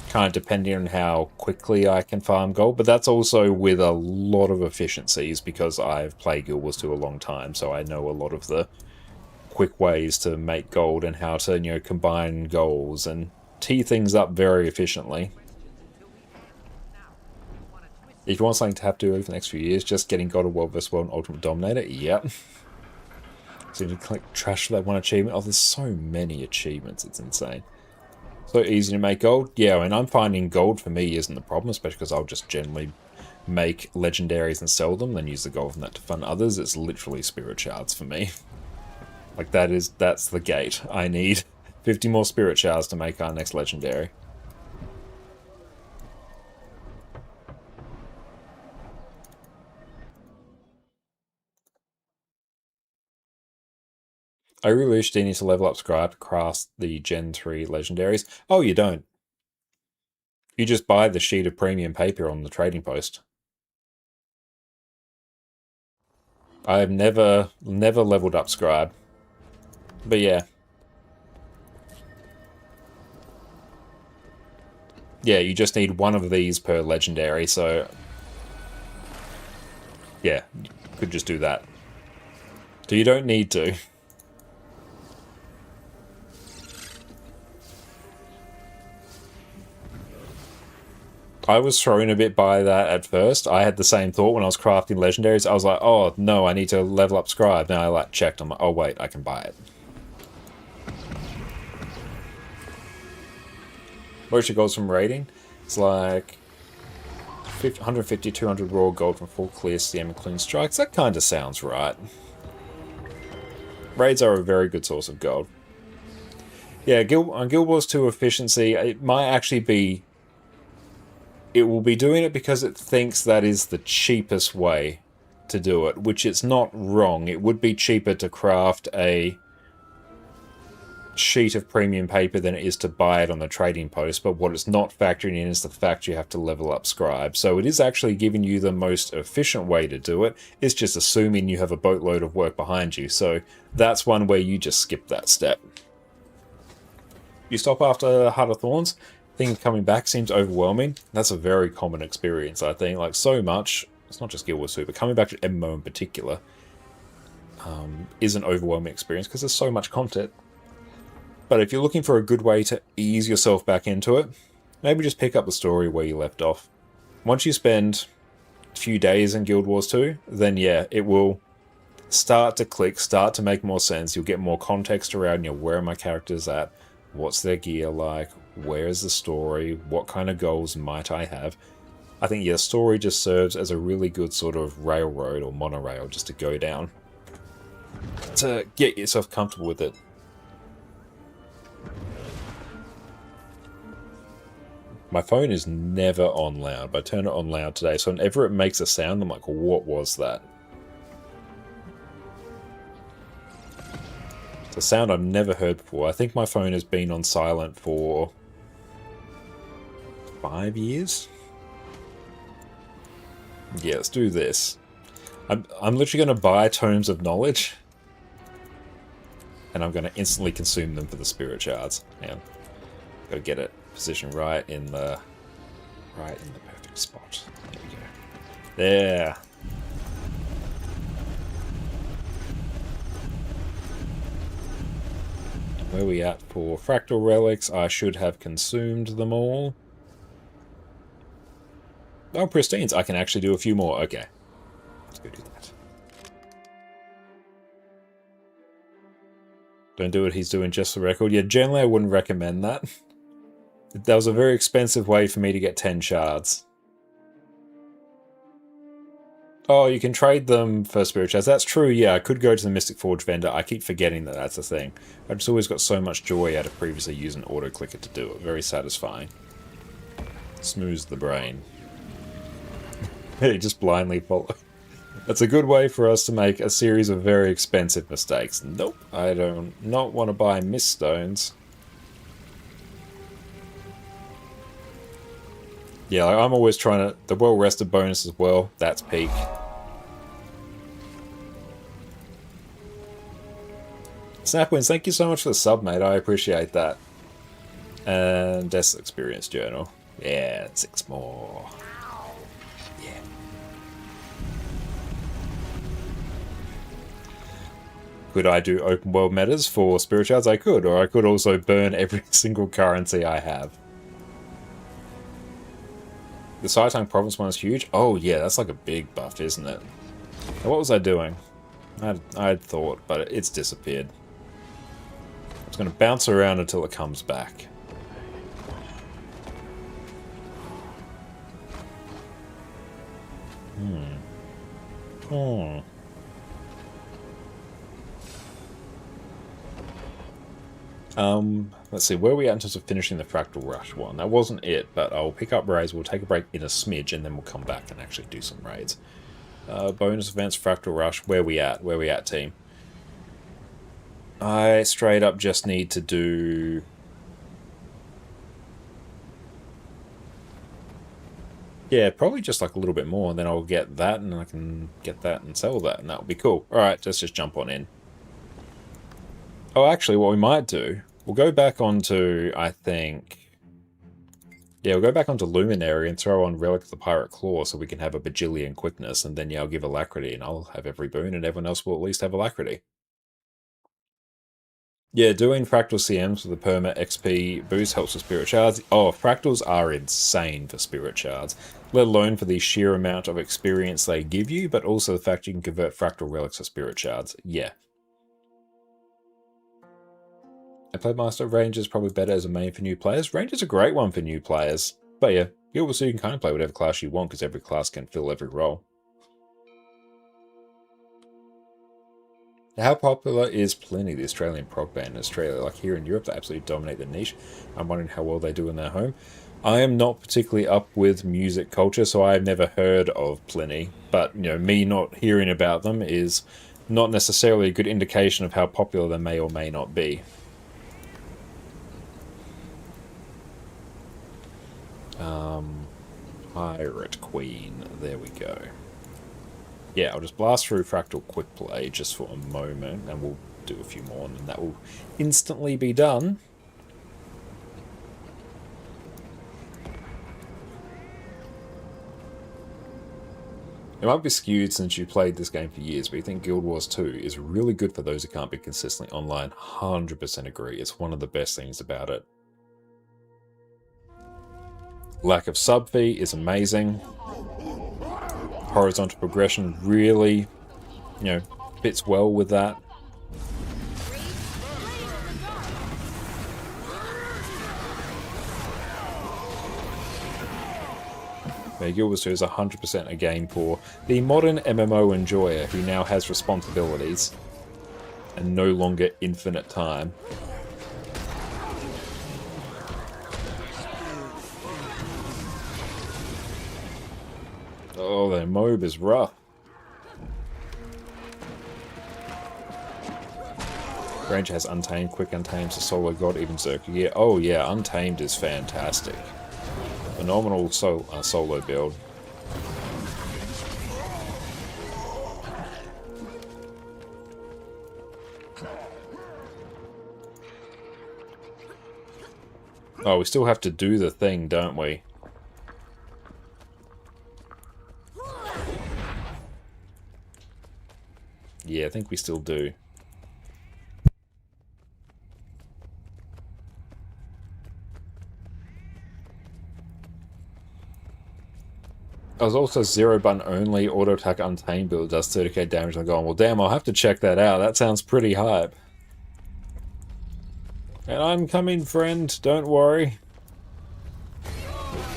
S1: Kind of depending on how quickly I can farm gold, but that's also with a lot of efficiencies because I've played Guild Wars 2 a long time, so I know a lot of the quick ways to make gold and how to, you know, combine goals and tee things up very efficiently. If you want something to have to do over the next few years, just getting God of War vs. World and Ultimate Dominator, yep. So you click trash for that one achievement. Oh, there's so many achievements, it's insane. So easy to make gold. Yeah, and I'm finding gold for me isn't the problem, especially because I'll just generally make legendaries and sell them, then use the gold from that to fund others. It's literally spirit shards for me. Like that's the gate. I need 50 more spirit shards to make our next legendary. I really wish you need to level up Scribe to craft the Gen 3 legendaries. Oh, you don't. You just buy the sheet of premium paper on the trading post. I have never leveled up Scribe. But yeah. Yeah, you just need one of these per legendary, so... yeah, you could just do that. So you don't need to. I was thrown a bit by that at first. I had the same thought when I was crafting legendaries. I was like, oh no, I need to level up Scribe. Now I like checked. I'm like, oh wait, I can buy it. Where's your goals from raiding? It's like 150, 200 raw gold from full clear CM and clean strikes. That kind of sounds right. Raids are a very good source of gold. Yeah, on Guild Wars 2 efficiency, it might actually be... it will be doing it because it thinks that is the cheapest way to do it, which it's not wrong. It would be cheaper to craft a sheet of premium paper than it is to buy it on the trading post, but what it's not factoring in is the fact you have to level up Scribe. So it is actually giving you the most efficient way to do it. It's just assuming you have a boatload of work behind you. So that's one where you just skip that step. You stop after Heart of Thorns. Thing coming back seems overwhelming. That's a very common experience, I think. Like, so much, it's not just Guild Wars 2, but coming back to MMO in particular is an overwhelming experience because there's so much content. But if you're looking for a good way to ease yourself back into it, maybe just pick up the story where you left off. Once you spend a few days in Guild Wars 2, then yeah, it will start to click, start to make more sense. You'll get more context around, you know, where are my characters at? What's their gear like? Where's the story? What kind of goals might I have? I think, yeah, story just serves as a really good sort of railroad or monorail just to go down. To get yourself comfortable with it. My phone is never on loud, but I turn it on loud today, so whenever it makes a sound, I'm like, what was that? It's a sound I've never heard before. I think my phone has been on silent for 5 years. Yeah, let's do this. I'm literally going to buy tomes of knowledge, and I'm going to instantly consume them for the spirit shards. Hang on. Got to get it positioned right in the perfect spot. There we go. There. And where are we at for fractal relics? I should have consumed them all. Oh, pristines. I can actually do a few more. Okay. Let's go do that. Don't do what he's doing just for record. Yeah, generally I wouldn't recommend that. That was a very expensive way for me to get 10 shards. Oh, you can trade them for spirit shards. That's true, yeah. I could go to the Mystic Forge vendor. I keep forgetting that that's a thing. I've just always got so much joy out of previously using auto-clicker to do it. Very satisfying. Smooths the brain. You just blindly follow. That's a good way for us to make a series of very expensive mistakes. Nope, I do not want to buy mist stones. Yeah, like I'm always trying to... The well-rested bonus as well, that's peak. Snapwins, thank you so much for the sub, mate. I appreciate that. And Death's Experience Journal. Yeah, 6 more. Yeah. Could I do open world metas for spirit shards? I could, or I could also burn every single currency I have. The Saitang Province one is huge. Oh yeah, that's like a big buff, isn't it? Now, what was I doing? I'd thought, but it's disappeared. It's going to bounce around until it comes back. Let's see, where are we at in terms of finishing the Fractal Rush one? That wasn't it, but I'll pick up raids, we'll take a break in a smidge, and then we'll come back and actually do some raids. Bonus events, Fractal Rush, where we at? Where we at, team? I straight up just need to do... Yeah, probably just like a little bit more, and then I'll get that, and I can get that and sell that, and that'll be cool. Alright, let's just jump on in. Oh, actually, what we might do, we'll go back onto, I think... Yeah, we'll go back onto Luminary and throw on Relic of the Pirate Claw so we can have a bajillion quickness, and then, yeah, I'll give Alacrity, and I'll have every boon, and everyone else will at least have Alacrity. Yeah, doing Fractal CMs with the Perma XP boost helps with Spirit Shards. Oh, Fractals are insane for Spirit Shards, let alone for the sheer amount of experience they give you, but also the fact you can convert Fractal Relics to Spirit Shards. Yeah. I played Master Ranger's probably better as a main for new players. Ranger's a great one for new players. But yeah, you also can kind of play whatever class you want because every class can fill every role. How popular is Pliny, the Australian prog band in Australia? Like here in Europe, they absolutely dominate the niche. I'm wondering how well they do in their home. I am not particularly up with music culture, so I have never heard of Pliny. But, you know, me not hearing about them is not necessarily a good indication of how popular they may or may not be. Pirate Queen. There we go. Yeah, I'll just blast through Fractal Quick Play just for a moment, and we'll do a few more, and then that will instantly be done. It might be skewed since you played this game for years, but you think Guild Wars 2 is really good for those who can't be consistently online. 100% agree. It's one of the best things about it. Lack of sub fee is amazing. Horizontal progression really, you know, fits well with that. Guild Wars 2 is 100% a game for the modern MMO enjoyer who now has responsibilities and no longer infinite time. Oh, the mob is rough. Ranger has Untamed, Quick Untamed, a Solo God, even Zerker gear. Oh yeah, Untamed is fantastic. Phenomenal solo build. Oh, we still have to do the thing, don't we? Yeah, I think we still do. I was also 0 button only, auto attack Untamed build does 30k damage on Golem. Well, damn, I'll have to check that out. That sounds pretty hype. And I'm coming, friend. Don't worry.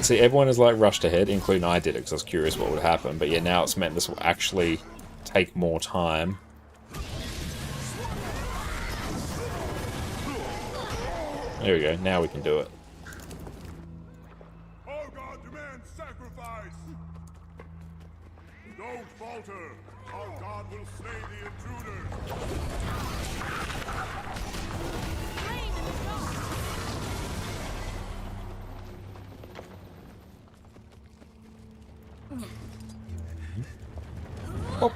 S1: See, everyone is like rushed ahead, including I did it because I was curious what would happen. But yeah, now it's meant this will actually take more time. There we go. Now we can do it.
S14: Our God demands sacrifice. Don't falter. Our God will slay the intruder.
S1: Oh.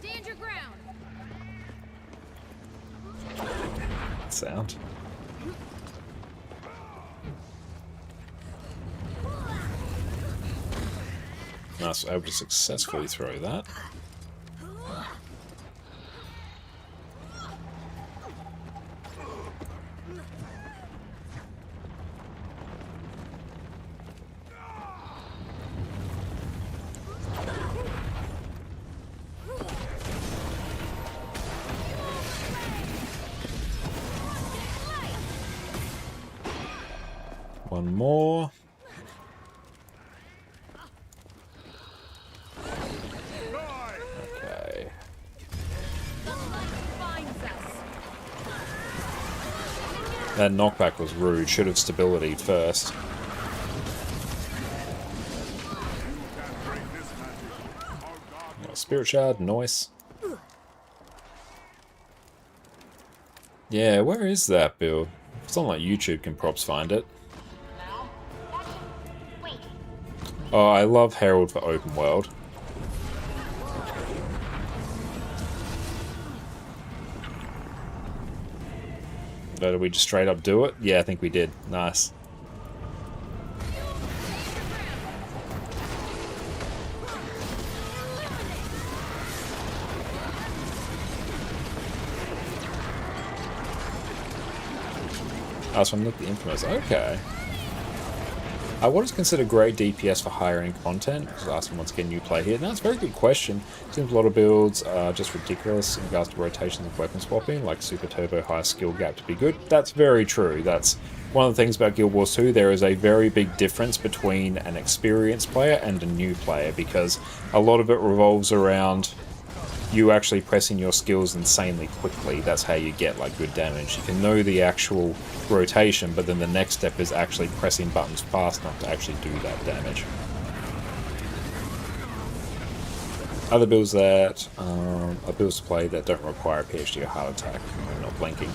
S4: Stand your ground.
S1: Sound. Nice, able to successfully throw that. One more. Okay. That knockback was rude. Should have stability first. Spirit Shard, nice. Yeah, where is that build? Someone like YouTube can props find it. Oh, I love Herald for open world. But did we just straight up do it? Yeah, I think we did. Nice. Oh, so I'm looking at the Infamous. Okay. What is considered great DPS for higher end content? Just asking once again, new play here. Now, it's a very good question. Seems a lot of builds are just ridiculous in regards to rotations of weapon swapping, like Super Turbo high skill gap to be good. That's very true. That's one of the things about Guild Wars 2. There is a very big difference between an experienced player and a new player, because a lot of it revolves around you actually pressing your skills insanely quickly. That's how you get like good damage. You can know the actual rotation, but then the next step is actually pressing buttons fast enough to actually do that damage. Other builds that are builds to play that don't require a PhD or heart attack. I'm not blinking.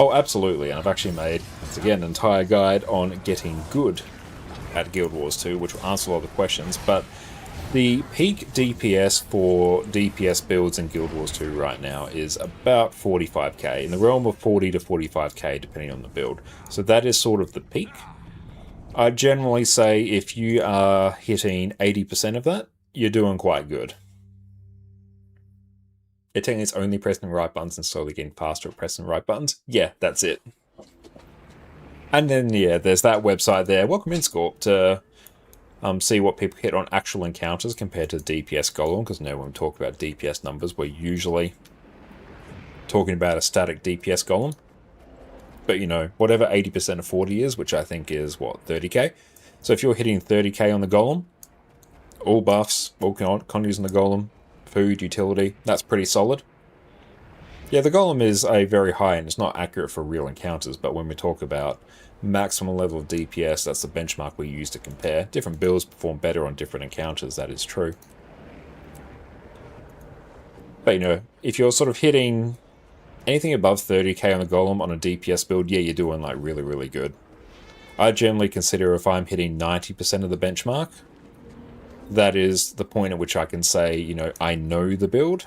S1: Oh, absolutely, and I've actually made, once again, an entire guide on getting good at Guild Wars 2, which will answer a lot of the questions, but the peak DPS for DPS builds in Guild Wars 2 right now is about 45k, in the realm of 40 to 45k depending on the build. So that is sort of the peak. I generally say if you are hitting 80% of that, you're doing quite good. Technically it's only pressing the right buttons and slowly getting faster at pressing the right buttons. Yeah, that's it. And then, yeah, there's that website there, Welcome in Scorp, to see what people hit on actual encounters compared to the DPS golem, because now when we talk about DPS numbers, we're usually talking about a static DPS golem. But, you know, whatever 80% of 40 is, which I think is, what, 30k? So if you're hitting 30k on the golem, all buffs, all conduits on the golem, food, utility, that's pretty solid. Yeah, the golem is a very high, and it's not accurate for real encounters, but when we talk about maximum level of DPS, that's the benchmark we use to compare. Different builds perform better on different encounters, that is true. But, you know, if you're sort of hitting Anything above 30k on the golem on a DPS build, yeah, you're doing like really, really good. I generally consider if I'm hitting 90% of the benchmark, that is the point at which I can say, you know, I know the build.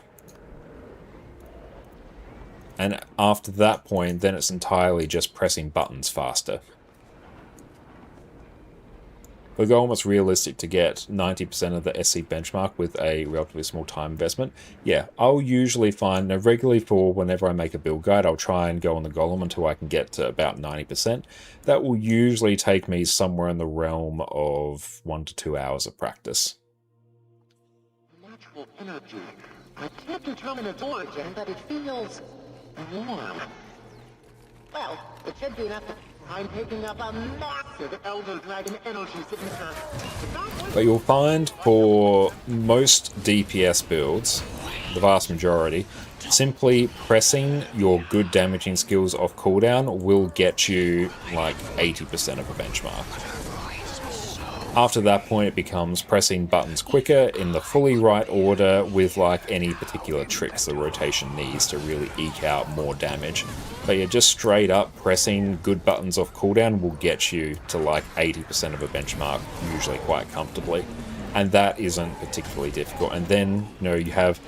S1: And after that point, then it's entirely just pressing buttons faster. The goal was realistic to get 90% of the SC benchmark with a relatively small time investment. Yeah, I'll usually find, regularly for whenever I make a build guide, I'll try and go on the golem until I can get to about 90%. That will usually take me somewhere in the realm of 1 to 2 hours of practice.
S8: Natural energy. I can't determine its origin, but it feels warm. Well, it should be enough. I'm picking up a massive Elder Dragon energy signature.
S1: But you'll find for most DPS builds, the vast majority, simply pressing your good damaging skills off cooldown will get you like 80% of a benchmark. After that point, it becomes pressing buttons quicker in the fully right order with like any particular tricks the rotation needs to really eke out more damage. But yeah, just straight up pressing good buttons off cooldown will get you to like 80% of a benchmark, usually quite comfortably. And that isn't particularly difficult. And then, you know, you have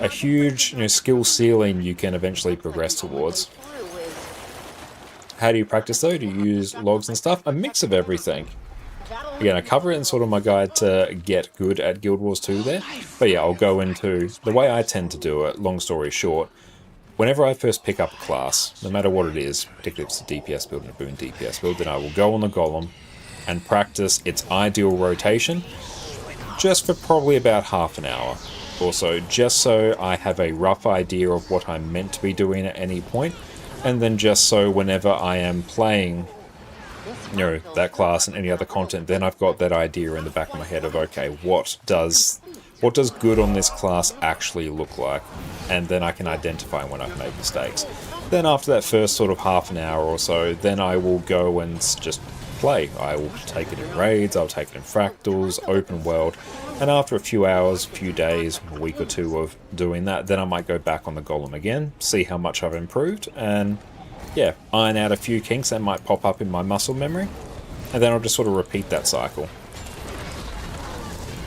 S1: a huge, skill ceiling you can eventually progress towards. How do you practice though? Do you use logs and stuff? A mix of everything. Again, I cover it in sort of my guide to get good at Guild Wars 2 there. But yeah, I'll go into the way I tend to do it, long story short. Whenever I first pick up a class, no matter what it is, particularly if it's a DPS build and a boon DPS build, then I will go on the golem and practice its ideal rotation just for probably about half an hour or so, just so I have a rough idea of what I'm meant to be doing at any point, and then just so whenever I am playing that class and any other content, then I've got that idea in the back of my head of, okay, what does good on this class actually look like? And then I can identify when I've made mistakes. Then after that first sort of half an hour or so, then I will go and just play. I will take it in raids, I'll take it in fractals, open world, and after a few hours, few days, a week or two of doing that, then I might go back on the golem again, see how much I've improved, and yeah, iron out a few kinks that might pop up in my muscle memory, and then I'll just sort of repeat that cycle.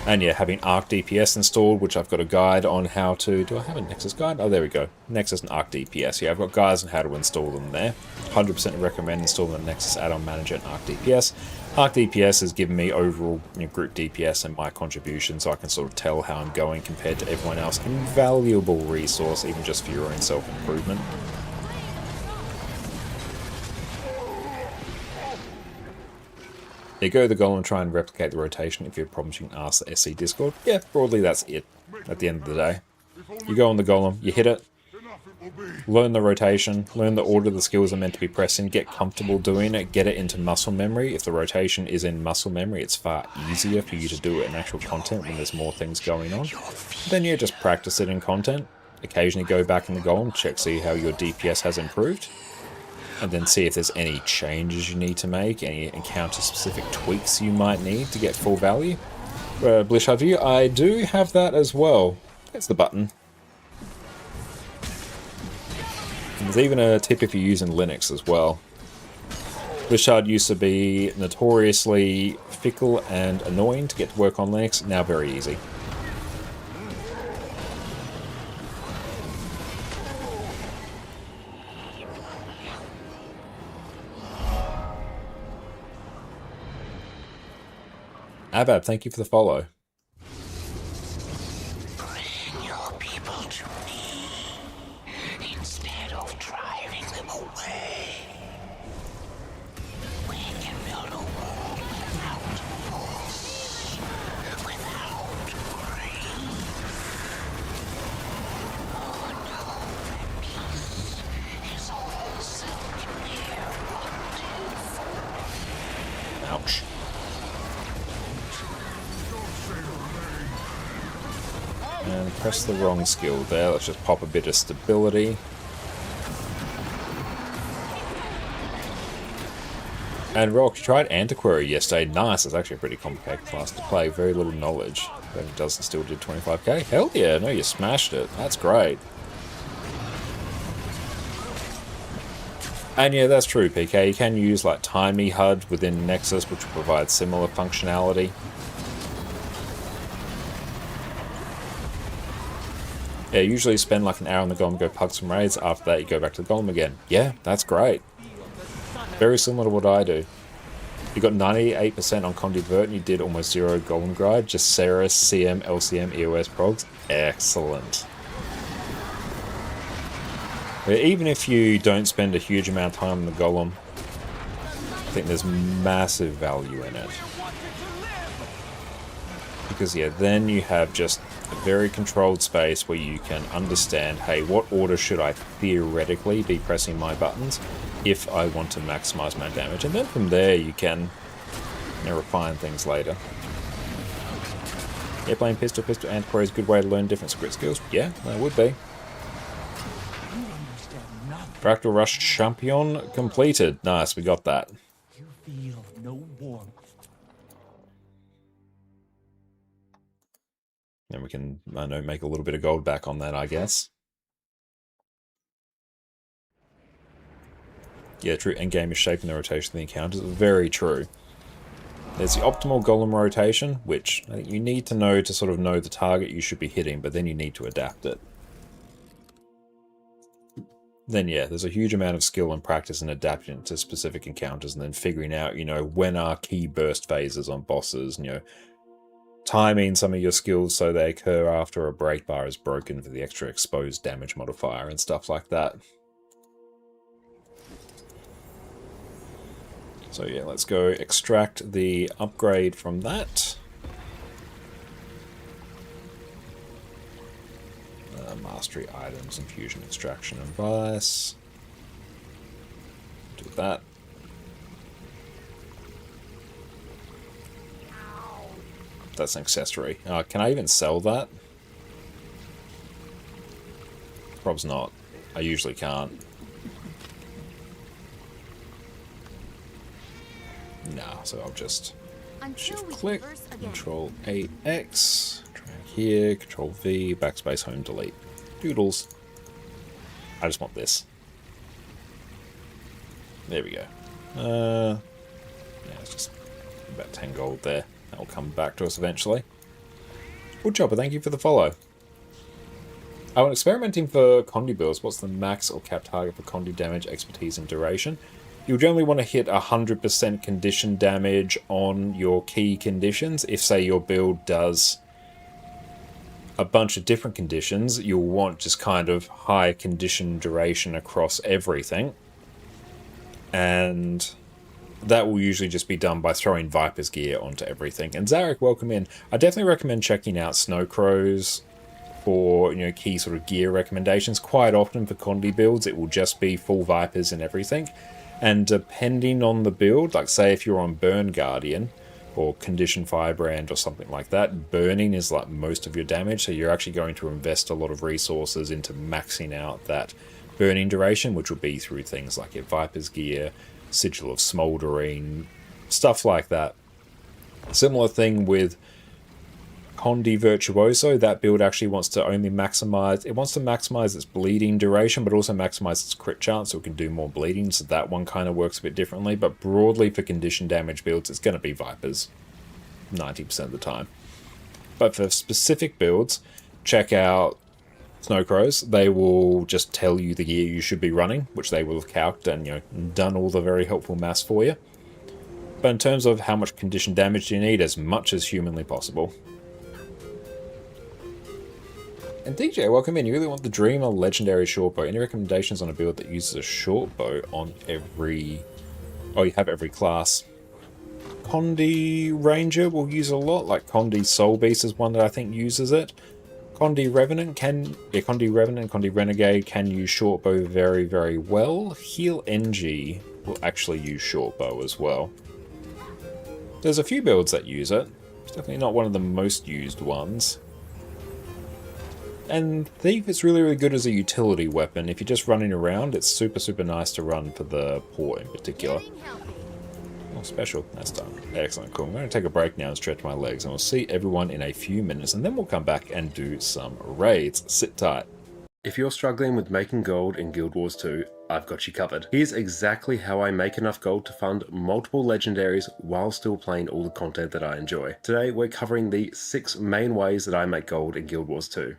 S1: And yeah, having Arc DPS installed, which I've got a guide on how to... Do I have a Nexus guide? Oh, there we go. Nexus and Arc DPS. Yeah, I've got guides on how to install them there. 100% recommend installing the Nexus add-on manager and Arc DPS. Arc DPS has given me overall group DPS and my contribution, so I can sort of tell how I'm going compared to everyone else. Invaluable resource, even just for your own self-improvement. You go to the golem and try and replicate the rotation. If you have problems, you can ask the SC Discord. Yeah, broadly that's it at the end of the day. You go on the golem, you hit it, learn the rotation, learn the order the skills are meant to be pressed in, get comfortable doing it, get it into muscle memory. If the rotation is in muscle memory, it's far easier for you to do it in actual content when there's more things going on. Then yeah, just practice it in content. Occasionally go back in the golem, check, see how your DPS has improved. And then see if there's any changes you need to make, any encounter-specific tweaks you might need to get full value. Blishard View, I do have that as well. That's the button. And there's even a tip if you're using Linux as well. Blishard used to be notoriously fickle and annoying to get to work on Linux, now very easy. Abab, thank you for the follow.
S14: Bring your people to me instead of driving them away. We can build a wall without force, without grief. Oh no, that peace is all self-care wanted.
S1: Ouch. And press the wrong skill there. Let's just pop a bit of stability. And Rock, you tried Antiquary yesterday. Nice. It's actually a pretty complicated class to play. Very little knowledge. But it does still did 25k. Hell yeah. No, you smashed it. That's great. And yeah, that's true, PK. You can use like Timey HUD within Nexus, which will provide similar functionality. Yeah, usually spend like an hour on the golem, go pug some raids. After that, you go back to the golem again. Yeah, that's great. Very similar to what I do. You got 98% on Condivert and you did almost 0 golem grind. Just Cerus, CM, LCM, EOS progs. Excellent. But even if you don't spend a huge amount of time on the golem, I think there's massive value in it. Because yeah, then you have just a very controlled space where you can understand, hey, what order should I theoretically be pressing my buttons if I want to maximize my damage? And then from there you can, you know, refine things later. Yeah, playing pistol, antiquary is a good way to learn different script skills. Yeah, that would be. Fractal Rush Champion completed. Nice, we got that.
S7: You feel no warmth.
S1: And we can, I don't know, make a little bit of gold back on that, I guess. Yeah, true. Endgame is shaping the rotation of the encounters. Very true. There's the optimal golem rotation, which I think you need to know to sort of know the target you should be hitting, but then you need to adapt it. Then yeah, there's a huge amount of skill and practice and adapting to specific encounters, and then figuring out, you know, when are key burst phases on bosses, you know, timing some of your skills so they occur after a break bar is broken for the extra exposed damage modifier and stuff like that. So yeah, let's go extract the upgrade from that. Mastery items, infusion, extraction, and vice. Do that. That's an accessory. Can I even sell that? Prob's not. I usually can't. Nah, so I'll just shift click, Control 8X, drag here, Control V, backspace, home, delete. Doodles. I just want this. There we go. Yeah, it's just about 10 gold there. That will come back to us eventually. Good job, but thank you for the follow. When experimenting for Condi builds, what's the max or cap target for Condi damage, expertise, and duration? You'll generally want to hit 100% condition damage on your key conditions. If, say, your build does a bunch of different conditions, you'll want just kind of high condition duration across everything. And that will usually just be done by throwing Viper's gear onto everything. And Zarek, welcome in. I definitely recommend checking out Snowcrow's for, you know, key sort of gear recommendations. Quite often for Condi builds, it will just be full Vipers and everything. And depending on the build, like say if you're on Burn Guardian or Condition Firebrand or something like that, burning is like most of your damage, so you're actually going to invest a lot of resources into maxing out that burning duration, which will be through things like your Viper's Gear, Sigil of Smouldering, stuff like that. Similar thing with Condi Virtuoso. That build actually wants to only maximize, it wants to maximize its bleeding duration, but also maximize its crit chance so it can do more bleeding, so that one kind of works a bit differently. But broadly for condition damage builds, it's going to be Vipers 90% of the time. But for specific builds, check out Snowcrows. They will just tell you the gear you should be running, which they will have calced and, you know, done all the very helpful maths for you. But in terms of how much condition damage do you need, as much as humanly possible. And DJ, welcome in. You really want the Dreamer Legendary Shortbow. Any recommendations on a build that uses a shortbow on every... Oh, you have every class. Condi Ranger will use a lot, like Condi Soul Beast is one that I think uses it. Condi Revenant can... Yeah, Condi Revenant and Condi Renegade can use shortbow very, very well. Heal NG will actually use shortbow as well. There's a few builds that use it. It's definitely not one of the most used ones. And Thief is really, really good as a utility weapon. If you're just running around, it's super, super nice to run for the port in particular. Oh, special. That's done. Excellent. Cool. I'm going to take a break now and stretch my legs, and we'll see everyone in a few minutes, and then we'll come back and do some raids. Sit tight. If you're struggling with making gold in Guild Wars 2, I've got you covered. Here's exactly how I make enough gold to fund multiple legendaries while still playing all the content that I enjoy. Today we're covering the 6 main ways that I make gold in Guild Wars 2.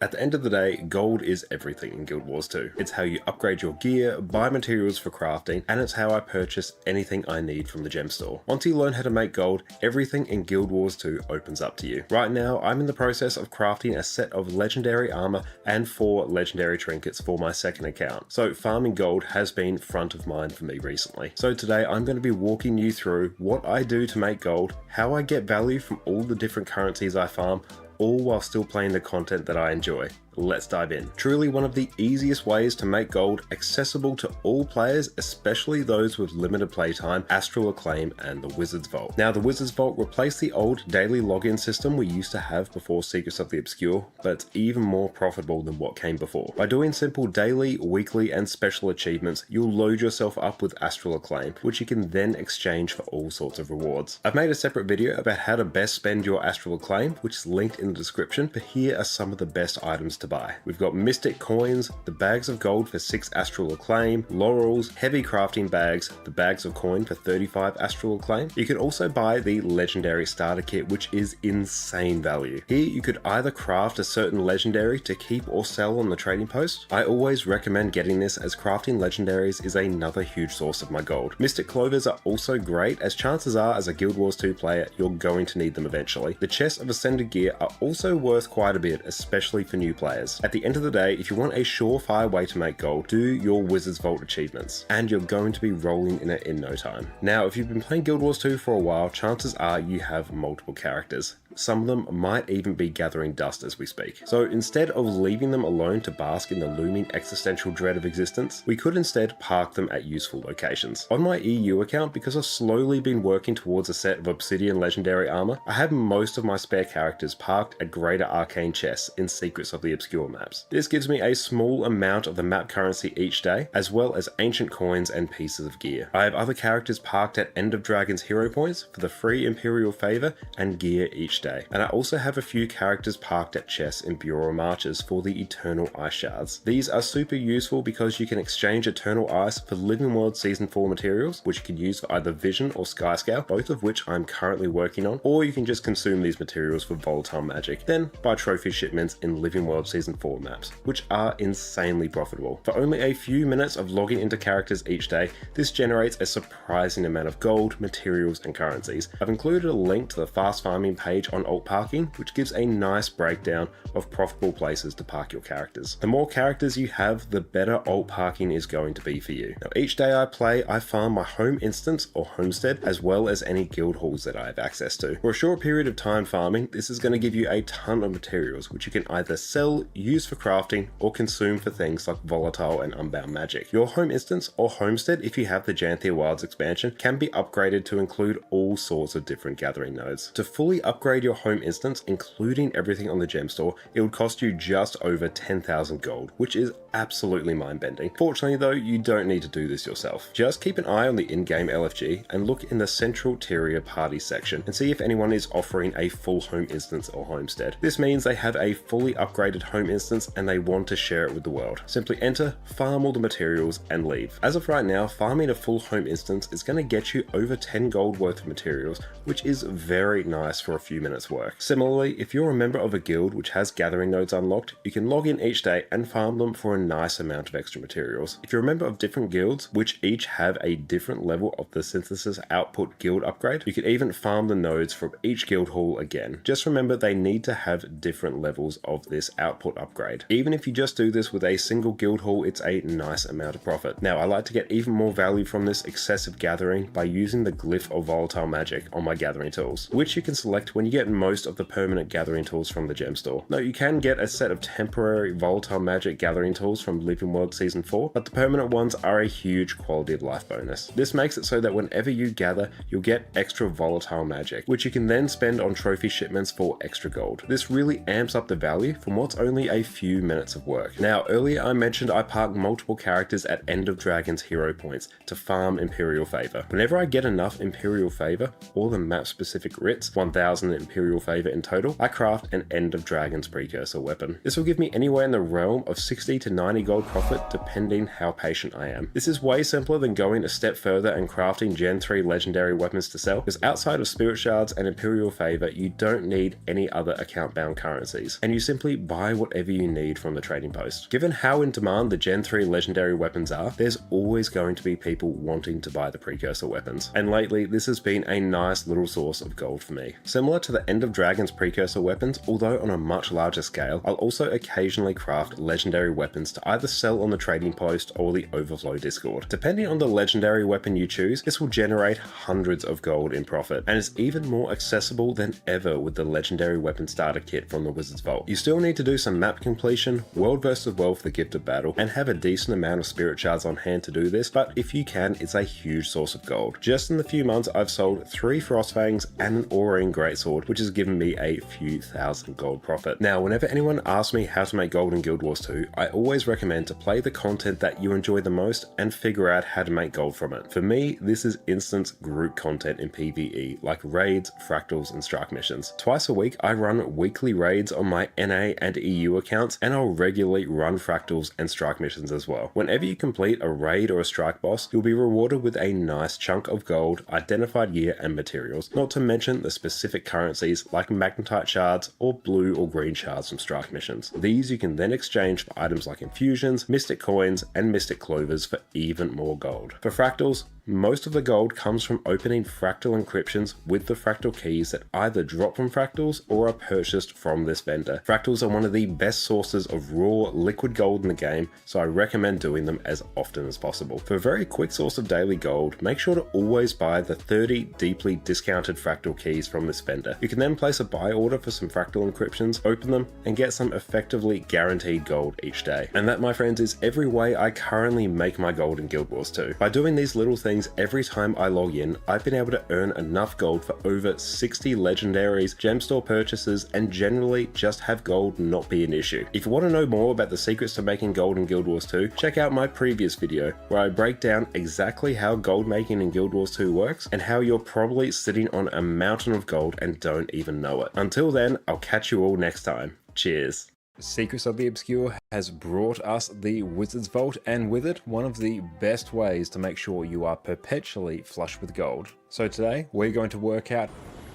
S1: At the end of the day, gold is everything in Guild Wars 2. It's how you upgrade your gear, buy materials for crafting, and it's how I purchase anything I need from the gem store. Once you learn how to make gold, everything in Guild Wars 2 opens up to you. Right now, I'm in the process of crafting a set of legendary armor and 4 legendary trinkets for my second account. So farming gold has been front of mind for me recently. So today I'm going to be walking you through what I do to make gold, how I get value from all the different currencies I farm, all while still playing the content that I enjoy. Let's dive in. Truly one of the easiest ways to make gold, accessible to all players, especially those with limited playtime, Astral Acclaim and the Wizard's Vault. Now the Wizard's Vault replaced the old daily login system we used to have before Secrets of the Obscure, but it's even more profitable than what came before. By doing simple daily, weekly and special achievements, you'll load yourself up with Astral Acclaim, which you can then exchange for all sorts of rewards. I've made a separate video about how to best spend your Astral Acclaim, which is linked in the description, but here are some of the best items to buy. We've got Mystic Coins, the bags of gold for 6 Astral Acclaim, Laurels, heavy crafting bags, the bags of coin for 35 Astral Acclaim. You can also buy the Legendary Starter Kit, which is insane value. Here you could either craft a certain legendary to keep or sell on the trading post. I always recommend getting this as crafting legendaries is another huge source of my gold. Mystic Clovers are also great, as chances are as a Guild Wars 2 player you're going to need them eventually. The chests of Ascended gear are also worth quite a bit, especially for new players. At the end of the day, if you want a surefire way to make gold, do your Wizard's Vault achievements, and you're going to be rolling in it in no time. Now, if you've been playing Guild Wars 2 for a while, chances are you have multiple characters. Some of them might even be gathering dust as we speak. So instead of leaving them alone to bask in the looming existential dread of existence, we could instead park them at useful locations. On my EU account, because I've slowly been working towards a set of Obsidian legendary armor, I have most of my spare characters parked at Greater Arcane chests in Secrets of the Obscure maps. This gives me a small amount of the map currency each day, as well as ancient coins and pieces of gear. I have other characters parked at End of Dragon's hero points for the free Imperial favor and gear each day. And I also have a few characters parked at chests in Bureau Marches for the Eternal Ice Shards. These are super useful because you can exchange Eternal Ice for Living World Season 4 materials, which you can use for either Vision or Skyscale, both of which I'm currently working on, or you can just consume these materials for Volatile Magic, then buy trophy shipments in Living World Season 4 maps, which are insanely profitable. For only a few minutes of logging into characters each day, this generates a surprising amount of gold, materials, and currencies. I've included a link to the fast farming page on alt parking, which gives a nice breakdown of profitable places to park your characters. The more characters you have, the better alt parking is going to be for you. Now, each day I play, I farm my home instance or homestead, as well as any guild halls that I have access to. For a short period of time farming, this is going to give you a ton of materials, which you can either sell, use for crafting, or consume for things like volatile and unbound magic. Your home instance or homestead, if you have the Janthia Wilds expansion, can be upgraded to include all sorts of different gathering nodes. To fully upgrade your home instance, including everything on the gem store, it would cost you just over 10,000 gold, which is absolutely mind-bending. Fortunately though, you don't need to do this yourself. Just keep an eye on the in-game LFG and look in the central Tyria party section and see if anyone is offering a full home instance or homestead. This means they have a fully upgraded home instance and they want to share it with the world. Simply enter, farm all the materials and leave. As of right now, farming a full home instance is going to get you over 10 gold worth of materials, which is very nice for a few minutes work. Similarly, if you're a member of a guild which has gathering nodes unlocked, you can log in each day and farm them for a nice amount of extra materials. If you're a member of different guilds, which each have a different level of the synthesis output guild upgrade, you can even farm the nodes from each guild hall again. Just remember they need to have different levels of this output upgrade. Even if you just do this with a single guild hall, it's a nice amount of profit. Now, I like to get even more value from this excessive gathering by using the glyph of volatile magic on my gathering tools, which you can select when you get most of the permanent gathering tools from the gem store. Now, you can get a set of temporary volatile magic gathering tools from Living World Season 4, but the permanent ones are a huge quality of life bonus. This makes it so that whenever you gather, you'll get extra volatile magic, which you can then spend on trophy shipments for extra gold. This really amps up the value from what's only a few minutes of work. Now, earlier I mentioned I park multiple characters at End of Dragon's hero points to farm Imperial Favor. Whenever I get enough Imperial Favor, or the map specific writs, 1000 Imperial Favor in total, I craft an End of Dragon's precursor weapon. This will give me anywhere in the realm of 60 to
S15: 90 gold profit depending how patient I am. This is way simpler than going a step further and crafting Gen 3 legendary weapons to sell, because outside of Spirit Shards and Imperial Favor, you don't need any other account bound currencies, and you simply buy whatever you need from the trading post. Given how in demand the Gen 3 legendary weapons are, there's always going to be people wanting to buy the precursor weapons, and lately this has been a nice little source of gold for me. Similar to the End of Dragon's precursor weapons, although on a much larger scale, I'll also occasionally craft legendary weapons to either sell on the trading post or the Overflow Discord. Depending on the legendary weapon you choose, this will generate hundreds of gold in profit, and is even more accessible than ever with the legendary weapon starter kit from the Wizard's Vault. You still need to do some map completion, world versus world for the Gift of Battle, and have a decent amount of spirit shards on hand to do this, but if you can, it's a huge source of gold. Just in the few months, I've sold 3 Frostfangs and an Aurine Greatsword, which has given me a few thousand gold profit. Now, whenever anyone asks me how to make gold in Guild Wars 2, I always recommend to play the content that you enjoy the most and figure out how to make gold from it. For me, this is instance group content in PvE, like raids, fractals, and strike missions. Twice a week, I run weekly raids on my NA and EU accounts, and I'll regularly run fractals and strike missions as well. Whenever you complete a raid or a strike boss, you'll be rewarded with a nice chunk of gold, identified gear, and materials, not to mention the specific currencies like magnetite shards or blue or green shards from strike missions. These you can then exchange for items like infusions, mystic coins, and mystic clovers for even more gold. For fractals, most of the gold comes from opening fractal encryptions with the fractal keys that either drop from fractals or are purchased from this vendor. Fractals are one of the best sources of raw liquid gold in the game, so I recommend doing them as often as possible. For a very quick source of daily gold, make sure to always buy the 30 deeply discounted fractal keys from this vendor. You can then place a buy order for some fractal encryptions, open them, and get some effectively guaranteed gold each day. And that, my friends, is every way I currently make my gold in Guild Wars 2. By doing these little things every time I log in, I've been able to earn enough gold for over 60 legendaries, gem store purchases, and generally just have gold not be an issue. If you want to know more about the secrets to making gold in Guild Wars 2, check out my previous video where I break down exactly how gold making in Guild Wars 2 works and how you're probably sitting on a mountain of gold and don't even know it. Until then, I'll catch you all next time. Cheers.
S1: Secrets of the Obscure has brought us the Wizard's Vault, and with it, one of the best ways to make sure you are perpetually flush with gold. So today, we're going to work out,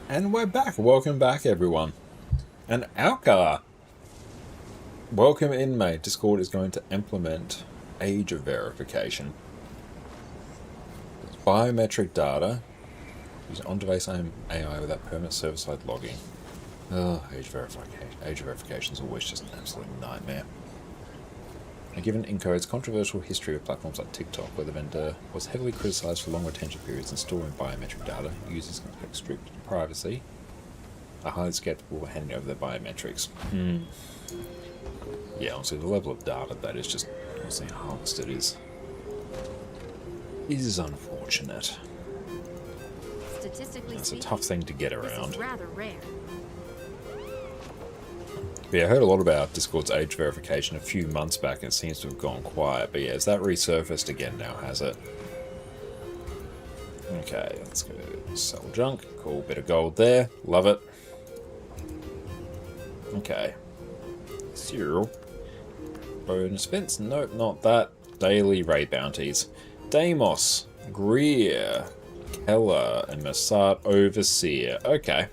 S1: and we're back. Welcome back, everyone. And Alka, welcome in, mate. Discord is going to implement age verification. It's biometric data. Use on-device AI without permanent server-side logging. Oh, age verification. Age verification is always just an absolute nightmare. A given encodes controversial history of platforms like TikTok, where the vendor was heavily criticized for long retention periods and storing biometric data. Users can expect strict privacy, are highly skeptical of handing over their biometrics. Yeah, honestly, the level of data that is just honestly harvested is unfortunate.
S4: Statistically
S1: It's a tough thing to get around.
S4: This is rather rare.
S1: But yeah, I heard a lot about Discord's age verification a few months back, and it seems to have gone quiet. But yeah, has that resurfaced again now, has it? Okay, let's go sell junk. Cool, bit of gold there. Love it. Okay. Cyril. Bonus events? Nope, not that. Daily raid bounties. Deimos, Greer, Keller, and Massad Overseer. Okay.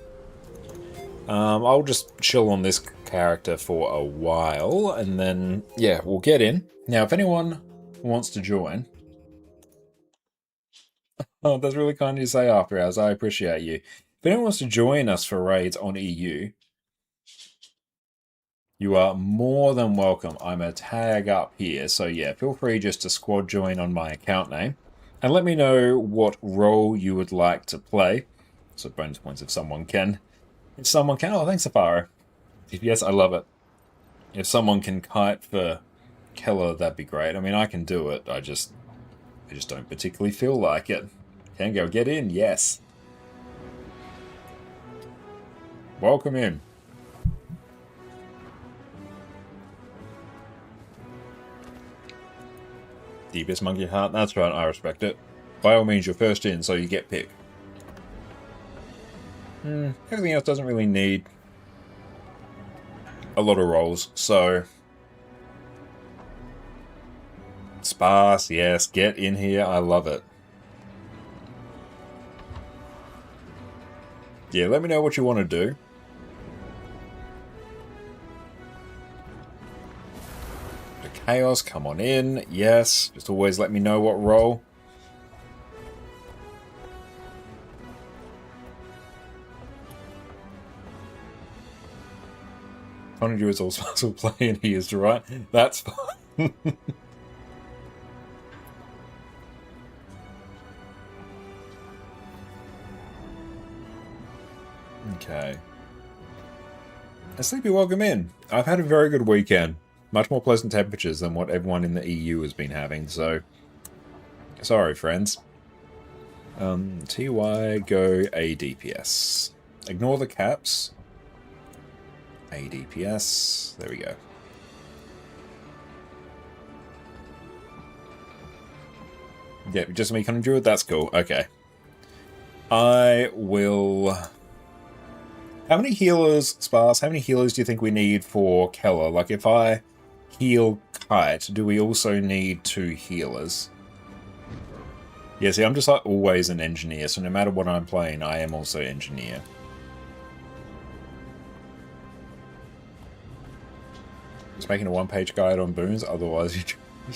S1: I'll just chill on this character for a while, and then, yeah, we'll get in. Now, if anyone wants to join... Oh, that's really kind of you to say after hours. I appreciate you. If anyone wants to join us for raids on EU, you are more than welcome. I'm a tag up here, so yeah, feel free just to squad join on my account name, and let me know what role you would like to play. So bonus points if someone can. If someone can, oh, thanks, Safaro. Yes, I love it. If someone can kite for Keller, that'd be great. I mean, I can do it. I just don't particularly feel like it. Can go get in, yes. Welcome in. Deepest monkey heart. That's right, I respect it. By all means, you're first in, so you get picked. Everything else doesn't really need a lot of rolls, so Sparse, yes, get in here. I love it. Yeah, let me know what you want to do. The Chaos, come on in. Yes, just always let me know what role. Connor is also playing, he is right. That's fine. Okay. A sleepy welcome in. I've had a very good weekend. Much more pleasant temperatures than what everyone in the EU has been having, so... Sorry, friends. TY, go ADPS. Ignore the caps. ADPS. There we go. Yeah, just me kind of do it? That's cool. Okay. I will... How many healers, Sparse, how many healers do you think we need for Keller? Like, if I heal Kite, do we also need 2 healers? Yeah, see, I'm just like always an engineer, so no matter what I'm playing, I am also engineer. Just making a one-page guide on boons, otherwise you...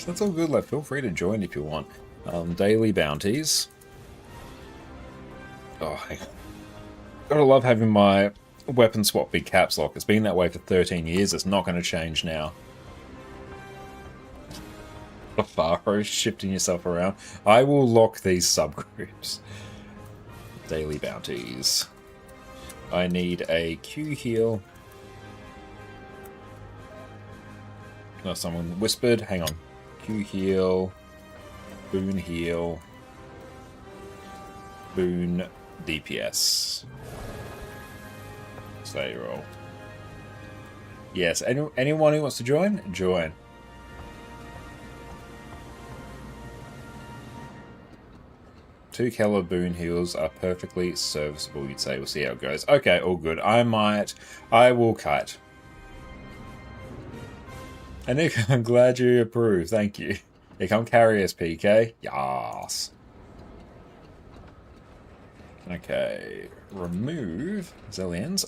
S1: That's all good, like, feel free to join if you want. Daily bounties. Oh, hang on. Gotta love having my weapon swap be caps lock. It's been that way for 13 years. It's not going to change now. The Faro shifting yourself around. I will lock these subgroups. Daily bounties. I need a Q heal. No, someone whispered. Hang on. Q heal. Boon heal. Boon DPS. Stay roll. Yes, anyone who wants to join, join. Two Keller boon heals are perfectly serviceable, you'd say. We'll see how it goes. Okay, all good. I will kite. And Nick, I'm glad you approve. Thank you. Here, come carry us, PK. Yas. Okay, remove Zillions.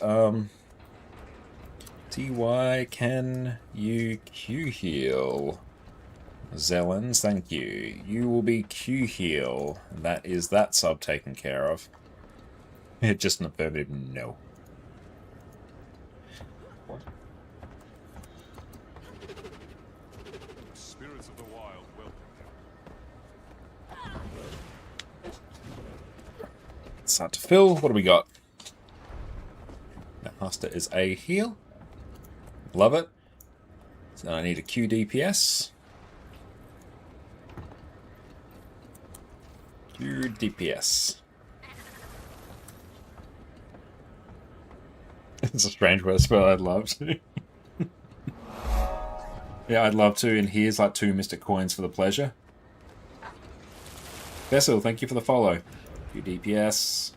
S1: TY, can you Q heal? Zellens, thank you. You will be Q heal. That is that sub taken care of. Just an affirmative no.
S16: Spirits of the wild, welcome.
S1: Start to fill. What do we got? That master is a heal. Love it. So I need a Q DPS. Q DPS. It's a strange word spell. I'd love to. Yeah, I'd love to. And here's like 2 Mystic Coins for the pleasure. Vessel, thank you for the follow. Q DPS.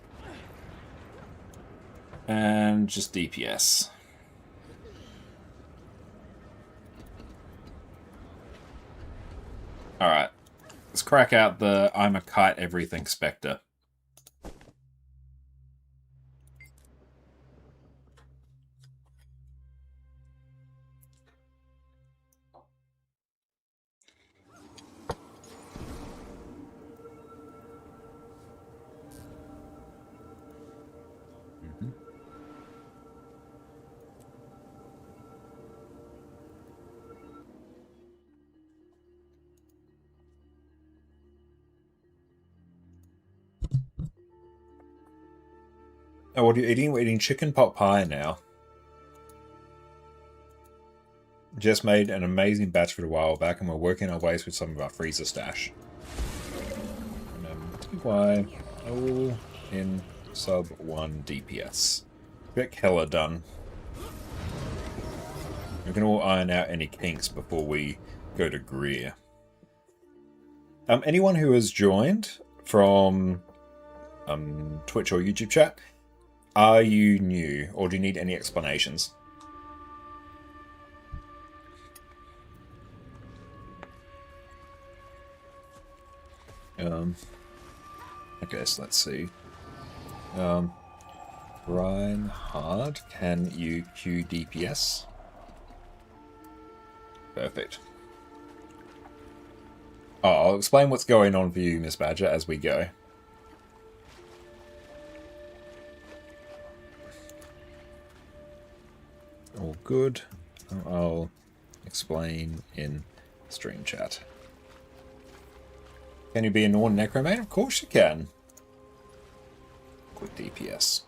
S1: And just DPS. Alright. Let's crack out the I'm a kite everything Spectre. Oh, what are you eating? We're eating chicken pot pie now. Just made an amazing batch for a while back, and we're working our ways with some of our freezer stash. TY, all in sub 1 DPS. Get Keller done. We can all iron out any kinks before we go to Greer. Anyone who has joined from Twitch or YouTube chat, are you new, or do you need any explanations? Okay, so let's see. Reinhard, can you Q DPS? Perfect. Oh, I'll explain what's going on for you, Miss Badger, as we go. All good. I'll explain in stream chat. Can you be a Norn Necromane? Of course you can. Quick DPS.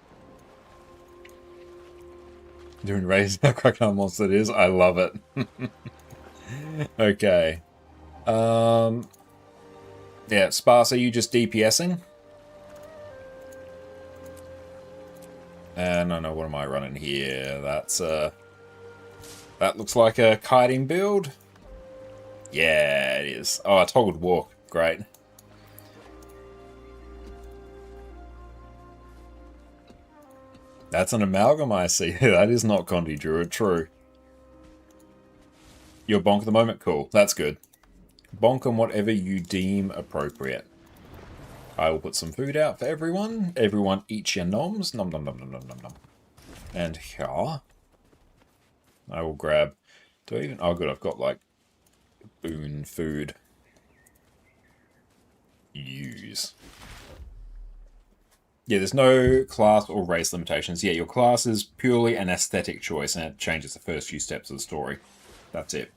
S1: Doing raids now, Crocodile Monster it is. I love it. Okay. Yeah, Sparse, are you just DPSing? And I know, what am I running here? That's that looks like a kiting build. Yeah, it is. Oh, a toggled walk. Great. That's an amalgam, I see. That is not Condi Druid, true. You're bonk at the moment? Cool. That's good. Bonk on whatever you deem appropriate. I will put some food out for everyone. Everyone eat your noms. Nom nom nom nom nom nom nom. And here, I will grab... Do I even... Oh, good. I've got, like, boon food. Use. Yeah, there's no class or race limitations. Yeah, your class is purely an aesthetic choice, and it changes the first few steps of the story. That's it.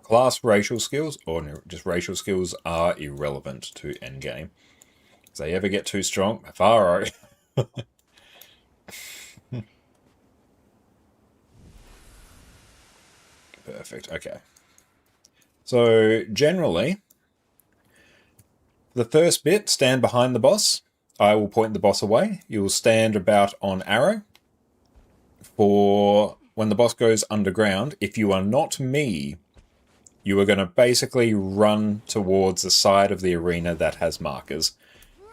S1: Class racial skills, or just racial skills, are irrelevant to endgame. If they ever get too strong, far out. Perfect, okay. So, generally, the first bit, stand behind the boss. I will point the boss away. You will stand about on arrow. For when the boss goes underground, if you are not me, you are going to basically run towards the side of the arena that has markers.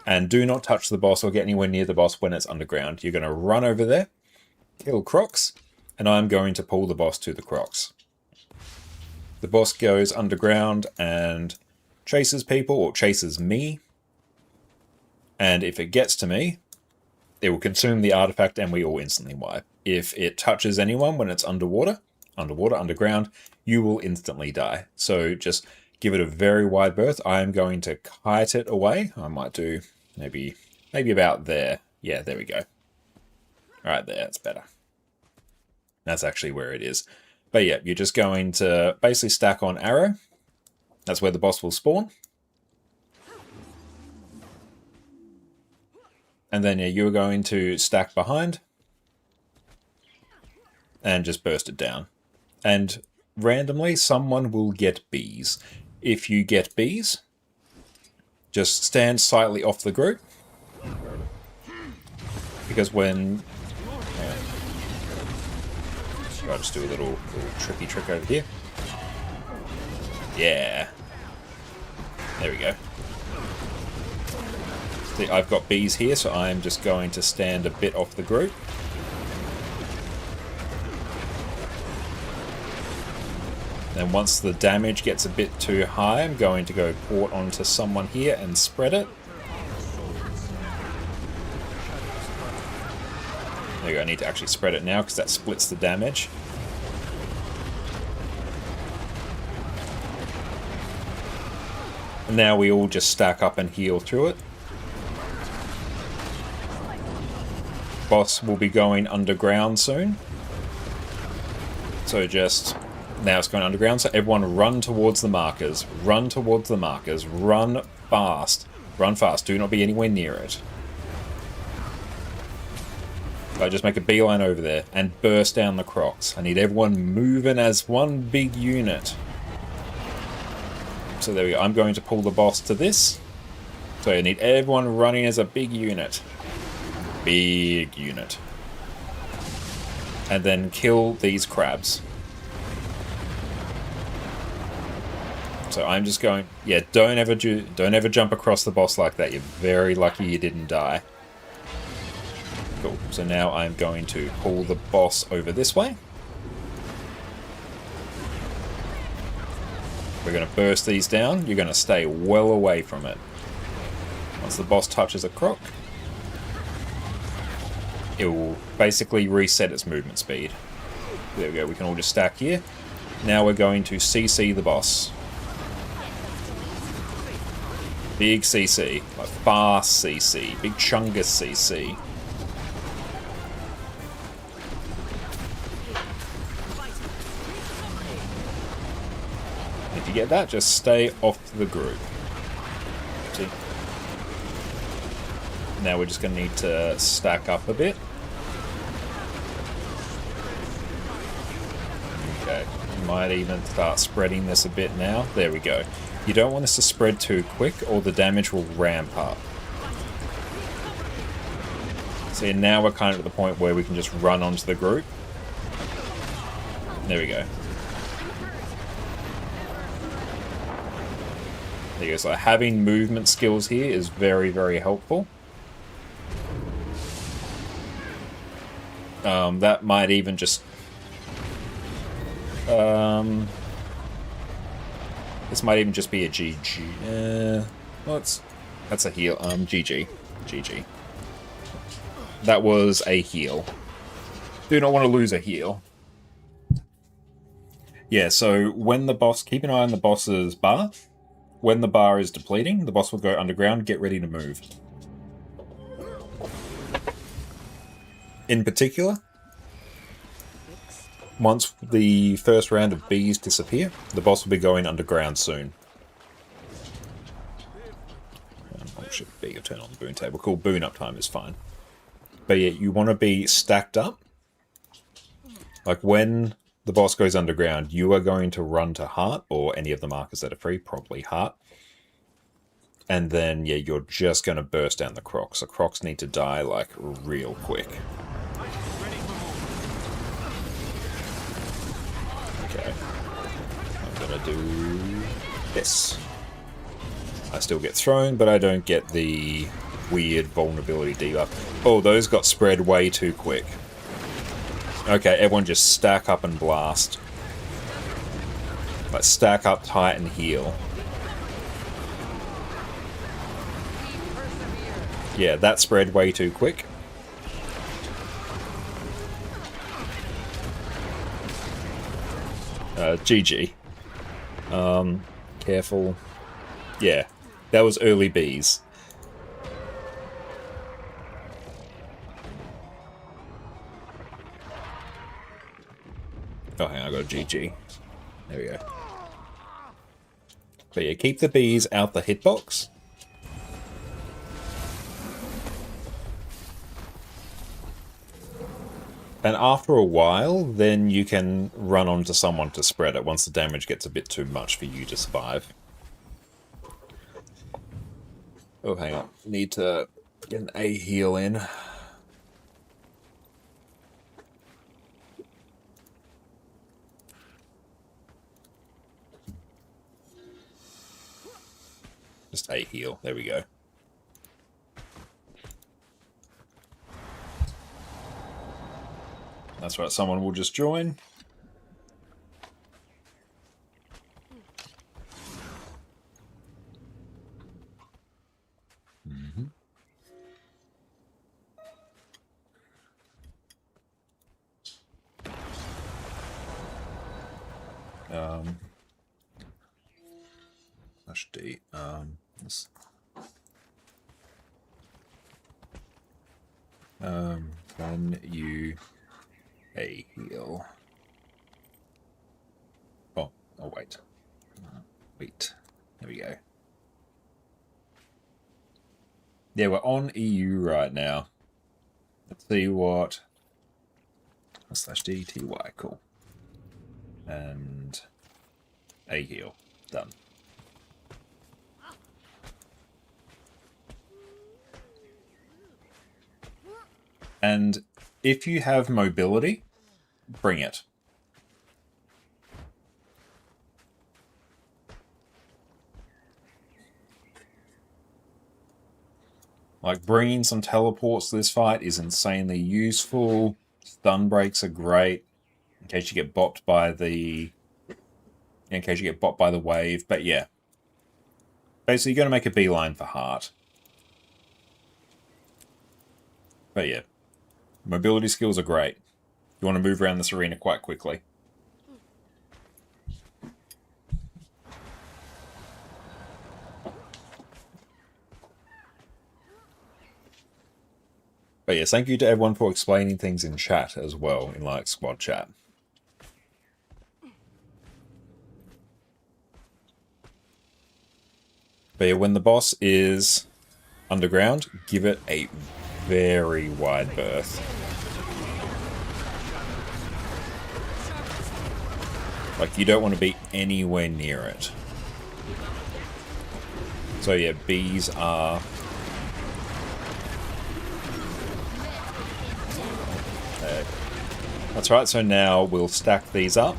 S1: And do not touch the boss or get anywhere near the boss when it's underground. You're going to run over there, kill Crocs, and I'm going to pull the boss to the Crocs. The boss goes underground and chases people, or chases me. And if it gets to me, it will consume the artifact and we all instantly wipe. If it touches anyone when it's underwater, underground, you will instantly die. So just give it a very wide berth. I am going to kite it away. I might do maybe about there. Yeah, there we go. Right there, it's better. That's actually where it is. But yeah, you're just going to basically stack on arrow. That's where the boss will spawn. And then yeah, you're going to stack behind. And just burst it down. And randomly, someone will get bees. If you get bees, just stand slightly off the group. Because when... I'll just do a little tricky trick over here. Yeah. There we go. See, I've got bees here, so I'm just going to stand a bit off the group. Then once the damage gets a bit too high, I'm going to go port onto someone here and spread it. There you go, I need to actually spread it now because that splits the damage. And now we all just stack up and heal through it. Boss will be going underground soon. So just... Now it's going underground, so everyone run towards the markers. Run towards the markers. Run fast. Run fast. Do not be anywhere near it. I just make a beeline over there and burst down the Crocs. I need everyone moving as one big unit. So there we go. I'm going to pull the boss to this. So I need everyone running as a big unit. Big unit. And then kill these crabs. So I'm just going... Yeah, don't ever jump across the boss like that. You're very lucky you didn't die. Cool. So now I'm going to pull the boss over this way. We're going to burst these down. You're going to stay well away from it. Once the boss touches a croc, it will basically reset its movement speed. There we go. We can all just stack here. Now we're going to CC the boss. Big CC. Like fast CC. Big chungus CC. If you get that, just stay off the group. See? Now we're just going to need to stack up a bit. Okay, might even start spreading this a bit now. There we go. You don't want this to spread too quick or the damage will ramp up. See, now we're kind of at the point where we can just run onto the group. There we go. There you go. So having movement skills here is very, very helpful. That might even just... this might even just be a GG. Well, that's a heal. GG. GG. That was a heal. Do not want to lose a heal. Yeah, so when the boss... Keep an eye on the boss's bar. When the bar is depleting, the boss will go underground. Get ready to move. In particular, once the first round of bees disappear, the boss will be going underground soon. Oh shit, B, turn on the boon table. Cool, boon up time is fine. But yeah, you want to be stacked up. Like when the boss goes underground, you are going to run to Heart, or any of the markers that are free, probably Heart. And then, yeah, you're just going to burst down the crocs. The crocs need to die, like, real quick. Okay. I'm going to do this. I still get thrown, but I don't get the weird vulnerability debuff. Oh, those got spread way too quick. Okay, everyone just stack up and blast. Like, stack up tight and heal. Yeah, that spread way too quick. GG. Careful. Yeah, that was early bees. Oh, hang on, I got a GG. There we go. But yeah, keep the bees out the hitbox. And after a while, then you can run onto someone to spread it once the damage gets a bit too much for you to survive. Oh, hang on. Need to get an A heal in. Just A heal. There we go. That's right, someone will just join. Slash D. Can you A heal? Oh, wait. Wait. There we go. Yeah, we're on EU right now. Let's see what... Slash D, T, Y, cool. And... A heal. Done. And if you have mobility, bring it. Like, bringing some teleports to this fight is insanely useful. Stun breaks are great, in case you get bopped by the in case you get bought by the wave. But yeah, basically you're going to make a beeline for heart. But yeah, mobility skills are great. You want to move around this arena quite quickly. But yes, thank you to everyone for explaining things in chat as well, in like squad chat. But yeah, when the boss is underground, give it a very wide berth. Like, you don't want to be anywhere near it. So yeah, bees are... That's right, so now we'll stack these up.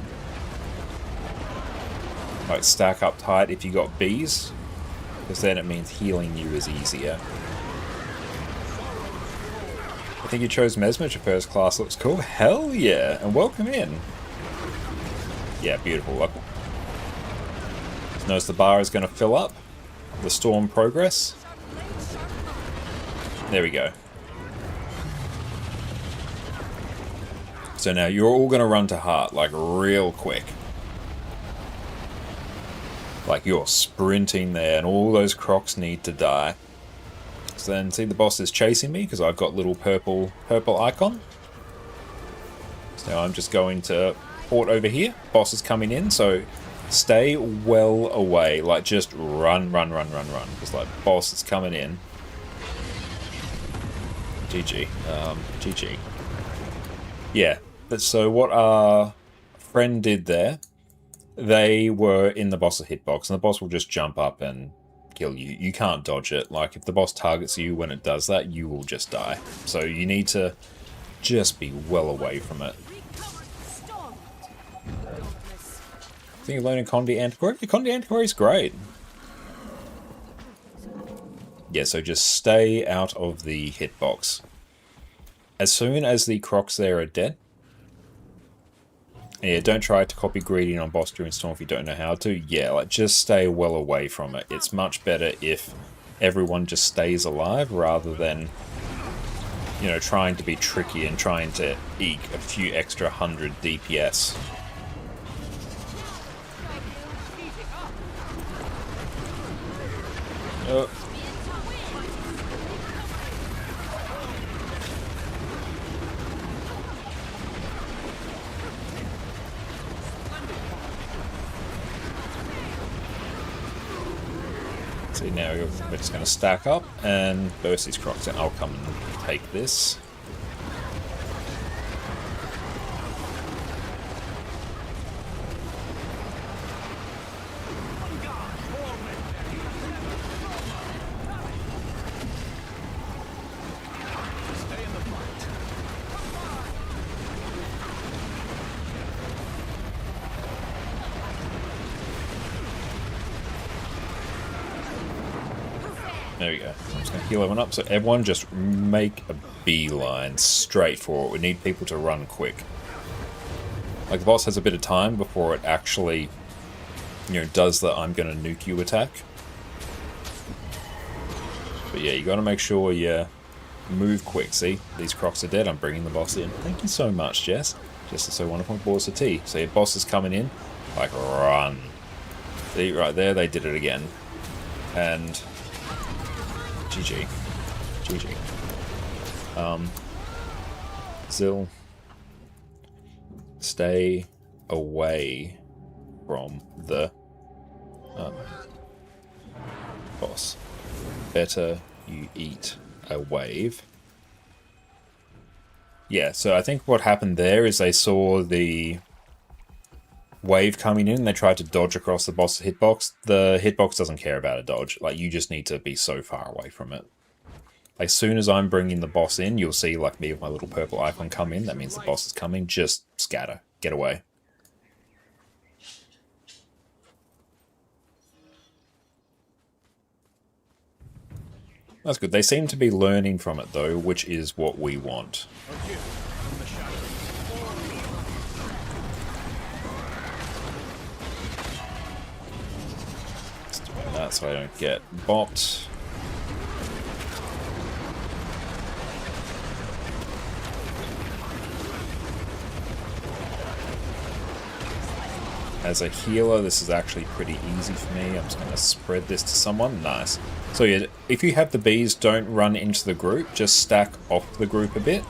S1: Like, stack up tight if you got bees, because then it means healing you is easier. I think you chose Mesmer for first class. Looks cool. Hell yeah! And welcome in. Yeah, beautiful. Look. Notice the bar is going to fill up. The storm progress. There we go. So now you're all going to run to heart, like, real quick. Like, you're sprinting there, and all those crocs need to die. So then, see, the boss is chasing me, because I've got little purple icon. So now I'm just going to port over here. Boss is coming in, so stay well away. Like, just run. Because, like, boss is coming in. GG. GG. Yeah. So what our friend did there, they were in the boss's hitbox, and the boss will just jump up and kill you. You can't dodge it. Like, if the boss targets you when it does that, you will just die. So you need to just be well away from it. I think you're learning Condi Antiquary? Condi Antiquary is great. Yeah, so just stay out of the hitbox. As soon as the crocs there are dead, yeah, don't try to copy greeting on boss during storm if you don't know how to. Yeah, like, just stay well away from it. It's much better if everyone just stays alive rather than, you know, trying to be tricky and trying to eke a few extra 100 DPS. Oh. See, now we're just going to stack up and burst these crocs, and I'll come and take this. There we go. I'm just going to heal everyone up. So everyone just make a beeline straight for it. We need people to run quick. Like, the boss has a bit of time before it actually, you know, does the I'm going to nuke you attack. But yeah, you got to make sure you move quick. See, these crocs are dead. I'm bringing the boss in. Thank you so much, Jess. Jess is so wonderful. Balls of tea. So your boss is coming in. Like, run. See, right there, they did it again. And... GG. GG. Zil. Stay away from the boss. Better you eat a wave. Yeah, so I think what happened there is they saw the wave coming in, they tried to dodge across the boss's hitbox. The hitbox doesn't care about a dodge. Like, you just need to be so far away from it. Like, as soon as I'm bringing the boss in, you'll see, like, me with my little purple icon come in. That means the boss is coming. Just scatter. Get away. That's good. They seem to be learning from it, though, which is what we want. so I don't get bopped. As a healer, this is actually pretty easy for me. I'm just going to spread this to someone. Nice. So yeah, if you have the bees, don't run into the group. Just stack off the group a bit.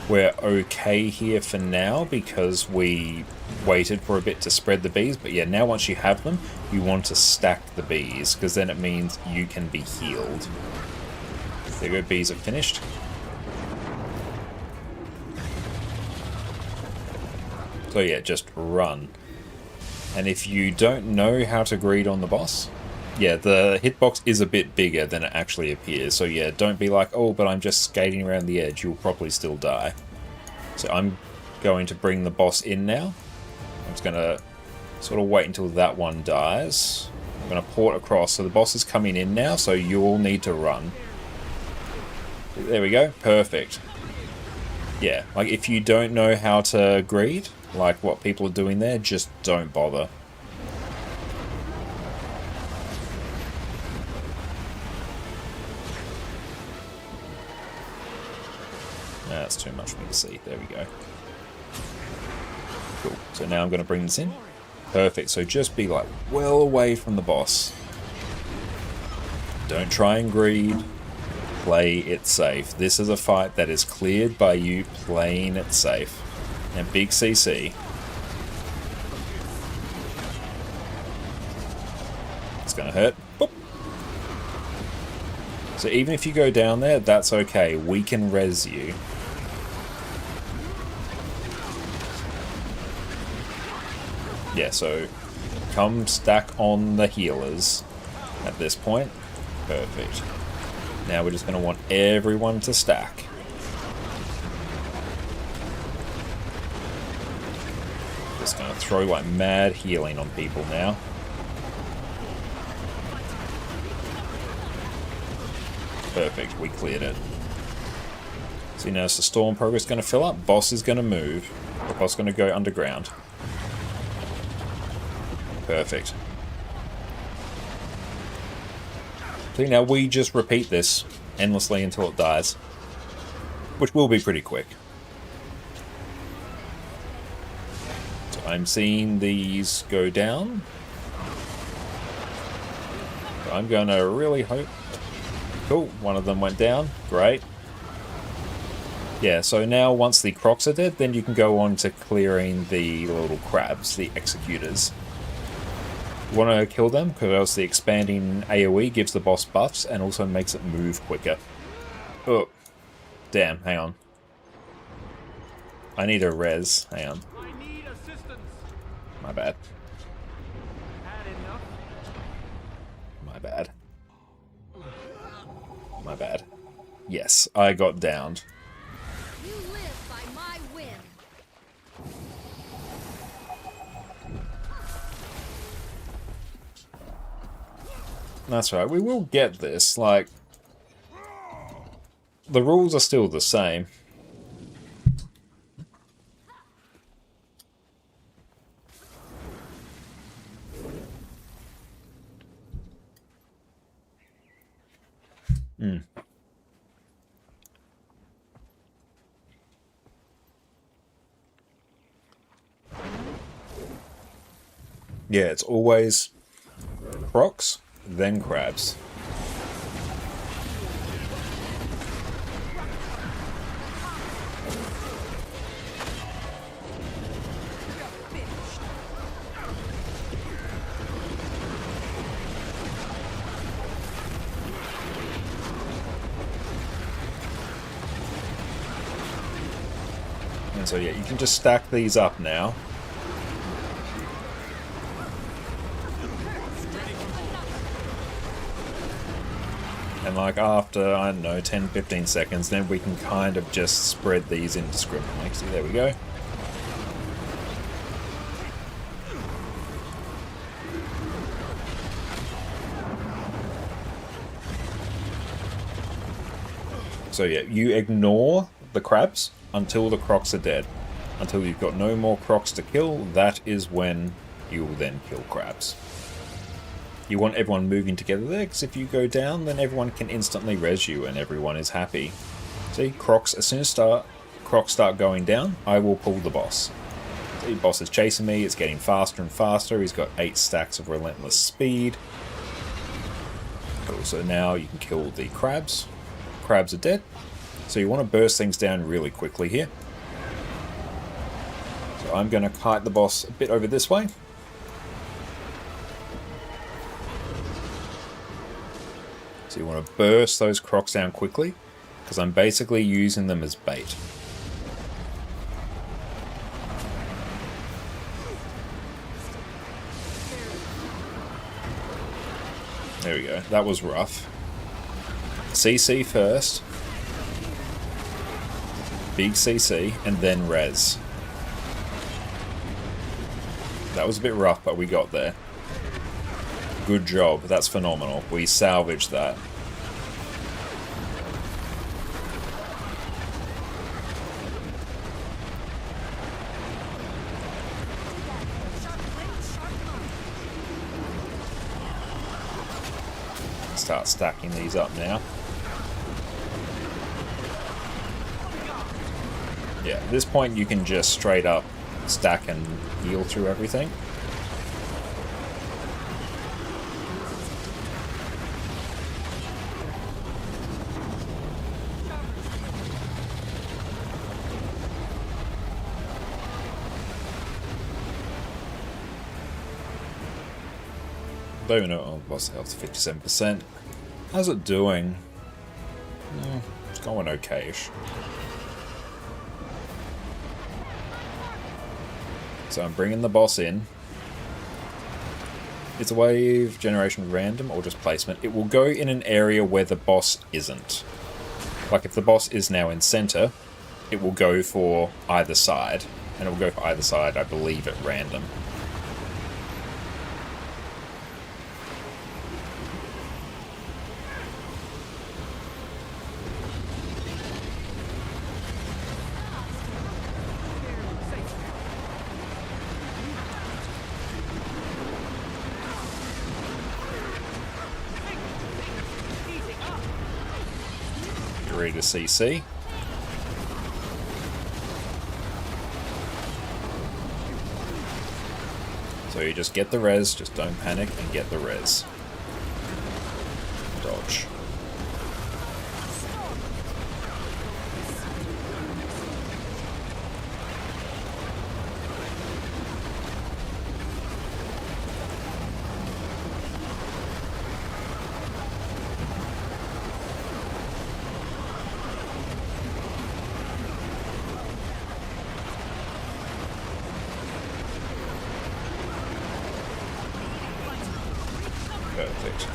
S1: We're okay here for now because we waited for a bit to spread the bees. But yeah, now once you have them, you want to stack the bees because then it means you can be healed. There you go, bees are finished. So yeah, just run. And if you don't know how to greed on the boss, yeah, the hitbox is a bit bigger than it actually appears. So yeah, don't be like, oh, but I'm just skating around the edge. You'll probably still die. So I'm going to bring the boss in now. I'm just going to sort of wait until that one dies. I'm going to port across. So the boss is coming in now, so you all need to run. There we go. Perfect. Yeah, like if you don't know how to greed, like what people are doing there, just don't bother. That's too much for me to see. There we go. Cool. So now I'm going to bring this in. Perfect. So just be like well away from the boss. Don't try and greed. Play it safe. This is a fight that is cleared by you playing it safe. And big CC. It's gonna hurt. Boop. So even if you go down there, that's okay. We can res you. Yeah, so come stack on the healers at this point. Perfect. Now we're just going to want everyone to stack. Just going to throw like mad healing on people now. Perfect, we cleared it. So you notice the storm progress is going to fill up. Boss is going to move. The boss is going to go underground. Perfect. So now we just repeat this endlessly until it dies, which will be pretty quick. So I'm seeing these go down. So I'm going to really hope... Cool, one of them went down. Great. Yeah, so now once the crocs are dead, then you can go on to clearing the little crabs, the executors. You want to kill them because the expanding AoE gives the boss buffs and also makes it move quicker. Oh, damn, hang on. I need a res, hang on. My bad. My bad. My bad. Yes, I got downed.
S4: You live by my whim.
S1: That's right, we will get this, like... The rules are still the same. Yeah, it's always crocs, then crabs. And so yeah, you can just stack these up now. And like after, I don't know, 10-15 seconds, then we can kind of just spread these indiscriminately. See, there we go. So yeah, you ignore the crabs until the crocs are dead. Until you've got no more crocs to kill, that is when you will then kill crabs. You want everyone moving together there, because if you go down, then everyone can instantly res you and everyone is happy. See, Crocs, as soon as Crocs start going down, I will pull the boss. See, boss is chasing me, it's getting faster and faster, he's got 8 stacks of relentless speed. Cool, so now you can kill the crabs. Crabs are dead. So you want to burst things down really quickly here. So I'm going to kite the boss a bit over this way. So you want to burst those crocs down quickly, because I'm basically using them as bait. There we go, that was rough. CC first. Big CC, and then res. That was a bit rough, but we got there. Good job, that's phenomenal. We salvaged that. Start stacking these up now. Yeah, at this point you can just straight up stack and heal through everything. Don't even know. Oh, boss health 57%. How's it doing? It's going okay-ish. So I'm bringing the boss in. It's a wave, generation random, or just placement. It will go in an area where the boss isn't. Like if the boss is now in center, it will go for either side. And it will go for either side, I believe, at random. Ready to CC. So you just get the res, just don't panic and get the res. Dodge. Perfect.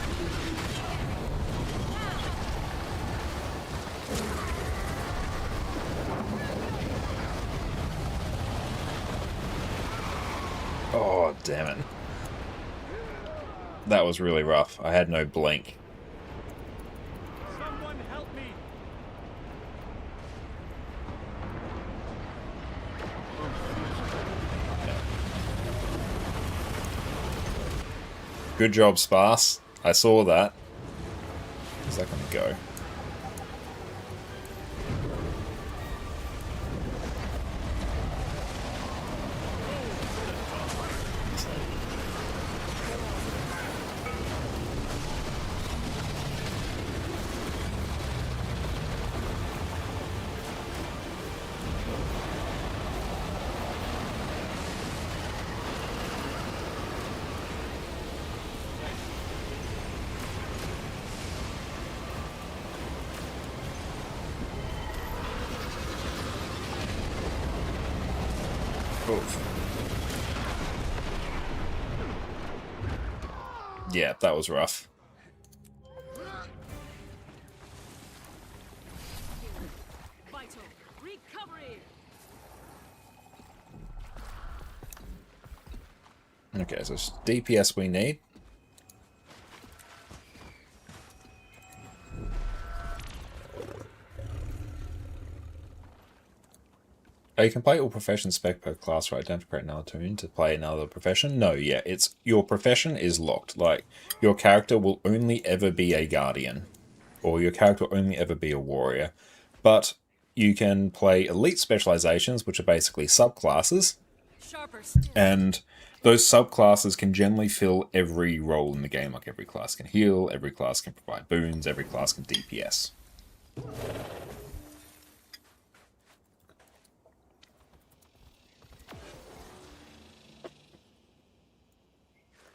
S1: Oh, damn it. That was really rough. I had no blink.
S7: Someone help me!
S1: Good job, Sparse. I saw that. Where's that gonna go? Yeah, that was rough. Okay, so it's DPS we need. you can play all profession spec per class, right? Don't create another tune to play another profession. No, yeah, it's your profession is locked. Like, your character will only ever be a guardian, or your character will only ever be a warrior. But you can play elite specializations, which are basically subclasses, and those subclasses can generally fill every role in the game. Like, every class can heal, every class can provide boons, every class can DPS.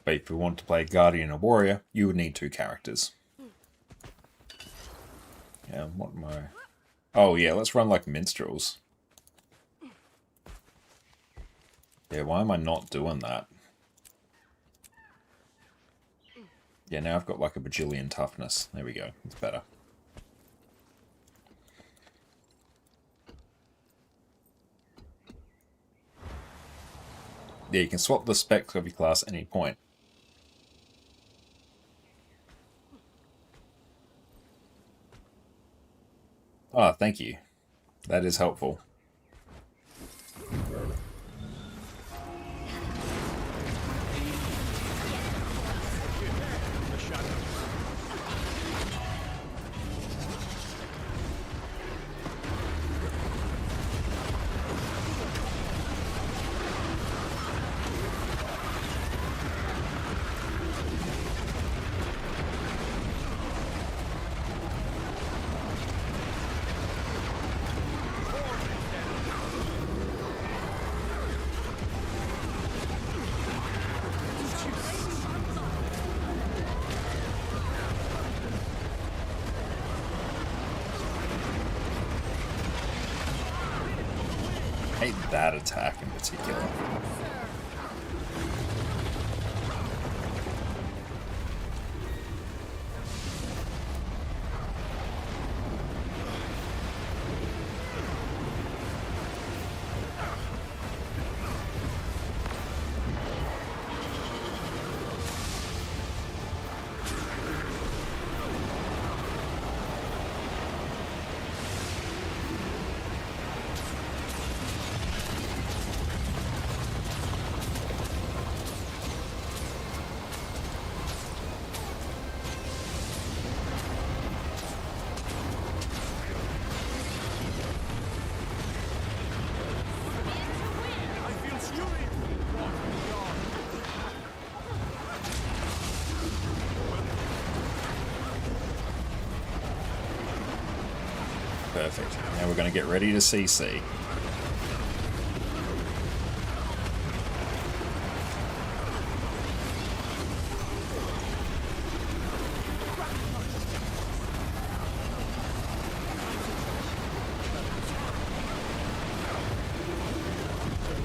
S1: But if you want to play Guardian or Warrior, you would need 2 characters. Yeah, what am I... Oh yeah, let's run like minstrels. Yeah, why am I not doing that? Yeah, now I've got like a bajillion toughness. There we go, it's better. Yeah, you can swap the specs of your class at any point. Ah, thank you. That is helpful. I hate that attack in particular. Perfect. Now we're going to get ready to CC.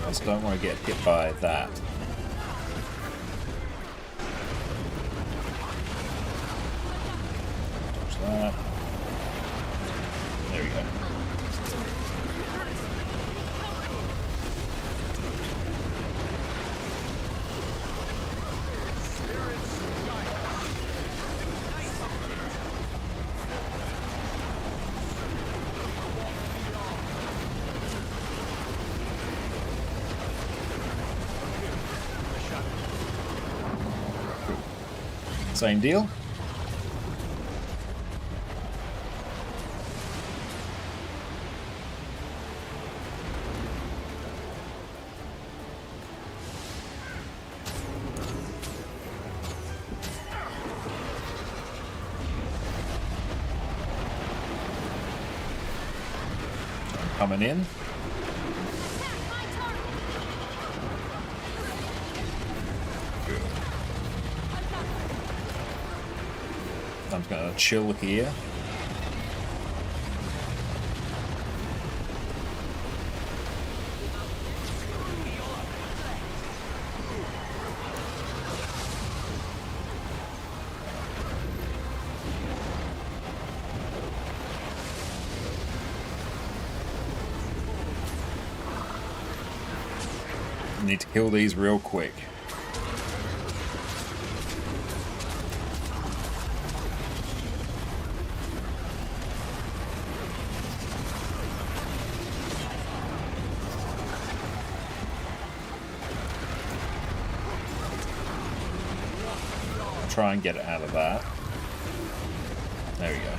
S1: Just don't want to get hit by that. Touch that. There we go. Same deal. Coming in. Good. I'm gonna chill here. Need to kill these real quick. try and get it out of that. There we go.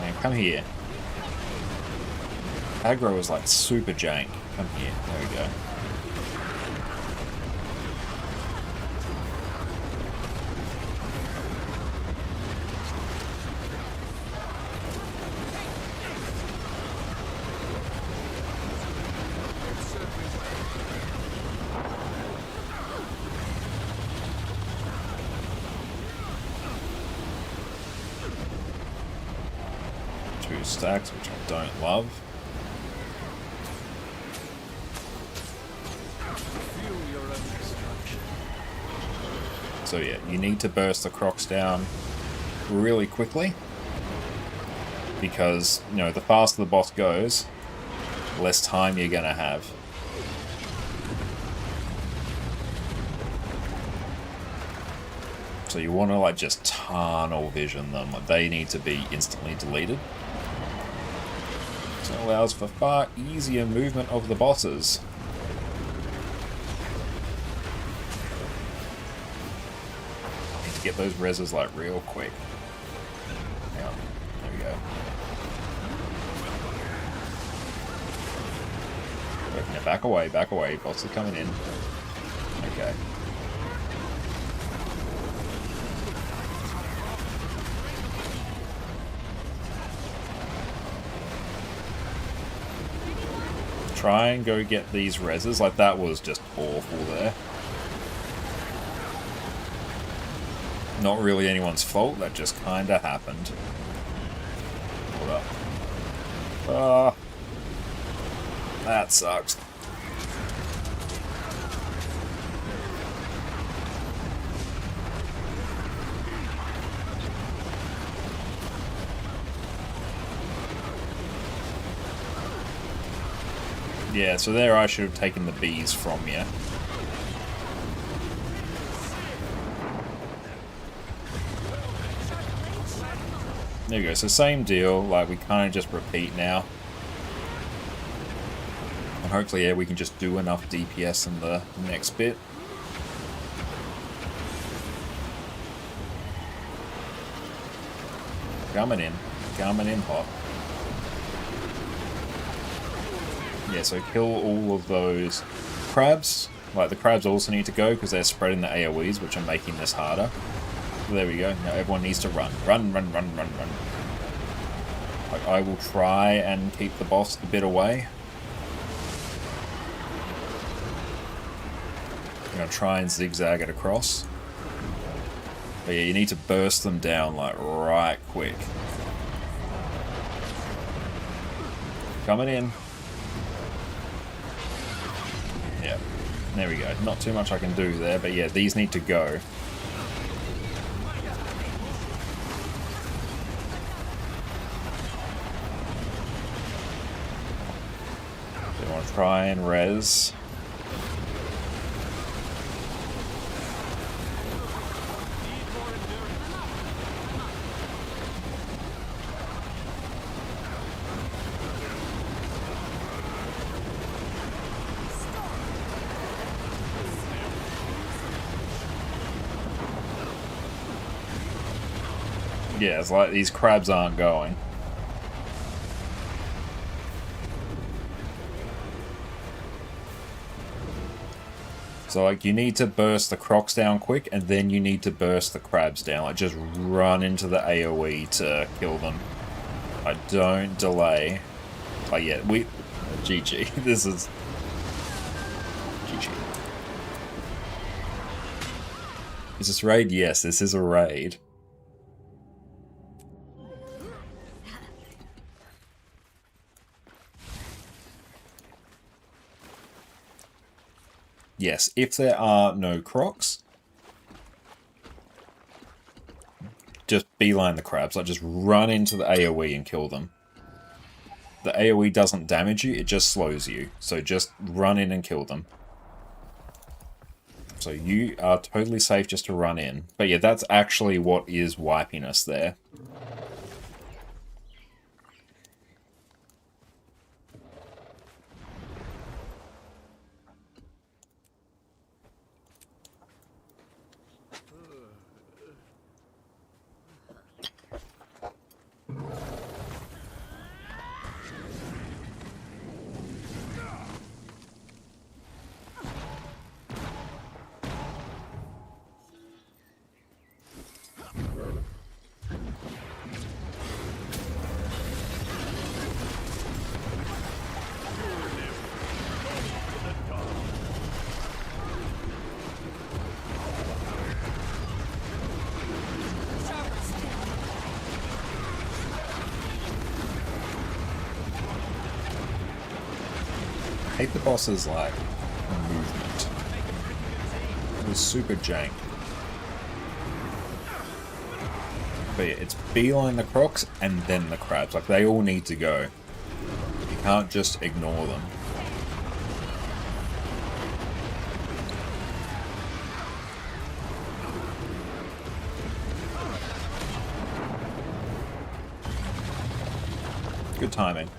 S1: And come here. Aggro is like super jank. Come here. There we go. Two stacks, which I don't love. So yeah, you need to burst the crocs down really quickly, because, you know, the faster the boss goes, less time you're gonna have. So you want to like just tunnel vision them. Like, they need to be instantly deleted. So it allows for far easier movement of the bosses. Need to get those reses like real quick. Hang on. There we go. Now back away, back away. Boss is coming in. Okay. Try and go get these reses. Like, that was just awful there. Not really anyone's fault, that just kinda happened. Hold up. Ah. That sucks. Yeah, so there I should have taken the bees from you. There you go, so same deal, like we kind of just repeat now. And hopefully, yeah, we can just do enough DPS in the next bit. Coming in hot. Yeah, so kill all of those crabs. Like, the crabs also need to go because they're spreading the AoEs, which are making this harder. So there we go. Now everyone needs to run. Run, run, run, run, run. Like, I will try and keep the boss a bit away. I'm gonna try and zigzag it across. But yeah, you need to burst them down, like, right quick. Coming in. Yeah, there we go. Not too much I can do there, but yeah, these need to go. So I want to try and res. Yeah, it's like these crabs aren't going. So, like, you need to burst the crocs down quick, and then you need to burst the crabs down. Like, just run into the AoE to kill them. Like, don't delay. Like, yeah, GG. This is... GG. Is this raid? Yes, this is a raid. Yes, if there are no crocs, just beeline the crabs. Like, just run into the AoE and kill them. The AoE doesn't damage you, it just slows you. So just run in and kill them. So you are totally safe just to run in. But yeah, that's actually what is wiping us there. hate the boss's, like, movement. It was super jank. But yeah, it's beeline the crocs and then the crabs. Like, they all need to go. You can't just ignore them. Good timing.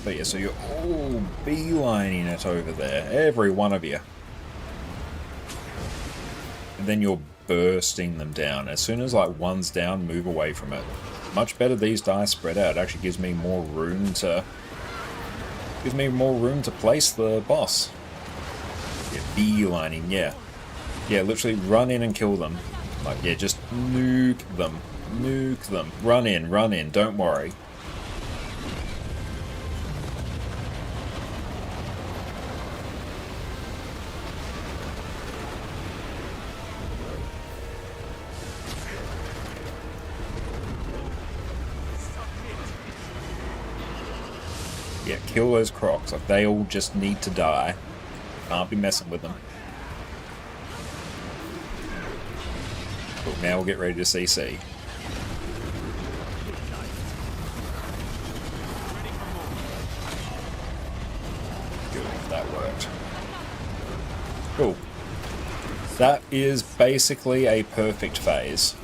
S1: But yeah, so you're all beelining it over there. Every one of you. And then you're bursting them down. As soon as like one's down, move away from it. Much better these dice spread out. It actually gives me more room to place the boss. Yeah, beelining, yeah. Yeah, literally run in and kill them. Like, yeah, just nuke them. Nuke them. Run in, don't worry. Yeah, kill those crocs. Like, they all just need to die. Can't be messing with them. Cool, now we'll get ready to CC. Good, that worked. Cool. That is basically a perfect phase.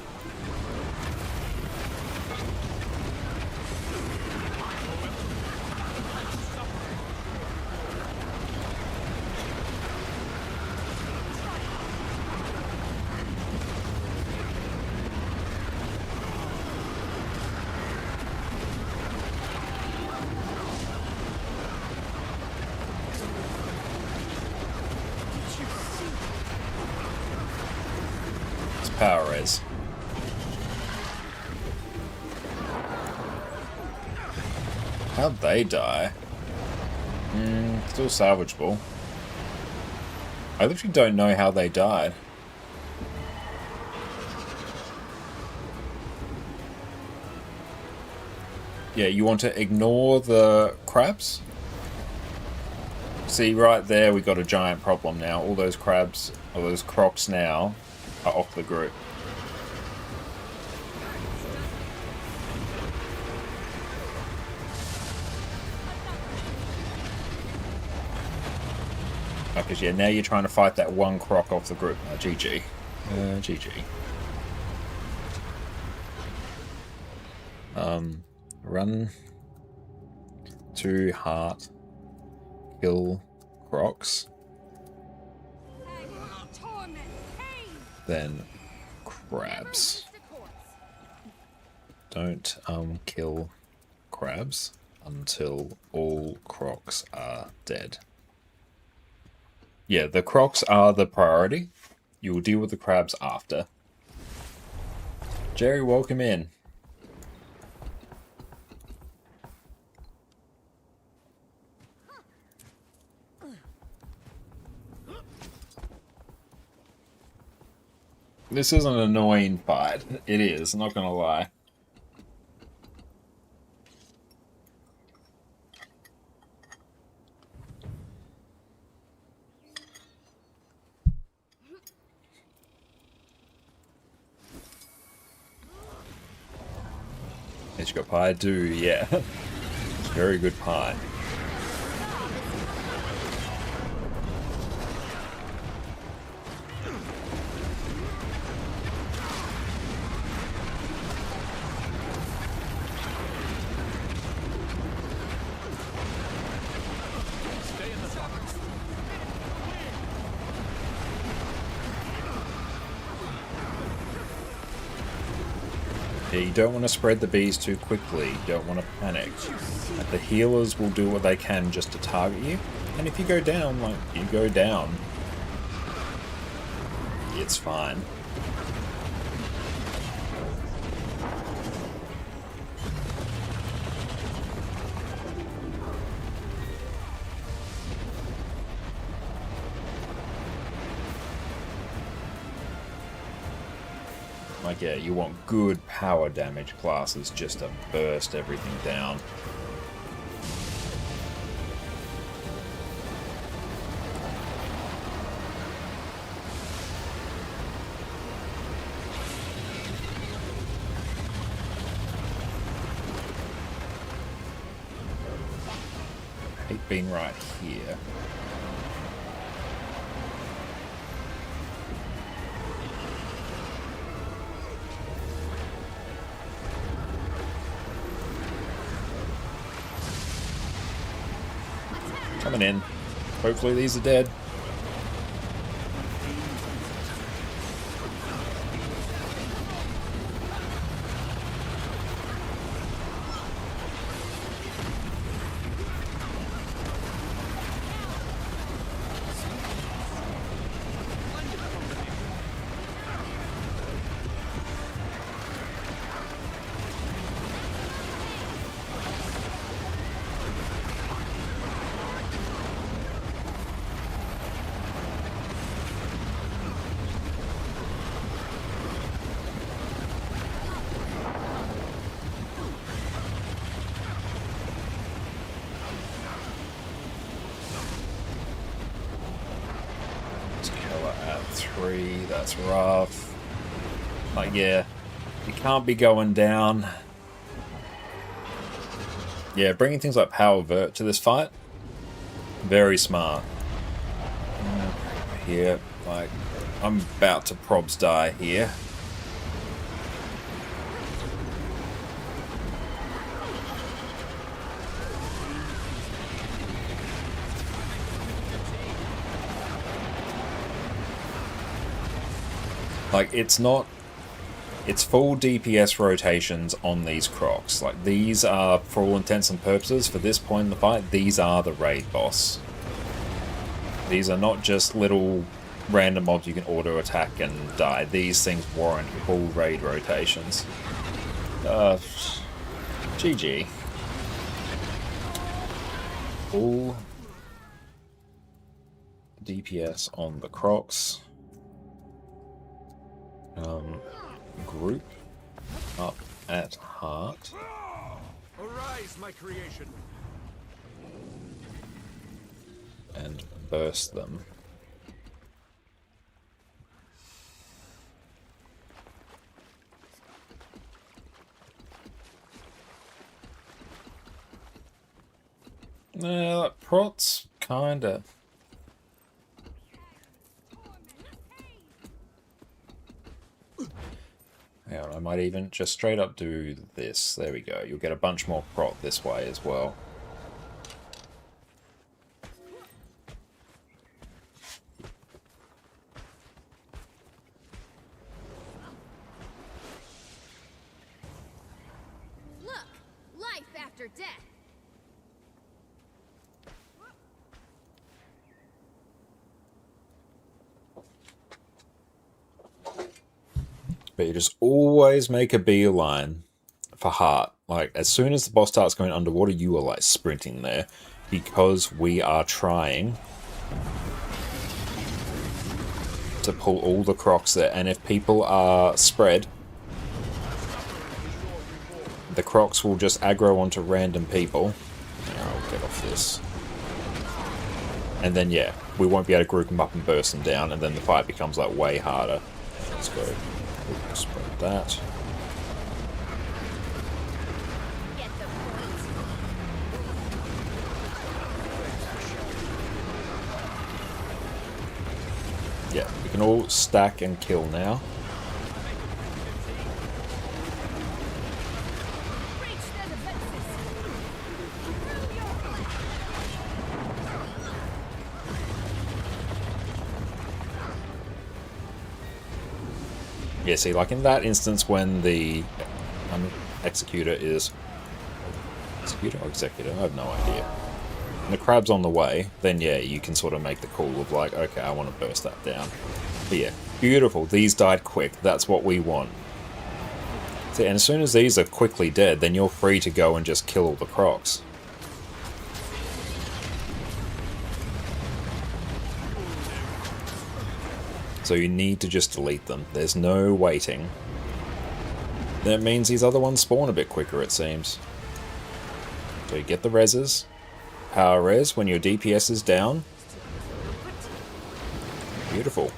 S1: Power res. How'd they die? Still salvageable. I literally don't know how they died. Yeah, you want to ignore the crabs? See, right there we got a giant problem now. All those crabs, all those crocs now are off the group. Because yeah, now you're trying to fight that one croc off the group. GG. GG. Run to heart. Kill crocs. Then crabs. Don't kill crabs until all crocs are dead. Yeah, the crocs are the priority. You will deal with the crabs after. Jerry, welcome in. This is an annoying fight. It is, I'm not gonna lie. It's got pie? Do, yeah. It's very good pie. Yeah, you don't want to spread the bees too quickly, you don't want to panic. Like, the healers will do what they can just to target you, and if you go down, like, you go down. It's fine. Like, yeah, you want good power damage classes just to burst everything down. hate being right here. Coming in. Hopefully these are dead. That's rough. Like, yeah, you can't be going down. Yeah, bringing things like Power Vert to this fight, very smart. Here, like, I'm about to probs die here. Like, it's not... It's full DPS rotations on these Crocs. Like, these are, for all intents and purposes, for this point in the fight, these are the raid boss. These are not just little random mobs you can auto-attack and die. These things warrant full raid rotations. GG. Full DPS on the Crocs. Group up at heart.
S7: Arise, my creation.
S1: And burst them. That prot's kinda. Hang on, I might even just straight up do this. There we go. You'll get a bunch more prot this way as well.
S4: Look, life after death.
S1: But you just always make a beeline for heart. Like, as soon as the boss starts going underwater, you are like sprinting there. Because we are trying to pull all the Crocs there. And if people are spread, the Crocs will just aggro onto random people. I'll get off this. And then, yeah, we won't be able to group them up and burst them down. And then the fight becomes like way harder. Let's go. Spread that. Yeah, we can all stack and kill now. Yeah, see, like in that instance when the executor is... Executor or executor? I have no idea. When the crab's on the way, then yeah, you can sort of make the call of like, okay, I want to burst that down. But yeah, beautiful. These died quick. That's what we want. See, and as soon as these are quickly dead, then you're free to go and just kill all the Crocs. So you need to just delete them. There's no waiting. That means these other ones spawn a bit quicker, it seems. So you get the reses. Power res when your DPS is down. Beautiful.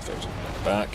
S1: Perfect. Back.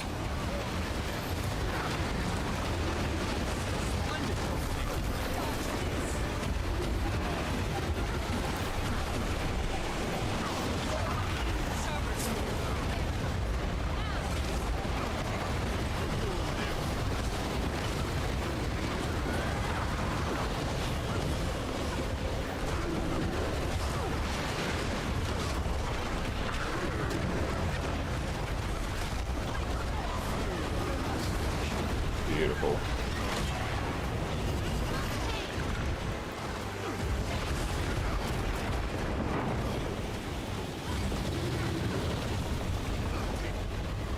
S1: Beautiful.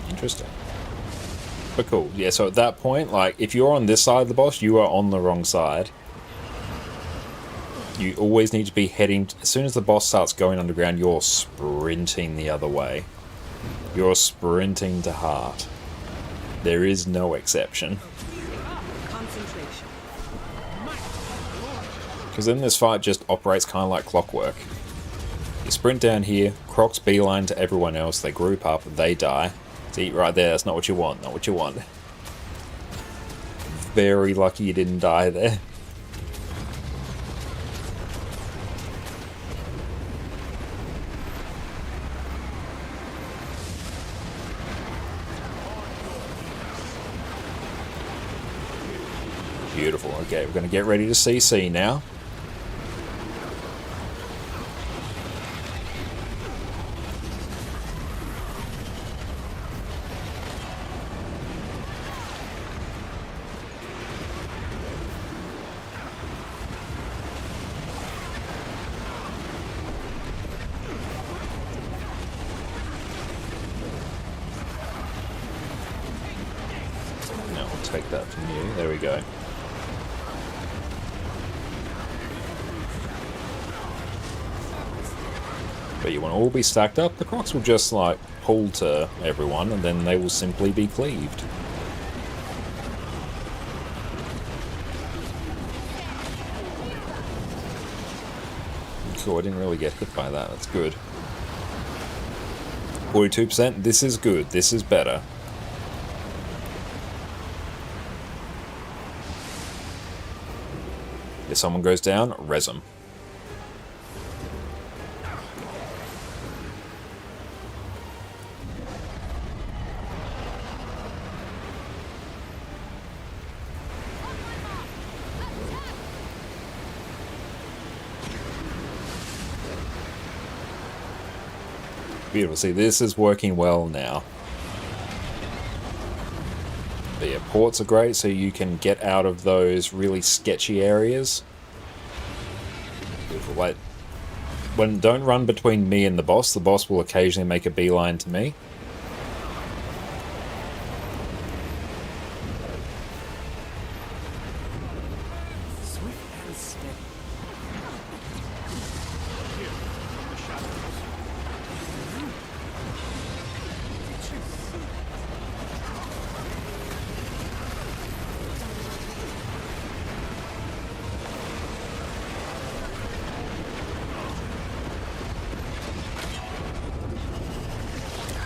S1: Interesting. But cool. Yeah, so at that point, like, if you're on this side of the boss, you are on the wrong side. You always need to be heading... As soon as the boss starts going underground, you're sprinting the other way. You're sprinting to heart. There is no exception.
S2: Concentration.
S1: Because then this fight just operates kind of like clockwork. You sprint down here, Crocs beeline to everyone else, they group up, they die. See, right there, that's not what you want, not what you want. Very lucky you didn't die there. Beautiful. Okay, we're going to get ready to CC now. Now we'll take that from you. There we go. But you want to all be stacked up, the Crocs will just like pull to everyone and then they will simply be cleaved. Cool, I didn't really get hit by that, that's good. 42%, this is good, this is better. If someone goes down, res them. Beautiful. See, this is working well now. But yeah, ports are great, so you can get out of those really sketchy areas. Beautiful. Like, don't run between me and the boss. The boss will occasionally make a beeline to me.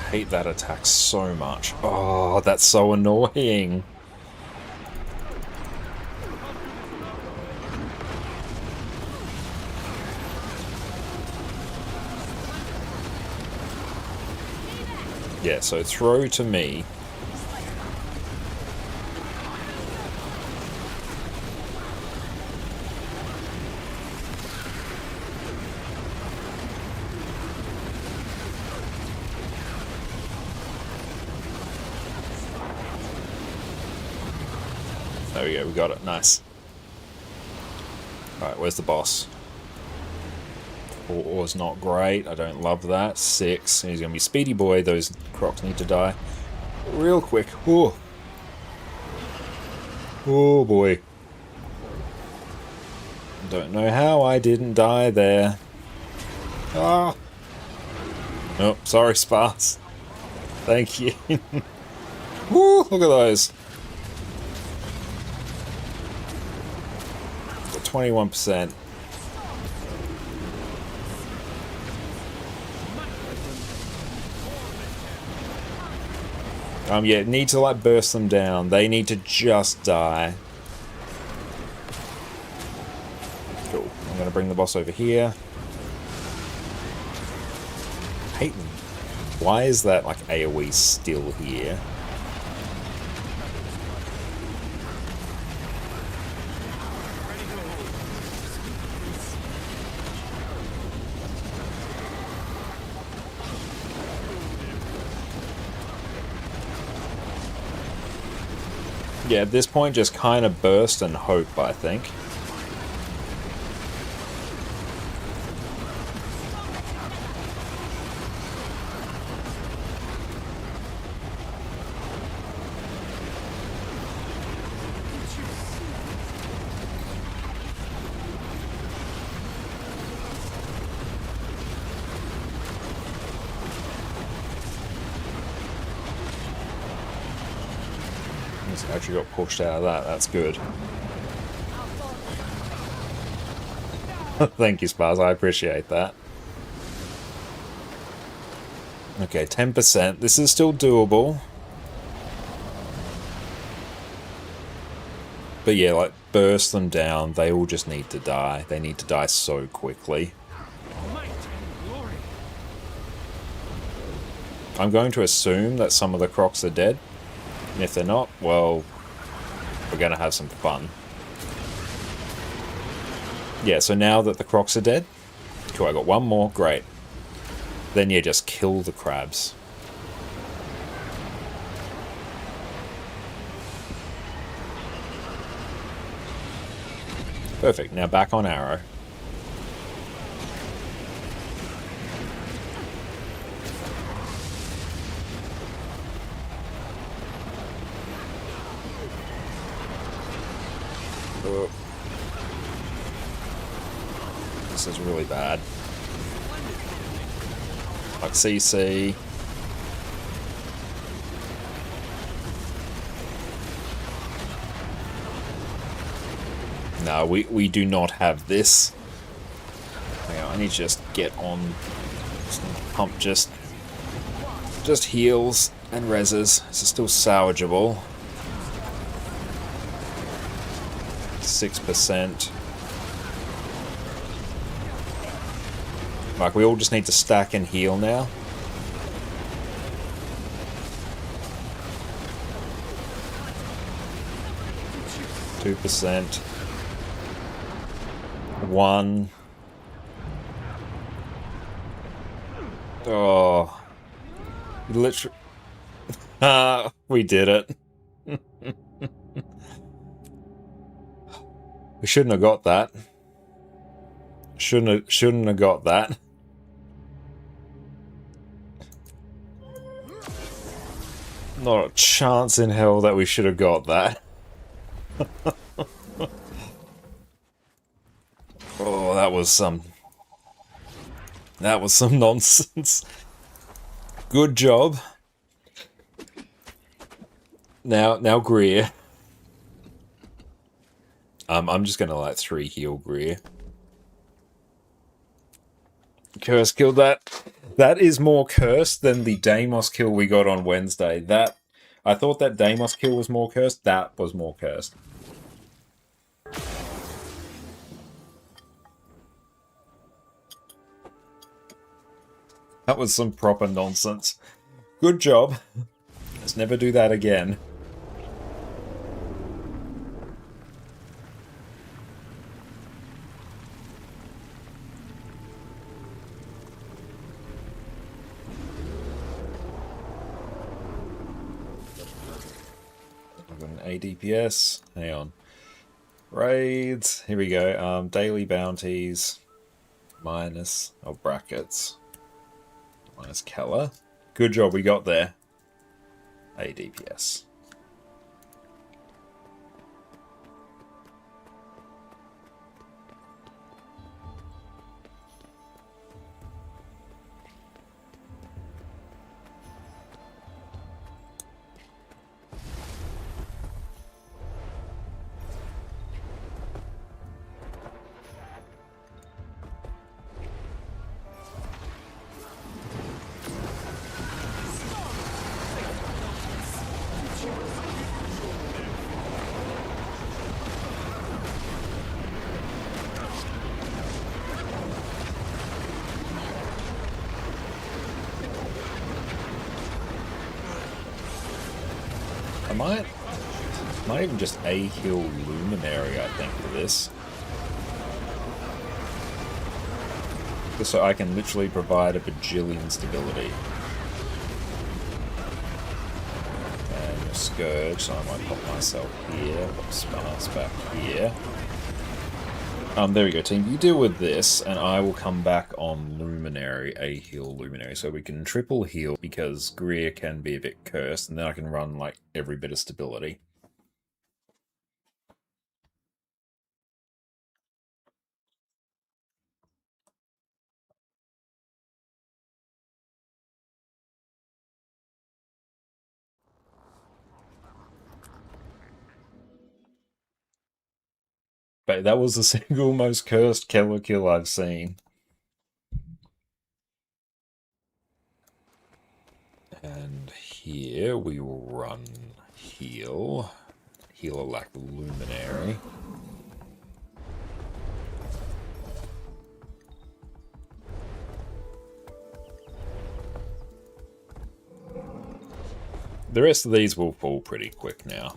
S1: I hate that attack so much. Oh, that's so annoying. Yeah, so throw to me. There we go, we got it. Nice. Alright, where's the boss? 4 is not great. I don't love that. 6. He's going to be speedy boy. Those Crocs need to die real quick. Oh. Oh boy. Don't know how I didn't die there. Ah. Oh, sorry, Sparse. Thank you. Woo, look at those. 21%. Yeah, need to like burst them down. They need to just die. Cool. I'm gonna bring the boss over here. Hate them. Why is that like AoE still here? Yeah, at this point, just kind of burst and hope, I think. Actually got pushed out of that. That's good. Thank you, Spars. I appreciate that. Okay, 10%. This is still doable. But yeah, like, burst them down. They all just need to die. They need to die so quickly. I'm going to assume that some of the crocs are dead. And if they're not, well, we're going to have some fun. Yeah, so now that the crocs are dead, cool, I got one more, great. Then yeah, just kill the crabs. Perfect, now back on arrow. This is really bad. Like CC. No, we do not have this. Hang on, I need to just get on. Pump just heals and reses. This is still salvageable. 6%. Like, we all just need to stack and heal now. %. 1. Oh. Literally. We did it. We shouldn't have got that. Shouldn't have got that. Not a chance in hell that we should have got that. Oh, that was some nonsense. Good job. Now Greer. I'm just gonna like 3 heal Greer. Curse killed that. That is more cursed than the Deimos kill we got on Wednesday. I thought that Deimos kill was more cursed. That was more cursed. That was some proper nonsense. Good job. Let's never do that again. ADPS. Hang on. Raids. Here we go. Daily bounties. Minus. Oh, brackets. Minus Keller. Good job, we got there. ADPS. might even just a heal Luminary, I think, for this. Just so I can literally provide a bajillion stability. And your Scourge, so I might pop myself here, pop Sparks back here. There we go, team. You deal with this, and I will come back on Luminary, a heal Luminary, so we can triple heal, because Greer can be a bit cursed, and then I can run, like, every bit of stability. But that was the single most cursed killer kill I've seen. And here we will run heal. Healer lack Luminary. The rest of these will fall pretty quick now.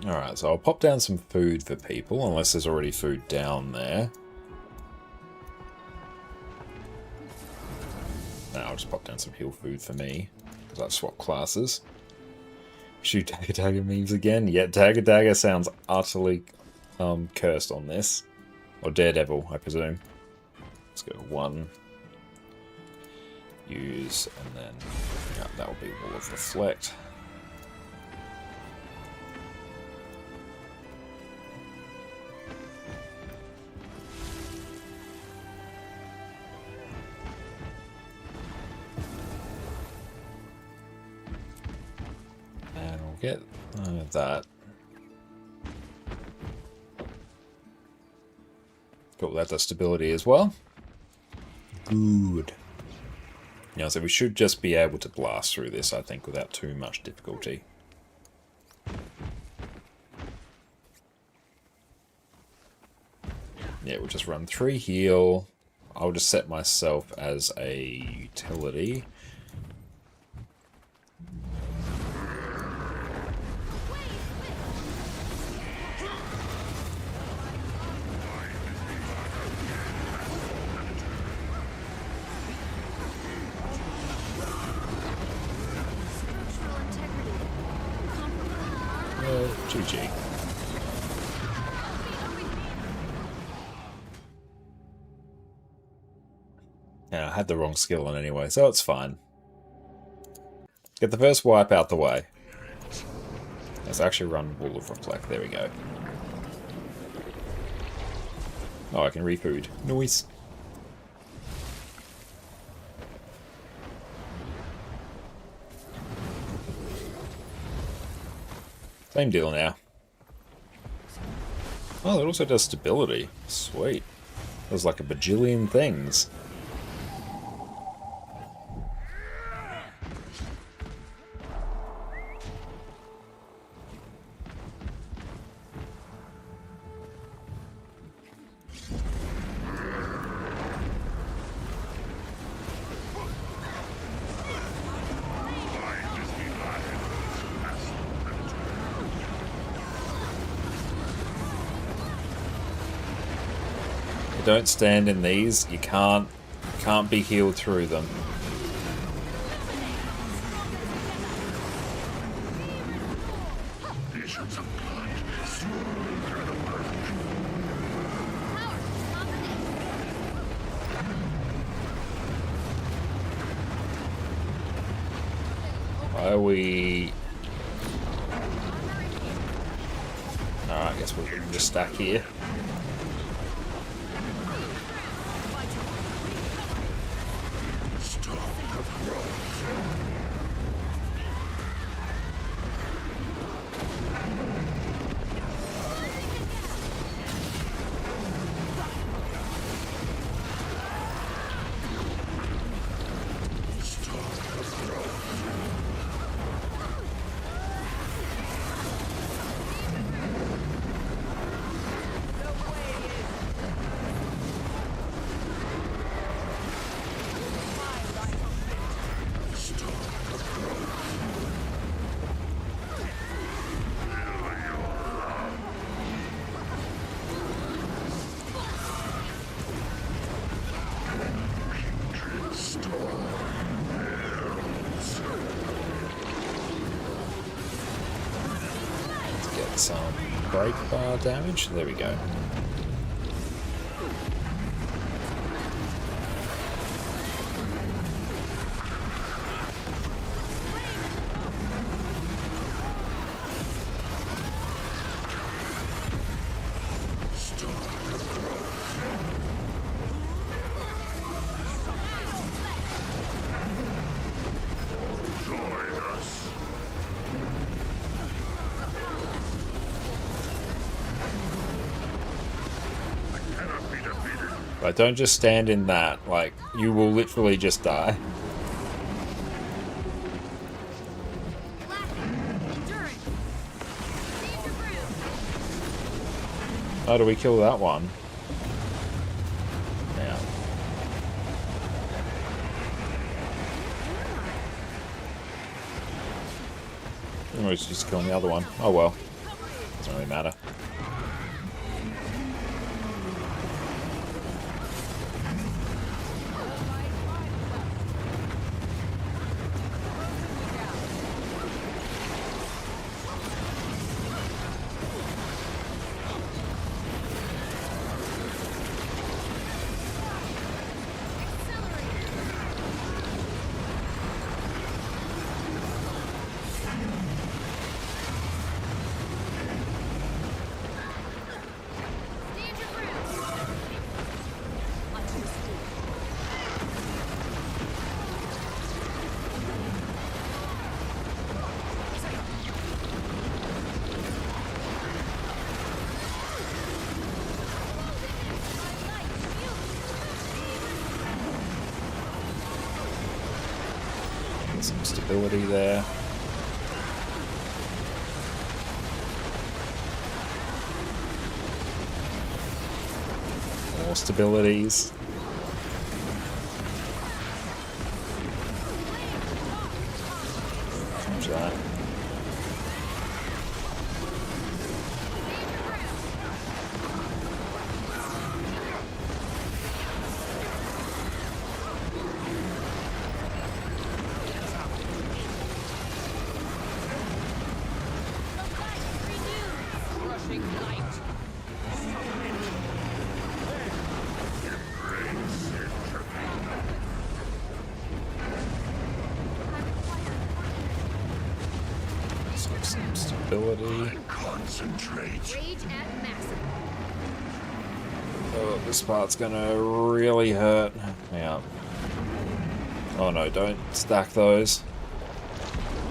S1: Alright, so I'll pop down some food for people, unless there's already food down there. No, I'll just pop down some heal food for me, because I've swapped classes. Shoot Dagger Dagger memes again? Yeah, Dagger Dagger sounds utterly cursed on this. Or Daredevil, I presume. Let's go 1. Use, and then yeah, that will be Wall of Reflect. And we'll get that. Cool, that does stability as well. Good. Yeah, so we should just be able to blast through this, I think, without too much difficulty. Yeah, we'll just run 3 heal. I'll just set myself as a utility. GG. Yeah, I had the wrong skill on anyway, so it's fine. Get the first wipe out the way. Let's actually run Wall of Reflect. There we go. Oh, I can refood. Nice. Same deal now. Oh, it also does stability. Sweet. There's like a bajillion things. Don't stand in these. You can't be healed through them. Why are we? Alright, I guess we can just stack here. some break bar damage. There we go. Like, don't just stand in that. Like, you will literally just die. How do we kill that one? Yeah. Or it's just killing the other one. Oh well. Doesn't really matter. Some stability there. More stabilities. Change that. Some stability.
S4: Rage at maximum.
S1: Oh, this part's gonna really hurt. Yeah. Oh no, don't stack those.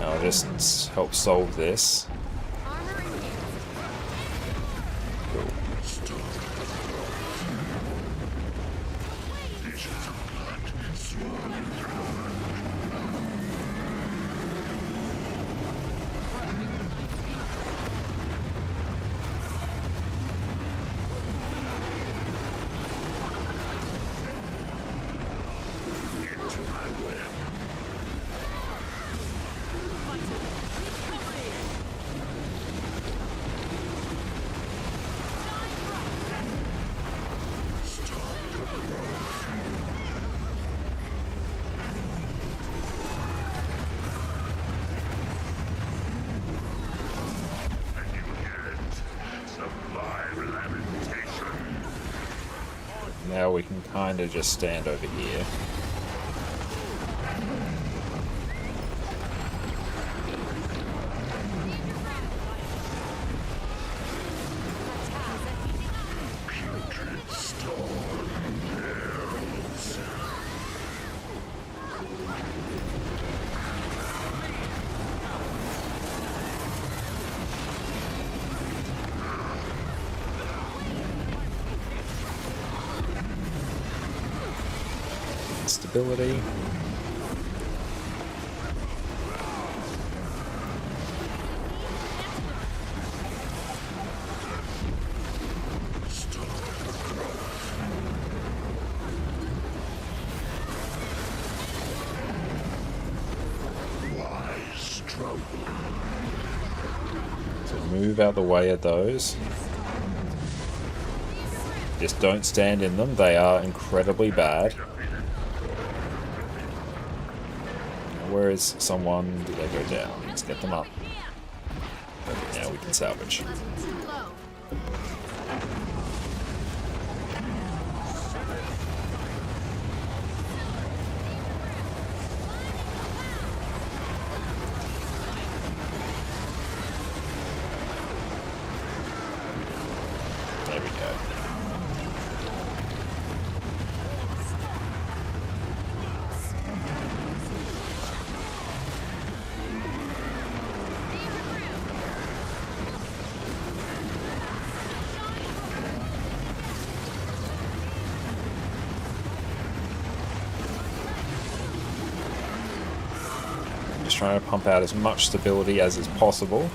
S1: I'll just help solve this. Cool. Now we can kind of just stand over here. Stability. So move out the way of those. Just don't stand in them. They are incredibly bad. Where is someone? Did they go down? Let's get them up. Okay, now we can and salvage. There we go. Just trying to pump out as much stability as is possible.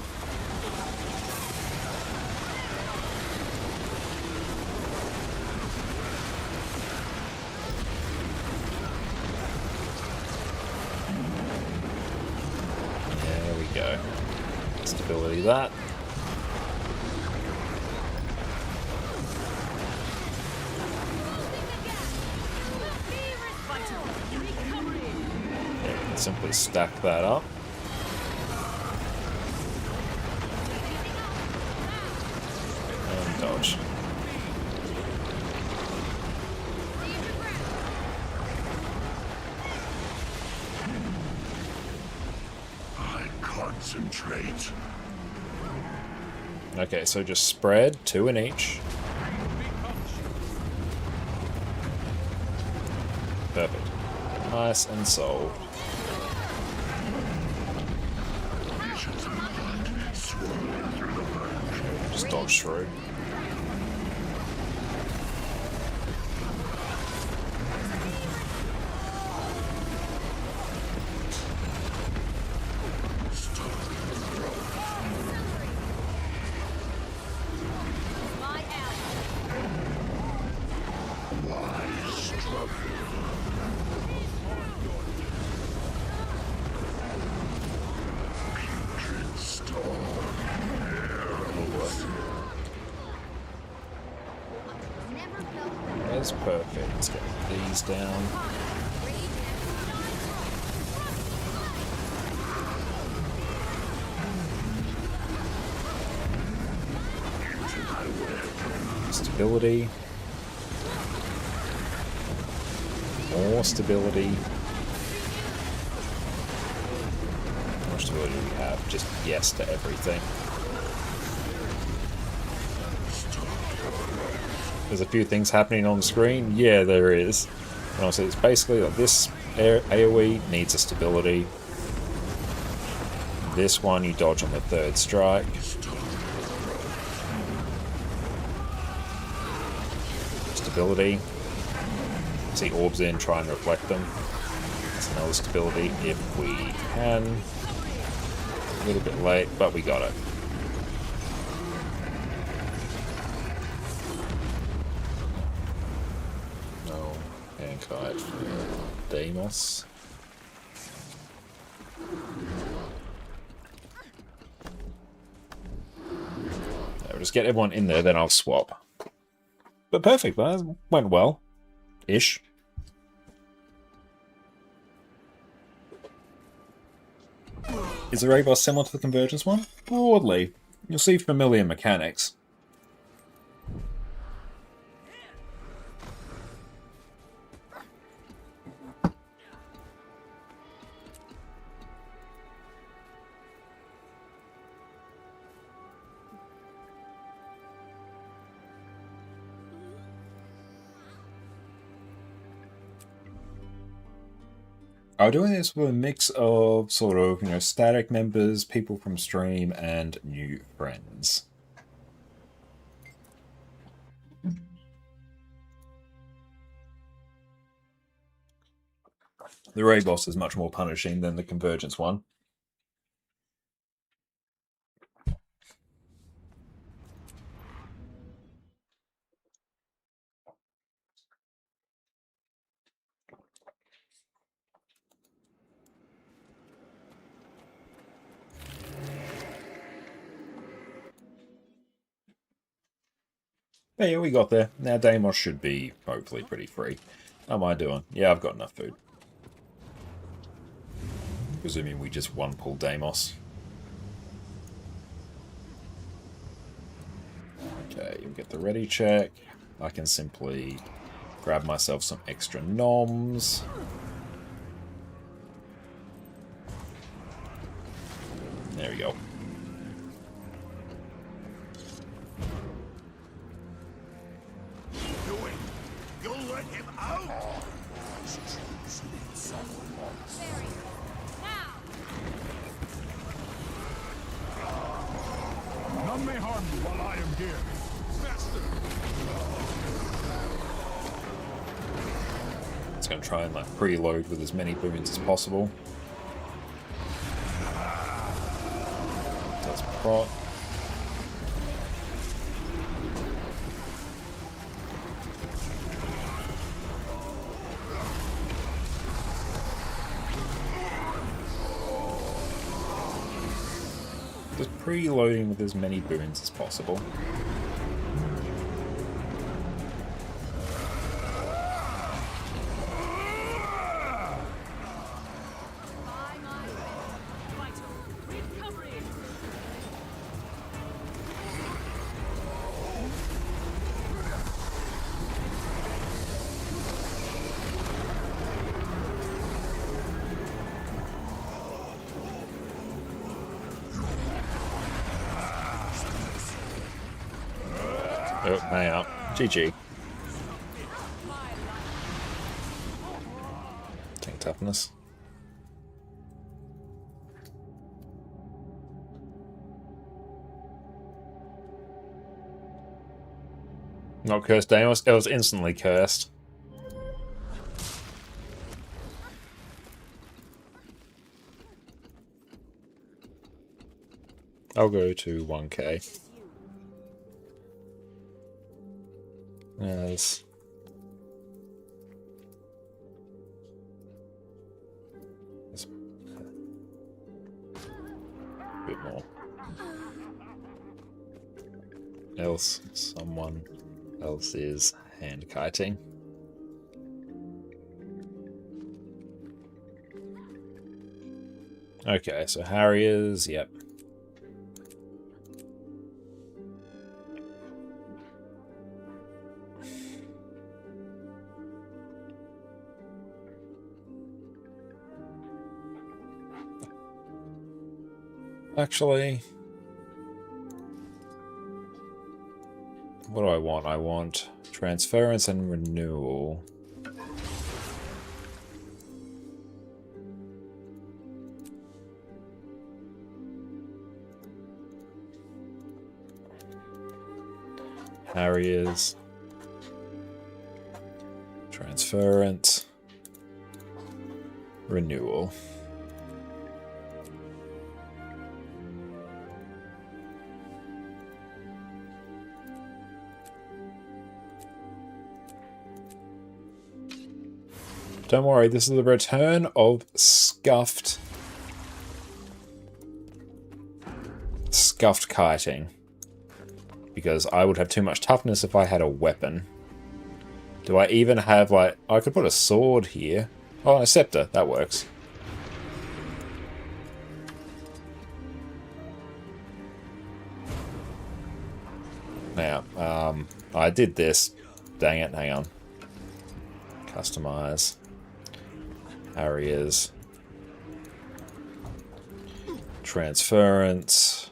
S1: There we go. Stability that. Simply stack that up. And dodge.
S14: I concentrate.
S1: Okay, so just spread 2 in each. Perfect. Nice and solved. Just dodge through. That's perfect. Let's get these down. Stability. More stability. How much stability do we have? Just yes to everything. There's a few things happening on the screen. Yeah, there is. And also, it's basically like this AoE needs a stability. This one you dodge on the 3rd strike. Stability. See orbs in, try and reflect them. That's another stability if we can. A little bit late, but we got it. No Pankite for Deimos. We'll just get everyone in there, then I'll swap. But perfect, that went well. Ish. Is the raid boss similar to the Convergence one? Broadly. You'll see familiar mechanics. I'm doing this with a mix of sort of, static members, people from stream, and new friends. The raid boss is much more punishing than the Convergence one. But yeah, we got there. Now Deimos should be hopefully pretty free. How am I doing? Yeah, I've got enough food. Presuming we just one-pull Deimos. Okay, you'll get the ready check. I can simply grab myself some extra noms. There we go.
S7: Doing? You'll let him out? None may harm you while I am here. Master!
S1: It's going to try and like preload with as many boons as possible. That's prot. Just preloading with as many boons as possible. Oh, hang up. GG. Tank toughness. Not cursed down, it was instantly cursed. I'll go to 1k. Yes. A bit more. Else, someone else is hand kiting. Okay, so Harriers, yep. Actually, what do I want? I want transference and renewal. Harriers. Transference. Renewal. Don't worry, this is the return of scuffed kiting. Because I would have too much toughness if I had a weapon. Do I even have, like... I could put a sword here. Oh, a scepter. That works. Now, I did this. Dang it, hang on. Customize. Areas. Transference.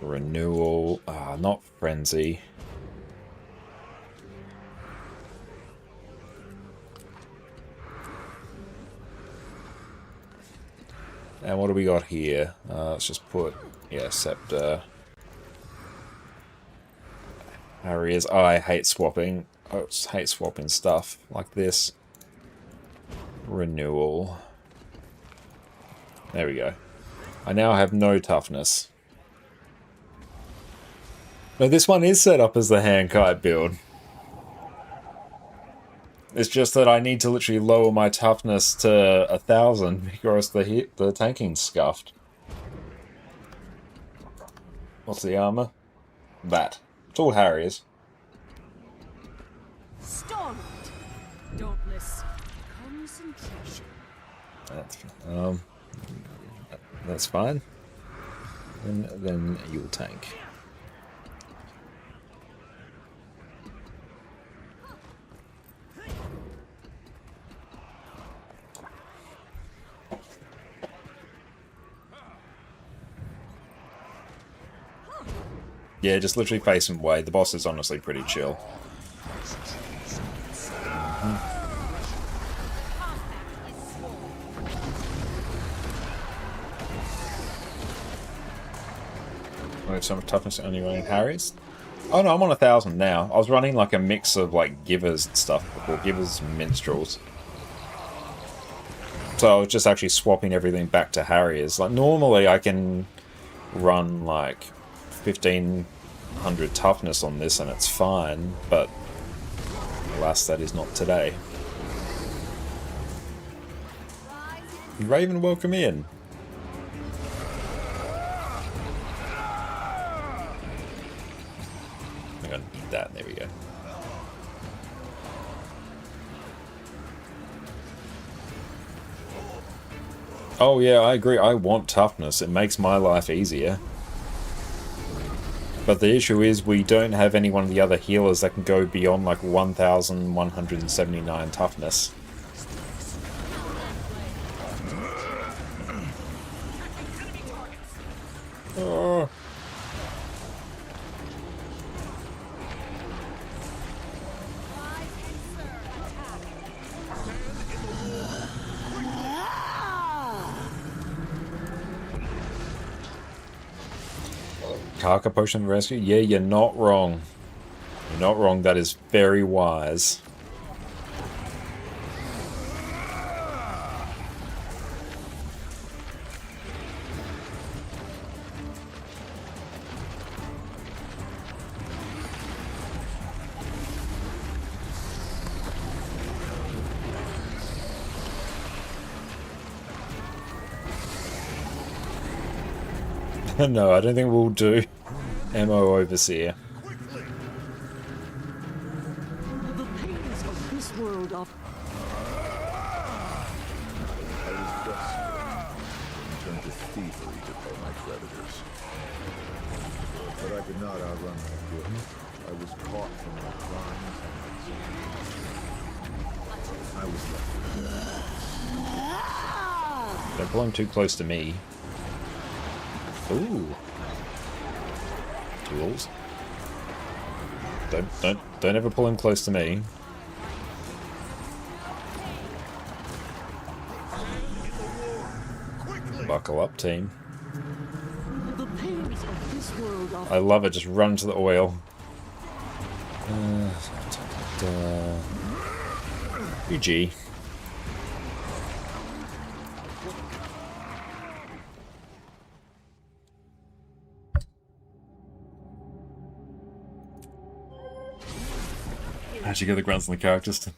S1: Renewal. Not frenzy. And what do we got here? Let's just put, yeah, scepter. Areas. Oh, I hate swapping. I hate swapping stuff like this. Renewal. There we go. I now have no toughness. No, this one is set up as the hand kite build. It's just that I need to literally lower my toughness to 1000 because the tanking's scuffed. What's the armor? That. It's all Harriers.
S6: Stop! Don't miss. Concentration.
S1: That's fine. And then you'll tank. Yeah, just literally face him away. The boss is honestly pretty chill. I have so much toughness only running Harry's. Oh no, I'm on 1,000 now. I was running like a mix of like givers and stuff before, givers and minstrels. So I was just actually swapping everything back to Harriers. Like normally I can run like 1,500 toughness on this and it's fine, but alas, that is not today. Raven, welcome in. I'm gonna need that. There we go. Oh yeah, I agree. I want toughness. It makes my life easier. But the issue is we don't have any one of the other healers that can go beyond like 1,179 toughness. Oh. Karka potion rescue? Yeah, you're not wrong. You're not wrong. That is very wise. No, I don't think we'll do MO Overseer.
S2: The pains of this world are...
S16: I was desperate and turned to thievery to pay my creditors. But I could not outrun my guilt. I was caught from my crimes and I was left with
S1: Don't pull him too close to me. Ooh. Tools. Don't ever pull him close to me. Buckle up, team.
S2: The pains of this world are...
S1: I love it. Just run to the oil. GG. Actually get the grunts and the characters.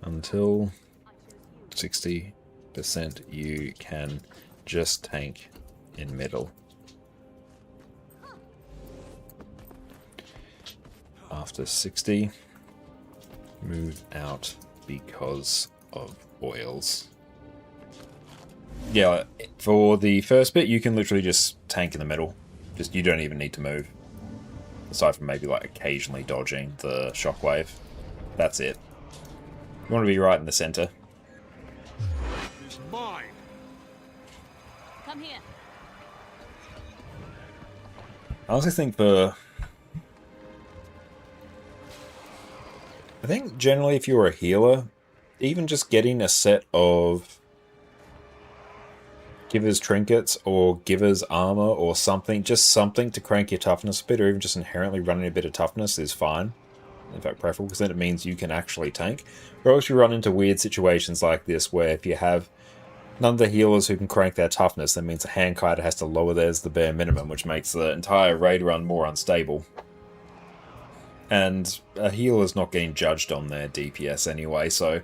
S1: Until 60% you can just tank in middle. After 60, move out because of oils. Yeah, for the first bit, you can literally just tank in the middle. Just you don't even need to move. Aside from maybe like occasionally dodging the shockwave. That's it. You want to be right in the center.
S7: It's mine.
S3: Come here.
S1: I also think I think generally if you're a healer, even just getting a set of Giver's trinkets or Giver's armor or something, just something to crank your toughness a bit, or even just inherently running a bit of toughness is fine. In fact, preferable, because then it means you can actually tank. Or else you run into weird situations like this, where if you have none of the healers who can crank their toughness, that means a hand kiter has to lower theirs the bare minimum, which makes the entire raid run more unstable. And a healer's not getting judged on their DPS anyway, so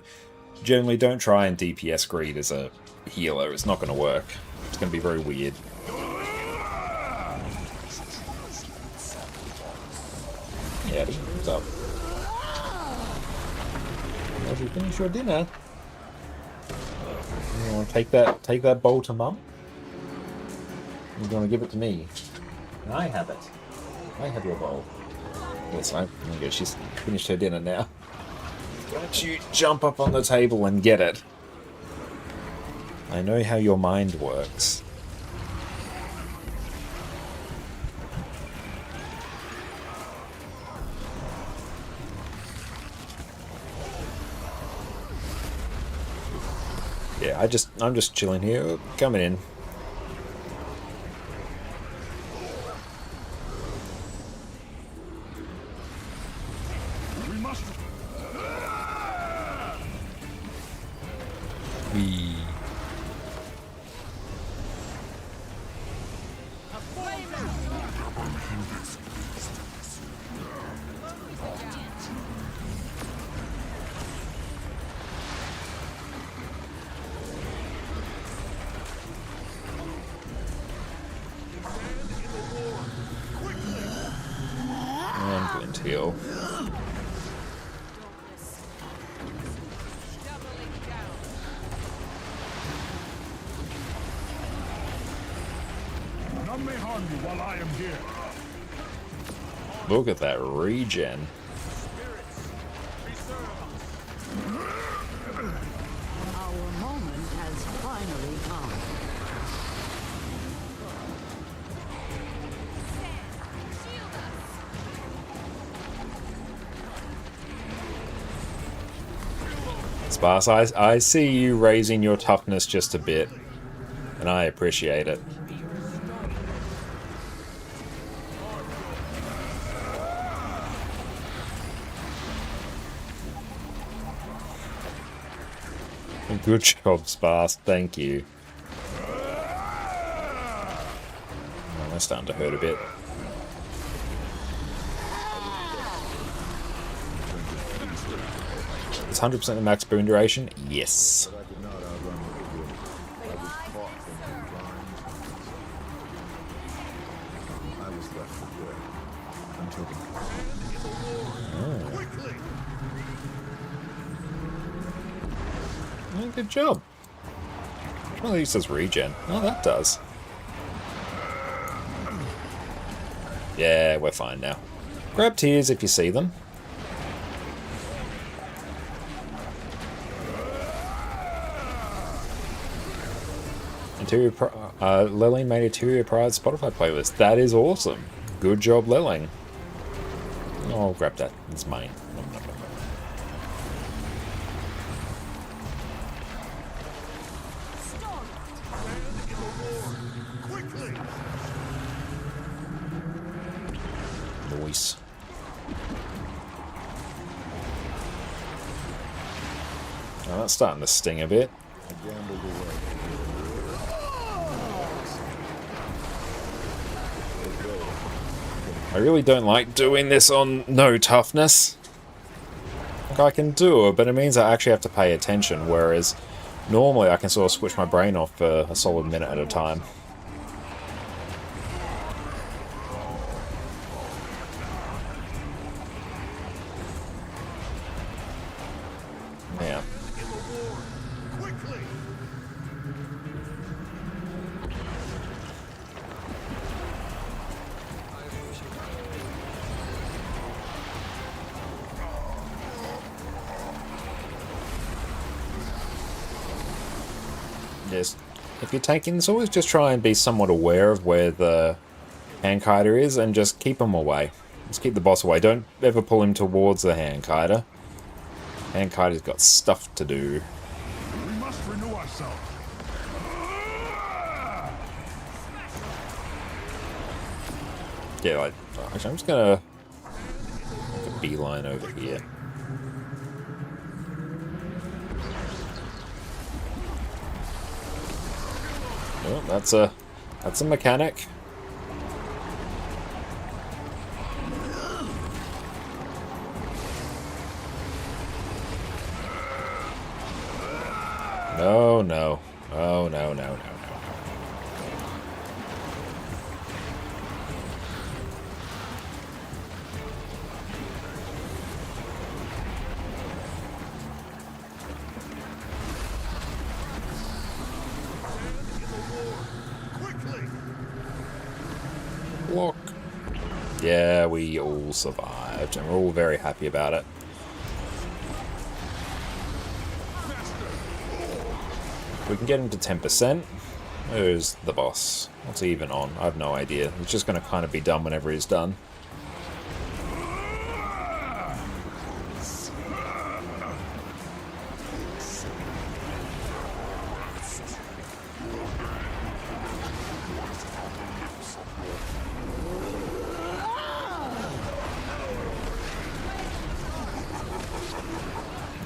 S1: generally don't try and DPS greed as a healer. It's not going to work. It's going to be very weird. Yeah, what's up? As you finish your dinner, you want to take that bowl to Mum? You're going to give it to me. And I have it. I have your bowl. Yes, there you go. She's finished her dinner now. Don't you jump up on the table and get it. I know how your mind works. Yeah, I'm just chilling here, coming in.
S16: We must.
S1: And Glint heal.
S16: None may harm you while I am here.
S1: Look at that regen.
S2: Our moment has finally come.
S1: Sparse, I see you raising your toughness just a bit, and I appreciate it. Good job, Sparse. Thank you. Oh, that's starting to hurt a bit. It's 100% the max boon duration? Yes.
S16: But I could not outrun the good. I was caught from the vines. I was left for dead. Until the
S1: Oh, good job. Well, at least it says regen. Oh, that does. Yeah, we're fine now. Grab tears if you see them. Lily made a Tyria Pride Spotify playlist. That is awesome. Good job, Lily. Oh, I'll grab that. It's mine. Nom, nom, nom, nom. Nice. Oh, that's starting to sting a bit. I really don't like doing this on no toughness. Like, I can do it, but it means I actually have to pay attention, whereas normally I can sort of switch my brain off for a solid minute at a time. Yeah. Yes. If you're taking this, always just try and be somewhat aware of where the hand kiter is and just keep him away. Just keep the boss away. Don't ever pull him towards the hand kiter. Hand kiter's got stuff to do.
S16: We must renew ourselves.
S1: Yeah, like, actually, I'm just gonna make a beeline over here. Oh, that's a mechanic. No, no. Oh, no, no, no, no. Look. Yeah, we all survived, and we're all very happy about it. We can get him to 10%. Who's the boss? What's he even on? I have no idea. He's just going to kind of be done whenever he's done.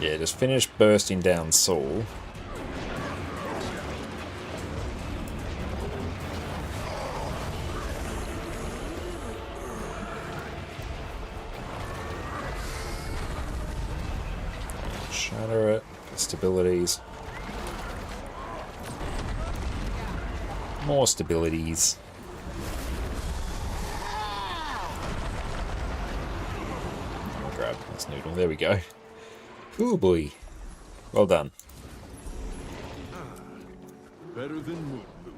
S1: Yeah, just finish bursting down Saul. Shatter it. Stabilities. More stabilities. I'll grab this noodle. There we go. Ooh boy. Well done.
S16: Better than moon loot.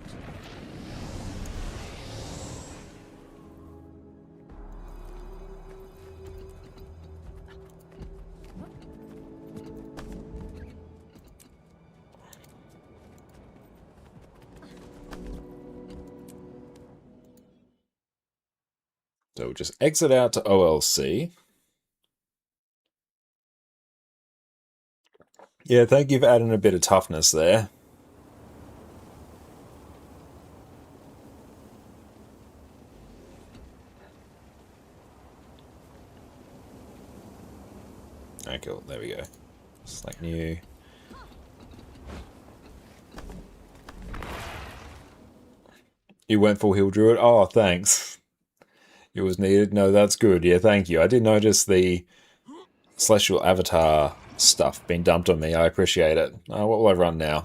S1: So we'll just exit out to OLC. Yeah, thank you for adding a bit of toughness there. Okay, cool. There we go. Select new. You went full heal druid? Oh, thanks. It was needed. No, that's good. Yeah, thank you. I did notice the Celestial Avatar stuff being dumped on me. I appreciate it. What will I run now?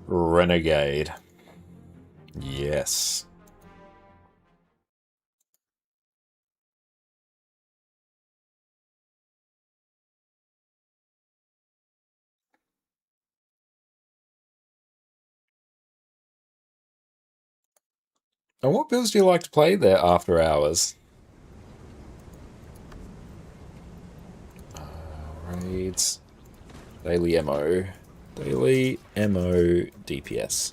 S1: Renegade. Yes. And what builds do you like to play there after hours? Raids. Daily MO. Daily MO DPS.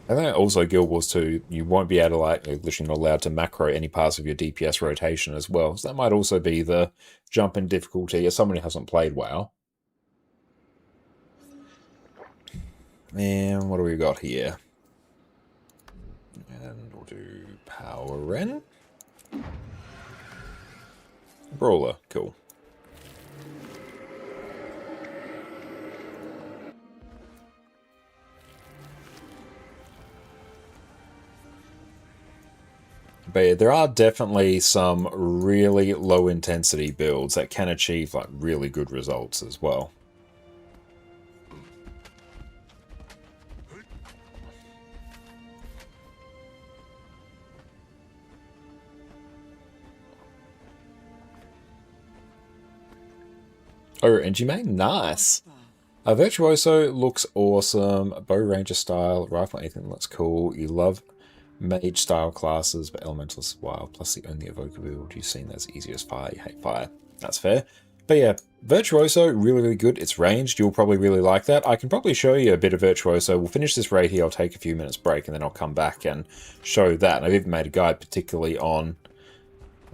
S1: I think also Guild Wars 2, you won't be able to, like, you're literally not allowed to macro any parts of your DPS rotation as well. So that might also be the jump in difficulty as someone who hasn't played WoW. And what do we got here? And we'll do Power Ren. Brawler, cool. But yeah, there are definitely some really low intensity builds that can achieve like really good results as well. Oh, NG main, nice. Virtuoso looks awesome. Bow Ranger style, rifle, anything looks cool. You love mage style classes, but elementalist wild, plus the only evoker build you've seen that's easy as fire. You hate fire. That's fair. But yeah, Virtuoso, really, really good. It's ranged. You'll probably really like that. I can probably show you a bit of Virtuoso. We'll finish this raid here. I'll take a few minutes break, and then I'll come back and show that. And I've even made a guide particularly on...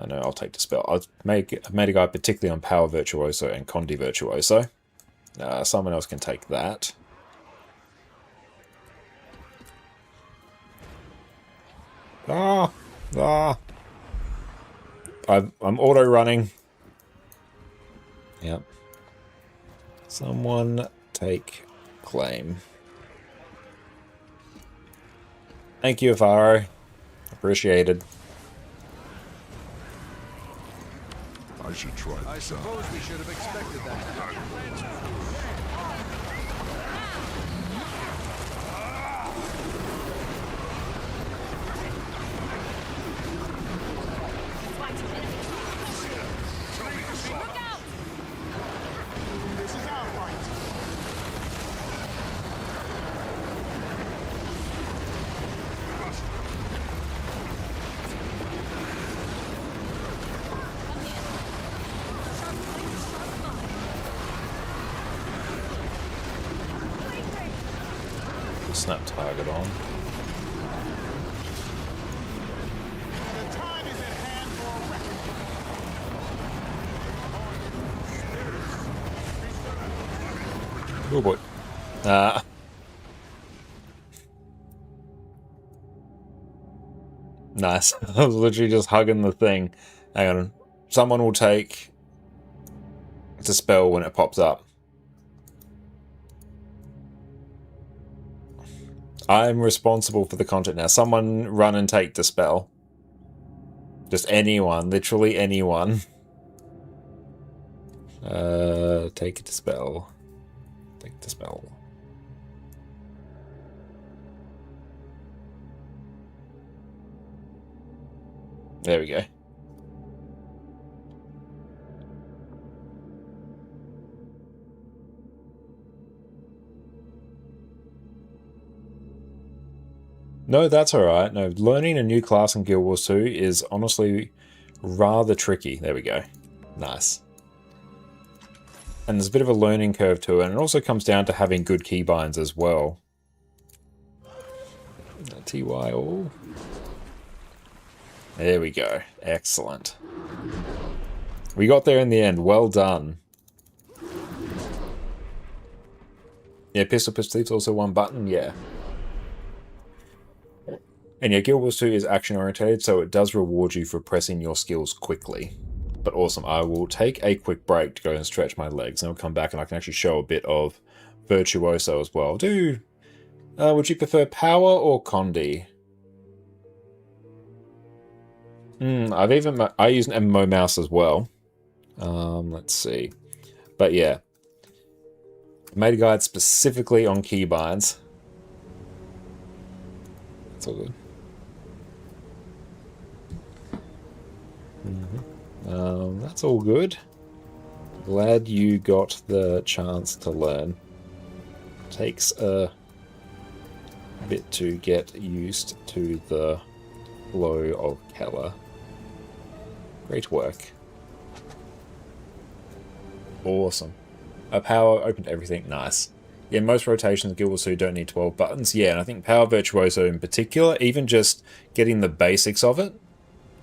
S1: I know, I'll take the spell. I've made a guide particularly on Power Virtuoso and Condi Virtuoso. Someone else can take that. I'm auto running. Yep. Someone take claim. Thank you, Afaro. Appreciated.
S16: I should try this.
S7: I suppose we should have expected that.
S1: snap target on. Oh boy. Nice. I was literally just hugging the thing. Hang on. Someone will take Dispel when it pops up. I'm responsible for the content now. Someone run and take Dispel. Just anyone. Literally anyone. Take Dispel. Take Dispel. There we go. No, that's alright. No, learning a new class in Guild Wars 2 is honestly rather tricky. There we go. Nice. And there's a bit of a learning curve to it, and it also comes down to having good keybinds as well. TY all. There we go. Excellent. We got there in the end. Well done. Yeah, pistol is also one button. Yeah. And yeah, Guild Wars 2 is action oriented, so it does reward you for pressing your skills quickly. But awesome. I will take a quick break to go and stretch my legs, and I'll come back and I can actually show a bit of Virtuoso as well. Would you prefer Power or Condi? I use an MMO mouse as well. Let's see. But yeah. I made a guide specifically on keybinds. That's all good. That's all good. Glad you got the chance to learn. Takes a bit to get used to the flow of Keller. Great work. Awesome. Power opened everything. Nice. Yeah, most rotations in Guild Wars 2 don't need 12 buttons. Yeah, and I think Power Virtuoso in particular, even just getting the basics of it,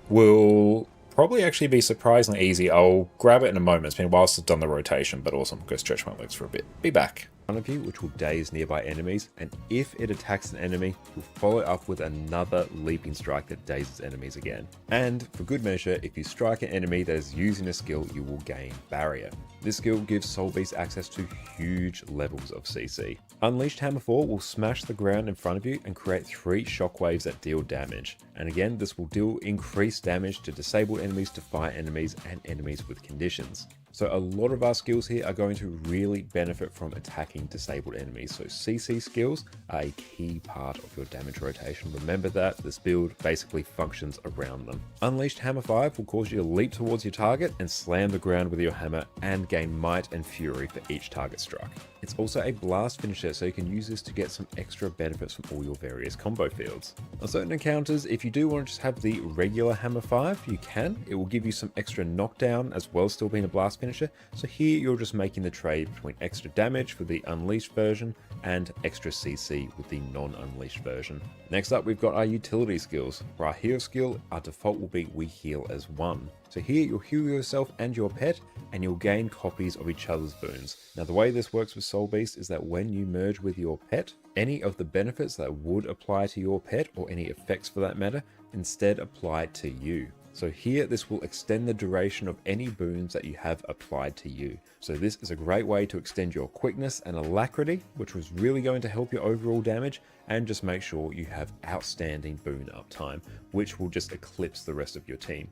S1: will probably actually be surprisingly easy. I'll grab it in a moment. It's been a while since I've done the rotation, but awesome. Go stretch my legs for a bit. Be back. One of you, which will daze nearby enemies, and if it attacks an enemy, you'll follow up with another leaping strike that dazes enemies again. And for good measure, if you strike an enemy that is using a skill, you will gain Barrier. This skill gives Soul Beast access to huge levels of CC. Unleashed Hammer 4 will smash the ground in front of you and create 3 shockwaves that deal damage. And again, this will deal increased damage to disabled enemies, to fire enemies, and enemies with conditions. So a lot of our skills here are going to really benefit from attacking disabled enemies. So CC skills are a key part of your damage rotation. Remember that this build basically functions around them. Unleashed Hammer 5 will cause you to leap towards your target and slam the ground with your hammer and gain might and fury for each target struck. It's also a blast finisher, so you can use this to get some extra benefits from all your various combo fields. On certain encounters, if you do want to just have the regular Hammer 5, you can. It will give you some extra knockdown as well as still being a blast finisher. So here you're just making the trade between extra damage for the unleashed version and extra CC with the non-unleashed version. Next up, we've got our utility skills. For our heal skill, our default will be we heal as 1. So here you'll heal yourself and your pet, and you'll gain copies of each other's boons. Now the way this works with Soul Beast is that when you merge with your pet, any of the benefits that would apply to your pet, or any effects for that matter, instead apply to you. So here, this will extend the duration of any boons that you have applied to you. So this is a great way to extend your quickness and alacrity, which was really going to help your overall damage, and just make sure you have outstanding boon uptime, which will just eclipse the rest of your team.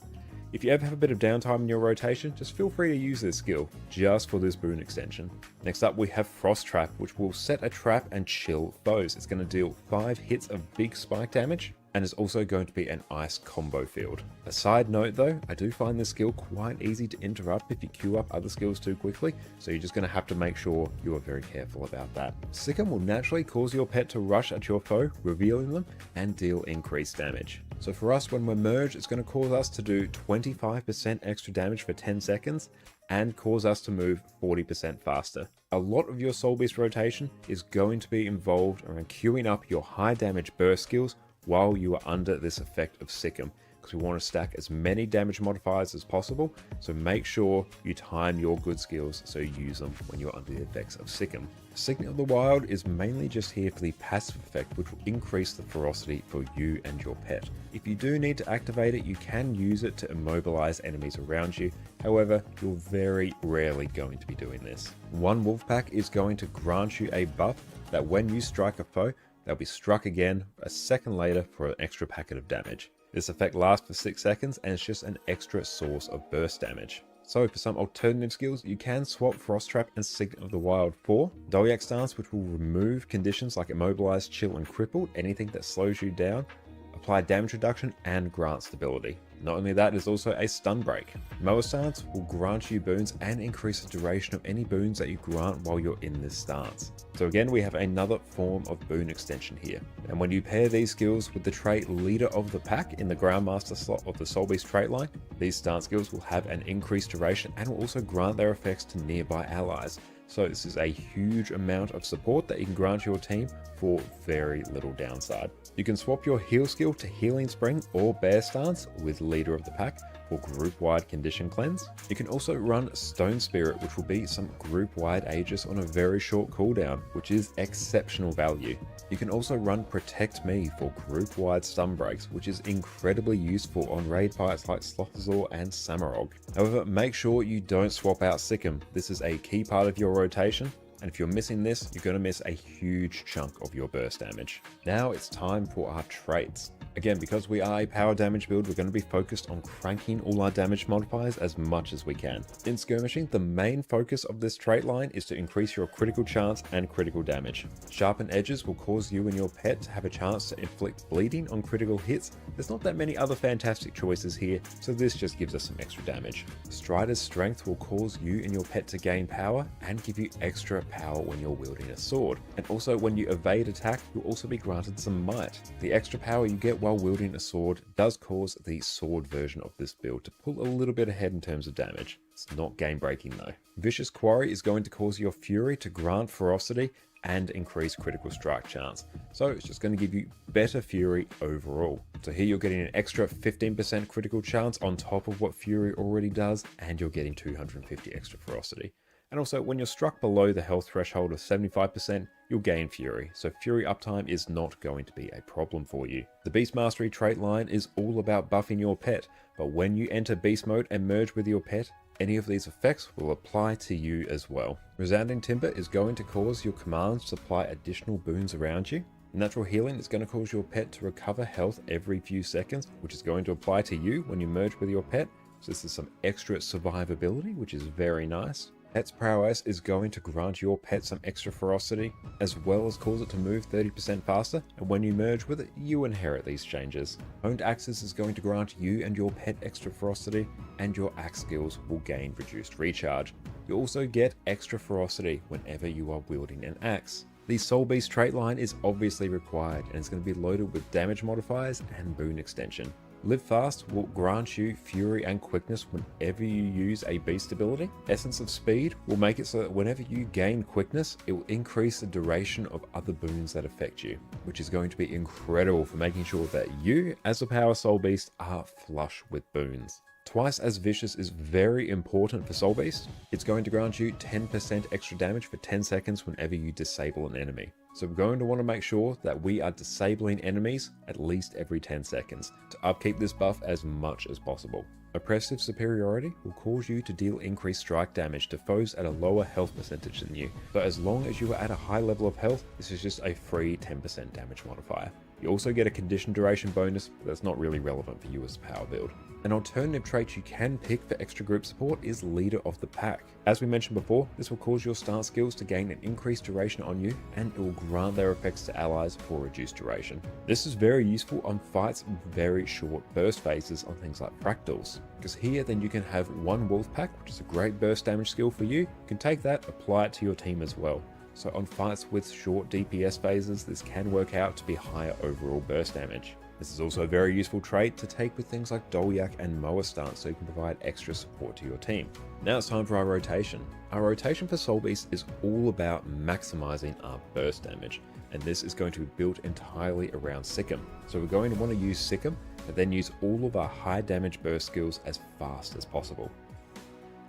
S1: If you ever have a bit of downtime in your rotation, just feel free to use this skill, just for this boon extension. Next up, we have Frost Trap, which will set a trap and chill foes. It's going to deal 5 hits of big spike damage, and is also going to be an ice combo field. A side note though, I do find this skill quite easy to interrupt if you queue up other skills too quickly, so you're just going to have to make sure you are very careful about that. Sicken will naturally cause your pet to rush at your foe, revealing them, and deal increased damage. So for us, when we're merged, it's going to cause us to do 25% extra damage for 10 seconds,
S15: and cause us to move 40% faster. A lot of your Soul Beast rotation is going to be involved around queuing up your high damage burst skills while you are under this effect of Sick'em, because we want to stack as many damage modifiers as possible, so make sure you time your good skills so you use them when you're under the effects of Sick'em. Signet of the Wild is mainly just here for the passive effect, which will increase the ferocity for you and your pet. If you do need to activate it, you can use it to immobilize enemies around you. However, you're very rarely going to be doing this. One wolf pack is going to grant you a buff that when you strike a foe, they'll be struck again a second later for an extra packet of damage. This effect lasts for 6 seconds and it's just an extra source of burst damage. So for some alternative skills, you can swap Frost Trap and Signet of the Wild for Dolyak Stance, which will remove conditions like Immobilized, Chill and Crippled, anything that slows you down, apply damage reduction and grant stability. Not only that, it's also a stun break. Mower Stance will grant you boons and increase the duration of any boons that you grant while you're in this stance. So again, we have another form of boon extension here. And when you pair these skills with the trait Leader of the Pack in the Groundmaster slot of the Soul Beast trait line, these stance skills will have an increased duration and will also grant their effects to nearby allies. So this is a huge amount of support that you can grant your team for very little downside. You can swap your heal skill to Healing Spring or Bear Stance with Leader of the Pack for group-wide condition cleanse. You can also run Stone Spirit, which will be some group-wide Aegis on a very short cooldown, which is exceptional value. You can also run Protect Me for group-wide stun breaks, which is incredibly useful on raid fights like Slothazor and Samarog. However, make sure you don't swap out Sick'em. This is a key part of your rotation, and if you're missing this, you're going to miss a huge chunk of your burst damage. Now it's time for our traits. Again, because we are a power damage build, we're going to be focused on cranking all our damage modifiers as much as we can. In skirmishing, the main focus of this trait line is to increase your critical chance and critical damage. Sharpened Edges will cause you and your pet to have a chance to inflict bleeding on critical hits. There's not that many other fantastic choices here, so this just gives us some extra damage. Strider's Strength will cause you and your pet to gain power and give you extra power when you're wielding a sword. And also when you evade attack, you'll also be granted some might. The extra power you get while wielding a sword does cause the sword version of this build to pull a little bit ahead in terms of damage. It's not game breaking though. Vicious Quarry is going to cause your Fury to grant ferocity and increase critical strike chance. So it's just going to give you better Fury overall. So here you're getting an extra 15% critical chance on top of what Fury already does, and you're getting 250 extra ferocity. And also, when you're struck below the health threshold of 75%, you'll gain Fury, so Fury uptime is not going to be a problem for you. The Beast Mastery trait line is all about buffing your pet, but when you enter Beast Mode and merge with your pet, any of these effects will apply to you as well. Resounding Timber is going to cause your commands to apply additional boons around you. Natural Healing is going to cause your pet to recover health every few seconds, which is going to apply to you when you merge with your pet. So this is some extra survivability, which is very nice. Pet's Prowess is going to grant your pet some extra ferocity, as well as cause it to move 30% faster, and when you merge with it, you inherit these changes. Honed Axes is going to grant you and your pet extra ferocity, and your axe skills will gain reduced recharge. You also get extra ferocity whenever you are wielding an axe. The Soul Beast trait line is obviously required, and it's going to be loaded with damage modifiers and boon extension. Live Fast will grant you Fury and Quickness whenever you use a beast ability. Essence of Speed will make it so that whenever you gain Quickness, it will increase the duration of other boons that affect you, which is going to be incredible for making sure that you, as a Power Soul Beast, are flush with boons. Twice as Vicious is very important for Soul Beast. It's going to grant you 10% extra damage for 10 seconds whenever you disable an enemy. So we're going to want to make sure that we are disabling enemies at least every 10 seconds to upkeep this buff as much as possible. Oppressive Superiority will cause you to deal increased strike damage to foes at a lower health percentage than you. So as long as you are at a high level of health, this is just a free 10% damage modifier. You also get a condition duration bonus, but that's not really relevant for you as a power build. An alternative trait you can pick for extra group support is Leader of the Pack. As we mentioned before, this will cause your stance skills to gain an increased duration on you, and it will grant their effects to allies for reduced duration. This is very useful on fights with very short burst phases on things like fractals, because here then you can have one wolf pack, which is a great burst damage skill for you. You can take that, apply it to your team as well. So on fights with short DPS phases, this can work out to be higher overall burst damage. This is also a very useful trait to take with things like Dolyak and Mower Stance, so you can provide extra support to your team. Now it's time for our rotation. Our rotation for Soul Beast is all about maximizing our burst damage, and this is going to be built entirely around Sikkim. So we're going to want to use Sikkim, and then use all of our high damage burst skills as fast as possible.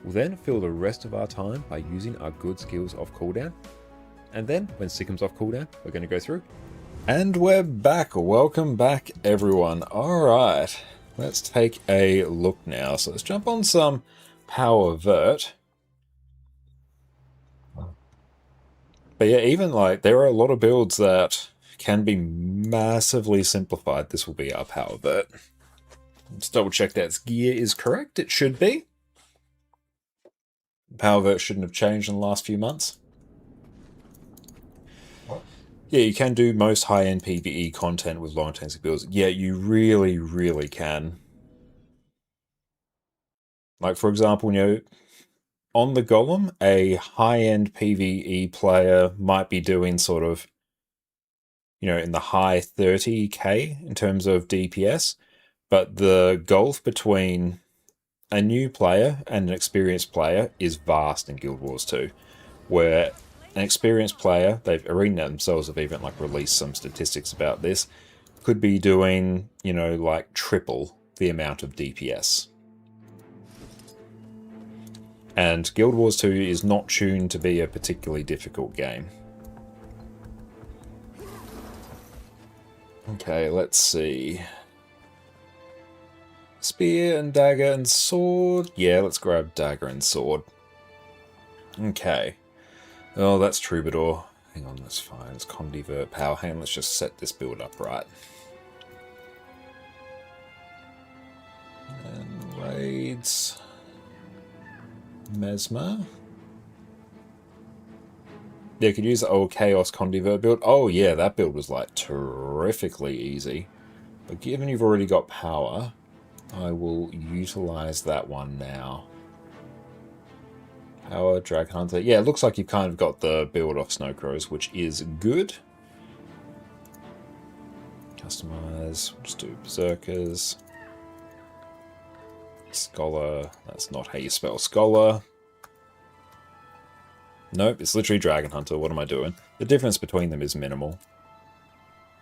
S15: We'll then fill the rest of our time by using our good skills off cooldown, and then when Sikkim's off cooldown, we're going to go through.
S1: And we're back. Welcome back, everyone. Alright, let's take a look now. So let's jump on some Power Vert. But yeah, even like, there are a lot of builds that can be massively simplified. This will be our Power Vert. Let's double check that its gear is correct. It should be. Power Vert shouldn't have changed in the last few months. Yeah, you can do most high-end PvE content with long intensity builds. Yeah, you really, really can. Like, for example, you know, on the Golem, a high-end PvE player might be doing sort of, you know, in the high 30k in terms of DPS, but the gulf between a new player and an experienced player is vast in Guild Wars 2, where an experienced player, Arena themselves have even like released some statistics about this, could be doing, you know, like triple the amount of DPS. And Guild Wars 2 is not tuned to be a particularly difficult game. Okay, let's see. Spear and dagger and sword. Yeah, let's grab dagger and sword. Okay. Oh, that's Troubadour. Hang on, that's fine. It's Condivert power. Hang on, let's just set this build up right. And raids. Mesmer. Yeah, you could use the old Chaos Condivert build. Oh yeah, that build was like terrifically easy. But given you've already got power, I will utilize that one now. Power, Dragon Hunter. Yeah, it looks like you've kind of got the build off Snowcrows, which is good. Customize. We'll just do Berserkers. Scholar. That's not how you spell Scholar. Nope, it's literally Dragon Hunter. What am I doing? The difference between them is minimal.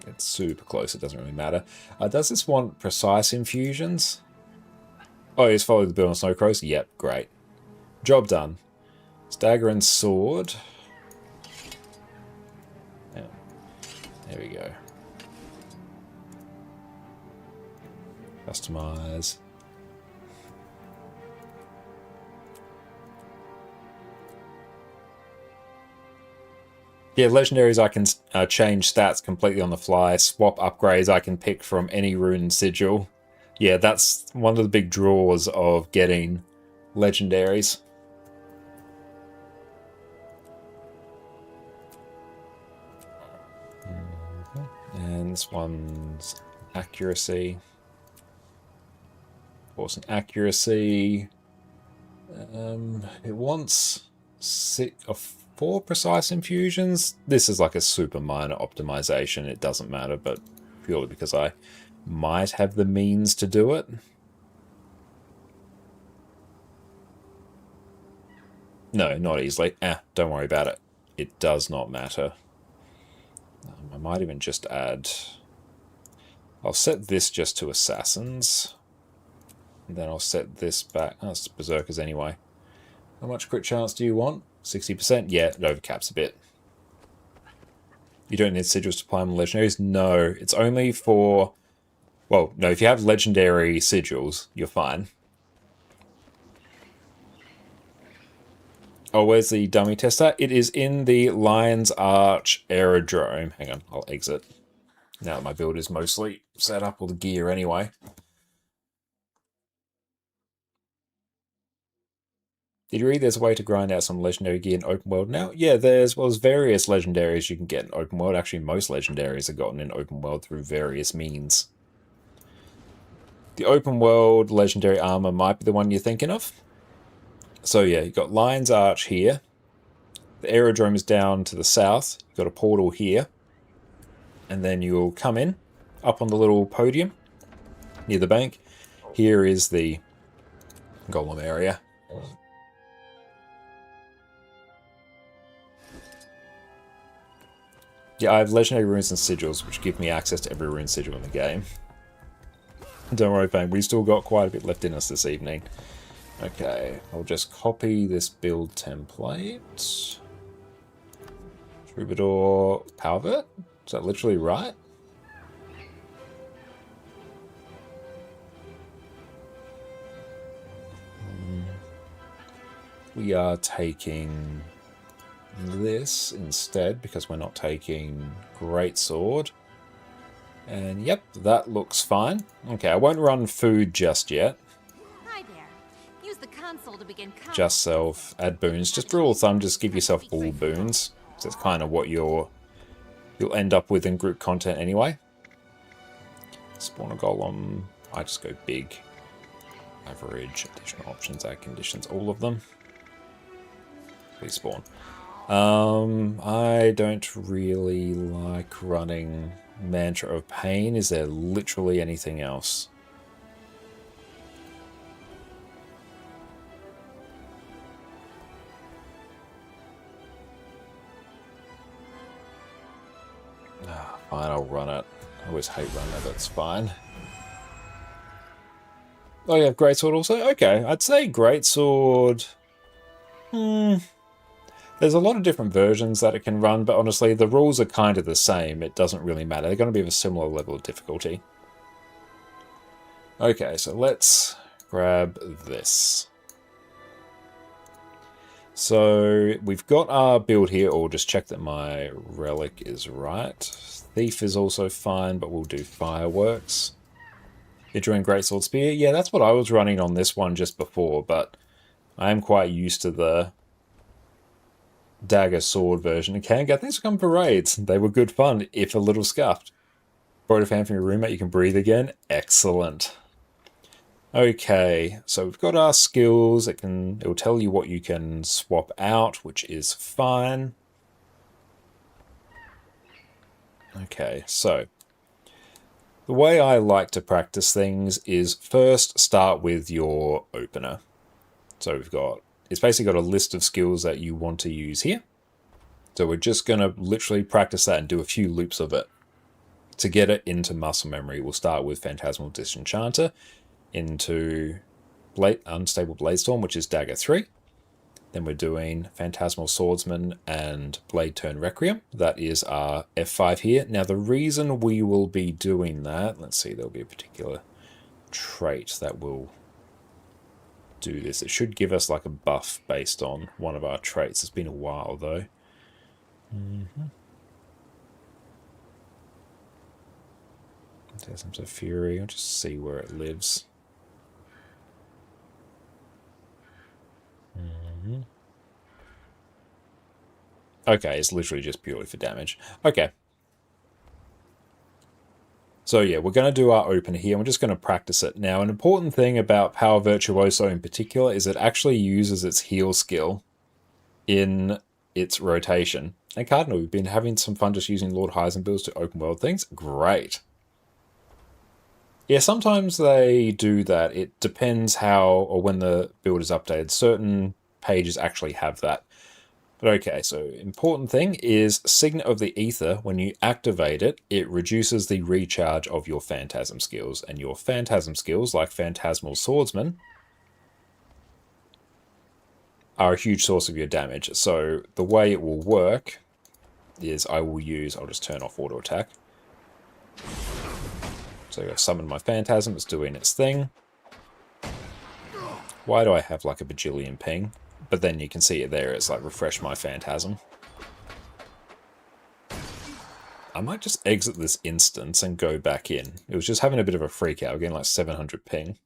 S1: It's super close. It doesn't really matter. Does this want precise infusions? Oh, he's followed the build on Snowcrows? Yep, great. Job done. Dagger and sword. Yeah. There we go. Customize. Yeah, legendaries I can change stats completely on the fly. Swap upgrades I can pick from any rune sigil. Yeah, that's one of the big draws of getting legendaries. And this one's accuracy. Force and accuracy. It wants 4 precise infusions. This is like a super minor optimization. It doesn't matter, but purely because I might have the means to do it. No, not easily. Don't worry about it. It does not matter. I might even just add... I'll set this just to Assassins. And then I'll set this back... Oh, it's Berserkers anyway. How much crit chance do you want? 60%? Yeah, it overcaps a bit. You don't need sigils to apply on legendaries? No, it's only for... Well, no, if you have legendary sigils, you're fine. Oh, where's the dummy tester? It is in the Lion's Arch Aerodrome. Hang on, I'll exit. Now that my build is mostly set up, all the gear anyway. Did you read there's a way to grind out some legendary gear in open world now? Yeah, there's various legendaries you can get in open world. Actually, most legendaries are gotten in open world through various means. The open world legendary armor might be the one you're thinking of. So yeah, you've got Lion's Arch here. The aerodrome is down to the south. You've got a portal here. And then you'll come in, up on the little podium, near the bank. Here is the golem area. Yeah, I have legendary runes and sigils, which give me access to every rune sigil in the game. Don't worry, fam. We still got quite a bit left in us this evening. Okay, I'll just copy this build template. Troubadour Powervert? Is that literally right? We are taking this instead because we're not taking Greatsword. And yep, that looks fine. Okay, I won't run food just yet.
S4: Hi there. Use the console to begin
S1: Just self, add boons. Just for rule of thumb, just give yourself all boons. So that's kind of what you'll end up with in group content anyway. Spawn a golem. I just go big. Average, additional options, add conditions, all of them. Please spawn. I don't really like running Mantra of Pain. Is there literally anything else? Fine, I'll run it. I always hate running it, that's fine. Oh, you have Greatsword also? Okay, I'd say Greatsword... There's a lot of different versions that it can run, but honestly, the rules are kind of the same. It doesn't really matter. They're going to be of a similar level of difficulty. Okay, so let's grab this. So we've got our build here. Or just check that my relic is right. Thief is also fine, but we'll do fireworks. You're doing Greatsword Spear? Yeah, that's what I was running on this one just before, but I am quite used to the dagger sword version. Okay, I think it's come for raids. They were good fun, if a little scuffed. Borrowed a fan from your roommate, you can breathe again. Excellent. Okay, so we've got our skills. It'll tell you what you can swap out, which is fine. Okay, so the way I like to practice things is first start with your opener. So it's basically got a list of skills that you want to use here. So we're just going to literally practice that and do a few loops of it. To get it into muscle memory, we'll start with Phantasmal Disenchanter, into Unstable Bladestorm, which is Dagger 3. Then we're doing Phantasmal Swordsman and Blade Turn Requiem. That is our F5 here. Now the reason we will be doing that, let's see, there'll be a particular trait that will do this. It should give us like a buff based on one of our traits. It's been a while though. Phantasms of Fury. I'll just see where it lives. Okay, it's literally just purely for damage. Okay. So yeah, we're going to do our opener here. We're just going to practice it. Now, an important thing about Power Virtuoso in particular is it actually uses its heal skill in its rotation. And Cardinal, we've been having some fun just using Lord Heisenberg's builds to open world things. Great. Yeah, sometimes they do that. It depends how or when the build is updated. Certain pages actually have that. But okay, so important thing is Signet of the Ether. When you activate it, it reduces the recharge of your Phantasm skills. And your Phantasm skills, like Phantasmal Swordsman, are a huge source of your damage. So the way it will work is I'll just turn off auto attack. So I've summoned my Phantasm, it's doing its thing. Why do I have like a bajillion ping? But then you can see it there, it's like refresh my Phantasm. I might just exit this instance and go back in. It was just having a bit of a freak out, getting like 700 ping.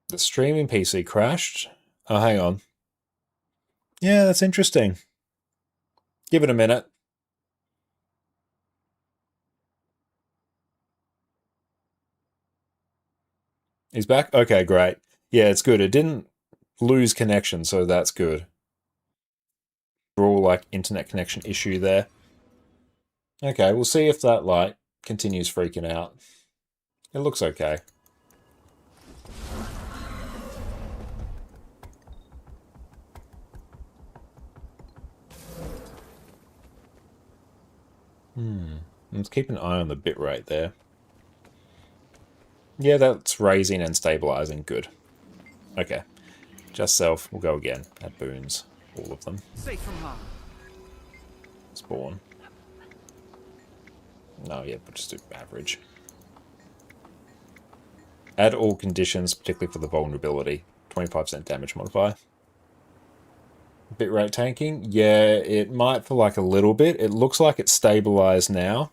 S1: The streaming PC crashed. Oh, hang on. Yeah, that's interesting. Give it a minute. He's back? Okay, great. Yeah, it's good. It didn't lose connection, so that's good. We're all like internet connection issue there. Okay, we'll see if that light continues freaking out. It looks okay. Let's keep an eye on the bit rate there. Yeah, that's raising and stabilizing. Good. Okay. Just self. We'll go again. Add boons. All of them.
S6: Safe from harm.
S1: Spawn. No, yeah, we'll just do average. Add all conditions, particularly for the vulnerability. 25% damage modifier. Bitrate tanking. Yeah, it might for like a little bit. It looks like it's stabilized now.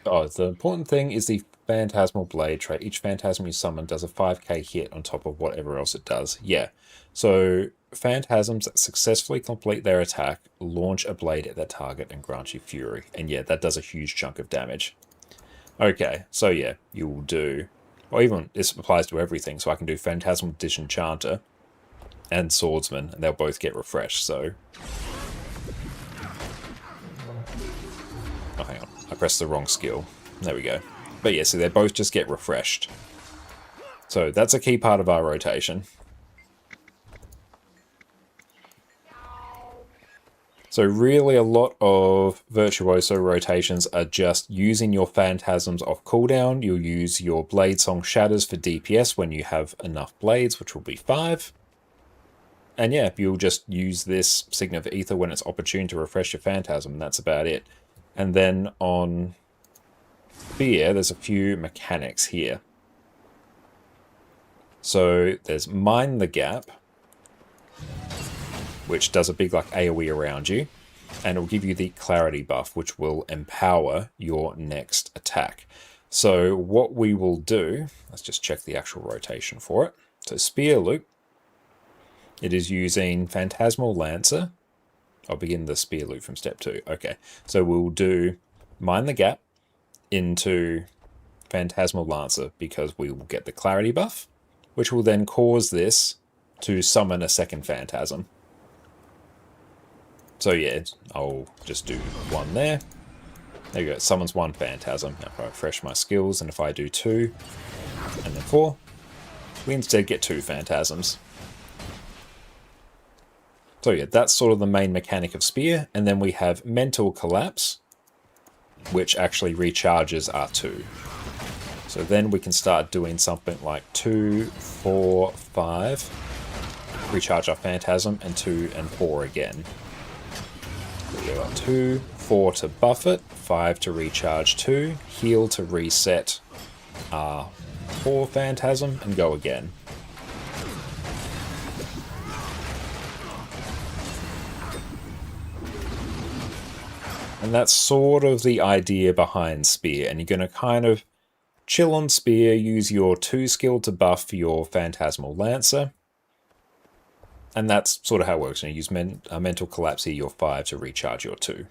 S1: Oh, the important thing is the Phantasmal Blade trait. Each Phantasm you summon does a 5k hit on top of whatever else it does. Yeah. So, Phantasms that successfully complete their attack launch a blade at their target and grant you Fury. And yeah, that does a huge chunk of damage. Okay, so yeah, you will do... Or even, this applies to everything, so I can do Phantasmal Disenchanter and Swordsman, and they'll both get refreshed, so... Oh, hang on. I pressed the wrong skill. There we go. But yeah, so they both just get refreshed. So that's a key part of our rotation. So really a lot of Virtuoso rotations are just using your Phantasms off cooldown. You'll use your Blade Song Shatters for DPS when you have enough blades, which will be 5. And yeah, you'll just use this Signet of Ether when it's opportune to refresh your Phantasm, and that's about it. And then on Fear, there's a few mechanics here. So there's Mine the Gap, which does a big like AoE around you, and it will give you the clarity buff, which will empower your next attack. So what we will do, let's just check the actual rotation for it. So Spear Loop, it is using Phantasmal Lancer. I'll begin the Spear Loop from step 2. Okay, so we'll do Mine the Gap into Phantasmal Lancer because we will get the clarity buff, which will then cause this to summon a second Phantasm. So yeah, I'll just do 1 there. There you go, it summons 1 Phantasm. Now if I refresh my skills, and if I do 2, and then 4, we instead get 2 Phantasms. So yeah, that's sort of the main mechanic of Spear, and then we have Mental Collapse, which actually recharges R2. So then we can start doing something like 2, 4, 5, recharge our Phantasm, and 2 and 4 again. We got 2, 4 to buff it, 5 to recharge 2, heal to reset our 4 Phantasm, and go again. And that's sort of the idea behind Spear, and you're going to kind of chill on Spear, use your 2 skill to buff your Phantasmal Lancer. And that's sort of how it works. You use Mental Collapse here, your 5 to recharge your 2.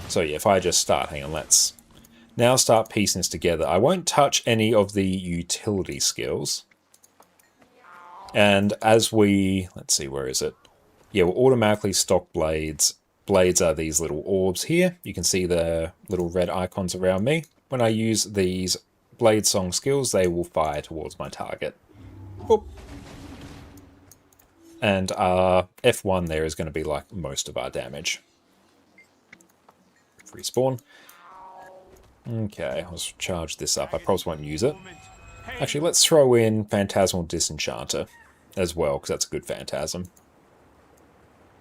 S1: So yeah, if I just start, hang on, let's now start piecing this together. I won't touch any of the utility skills. And as we, let's see, where is it? Yeah, we'll automatically stock blades. Blades are these little orbs here. You can see the little red icons around me. When I use these Blade Song skills, they will fire towards my target. Boop. And our F1 there is going to be like most of our damage. Respawn. Okay, let's charge this up. I probably won't use it. Actually, let's throw in Phantasmal Disenchanter as well, because that's a good Phantasm.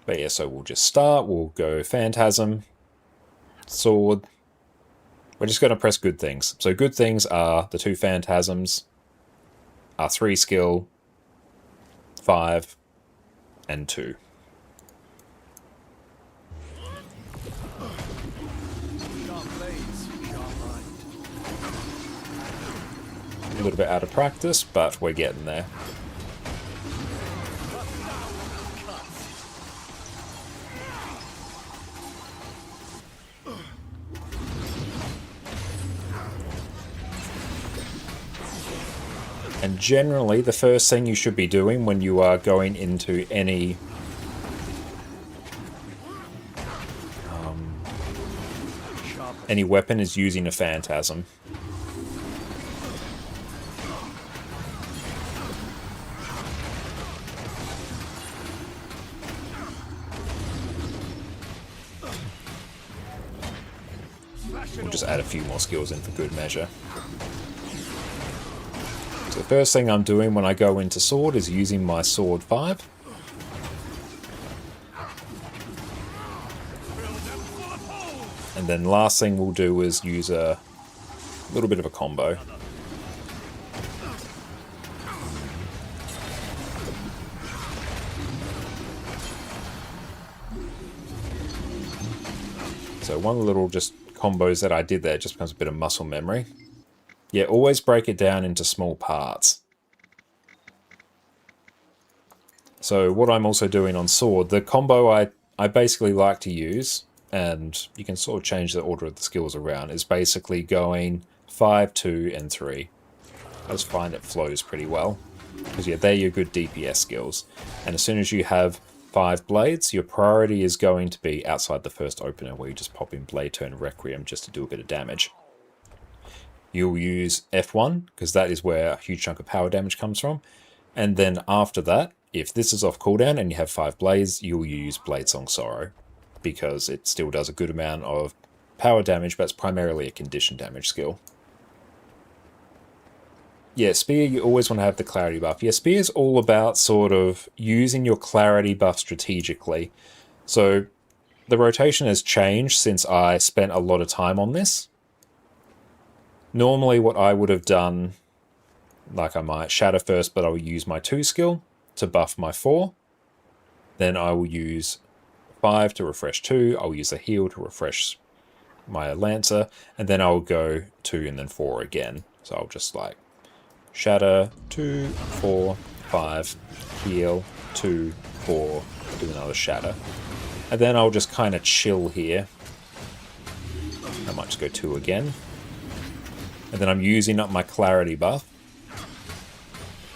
S1: But yeah, so we'll just start. We'll go Phantasm, Sword. We're just going to press good things. So good things are the 2 Phantasms, our 3 skill, 5, and 2. A little bit out of practice, but we're getting there. And generally, the first thing you should be doing when you are going into any any weapon is using a phantasm. We'll just add a few more skills in for good measure. So the first thing I'm doing when I go into sword is using my sword 5. And then last thing we'll do is use a little bit of a combo. So one little just combos that I did there just becomes a bit of muscle memory. Yeah, always break it down into small parts. So what I'm also doing on sword, the combo I basically like to use, and you can sort of change the order of the skills around, is basically going 5, 2, and 3. I just find it flows pretty well. Because yeah, they're your good DPS skills. And as soon as you have 5 blades, your priority is going to be outside the first opener, where you just pop in Blade Turn Requiem just to do a bit of damage. You'll use F1, because that is where a huge chunk of power damage comes from. And then after that, if this is off cooldown and you have 5 blades, you'll use Bladesong Sorrow, because it still does a good amount of power damage, but it's primarily a condition damage skill. Yeah, Spear, you always want to have the clarity buff. Yeah, Spear is all about sort of using your clarity buff strategically. So the rotation has changed since I spent a lot of time on this. Normally what I would have done, like I might shatter first, but I will use my 2 skill to buff my 4. Then I will use 5 to refresh 2. I'll use a heal to refresh my Lancer. And then I'll go 2 and then 4 again. So I'll just like shatter, 2, 4, 5, heal, 2, 4, do another shatter. And then I'll just kind of chill here. I might just go 2 again. And then I'm using up my clarity buff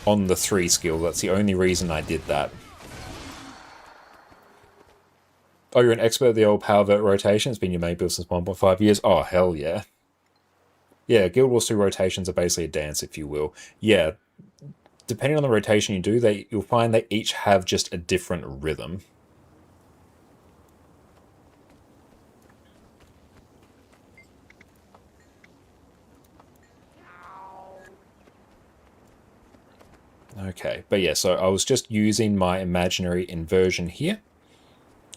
S1: on the 3 skill. That's the only reason I did that. Oh, you're an expert at the old power vert rotation? It's been your main build since 1.5 years? Oh, hell yeah. Yeah, Guild Wars 2 rotations are basically a dance, if you will. Yeah, depending on the rotation you do, you'll find they each have just a different rhythm. Okay, but yeah, so I was just using my imaginary inversion here,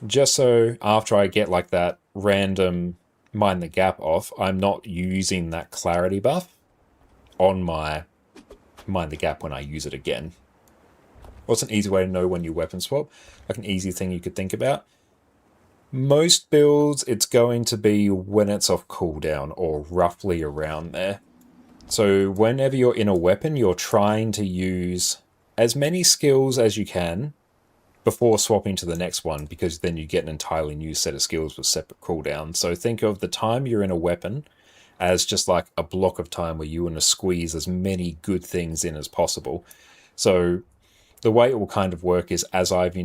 S1: just so after I get like that random Mind the Gap off, I'm not using that clarity buff on my Mind the Gap when I use it again. What's an easy way to know when you weapon swap? Like an easy thing you could think about. Most builds, it's going to be when it's off cooldown or roughly around there. So whenever you're in a weapon, you're trying to use as many skills as you can before swapping to the next one, because then you get an entirely new set of skills with separate cooldowns. So think of the time you're in a weapon as just like a block of time where you want to squeeze as many good things in as possible. So the way it will kind of work is, as I've,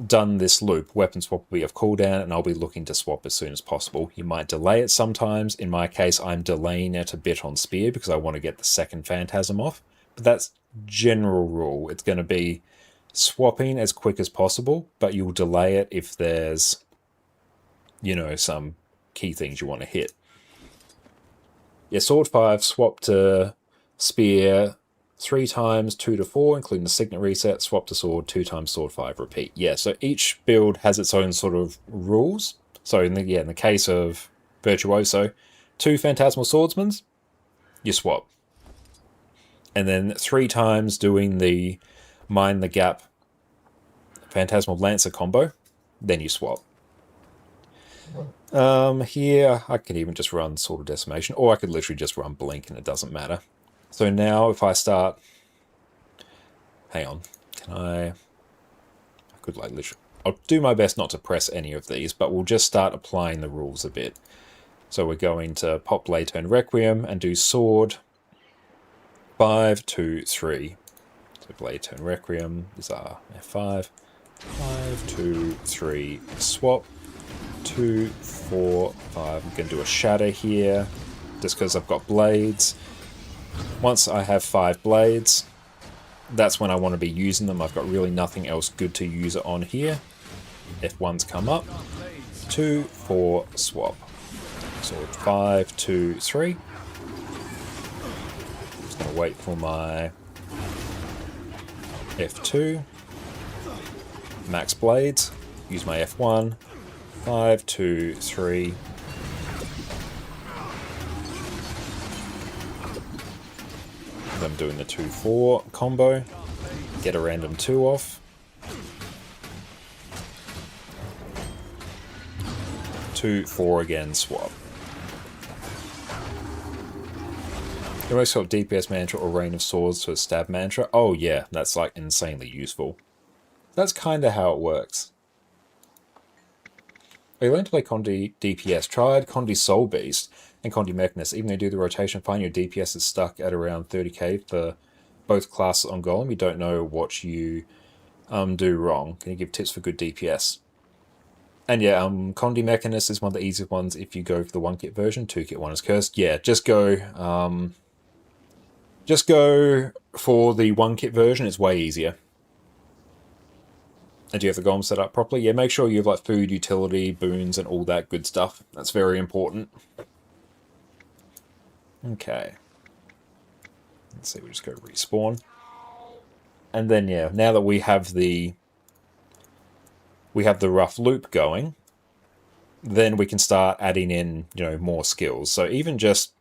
S1: done this loop, weapon swap will be off cooldown, and I'll be looking to swap as soon as possible. You might delay it sometimes. In my case, I'm delaying it a bit on Spear because I want to get the second Phantasm off. But that's general rule. It's going to be swapping as quick as possible, but you'll delay it if there's, some key things you want to hit. Yeah, Sword 5, swap to Spear 3 times, 2 to 4, including the Signet reset, swap to Sword, 2 times Sword 5, repeat. Yeah, so each build has its own sort of rules. So in the case of Virtuoso, 2 Phantasmal Swordsmen, you swap. And then 3 times doing the Mind the Gap Phantasmal Lancer combo, then you swap. Here, I could even just run Sword of Decimation, or I could literally just run Blink and it doesn't matter. So now if I start... Hang on. I could literally... I'll do my best not to press any of these, but we'll just start applying the rules a bit. So we're going to pop Blade Turn Requiem and do Sword 5, 2, 3. So Blade Turn Requiem is our F5. 5, 2, 3, swap. 2, 4, 5. I'm going to do a shatter here, just because I've got blades. Once I have 5 blades, that's when I want to be using them. I've got really nothing else good to use it on here. F1's come up. 2, 4, swap. Sword 5, 2, 3. Just going to wait for my F2. Max blades. Use my F1. 5, 2, 3. I'm doing the 2-4 combo. Get a random 2 off. 2-4 again, swap. You always got DPS mantra or Rain of Swords to a stab mantra. Oh yeah, that's like insanely useful. That's kind of how it works. We learned to play Condi DPS. Tried Condi Soul Beast and Condi Mechanist. Even though you do the rotation fine, your DPS is stuck at around 30k for both classes on Golem. You don't know what you do wrong. Can you give tips for good DPS? And yeah, Condi Mechanist is one of the easiest ones if you go for the 1-kit version. 2-kit 1 is cursed. Yeah, just go for the 1-kit version. It's way easier. And do you have the golem set up properly? Yeah, make sure you have like food, utility, boons, and all that good stuff. That's very important. Okay. Let's see, we just go respawn. And then yeah, now that we have the rough loop going, then we can start adding in, you know, more skills. So even just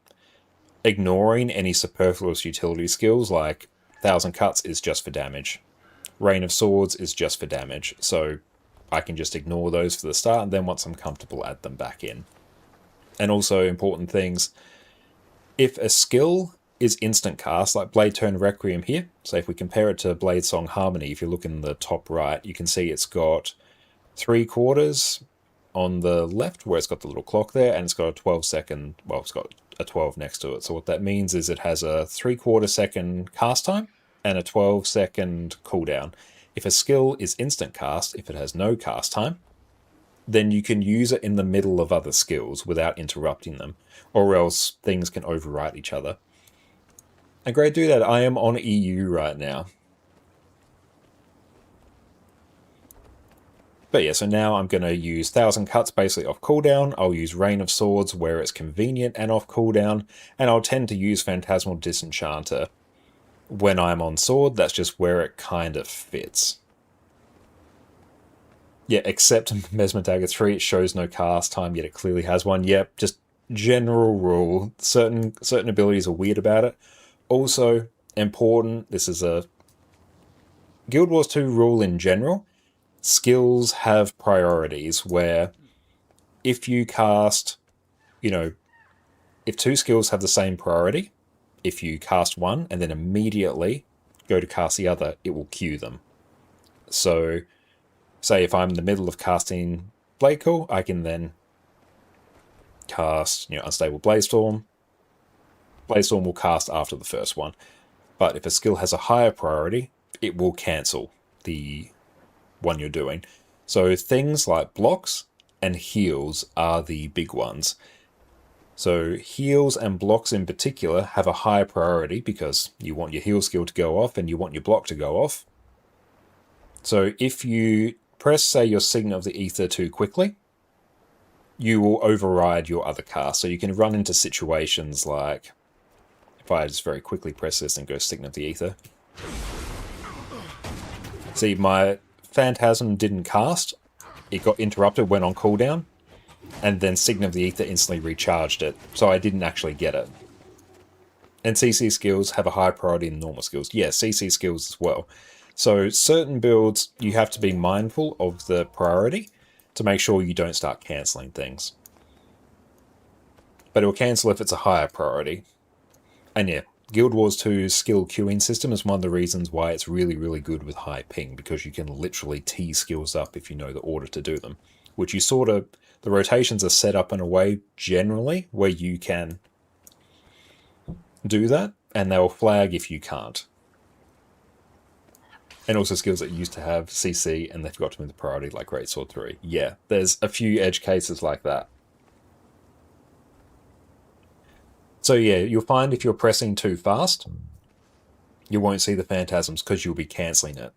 S1: ignoring any superfluous utility skills like 1,000 Cuts is just for damage. Rain of Swords is just for damage, so I can just ignore those for the start, and then once I'm comfortable, add them back in. And also important things, if a skill is instant cast, like Blade Turn Requiem here, so if we compare it to Blade Song Harmony, if you look in the top right, you can see it's got 3/4 on the left, where it's got the little clock there, and it's got a 12-second, well, it's got a 12 next to it. So what that means is it has a 3/4 second cast time, and a 12-second cooldown. If a skill is instant cast, if it has no cast time, then you can use it in the middle of other skills without interrupting them, or else things can overwrite each other. And great to do that. I am on EU right now. But yeah, so now I'm going to use 1,000 Cuts basically off cooldown. I'll use Rain of Swords where it's convenient and off cooldown, and I'll tend to use Phantasmal Disenchanter when I'm on sword. That's just where it kind of fits. Yeah, except Mesmer Dagger 3, it shows no cast time, yet it clearly has one. Yep, just general rule. Certain abilities are weird about it. Also, important, this is a Guild Wars 2 rule in general. Skills have priorities where if you cast, you know, if 2 skills have the same priority, if you cast one and then immediately go to cast the other, it will queue them. So, say if I'm in the middle of casting Blade Call, I can then cast, you know, Unstable Bladestorm. Bladestorm will cast after the first one. But if a skill has a higher priority, it will cancel the one you're doing. So things like blocks and heals are the big ones. So heals and blocks in particular have a higher priority because you want your heal skill to go off and you want your block to go off. So if you press, say, your Signet of the Ether too quickly, you will override your other cast. So you can run into situations like, if I just very quickly press this and go Signet of the Ether. See, my Phantasm didn't cast. It got interrupted, went on cooldown, and then Signet of the Ether instantly recharged it, so I didn't actually get it. And CC skills have a higher priority than normal skills. Yeah, CC skills as well. So certain builds, you have to be mindful of the priority to make sure you don't start cancelling things. But it will cancel if it's a higher priority. And yeah, Guild Wars 2's skill queuing system is one of the reasons why it's really, really good with high ping, because you can literally tee skills up if you know the order to do them. Which you sort of, the rotations are set up in a way, generally, where you can do that, and they'll flag if you can't. And also skills that used to have CC and they forgot to move the priority, like Greatsword 3. Yeah, there's a few edge cases like that. So yeah, you'll find if you're pressing too fast, you won't see the phantasms because you'll be cancelling it.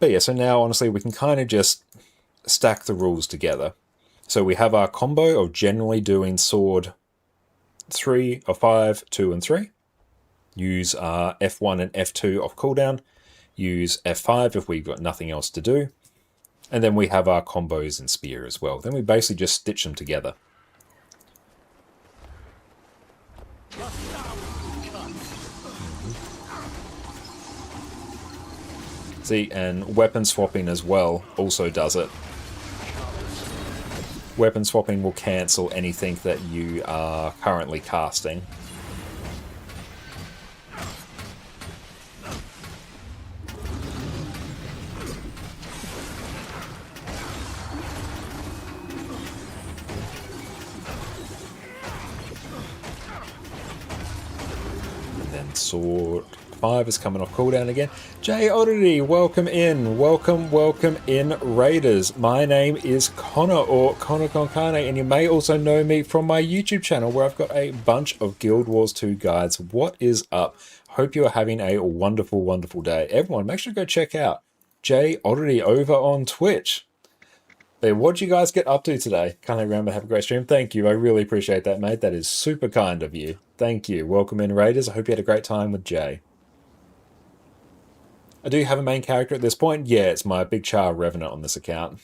S1: But yeah, so now honestly we can kind of just stack the rules together. So we have our combo of generally doing sword 3 or 5, 2 and 3. Use our F1 and F2 off cooldown. Use F5 if we've got nothing else to do. And then we have our combos in spear as well. Then we basically just stitch them together. See, and weapon swapping as well also does it. Weapon swapping will cancel anything that you are currently casting. And then sword 5 is coming off cooldown again. Jay Oddity, welcome in. Welcome in, Raiders. My name is Connor, or ConnorConCarne, and you may also know me from my YouTube channel where I've got a bunch of Guild Wars 2 guides. What is up? Hope you are having a wonderful, wonderful day. Everyone, make sure to go check out Jay Oddity over on Twitch. But what did you guys get up to today? Can't remember. Have a great stream. Thank you. I really appreciate that, mate. That is super kind of you. Thank you. Welcome in, Raiders. I hope you had a great time with Jay. I do have a main character at this point. Yeah, it's my Big Char Revenant on this account.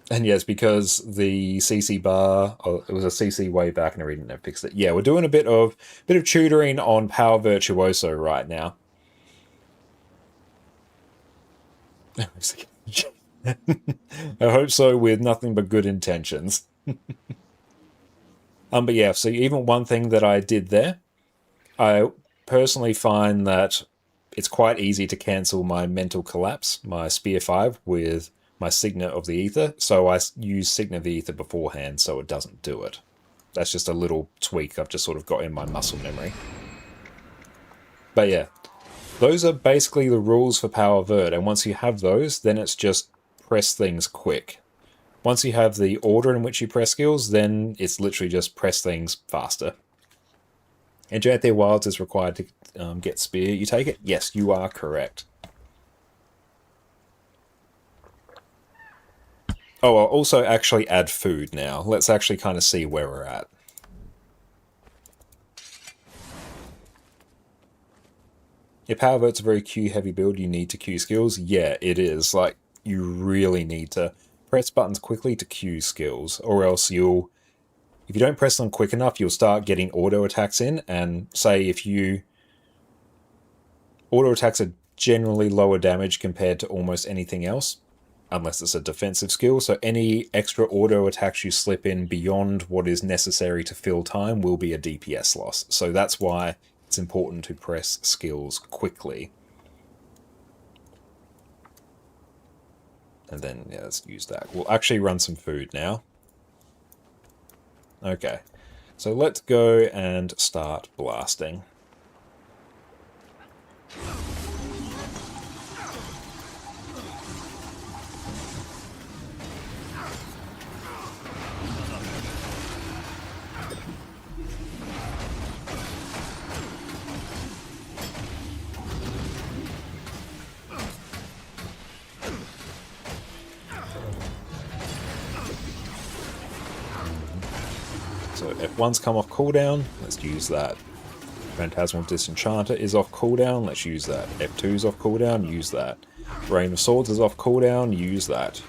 S1: And yes, because the CC bar, it was a CC way back and I really didn't fix it. Yeah, we're doing a bit of tutoring on Power Virtuoso right now. I hope so, with nothing but good intentions. But yeah, so even one thing that I did there, I personally find that it's quite easy to cancel my Mental Collapse, my Spear 5, with my Signet of the Ether. So I use Signet of the Ether beforehand so it doesn't do it. That's just a little tweak I've just sort of got in my muscle memory. But yeah, those are basically the rules for Power Vert. And once you have those, then it's just press things quick. Once you have the order in which you press skills, then it's literally just press things faster. Enchanted Wilds is required to get spear. You take it? Yes, you are correct. Oh, I'll also actually add food now. Let's actually kind of see where we're at. Your Power Vert's a very Q-heavy build. You need to Q skills. Yeah, it is. Like, you really need to press buttons quickly to Q skills, or else you'll... If you don't press them quick enough, you'll start getting auto attacks in, and say if you... Auto attacks are generally lower damage compared to almost anything else, unless it's a defensive skill, so any extra auto attacks you slip in beyond what is necessary to fill time will be a DPS loss. So that's why it's important to press skills quickly. And then, yeah, let's use that. We'll actually run some food now. Okay, so let's go and start blasting. So F1's come off cooldown, let's use that. Phantasmal Disenchanter is off cooldown, let's use that. F2's off cooldown, use that. Rain of Swords is off cooldown, use that.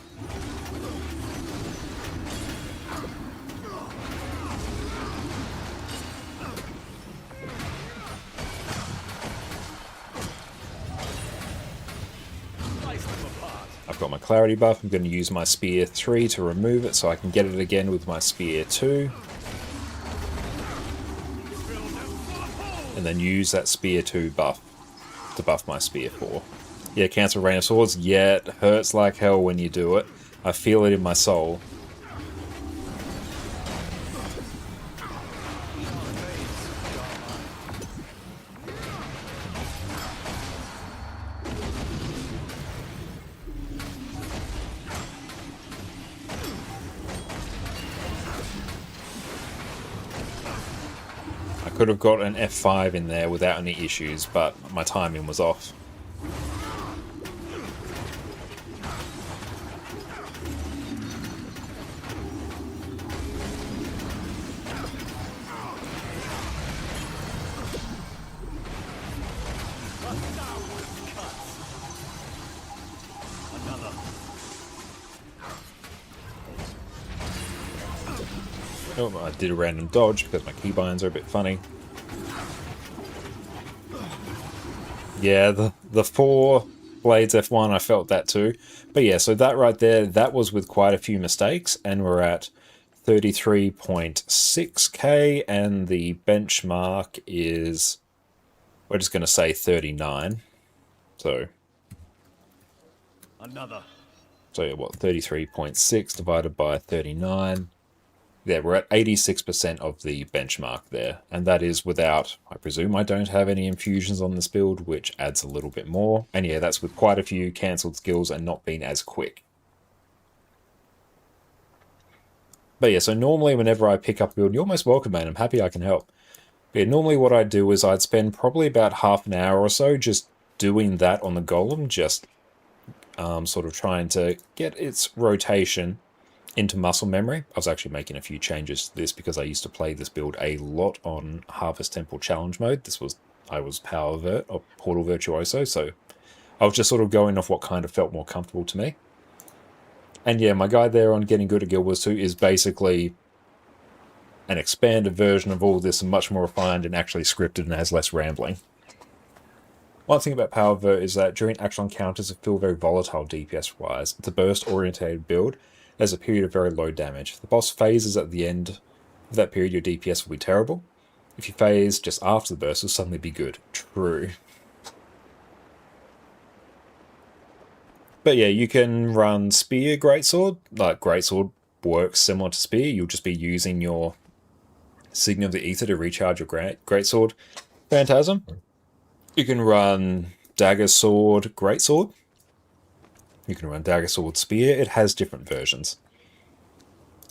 S1: I've got my Clarity buff, I'm going to use my Spear 3 to remove it so I can get it again with my Spear 2. And then use that Spear 2 buff to buff my Spear 4. Yeah, cancel Rain of Swords. Yeah, it hurts like hell when you do it. I feel it in my soul. Could have got an F5 in there without any issues, but my timing was off. Oh, I did a random dodge because my keybinds are a bit funny. Yeah, the 4 blades F1, I felt that too. But yeah, so that right there, that was with quite a few mistakes, and we're at 33.6k, and the benchmark is, we're just going to say 39. So yeah, what, 33.6 divided by 39. Yeah, we're at 86% of the benchmark there, and that is without, I presume I don't have any infusions on this build, which adds a little bit more. And yeah, that's with quite a few cancelled skills and not being as quick. But yeah, so normally whenever I pick up a build, you're most welcome, man. I'm happy I can help. But yeah, normally what I'd do is I'd spend probably about half an hour or so just doing that on the golem, just sort of trying to get its rotation into muscle memory. I was actually making a few changes to this because I used to play this build a lot on Harvest Temple Challenge mode. I was Power Vert or Portal Virtuoso, so I was just sort of going off what kind of felt more comfortable to me. And yeah, my guide there on getting good at Guild Wars 2 is basically an expanded version of all this and much more refined and actually scripted and has less rambling. One thing about Power Vert is that during actual encounters it feels very volatile DPS wise. It's a burst orientated build. There's a period of very low damage. If the boss phases at the end of that period, your DPS will be terrible. If you phase just after the burst, it'll suddenly be good. True. But yeah, you can run Spear Greatsword. Like, Greatsword works similar to Spear. You'll just be using your Signal of the Ether to recharge your Greatsword Phantasm. You can run Dagger Sword Greatsword. You can run Dagger Sword Spear. It has different versions.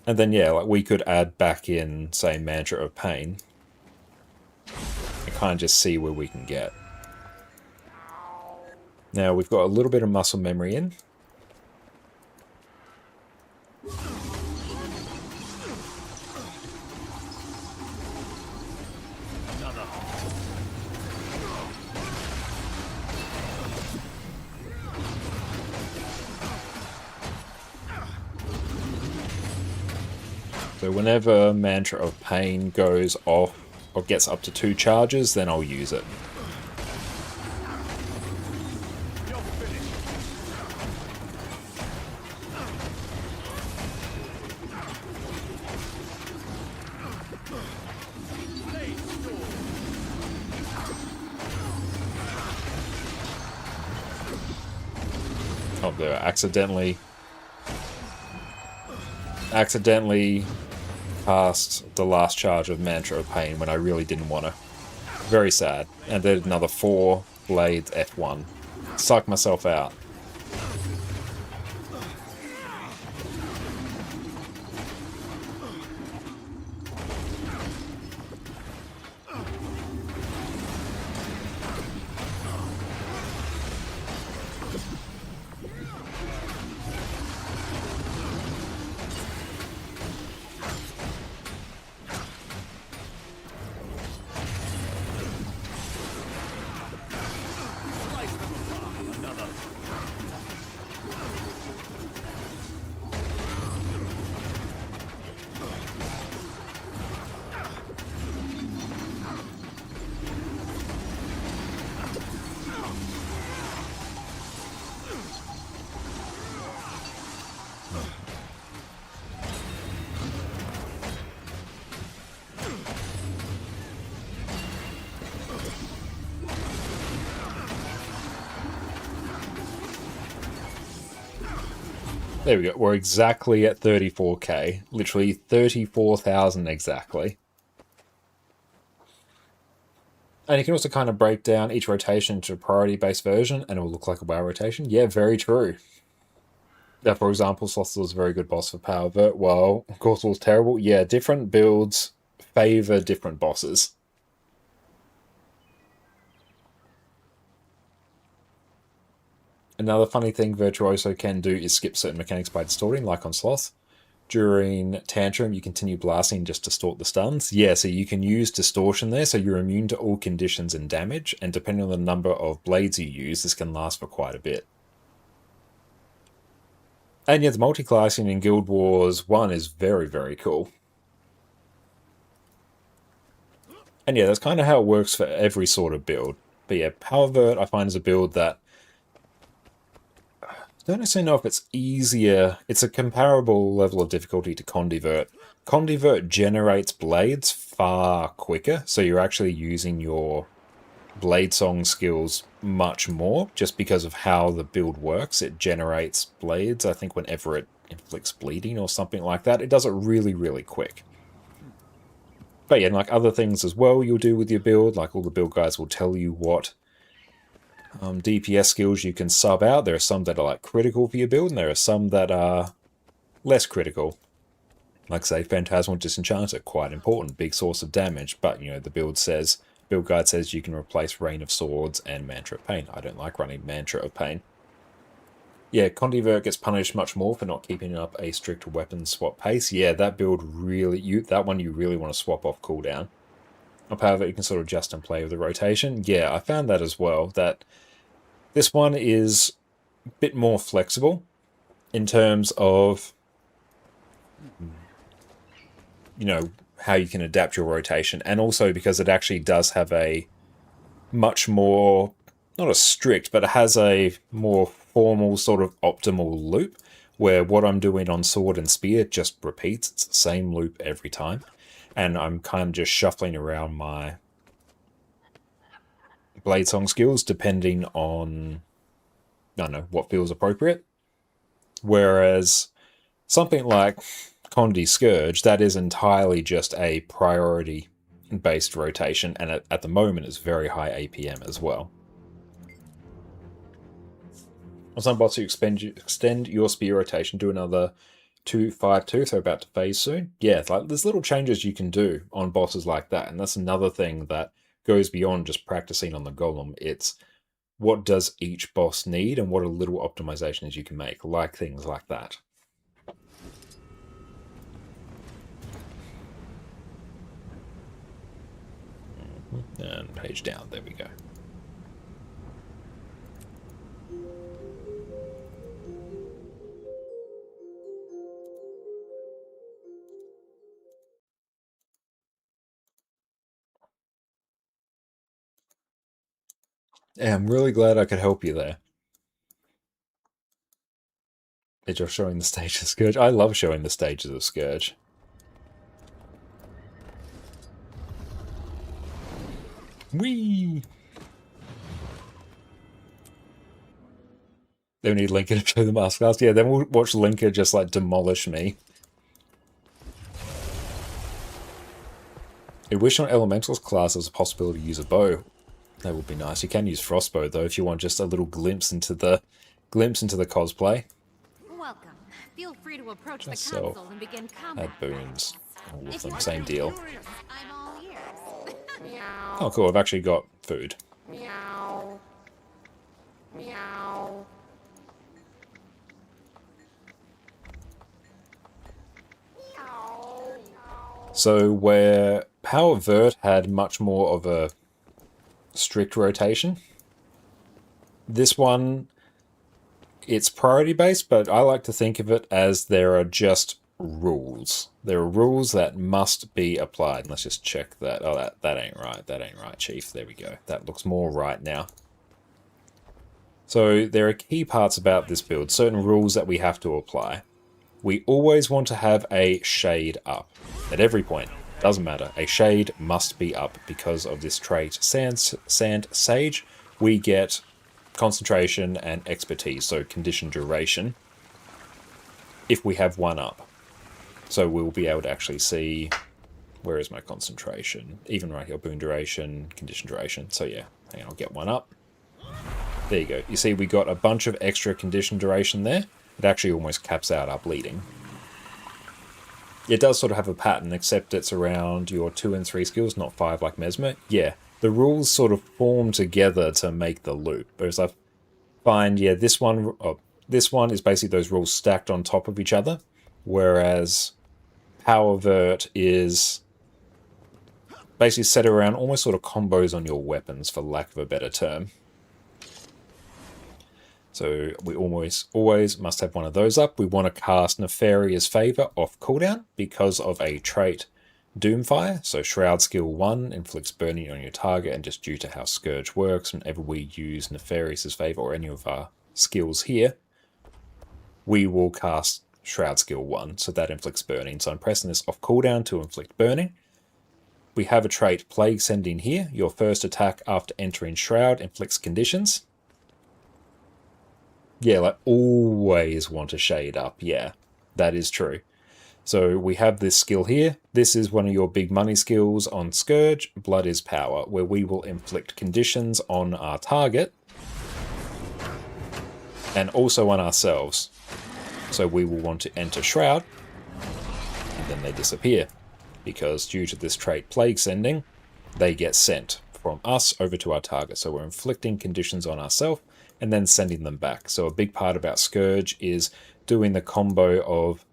S1: And then yeah, like we could add back in, say, Mantra of Pain. And kind of just see where we can get. Now we've got a little bit of muscle memory in. So whenever Mantra of Pain goes off or gets up to 2 charges, then I'll use it. Oh, there, accidentally cast the last charge of Mantra of Pain when I really didn't want to. Very sad. And then another 4 blades F1. Suck myself out. There we go. We're exactly at 34k. Literally 34,000 exactly. And you can also kind of break down each rotation to a priority-based version, and it will look like a WoW rotation. Yeah, very true. Now, for example, Slothel is a very good boss for Power Vert, while Gorsel is terrible. Yeah, different builds favor different bosses. Another funny thing Virtuoso can do is skip certain mechanics by distorting, like on Sloth. During Tantrum, you continue blasting, just distort the stuns. Yeah, so you can use distortion there, so you're immune to all conditions and damage, and depending on the number of blades you use, this can last for quite a bit. And yeah, the multi-classing in Guild Wars 1 is very, very cool. And yeah, that's kind of how it works for every sort of build. But yeah, Power Vert I find is a build that I don't necessarily know if it's easier. It's a comparable level of difficulty to Condivert. Condivert generates blades far quicker, so you're actually using your blade song skills much more, just because of how the build works. It generates blades, I think, whenever it inflicts bleeding or something like that. It does it really, really quick. But yeah, like other things as well you'll do with your build, like all the build guides will tell you what DPS skills you can sub out. There are some that are like critical for your build, and there are some that are less critical. Like say Phantasmal Disenchanter, quite important, big source of damage, but you know, the build guide says you can replace Rain of Swords and Mantra of Pain. I don't like running Mantra of Pain. Yeah, Condivert gets punished much more for not keeping up a strict weapon swap pace. Yeah, that build really, that one you really want to swap off cooldown. However, you can sort of adjust and play with the rotation. Yeah, I found that as well, that this one is a bit more flexible in terms of, you know, how you can adapt your rotation. And also because it actually does have a much more, not a strict, but it has a more formal sort of optimal loop, where what I'm doing on Sword and Spear just repeats. It's the same loop every time. And I'm kind of just shuffling around my blade song skills depending on, I don't know, what feels appropriate. Whereas something like Condi Scourge, that is entirely just a priority based rotation, and at the moment is very high APM as well. On some bots you extend your spear rotation to another 252, so about to phase soon. Yeah, like there's little changes you can do on bosses like that, and that's another thing that goes beyond just practicing on the golem. It's what does each boss need and what are little optimizations you can make, like things like that. And page down, there we go. Yeah, I'm really glad I could help you there. It's just showing the stages of Scourge. I love showing the stages of Scourge. Whee! They need Linker to show the masterclass. Yeah, then we'll watch Linker just like demolish me. I wish on Elementals class there was a possibility to use a bow. That would be nice. You can use Frostbow though if you want just a little glimpse into the cosplay.
S4: Welcome. Feel free to approach the
S1: Just
S4: console and begin combat.
S1: Add boons. All of them, same deal.
S4: I'm all ears.
S1: Oh cool, I've actually got food.
S9: Meow. Meow.
S1: So where Power Vert had much more of a strict rotation, this one, it's priority based, but I like to think of it as there are just rules. There are rules that must be applied. Let's just check that. Oh, that ain't right. That ain't right, Chief. There we go. That looks more right now. So there are key parts about this build, certain rules that we have to apply. We always want to have a shade up at every point. Doesn't matter. A shade must be up because of this trait. Sand Sage, we get concentration and expertise, so condition duration, if we have one up. So we'll be able to actually see, where is my concentration? Even right here, boon duration, condition duration. So yeah, hang on, I'll get one up. There you go. You see we got a bunch of extra condition duration there. It actually almost caps out our bleeding. It does sort of have a pattern, except it's around your 2 and 3 skills, not 5 like Mesmer. Yeah, the rules sort of form together to make the loop. Whereas if find, yeah, this one is basically those rules stacked on top of each other, whereas Power Vert is basically set around almost sort of combos on your weapons, for lack of a better term. So we always must have one of those up. We want to cast Nefarious Favor off cooldown because of a trait Doomfire. So Shroud skill 1 inflicts burning on your target, and just due to how Scourge works, whenever we use Nefarious Favor or any of our skills here, we will cast Shroud skill 1, so that inflicts burning. So I'm pressing this off cooldown to inflict burning. We have a trait Plague Sending here. Your first attack after entering Shroud inflicts conditions. Yeah, like always want to shade up. Yeah, that is true. So we have this skill here. This is one of your big money skills on Scourge, Blood is Power, where we will inflict conditions on our target and also on ourselves. So we will want to enter Shroud, and then they disappear, because due to this trait Plague Sending, they get sent from us over to our target. So we're inflicting conditions on ourselves and then sending them back. So a big part about Scourge is doing the combo of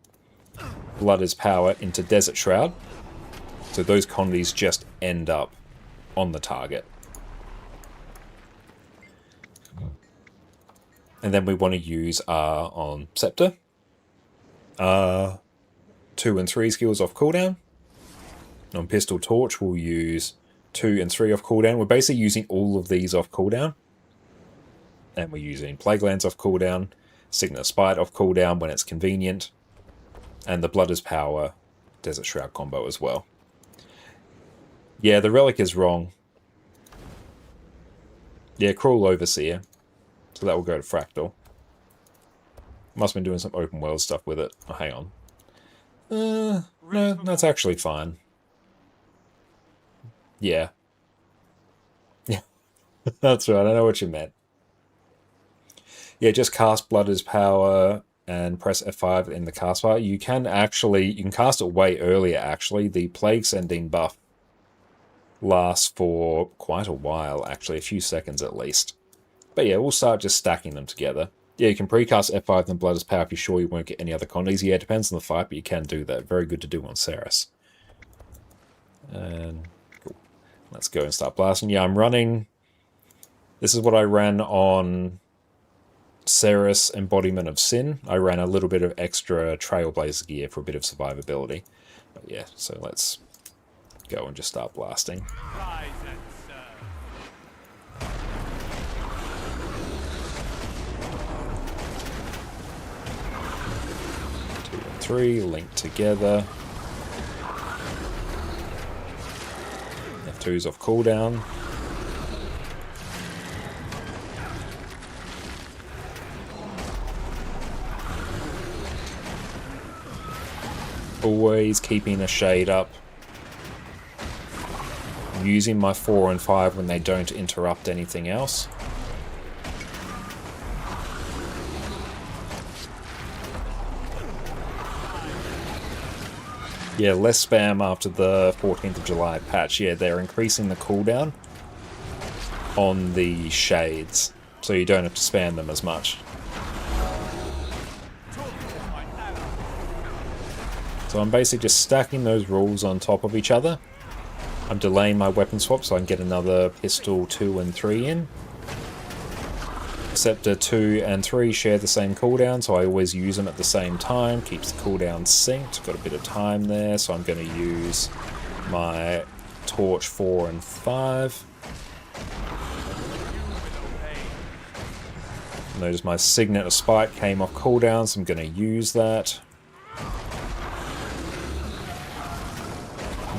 S1: Blood is Power into Desert Shroud. So those condies just end up on the target. And then we want to use R on Scepter. 2 and 3 skills off cooldown. On Pistol Torch, we'll use 2 and 3 off cooldown. We're basically using all of these off cooldown. And we're using Plague Lands off cooldown, Signet of Spite off cooldown when it's convenient, and the Blood is Power Desert Shroud combo as well. Yeah, the Relic is wrong. Yeah, Cruel Overseer. So that will go to Fractal. Must have been doing some open world stuff with it. Oh, hang on. No, that's actually fine. Yeah. Yeah, that's right, I know what you meant. Yeah, just cast Blood is Power and press F5 in the cast bar. You can cast it way earlier, actually. The Plague Sending buff lasts for quite a while, actually, a few seconds at least. But yeah, we'll start just stacking them together. Yeah, you can precast F5 and Blood is Power if you're sure you won't get any other condies. Yeah, it depends on the fight, but you can do that. Very good to do on Cerus. And cool. Let's go and start blasting. Yeah, I'm running... This is what I ran on Cerus Embodiment of Sin. I ran a little bit of extra Trailblazer gear for a bit of survivability. But yeah, so let's go and just start blasting. 2 and 3 linked together. F2's off cooldown. Always keeping a shade up. Using my 4 and 5 when they don't interrupt anything else. Yeah, less spam after the 14th of July patch. Yeah, they're increasing the cooldown on the shades, so you don't have to spam them as much. So I'm basically just stacking those rules on top of each other. I'm delaying my weapon swap so I can get another pistol 2 and 3 in. Scepter 2 and 3 share the same cooldown, so I always use them at the same time. Keeps the cooldown synced. Got a bit of time there, so I'm going to use my Torch 4 and 5. Notice my Signet of Spite came off cooldown, so I'm going to use that.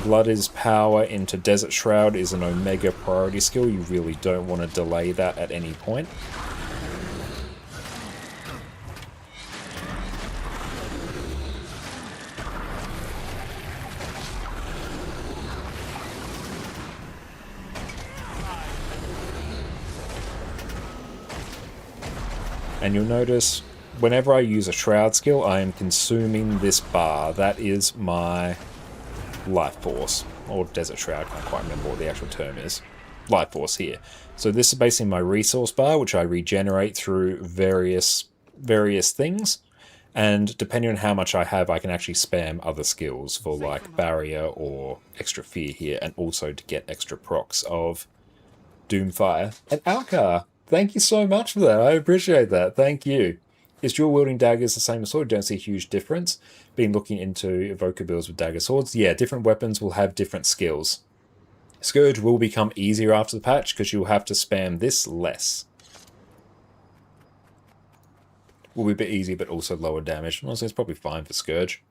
S1: Blood is Power into Desert Shroud is an Omega priority skill. You really don't want to delay that at any point. And you'll notice whenever I use a Shroud skill, I am consuming this bar. That is my Life Force, or Desert Shroud, I can't quite remember what the actual term is. life force here. So this is basically my resource bar, which I regenerate through various things. And depending on how much I have, I can actually spam other skills for like barrier or extra fear here, and also to get extra procs of Doomfire. And Alcar, thank you so much for that. I appreciate that. Thank you. Is dual wielding daggers the same as sword? Don't see a huge difference. Been looking into evoker builds with dagger swords. Yeah, different weapons will have different skills. Scourge will become easier after the patch because you'll have to spam this less. Will be a bit easier, but also lower damage. Honestly, it's probably fine for Scourge.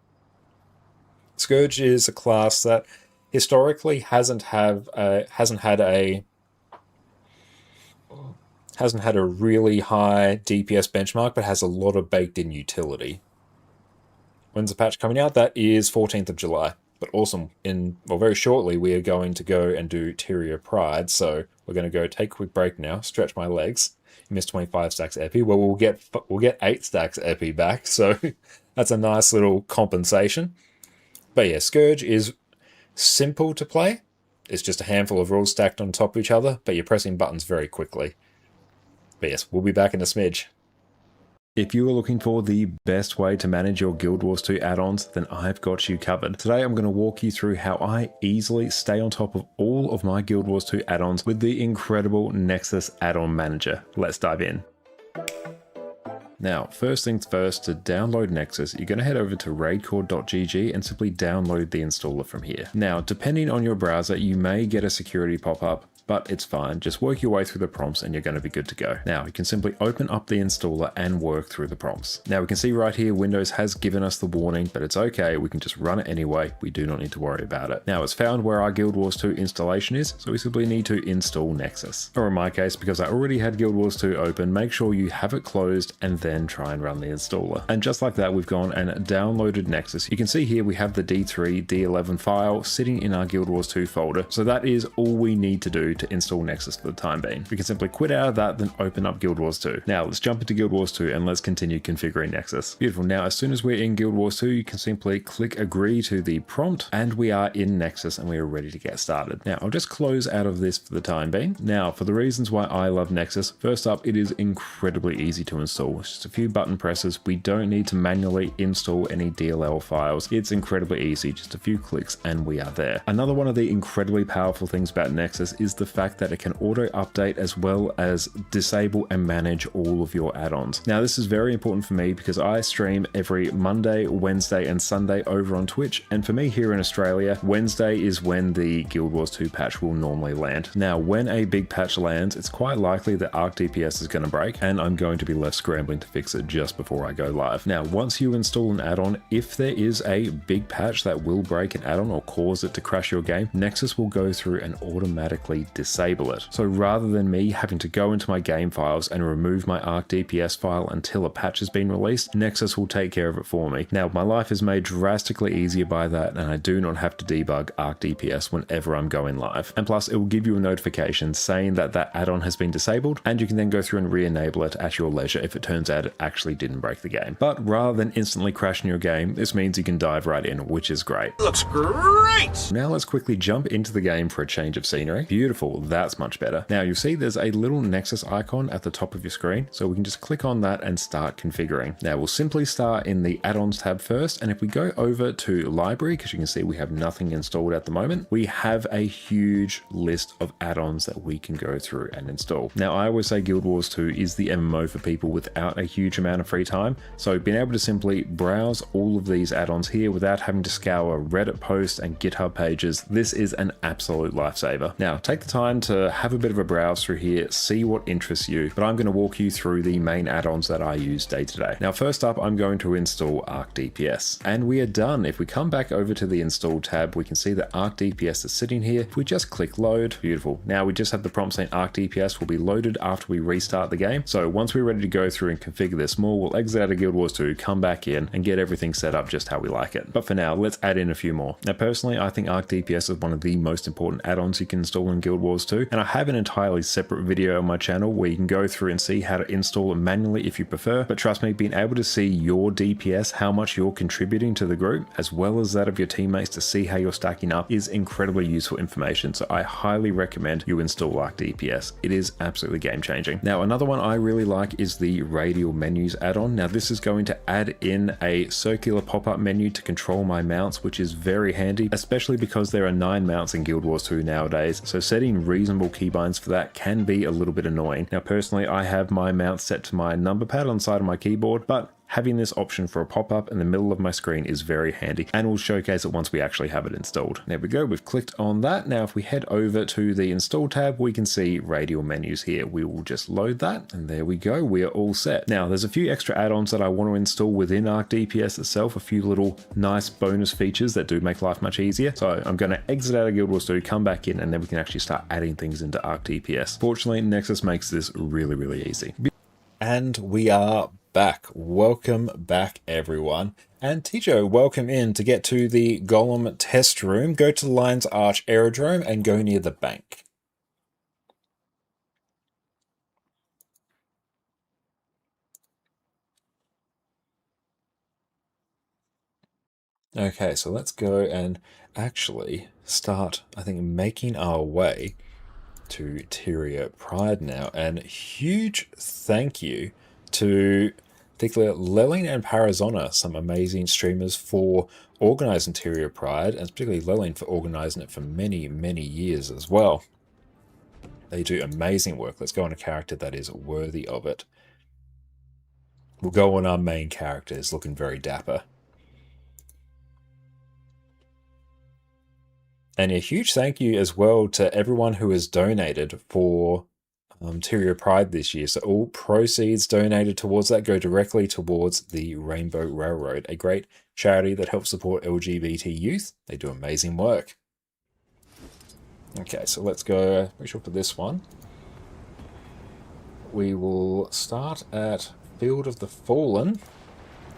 S1: Scourge is a class that historically hasn't had a really high DPS benchmark, but has a lot of baked-in utility. When's the patch coming out? That is 14th of July. But awesome. Very shortly, we are going to go and do Tyria Pride. So we're going to go take a quick break now, stretch my legs. You missed 25 stacks epi. Well, we'll get 8 stacks epi back. So that's a nice little compensation. But yeah, Scourge is simple to play. It's just a handful of rules stacked on top of each other, but you're pressing buttons very quickly. But yes, we'll be back in a smidge. If you are looking for the best way to manage your Guild Wars 2 add-ons, then I've got you covered. Today I'm going to walk you through how I easily stay on top of all of my Guild Wars 2 add-ons with the incredible Nexus add-on manager. Let's dive in. Now, first things first, to download Nexus, you're going to head over to raidcore.gg and simply download the installer from here. Now, depending on your browser, you may get a security pop-up, but it's fine. Just work your way through the prompts and you're going to be good to go. Now, you can simply open up the installer and work through the prompts. Now, we can see right here, Windows has given us the warning, but it's okay. We can just run it anyway. We do not need to worry about it. Now, it's found where our Guild Wars 2 installation is, so we simply need to install Nexus. Or in my case, because I already had Guild Wars 2 open, make sure you have it closed and then try and run the installer. And just like that, we've gone and downloaded Nexus. You can see here we have the D3, D11 file sitting in our Guild Wars 2 folder. So that is all we need to do to install Nexus for the time being. We can simply quit out of that, then open up Guild Wars 2. Now let's jump into Guild Wars 2 and let's continue configuring Nexus. Beautiful. Now as soon as we're in Guild Wars 2, you can simply click agree to the prompt and we are in Nexus and we are ready to get started. Now I'll just close out of this for the time being. Now for the reasons why I love Nexus, first up, it is incredibly easy to install. It's just a few button presses. We don't need to manually install any DLL files. It's incredibly easy, just a few clicks and we are there. Another one of the incredibly powerful things about Nexus is the fact that it can auto update as well as disable and manage all of your add-ons. Now this is very important for me because I stream every Monday, Wednesday and Sunday over on Twitch, and for me here in Australia, Wednesday is when the Guild Wars 2 patch will normally land. Now when a big patch lands, it's quite likely that Arc DPS is going to break and I'm going to be left scrambling to fix it just before I go live. Now once you install an add-on, if there is a big patch that will break an add-on or cause it to crash your game, Nexus will go through and automatically disable it. So rather than me having to go into my game files and remove my Arc DPS file until a patch has been released, Nexus will take care of it for me. Now my life is made drastically easier by that and I do not have to debug Arc DPS whenever I'm going live. And plus it will give you a notification saying that that add-on has been disabled and you can then go through and re-enable it at your leisure if it turns out it actually didn't break the game. But rather than instantly crashing your game, this means you can dive right in, which is great.
S14: Looks great!
S1: Now let's quickly jump into the game for a change of scenery. Beautiful, that's much better. Now you'll see there's a little Nexus icon at the top of your screen, so we can just click on that and start configuring. Now we'll simply start in the add-ons tab first, and if we go over to library, because you can see we have nothing installed at the moment, we have a huge list of add-ons that we can go through and install. Now I always say Guild Wars 2 is the MMO for people without a huge amount of free time, so being able to simply browse all of these add-ons here without having to scour Reddit posts and GitHub pages, this is an absolute lifesaver. Now take the time to have a bit of a browse through here, see what interests you, but I'm going to walk you through the main add-ons that I use day to day. Now first up, I'm going to install Arc DPS, and we are done. If we come back over to the install tab, we can see that Arc DPS is sitting here. If we just click load, beautiful. Now we just have the prompt saying Arc DPS will be loaded after we restart the game. So once we're ready to go through and configure this more, we'll exit out of Guild Wars 2, come back in and get everything set up just how we like it. But for now, let's add in a few more. Now personally, I think Arc DPS is one of the most important add-ons you can install in Guild
S15: Wars 2, and I have an entirely separate video on my channel where you can go through and see how to install it manually if you prefer, but trust me, being able to see your DPS, how much you're contributing to the group, as well as that of your teammates to see how you're stacking up is incredibly useful information, so I highly recommend you install Arc DPS. It is absolutely game changing. Now another one I really like is the Radial Menus add-on. Now this is going to add in a circular pop-up menu to control my mounts, which is very handy, especially because there are 9 mounts in Guild Wars 2 nowadays, so setting reasonable keybinds for that can be a little bit annoying. Now personally, I have my mount set to my number pad on the side of my keyboard, but having this option for a pop-up in the middle of my screen is very handy, and we'll showcase it once we actually have it installed. There we go, we've clicked on that. Now if we head over to the install tab, we can see Radial Menus here. We will just load that, and there we go, we are all set. Now there's a few extra add-ons that I want to install within Arc DPS itself, a few little nice bonus features that do make life much easier. So I'm going to exit out of Guild Wars 2, come back in, and then we can actually start adding things into Arc DPS. Fortunately, Nexus makes this really, really easy.
S1: And we are back. Welcome back, everyone. And Tijo, welcome in to get to the Golem test room. Go to the Lion's Arch Aerodrome and go near the bank. Okay, so let's go and actually start, I think, making our way to Tyria Pride now. And huge thank you to particularly Lelling and Parazona, some amazing streamers, for organising Tyria Pride, and particularly Lelling for organising it for many, many years as well. They do amazing work. Let's go on a character that is worthy of it. We'll go on our main characters, looking very dapper. And a huge thank you as well to everyone who has donated for Tyria Pride this year. So all proceeds donated towards that go directly towards the Rainbow Railroad, a great charity that helps support LGBT youth. They do amazing work. Okay, so let's go, make sure for this one. We will start at Field of the Fallen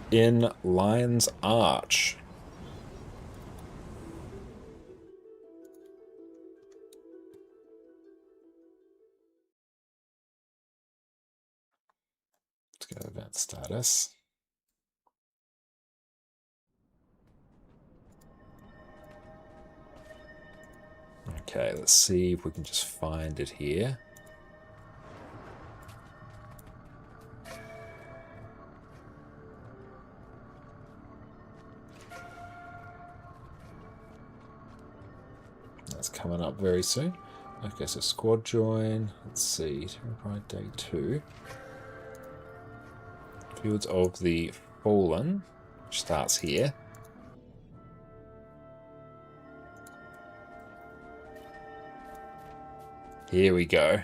S1: in Lion's Arch. Let's go event status. Okay, let's see if we can just find it here. That's coming up very soon. Okay, so squad join. Let's see, Pride Day 2. Fields of the Fallen, which starts here. Here we go.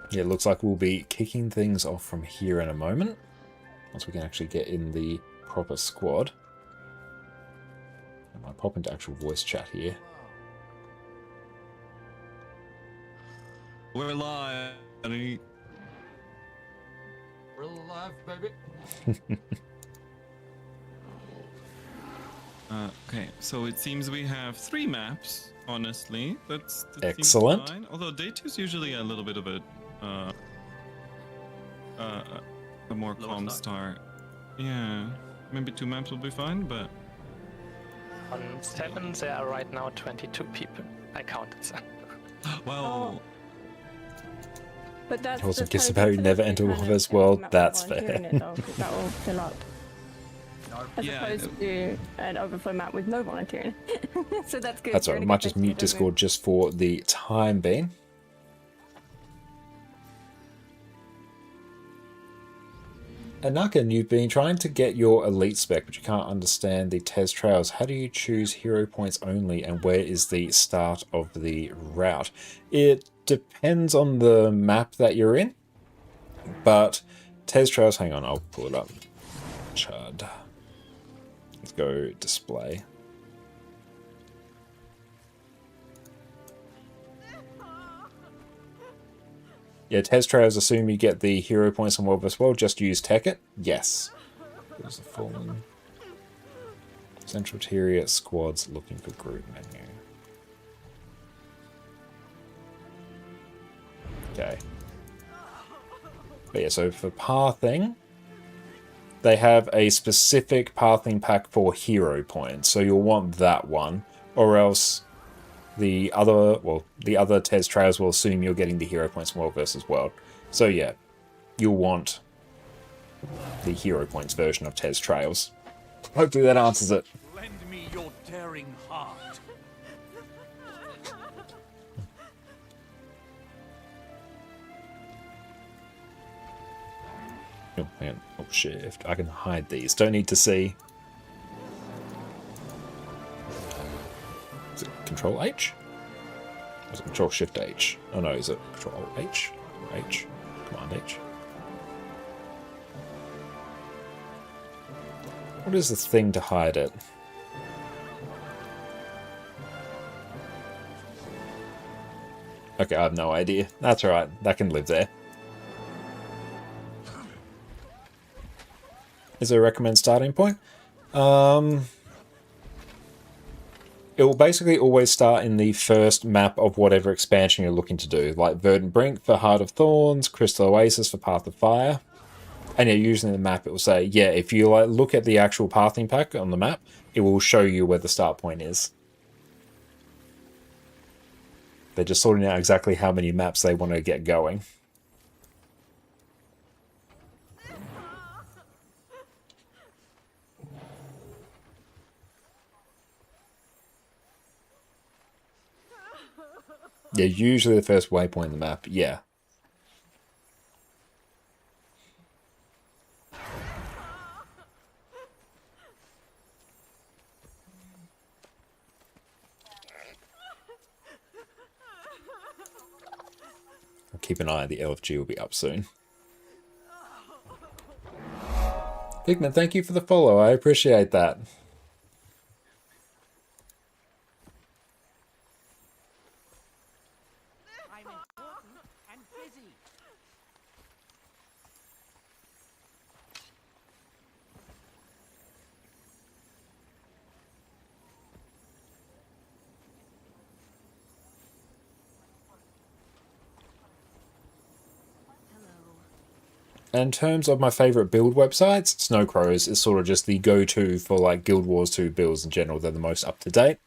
S1: Yeah, it looks like we'll be kicking things off from here in a moment, once we can actually get in the proper squad. I might pop into actual voice chat here.
S17: We're live, honey.
S11: We're alive, baby.
S17: Okay, so it seems we have 3 maps, honestly. That
S1: excellent.
S17: seems fine. Although day 2 is usually a little bit of a more calm start. Yeah, maybe 2 maps will be fine, but...
S18: On 7, there are right now 22 people. I counted them.
S17: Well...
S3: Oh. But that's
S1: also guess about never enter Wolver's world. That's fair.
S3: That will fill up. As opposed to an overflow map with no volunteering. So that's good.
S1: That's right. I might just mute Discord just for the time being. And Nakan, you've been trying to get your elite spec, but you can't understand the Tez Trails. How do you choose hero points only, and where is the start of the route? It depends on the map that you're in, but Tez Trails, hang on, I'll pull it up. Chud. Let's go display. Yeah, Tez Trails assume you get the hero points on World vs. World, just use Tech it. Yes. There's the Fallen. Central Tyria squads looking for group menu. Okay. But yeah, so for pathing, they have a specific pathing pack for hero points, so you'll want that one, or else the other TES trails will assume you're getting the hero points from World versus World. So yeah, you'll want the hero points version of TES trails. Hopefully that answers it.
S7: Lend me your daring heart.
S1: Oh, hang on. Oh, shift. I can hide these. Don't need to see. Is it Control H? Or is it Control Shift H? Oh no, is it Control H? H? Command H? What is the thing to hide it? Okay, I have no idea. That's alright. That can live there. Is there a recommend starting point? It will basically always start in the first map of whatever expansion you're looking to do, like Verdant Brink for Heart of Thorns, Crystal Oasis for Path of Fire. And yeah, usually in the map it will say, yeah, if you like look at the actual pathing pack on the map, it will show you where the start point is. They're just sorting out exactly how many maps they want to get going. Yeah, usually the first waypoint in the map, yeah. I'll keep an eye, the LFG will be up soon. Figment, thank you for the follow, I appreciate that. In terms of my favourite build websites, Snowcrows is sort of just the go-to for like Guild Wars 2 builds in general. They're the most up-to-date,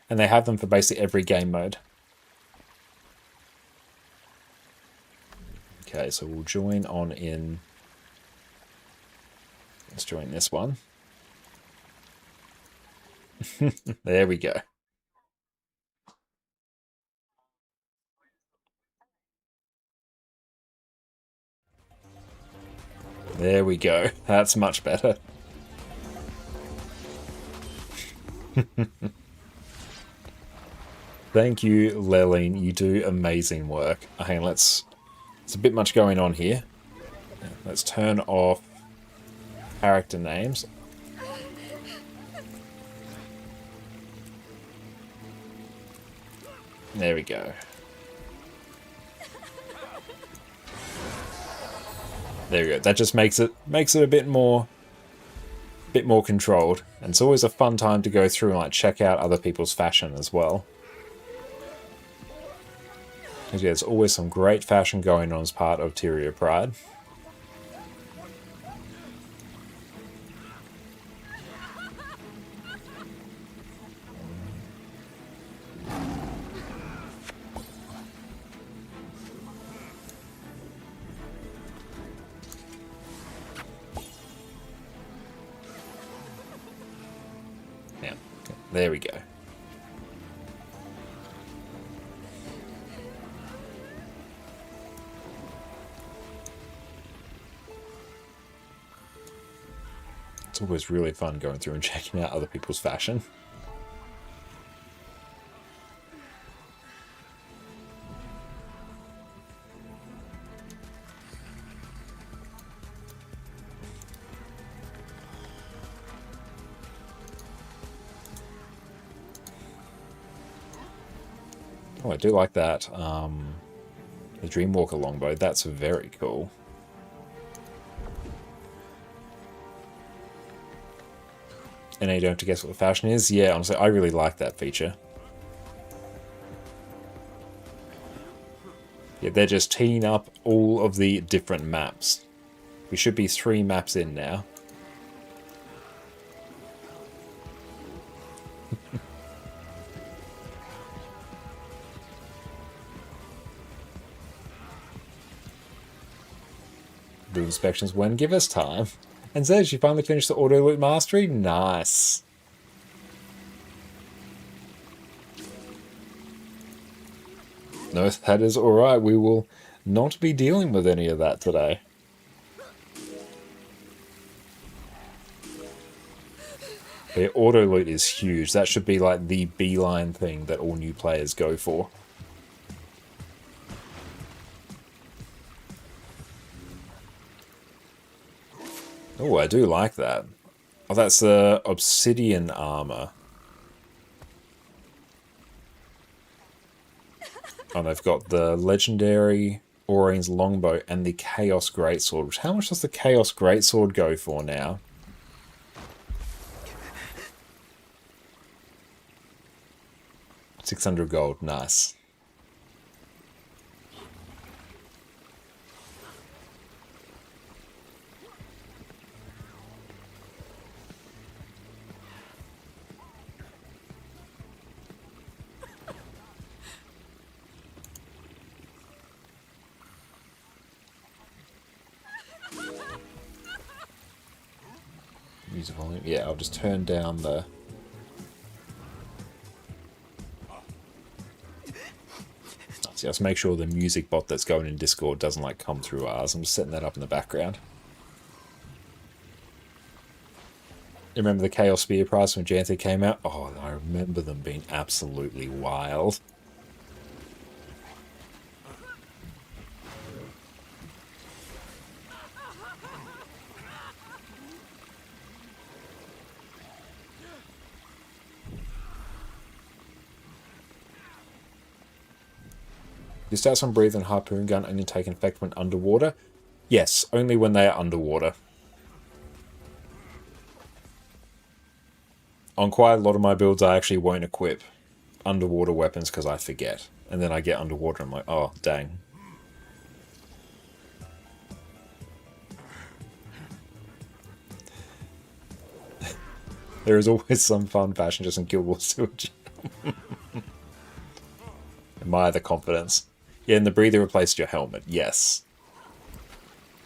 S1: and they have them for basically every game mode. Okay, so we'll join on in... Let's join this one. There we go. There we go. That's much better. Thank you, Leline. You do amazing work. Hang on, there's a bit much going on here. Let's turn off character names. There we go. There we go. That just makes it a bit more controlled. And it's always a fun time to go through and like check out other people's fashion as well. Because yeah, there's always some great fashion going on as part of Tyria Pride. There we go. It's always really fun going through and checking out other people's fashion. Oh, I do like that. The Dreamwalker longbow, that's very cool. And you don't have to guess what the fashion is. Yeah, honestly, I really like that feature. Yeah, they're just teeing up all of the different maps. We should be 3 maps in now. Do inspections when? Give us time. And Zez, you finally finished the auto loot mastery? Nice. No, that is alright. We will not be dealing with any of that today. The auto loot is huge. That should be like the beeline thing that all new players go for. Oh, I do like that. Oh, that's the obsidian armor. Oh, they've got the legendary Aurine's longbow and the Chaos Greatsword. How much does the Chaos Greatsword go for now? $600 gold, nice. Music volume. Yeah, I'll just turn down the... So let's make sure the music bot that's going in Discord doesn't like come through ours. I'm just setting that up in the background. You remember the Chaos Spear prize when Janthi came out? Oh, I remember them being absolutely wild. You start on breathe and harpoon gun only take effect when underwater? Yes, only when they are underwater. On quite a lot of my builds, I actually won't equip underwater weapons because I forget. And then I get underwater and I'm like, oh, dang. There is always some fun fashion just in Guild Wars sewage. Admire the confidence. Yeah, and the breather replaced your helmet, yes.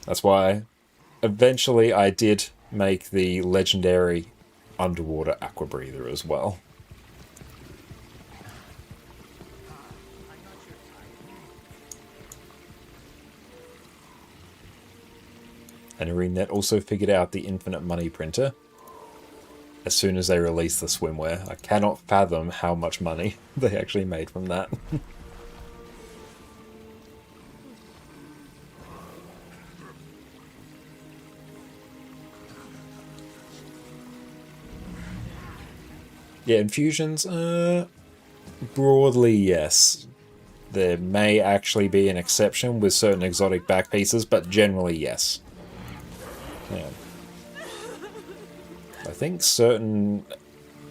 S1: That's why eventually I did make the legendary underwater aqua breather as well. And ArenaNet also figured out the infinite money printer as soon as they released the swimwear. I cannot fathom how much money they actually made from that. Yeah, infusions, broadly, yes. There may actually be an exception with certain exotic back pieces, but generally, yes. Yeah. I think certain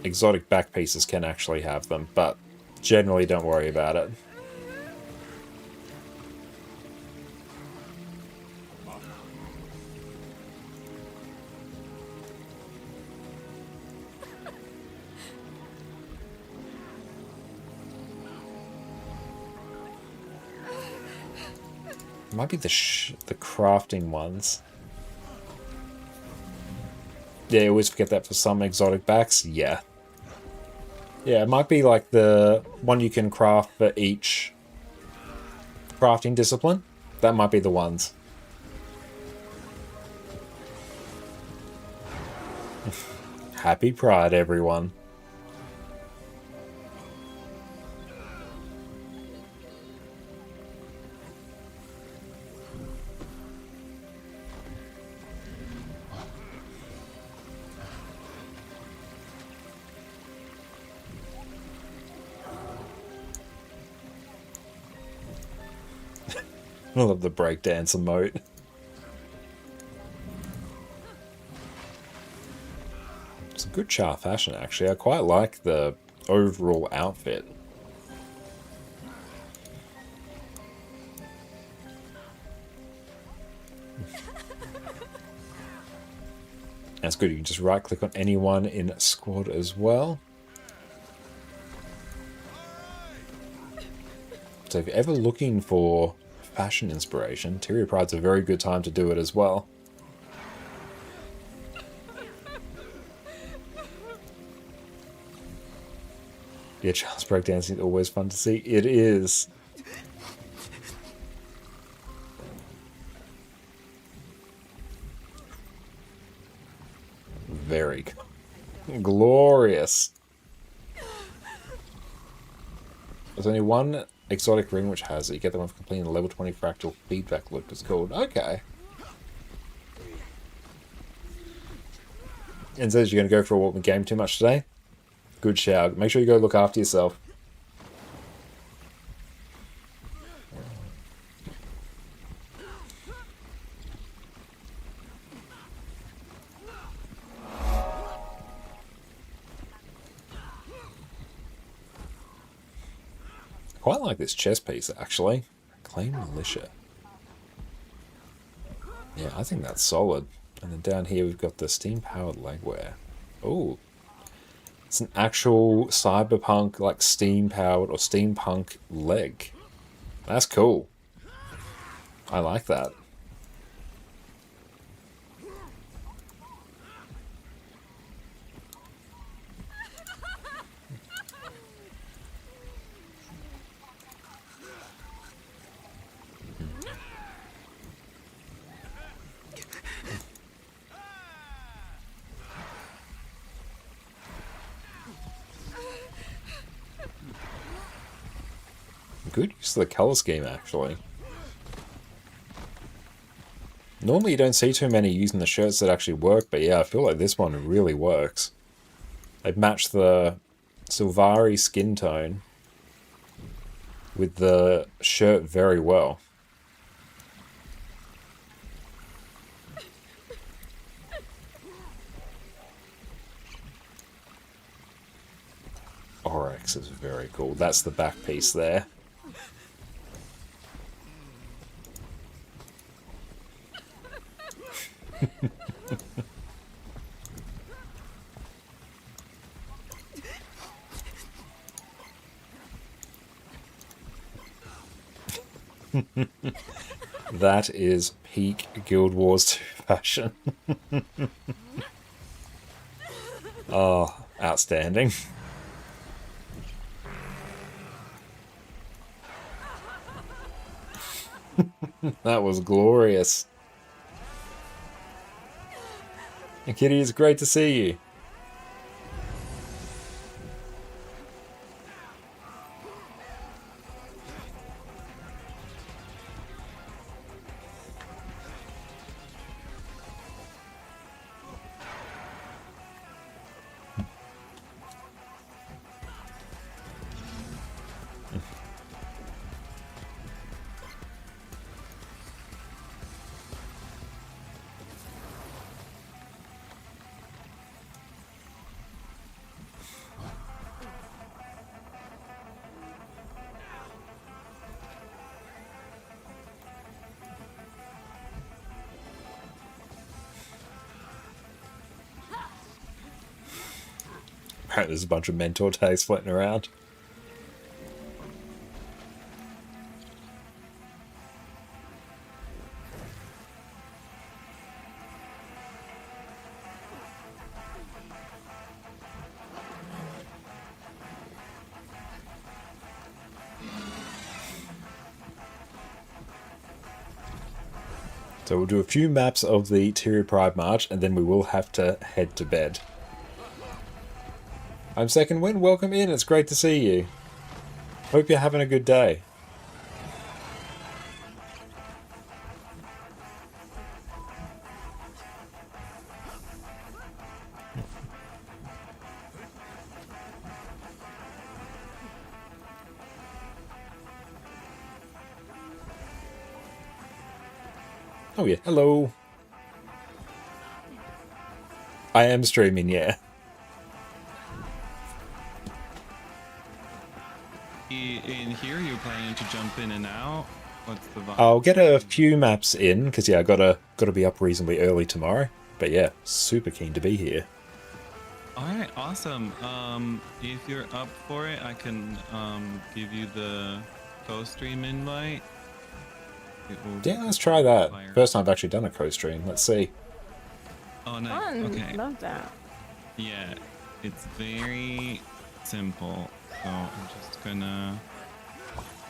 S1: exotic back pieces can actually have them, but generally don't worry about it. It might be the crafting ones. Yeah, I always forget that for some exotic backs. Yeah. Yeah, it might be like the one you can craft for each crafting discipline. That might be the ones. Happy Pride, everyone. I love the breakdance emote. Good char fashion, actually. I quite like the overall outfit. That's good. You can just right click on anyone in squad as well. So if you're ever looking for fashion inspiration, Tyria Pride's a very good time to do it as well. Yeah, Charles breakdancing is always fun to see. It is. Very glorious. There's only one exotic ring which has it. You get the one for completing the level 20 fractal feedback loop, it's called. Okay. And says you're going to go for a walk and game too much today? Good shout. Make sure you go look after yourself. Quite like this chest piece, actually. Claim Militia. Yeah, I think that's solid. And then down here we've got the steam-powered legwear. Oh, it's an actual cyberpunk, like steam-powered or steampunk leg. That's cool. I like that. Good use of the colour scheme, actually. Normally you don't see too many using the shirts that actually work, but yeah, I feel like this one really works. They've matched the Silvari skin tone with the shirt very well. Oryx is very cool. That's the back piece there. That is peak Guild Wars 2 fashion. Oh, outstanding. That was glorious. And Kitty, it's great to see you. Apparently there's a bunch of mentor tags floating around. So we'll do a few maps of the Tyria Pride March and then we will have to head to bed. I'm Second Wind, welcome in, it's great to see you. Hope you're having a good day. Oh yeah, hello. I am streaming, yeah.
S17: jump in and out? What's the vibe?
S1: I'll get a few maps in, because yeah, I gotta be up reasonably early tomorrow. But yeah, super keen to be here.
S17: Alright, awesome. If you're up for it, I can give you the co-stream invite.
S1: Yeah, let's try that. First time I've actually done a co-stream. Let's see.
S17: Oh, nice.
S3: Fun.
S17: Okay.
S3: Love that.
S17: Yeah, it's very simple. So I'm just gonna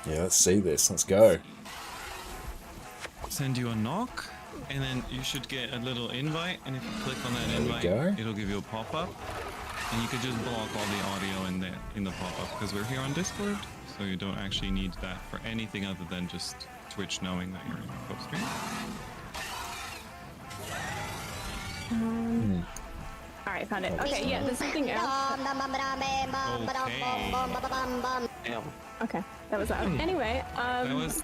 S1: Yeah, let's see this. Let's go.
S17: send you a knock, and then you should get a little invite. And if you click on that invite,
S1: go.
S17: it'll give you a pop-up, and you could just block all the audio in the pop-up because we're here on Discord, so you don't actually need that for anything other than just Twitch knowing that you're in a co-stream.
S3: Alright, found it. Okay, yeah, there's something else. Okay, that was loud. Anyway,
S17: That was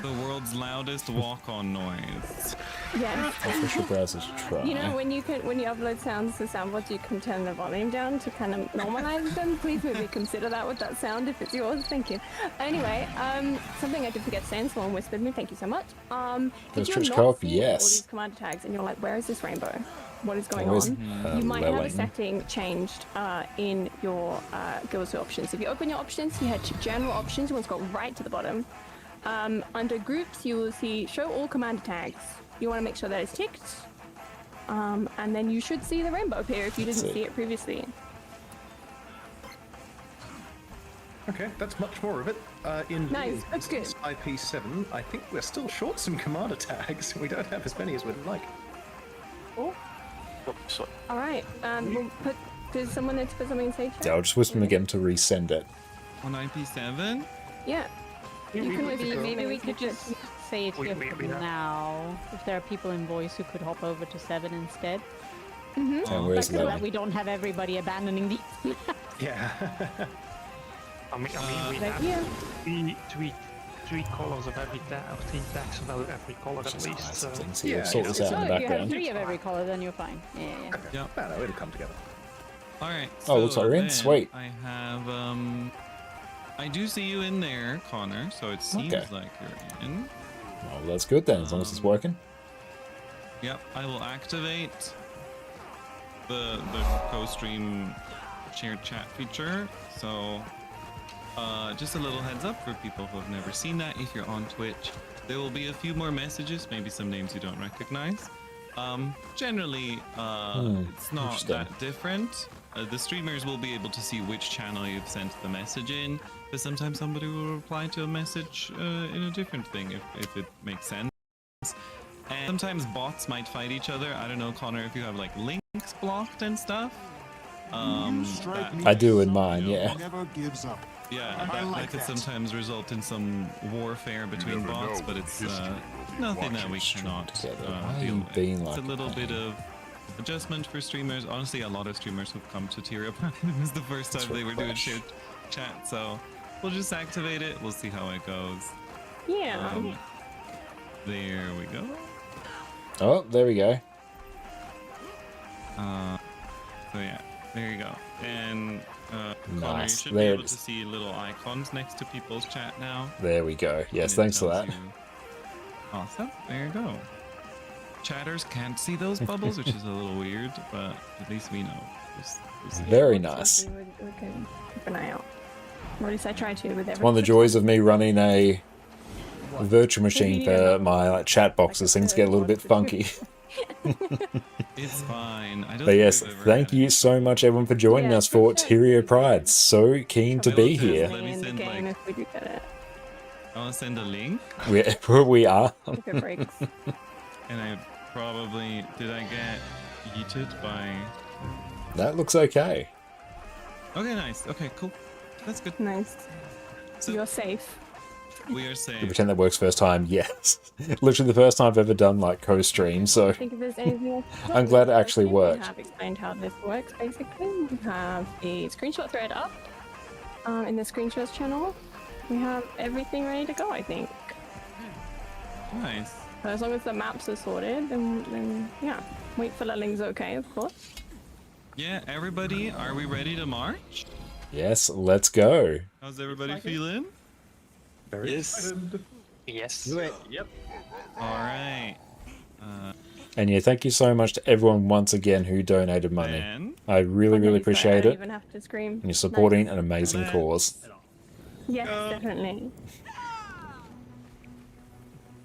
S17: the world's loudest walk-on noise.
S3: yeah.
S1: Official browser to try.
S3: You know, when you upload sounds to soundboards, you can turn the volume down to kind of normalize them. Please maybe consider that with that sound if it's yours. Thank you. Anyway, something I did forget to say, and someone whispered me. Thank you so much. If you're
S1: Twitch
S3: not
S1: co-op,
S3: seeing all
S1: yes.
S3: these commander tags, and you're like, where is this rainbow? What is going
S1: Where's,
S3: on? You might have a
S1: Lelane?
S3: setting changed in your Guild options. If you open your options, you head to general options. You want to go right to the bottom. Under groups, you will see show all commander tags. You want to make sure that it's ticked. And then you should see the rainbow appear if you didn't see it previously.
S19: Okay, that's much more of it. In
S3: Nice, that's good.
S19: IP7, I think we're still short some commander tags. We don't have as many as we'd like.
S3: Oh. All right. Does someone need to put something in safe chat?
S1: Yeah, I'll just whisper them again to resend it.
S17: On IP7?
S3: Yeah. You can
S20: Maybe we could just say it here for now. If there are people in voice who could hop over to 7 instead.
S3: Mm-hmm.
S1: And where's
S20: So
S1: Lelane?
S20: that we don't have everybody abandoning these.
S19: Yeah.
S18: I mean, we have three colors of every tag, or 3 tags of every color at least. So.
S1: Yeah, sort this out in the
S20: You have
S1: background.
S20: 3 of every color, then you're fine. Yeah.
S17: Yeah.
S19: No, it'll come together.
S17: Alright.
S1: Oh, looks like we're in.
S17: then
S1: Sweet.
S17: I have, I do see you in there, Connor, so it seems
S1: Okay.
S17: like you're in.
S1: Well, that's good then, as long as it's working.
S17: Yep, I will activate the co-stream shared chat feature. So, just a little heads up for people who have never seen that. If you're on Twitch, there will be a few more messages, maybe some names you don't recognize. Generally, it's not that different. The streamers will be able to see which channel you've sent the message in, but sometimes somebody will reply to a message in a different thing if it makes sense. And sometimes bots might fight each other. I don't know, Connor, if you have like links blocked and stuff.
S1: I do in mine, yeah.
S21: Never gives up.
S17: Yeah,
S21: I
S17: that
S21: like
S17: could
S21: that.
S17: sometimes result in some warfare between bots, but it's nothing that we cannot deal with. It's a little bit of adjustment for streamers. Honestly, a lot of streamers who've come to Tyria this is the first time they were doing shared chat, so we'll just activate it. We'll see how it goes.
S3: Yeah.
S17: There we go.
S1: Oh, there we go.
S17: So yeah, there you go. And Connor, you
S1: Nice.
S17: should
S1: There
S17: be
S1: it
S17: able
S1: is.
S17: to see little icons next to people's chat now.
S1: There we go. Yes,
S17: And it
S1: thanks for
S17: tells
S1: that.
S17: you- Awesome. There you go. Chatters can't see those bubbles, which is a little weird, but at least we know. We'll see.
S1: Very nice.
S3: We can keep an eye out. Or at least I try to with every.
S1: It's one of the joys of me running a virtual machine for my chat boxes. Things get a little bit funky.
S17: It's fine. I don't
S1: But
S17: think
S1: yes,
S17: we've ever
S1: thank you so much everyone for joining us for Tyria Pride. So keen to be here.
S17: Let me send like.
S3: If we do get it.
S17: I want to send a link.
S1: We are.
S3: If it breaks.
S17: And I probably did I get yeeted by.
S1: That looks okay.
S17: Okay, nice. Okay, cool. That's good.
S3: Nice.
S17: So
S3: you're safe.
S17: We are
S1: You
S17: safe.
S1: pretend that works first time. Yes. Literally the first time I've ever done like co-stream, so
S3: I think if there's anything else.
S1: I'm glad it actually
S3: We
S1: worked.
S3: have explained how this works basically. We have a screenshot thread up in the screenshots channel. We have everything ready to go, I think.
S17: Nice.
S3: So as long as the maps are sorted, then yeah. Wait for Lelling's okay, of course.
S17: Yeah, everybody, are we ready to march?
S1: Yes, let's go.
S17: How's everybody feeling?
S19: Very
S21: Yes.
S19: excited.
S18: Yes.
S19: Do it. Yep.
S17: All right.
S1: And yeah, thank you so much to everyone once again who donated money.
S17: Ben?
S1: I really, really appreciate
S3: I don't
S1: it.
S3: even have to scream.
S1: And you're supporting
S3: Nice.
S1: an amazing cause.
S3: Yes, definitely.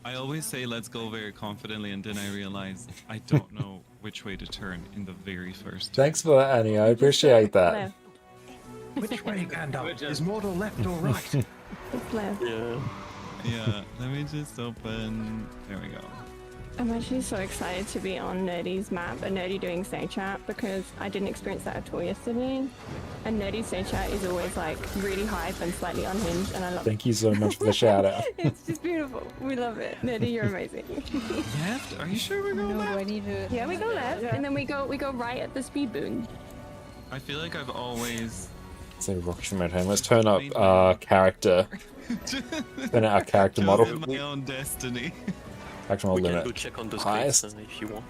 S17: I always say let's go very confidently, and then I realize I don't know which way to turn in the very first.
S1: Thanks for that, Annie. I appreciate that.
S19: Which way, Gandalf? Is Mordor left or right?
S3: It's left.
S21: Yeah.
S17: Yeah, let me just open. There we go.
S3: I'm actually so excited to be on Nerdy's map and Nerdy doing Say Chat because I didn't experience that at all yesterday. And Nerdy's Say Chat is always like really hype and slightly unhinged, and I love it.
S1: Thank you so much for the shout out.
S3: It's just beautiful. We love it. Nerdy, you're amazing.
S17: Left? Are you sure we're going left?
S20: Do I need to...
S3: Yeah, we go left, and then we go right at the speed boon.
S17: I feel like I've always.
S1: So Rocket from home. Let's turn up our character. Turn out our character model.
S17: My own destiny.
S1: Character model
S21: We can
S1: limit.
S21: go check on those
S1: Highest.
S21: crates if you want.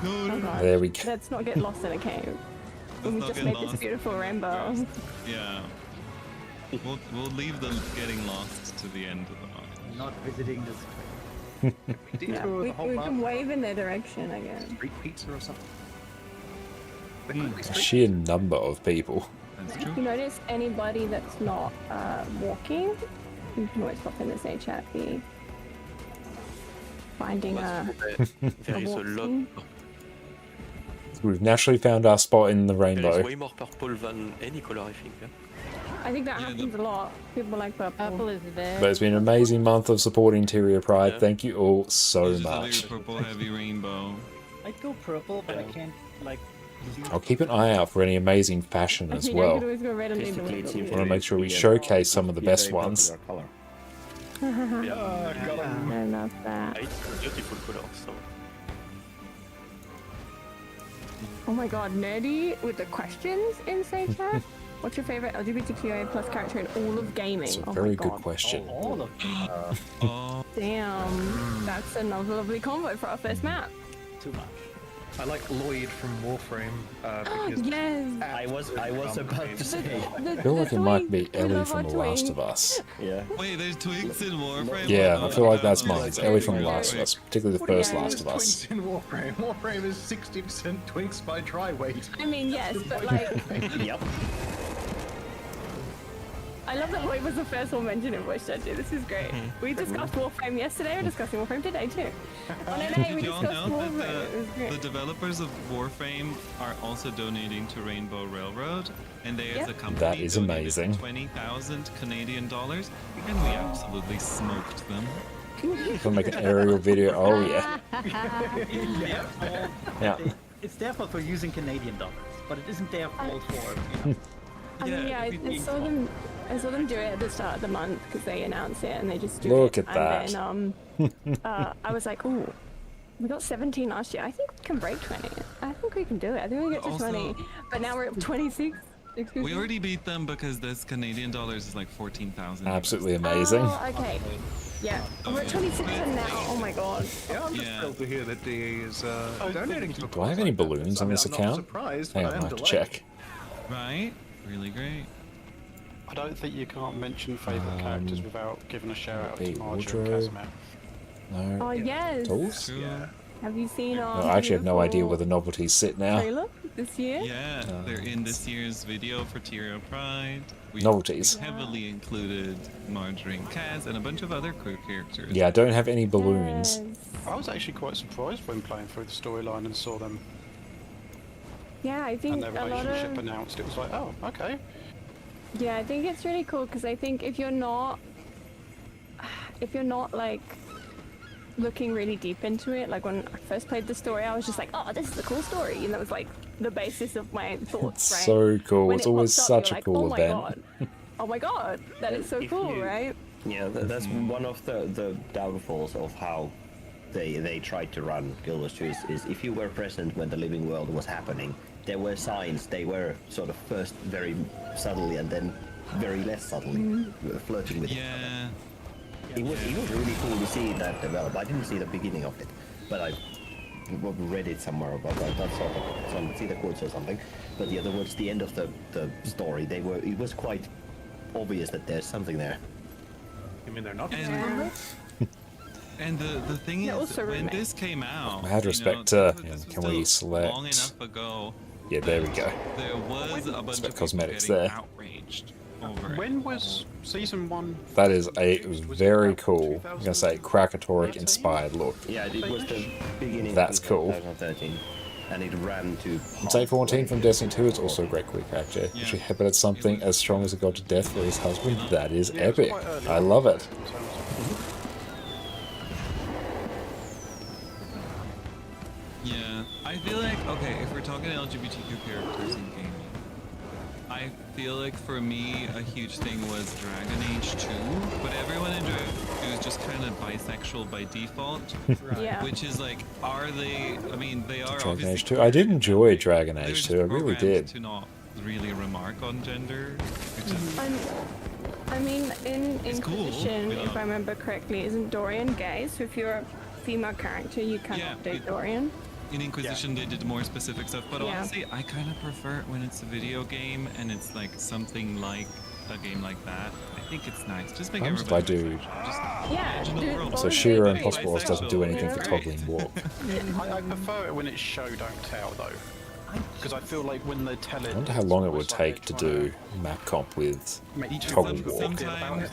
S3: Oh God.
S1: There we go.
S3: Let's not get lost in a cave. We
S17: not
S3: just
S17: get
S3: made
S17: lost.
S3: this beautiful rainbow.
S17: Yeah. We'll leave the getting lost to the end of the line.
S19: Not visiting this.
S3: Yeah, we can wave in their direction again.
S19: Street pizza or something.
S1: A sheer number of people.
S3: If you notice anybody that's not walking, you can always pop in the Say Chat fee. Finding a
S21: There is a
S3: walk
S21: lot.
S3: scene.
S1: We've naturally found our spot in the
S21: There is
S1: rainbow.
S21: way more purple than any color, I think. Yeah?
S3: I think that happens a lot. People like purple.
S20: Purple is there.
S1: But it's been an amazing month of supporting Tyria Pride.
S21: Yeah.
S1: Thank you all so
S17: It's just a
S1: much.
S17: very purple heavy rainbow.
S22: I'd go purple, but I can't, like...
S1: I'll keep an eye out for any amazing fashion
S3: I
S1: as
S3: think I
S1: well.
S3: could always go red and leave the
S22: Basically, it
S3: window.
S22: seems
S1: I want to make sure we showcase some of the best ones.
S3: I love that.
S21: It's a beautiful color, so.
S3: Oh my God, Nerdy with the questions in Say Chat. What's your favorite LGBTQIA plus character in all of gaming?
S1: It's a
S3: Oh
S1: very
S3: my
S1: good
S3: God.
S1: question.
S22: All of them.
S3: Damn, that's another lovely combo for our first map.
S22: Too much.
S19: I like Lloyd from Warframe because
S3: Yes.
S22: I was about to say.
S1: I feel like it might be Ellie from The Last of Us.
S22: Yeah.
S17: Wait, there's twigs in Warframe?
S1: Yeah, I feel like that's mine.
S17: mine.
S1: It's Ellie from The Last of Us, particularly the first Last of Us.
S19: Twinks in Warframe. Warframe is 60% Twinks by dry weight.
S3: I mean, yes, but like,
S22: Yep.
S3: I love that Lloyd was the first one mentioned in voice chat too. This is great. We discussed Warframe yesterday. We're discussing Warframe today too. On an A, we
S17: Did y'all
S3: discussed
S17: know
S3: Warframe.
S17: that
S3: It was
S17: the
S3: great.
S17: developers of Warframe are also donating to Rainbow Railroad, and they, as
S3: Yeah.
S17: a company,
S1: That is
S17: donated
S1: amazing.
S17: 20,000 Canadian dollars, and we absolutely smoked them.
S1: We'll make an aerial video. Oh yeah. Yeah.
S22: It's their fault for using Canadian dollars, but it isn't their fault for,
S3: I mean, yeah, I saw them do it at the start of the month because they announced it and they just do
S1: Look
S3: it.
S1: at that.
S3: And then I was like, ooh, we got 17 last year. I think we can break 20. I think we can do it. I think we get to
S17: Also-
S3: 20. But now we're at 26. Excuse
S17: We
S3: me.
S17: already beat them because this Canadian dollars is like 14,000.
S1: Absolutely amazing.
S3: Oh, okay. Yeah, we're at 26 now. Oh my god.
S19: Yeah, I'm just thrilled to hear that DE is donating to the
S1: Do I have any balloons on this
S19: I'm not
S1: account?
S19: surprised,
S1: Hang
S19: but
S1: on,
S19: I
S1: I
S19: am
S1: have to
S19: delighted.
S1: check.
S17: Right? Really great.
S23: I don't think you can't mention favourite characters without giving a shout out
S1: be
S23: to Marjorie and
S1: wardrobe.
S23: Casimir.
S1: No.
S3: Oh, yes.
S1: Tools?
S23: Yeah.
S3: Have you seen our
S1: No, I actually have no idea where the novelties sit now.
S3: trailer this year?
S17: Yeah, they're in this year's video for Tyria Pride. We
S1: Novelties.
S17: heavily included Marjorie and Kaz and a bunch of other crew characters.
S1: Yeah, I don't have any balloons.
S23: I was actually quite surprised when playing through the storyline and saw them
S3: Yeah, I think
S23: and their
S3: a lot
S23: relationship
S3: of...
S23: announced. It was like, oh, okay.
S3: Yeah, I think it's really cool because I think if you're not like looking really deep into it, like when I first played the story, I was just like, oh, this is a cool story, and that was like the basis of my thoughts,
S1: It's
S3: right?
S1: so cool.
S3: When
S1: It's
S3: it
S1: always
S3: pops up,
S1: such
S3: you're
S1: a
S3: like,
S1: cool
S3: oh my
S1: event.
S3: God. Oh my god, that is so
S22: If
S3: cool,
S22: you-
S3: right?
S22: Yeah, that's one of the downfalls of how they tried to run Guild Wars 2 is if you were present when the living world was happening, there were signs. They were sort of first very subtly and then very less subtly flirting with each other. It was really cool to see that develop. I didn't see the beginning of it, but I read it somewhere about that sort of see the quotes or something. But yeah, towards the end of the story, it was quite obvious that there's something there.
S18: You mean they're not?
S17: And the thing
S3: They're
S17: is,
S3: also
S17: when
S3: roommates.
S17: this came out,
S1: Mad respect
S17: you know,
S1: to.
S17: this was
S1: Can we
S17: still
S1: select?
S17: long enough ago.
S1: Yeah, there we go.
S17: There was a bunch
S1: Select
S17: of people
S1: cosmetics
S17: getting
S1: there.
S17: outraged over it.
S23: When was season 1?
S1: That is a very cool, I'm gonna say, Krakatorik inspired look.
S22: Yeah, it was the beginning
S1: That's
S22: of
S1: cool.
S23: 2013.
S22: And it ran to...
S1: Day 14 from Destiny 2 is also a great quick character.
S17: Yeah.
S1: She had something as strong as a god to death for his husband. That is epic. I love it.
S17: Yeah, I feel like, okay, if we're talking LGBTQ characters in gaming, I feel like for me a huge thing was Dragon Age 2, but everyone in Dragon Age 2 is just kind of bisexual by default.
S3: Yeah.
S17: Which is like, are they, I mean, they are
S1: Dragon
S17: obviously...
S1: Age 2. I did enjoy Dragon
S17: they're
S1: Age
S17: just
S1: 2. I really
S17: programmed
S1: did.
S17: to not really remark on gender. Which is,
S3: I mean, in
S17: It's cool,
S3: Inquisition,
S17: but,
S3: if I remember correctly, isn't Dorian gay? So if you're a female character, you cannot date Dorian.
S17: in Inquisition they did more specific stuff, but
S3: Yeah.
S17: honestly I kind of prefer it when it's a video game and it's like something like a game like that. I think it's nice. Just make
S1: Sometimes
S17: everybody
S1: I do.
S17: imagine the world.
S1: So Shira Impossible Wars doesn't do anything for toggling warp.
S23: I prefer it when it's show don't tell though, because I feel like when they tell it.
S1: I wonder how long it would take to do map comp with toggle warp.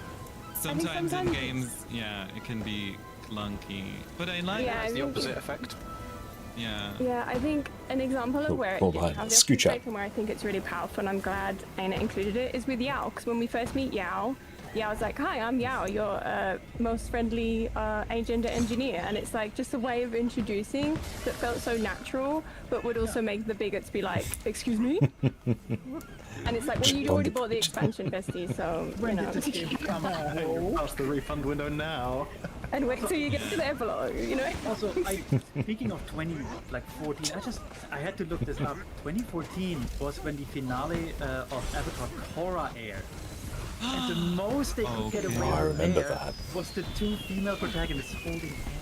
S17: Sometimes in games, yeah, it can be clunky, but I like
S3: Yeah, I
S23: the
S3: think
S23: opposite effect.
S17: Yeah.
S3: Yeah, I think an example of where
S1: pull
S3: you
S1: behind.
S3: have the
S1: Scooch up.
S3: opposite and where I think it's really powerful, and I'm glad Aina included it, is with Yao. Because when we first meet Yao, Yao's like, "Hi, I'm Yao, your most friendly agender engineer," and it's like just a way of introducing that felt so natural, but would also make the bigots be like, "Excuse me." And it's like, well, you already bought the expansion, bestie, so you know.
S19: Past the refund window now.
S3: And wait till you get to the epilogue, you know.
S5: Also, speaking of 2014, I had to look this up. 2014 was when the finale of Avatar Korra aired. And the most they could get away
S1: I
S5: with
S1: remember
S5: there
S1: that.
S5: was the two female protagonists holding hands.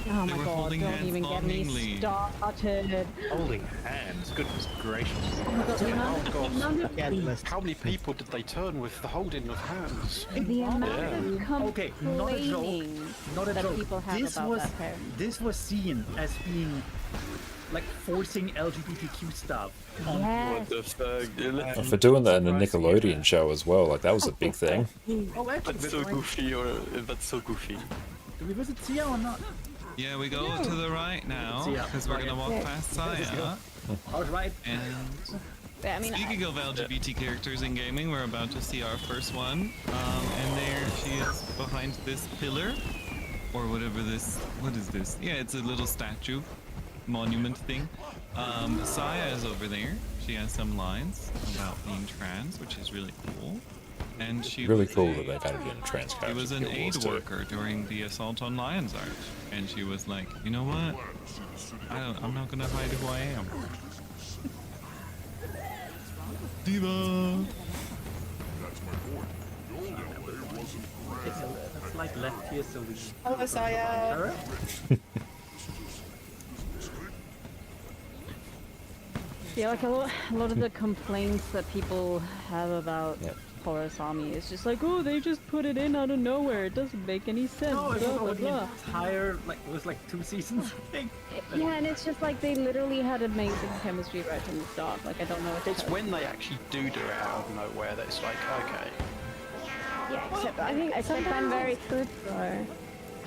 S20: Oh
S17: They
S20: my
S17: were
S20: god,
S17: holding
S20: don't
S17: hands
S20: even get me
S17: longingly.
S20: started.
S19: Holding hands, goodness gracious.
S20: Oh my god, the amount
S23: Oh
S20: of, the amount
S23: god,
S20: of,
S23: how many people did they turn with the holding of hands?
S20: the amount of
S5: Okay, not a joke.
S20: complaining
S5: Not a
S20: that
S5: joke.
S20: people have
S5: This
S20: about
S5: was
S20: that pair.
S5: this was seen as being like forcing LGBTQ stuff on
S20: Yes.
S21: What the fuck?
S1: For doing that in the Nickelodeon show as well, like that was a big thing.
S5: Oh, actually,
S21: That's so goofy, or that's so goofy.
S5: do we visit Sia or not?
S17: Yeah, we go to the right now
S5: Yeah.
S17: because we're gonna walk past Saya.
S5: All right.
S17: And
S20: I mean,
S17: speaking of LGBT characters in gaming, we're about to see our first one. And there she is behind this pillar, or whatever this. What is this? Yeah, it's a little statue, monument thing. Saya is over there. She has some lines about being trans, which is really cool. And she
S1: Really
S17: was
S1: cool
S17: a-
S1: that they've added in trans
S17: She
S1: characters.
S17: was an
S1: in Guild
S17: aid
S1: Wars too.
S17: worker during the assault on Lion's Arch, and she was like, you know what? I'm not gonna hide who I am. Diva.
S5: It's like left here, so we.
S9: Hello, Saya.
S20: Yeah, like a lot of the complaints that people have about Horus Army is just like, oh, they just put it in out of nowhere. It doesn't make any sense.
S5: No, it was
S20: blah, blah,
S5: over the
S20: blah.
S5: entire it was like 2 seasons, I think.
S20: Yeah, and it's just like they literally had amazing chemistry right from the start. Like I don't know what to
S23: It's
S20: tell
S23: when they actually do it out of nowhere that it's like, okay.
S3: Yeah, except I think I'm very good though.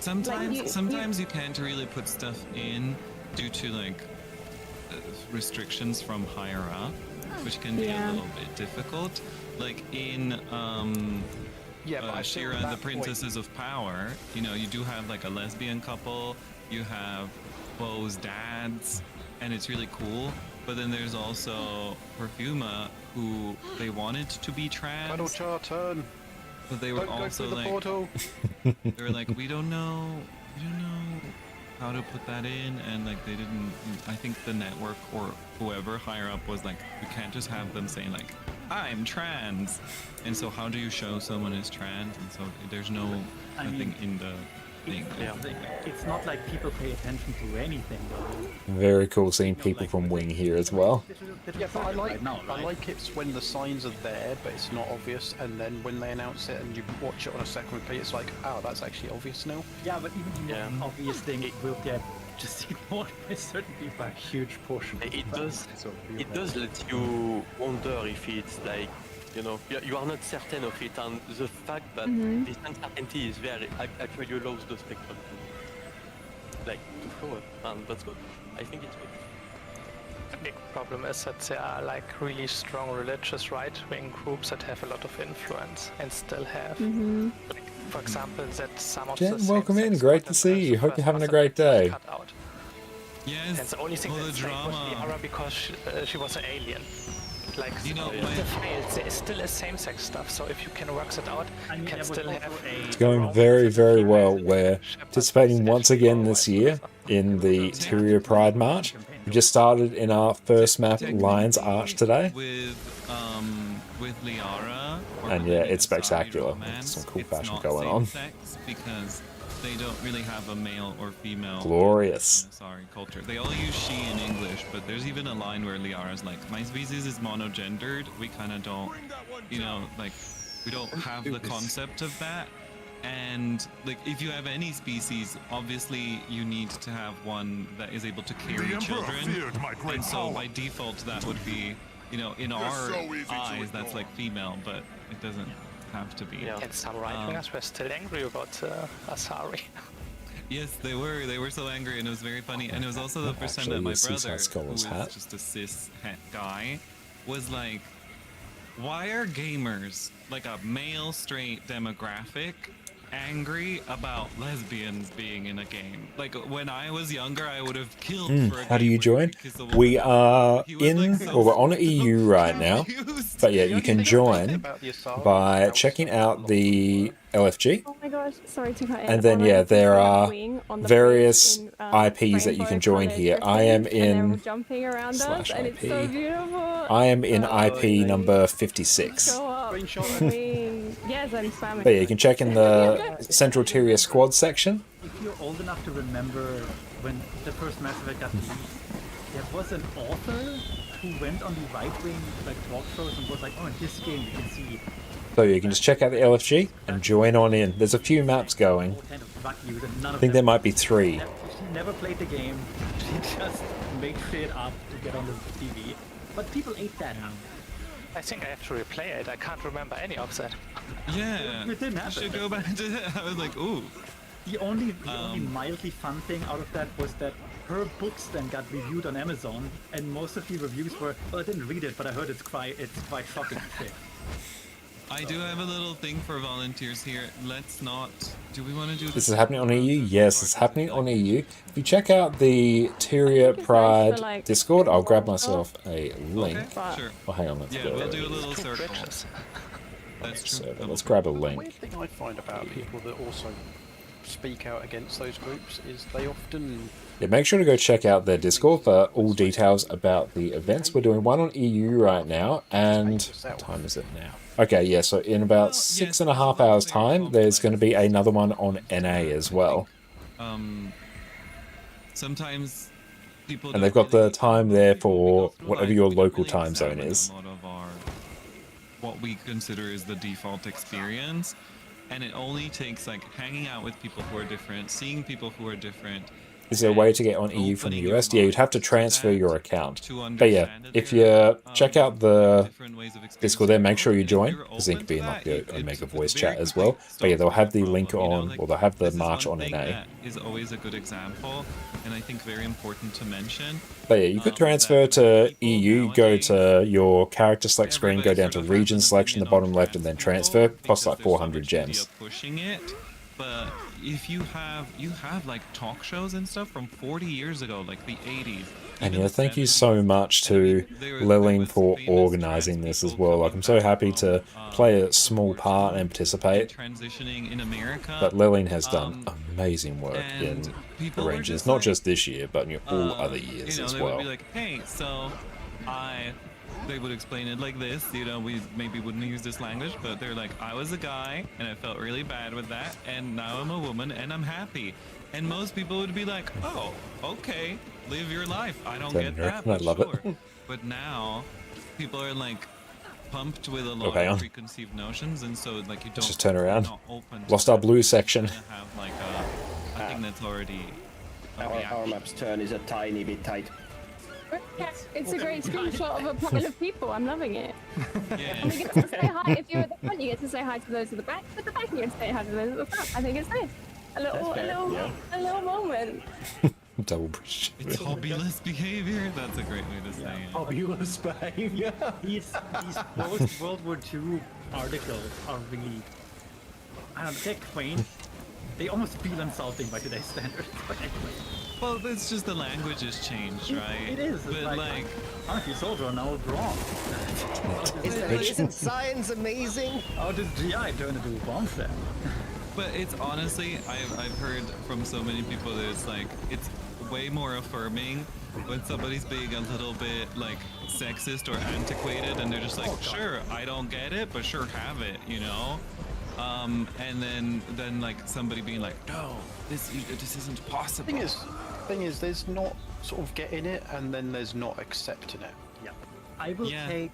S17: Sometimes,
S3: Like,
S17: you can't really put stuff in due to like restrictions from higher up, which can be a little bit difficult. Like in Shira and the Princesses of Power, you know, you do have like a lesbian couple, you have Bo's dads, and it's really cool. But then there's also Perfuma, who they wanted to be trans.
S23: Cuddle chart turn.
S17: But they were
S23: Don't go
S17: also
S23: through the
S17: like,
S23: portal.
S17: they were like, we don't know how to put that in, and like they didn't. I think the network or whoever higher up was like, we can't just have them saying like, I'm trans, and so how do you show someone is trans? And so there's nothing in the
S5: It's not like people pay attention to anything though.
S1: Very cool seeing people from Wing here as well.
S23: Yeah, but I like it when the signs are there, but it's not obvious, and then when they announce it and you watch it on a second repeat, it's like, oh, that's actually obvious now.
S5: Yeah, but even the obvious thing, it will get just ignored by certain people.
S23: A huge portion.
S21: It does let you wonder if it's like, you know, you are not certain of it, and the fact that this uncertainty is there actually allows the spectacle to show it, and that's good. I think it's good.
S18: The big problem is that there are like really strong religious right-wing groups that have a lot of influence and still have. Like, for example, that some of
S1: Jen,
S18: the
S1: welcome in. Great to see you. Hope you're having a great day.
S18: Yes. And the only thing that's fake was Liara because she was an alien. Like, you know, there is still a same-sex stuff. So if you can work that out, you can still have.
S1: It's going very, very well. We're participating once again this year in the Tyria Pride March. We just started in our first map, Lion's Arch, today.
S17: With Liara.
S1: And yeah, it's spectacular. There's some cool fashion going on.
S17: Because they don't really have a male or female
S1: Glorious.
S17: culture. They all use she in English, but there's even a line where Liara's like, my species is monogendered. We kind of don't, you know, like, we don't have the concept of that. And like, if you have any species, obviously you need to have one that is able to carry children. And so by default, that would be, you know, in our eyes, that's like female, but it doesn't have to be.
S18: And some right-wingers were still angry about Asari.
S17: Yes, they were. They were so angry, and it was very funny. And it was also the first time that my brother, who was just a cis guy, was like, why are gamers, like a male straight demographic, angry about lesbians being in a game? Like, when I was younger, I would have killed for a
S1: How do you join? We are in, well, we're on EU right now, but yeah, you can join by checking out the LFG.
S3: Oh my gosh, sorry to cut in.
S1: And then, yeah, there are various IPs that you can join here. I am in
S3: jumping around us, and it's so beautiful.
S1: I am in IP number 56.
S3: Show up. Yes, I'm spamming.
S1: But yeah, you can check in the Central Tyria squad section.
S5: If you're old enough to remember when the first Mass Effect got released, there was an author who went on the right-wing like talk shows and was like, oh, in this game you can see.
S1: So you can just check out the LFG and join on in. There's a few maps going. I think there might be 3.
S5: She never played the game. She just made shit up to get on the TV. But people ate that now.
S18: I think I have to replay it. I can't remember any of that.
S17: Yeah,
S5: it didn't happen.
S17: You should go back to that. I was like, ooh.
S5: The only mildly fun thing out of that was that her books then got reviewed on Amazon, and most of the reviews were, well, I didn't read it, but I heard it's quite shocking shit.
S17: I do have a little thing for volunteers here. Let's not. Do we want to do
S1: this? Is happening on EU? Yes, it's happening on EU. If you check out the Tyria Pride Discord, I'll grab myself a link.
S17: Okay, sure.
S1: Well, hang on, let's go.
S17: We'll do a little circle.
S1: That's true. So let's grab a link.
S23: The weird thing I find about people that also speak out against those groups is they often.
S1: Yeah, make sure to go check out their Discord for all details about the events. We're doing one on EU right now, and what time is it now? Okay, yeah, so in about 6.5 hours time, there's going to be another one on NA as well.
S17: Sometimes people.
S1: And they've got the time there for whatever your local time zone is.
S17: A lot of our, what we consider is the default experience, and it only takes like hanging out with people who are different, seeing people who are different.
S1: Is there a way to get on EU from the US? Yeah, you'd have to transfer your account. But yeah, if you check out the Discord there, make sure you join, because they could be in like a mega voice chat as well. But yeah, they'll have the link on, or they'll have the march on NA.
S17: That is always a good example, and I think very important to mention.
S1: But yeah, you could transfer to EU, go to your character select screen, go down to region selection, the bottom left, and then transfer, costs like 400 gems.
S17: Pushing it, but if you have like talk shows and stuff from 40 years ago, like the 80s.
S1: And yeah, thank you so much to Lillian for organising this as well. Like, I'm so happy to play a small part and participate.
S17: Transitioning in America.
S1: But Lillian has done amazing work in the Rangers, not just this year, but in all other years as well.
S17: They would be like, hey, so I they would explain it like this, you know, we maybe wouldn't use this language, but they're like, I was a guy and I felt really bad with that, and now I'm a woman and I'm happy. And most people would be like, oh, okay, live your life. I don't get that, but
S1: I love
S17: sure.
S1: it.
S17: But now people are like pumped with a lot
S1: Okay,
S17: of preconceived notions, and so like you don't.
S1: Let's just turn around.
S17: Not open to
S1: Lost our blue section.
S17: have like a thing that's already.
S22: Our map's turn is a tiny bit tight.
S3: It's a great screenshot of a pile of people. I'm loving it.
S17: Yeah.
S3: And you get to say hi. If you're at the front, you get to say hi to those at the back. At the back, you get to say hi to those at the front. I think it's nice. A little moment.
S1: Double bridge.
S17: It's hobbyless behavior. That's a great way to say it.
S5: Hobbyless behavior. These post World War II articles are really, I don't know, they're quaint. They almost feel insulting by today's standards. But anyway.
S17: Well, it's just the language has changed, right?
S5: It is.
S17: But like,
S5: honestly, soldier now wrong.
S10: Isn't science amazing?
S5: How does GI turn into a bomb set?
S17: But it's honestly, I've heard from so many people that it's like, it's way more affirming when somebody's being a little bit like sexist or antiquated, and they're just like, sure, I don't get it, but sure, have it, you know? And then like somebody being like, no, this isn't possible.
S23: Thing is, there's not sort of getting it, and then there's not accepting it.
S5: Yeah,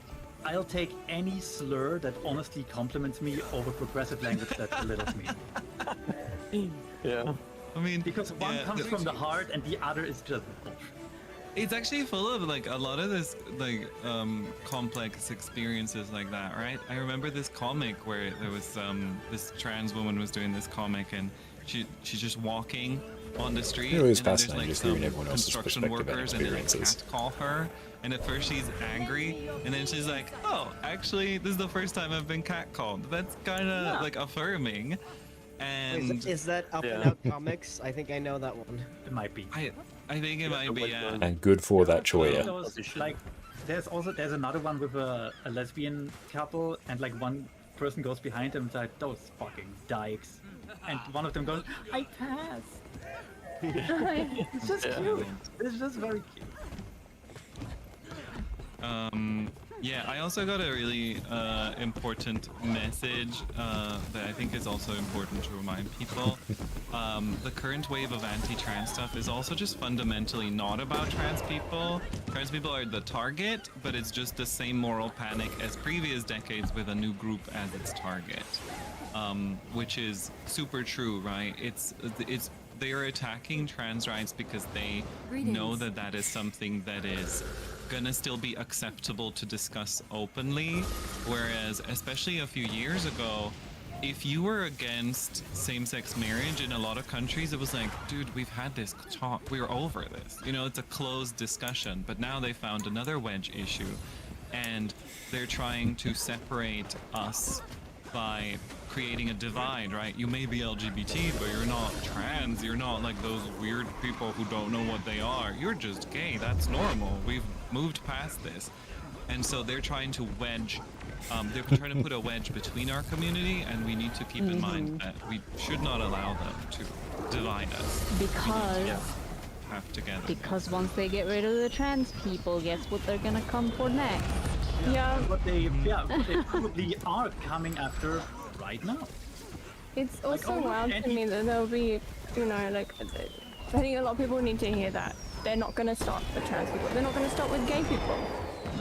S5: I'll take any slur that honestly compliments me over progressive language that belittles me.
S21: Yeah.
S17: I mean,
S5: because one comes from the heart and the other is just bullshit.
S17: It's actually full of like a lot of this like complex experiences like that, right? I remember this comic where there was this trans woman was doing this comic, and she's just walking on the street,
S1: It was
S17: and then there's
S1: fascinating
S17: like
S1: just hearing
S17: some
S1: everyone else's
S17: construction
S1: perspective and
S17: workers, and then like
S1: experiences.
S17: cat call her, and at first she's angry, and then she's like, oh, actually this is the first time I've been catcalled. That's kind of like affirming. And
S10: Is that Up and Out Comics? I think I know that one.
S5: It might be.
S17: I think it might be, yeah.
S1: And good for that choya.
S5: Like, there's another one with a lesbian couple, and like one person goes behind them and like, those fucking dykes, and one of them goes, I pass. It's just cute. It's just very cute.
S17: Yeah, I also got a really important message that I think is also important to remind people. The current wave of anti-trans stuff is also just fundamentally not about trans people. Trans people are the target, but it's just the same moral panic as previous decades with a new group as its target, which is super true, right? They are attacking trans rights because they know that that is something that is gonna still be acceptable to discuss openly, whereas especially a few years ago, if you were against same-sex marriage in a lot of countries, it was like, dude, we've had this talk, we're over this, you know, it's a closed discussion. But now they found another wedge issue, and they're trying to separate us by creating a divide, right? You may be LGBT, but you're not trans. You're not like those weird people who don't know what they are. You're just gay. That's normal. We've moved past this. And so they're trying to wedge, they're trying to put a wedge between our community, and we need to keep in mind that we should not allow them to divide us.
S20: Because once they get rid of the trans people, guess what they're gonna come for next?
S5: What they probably are coming after right now.
S3: It's also wild to me that there'll be, you know, like, I think a lot of people need to hear that. They're not going to stop with trans people. They're not going to stop with gay people.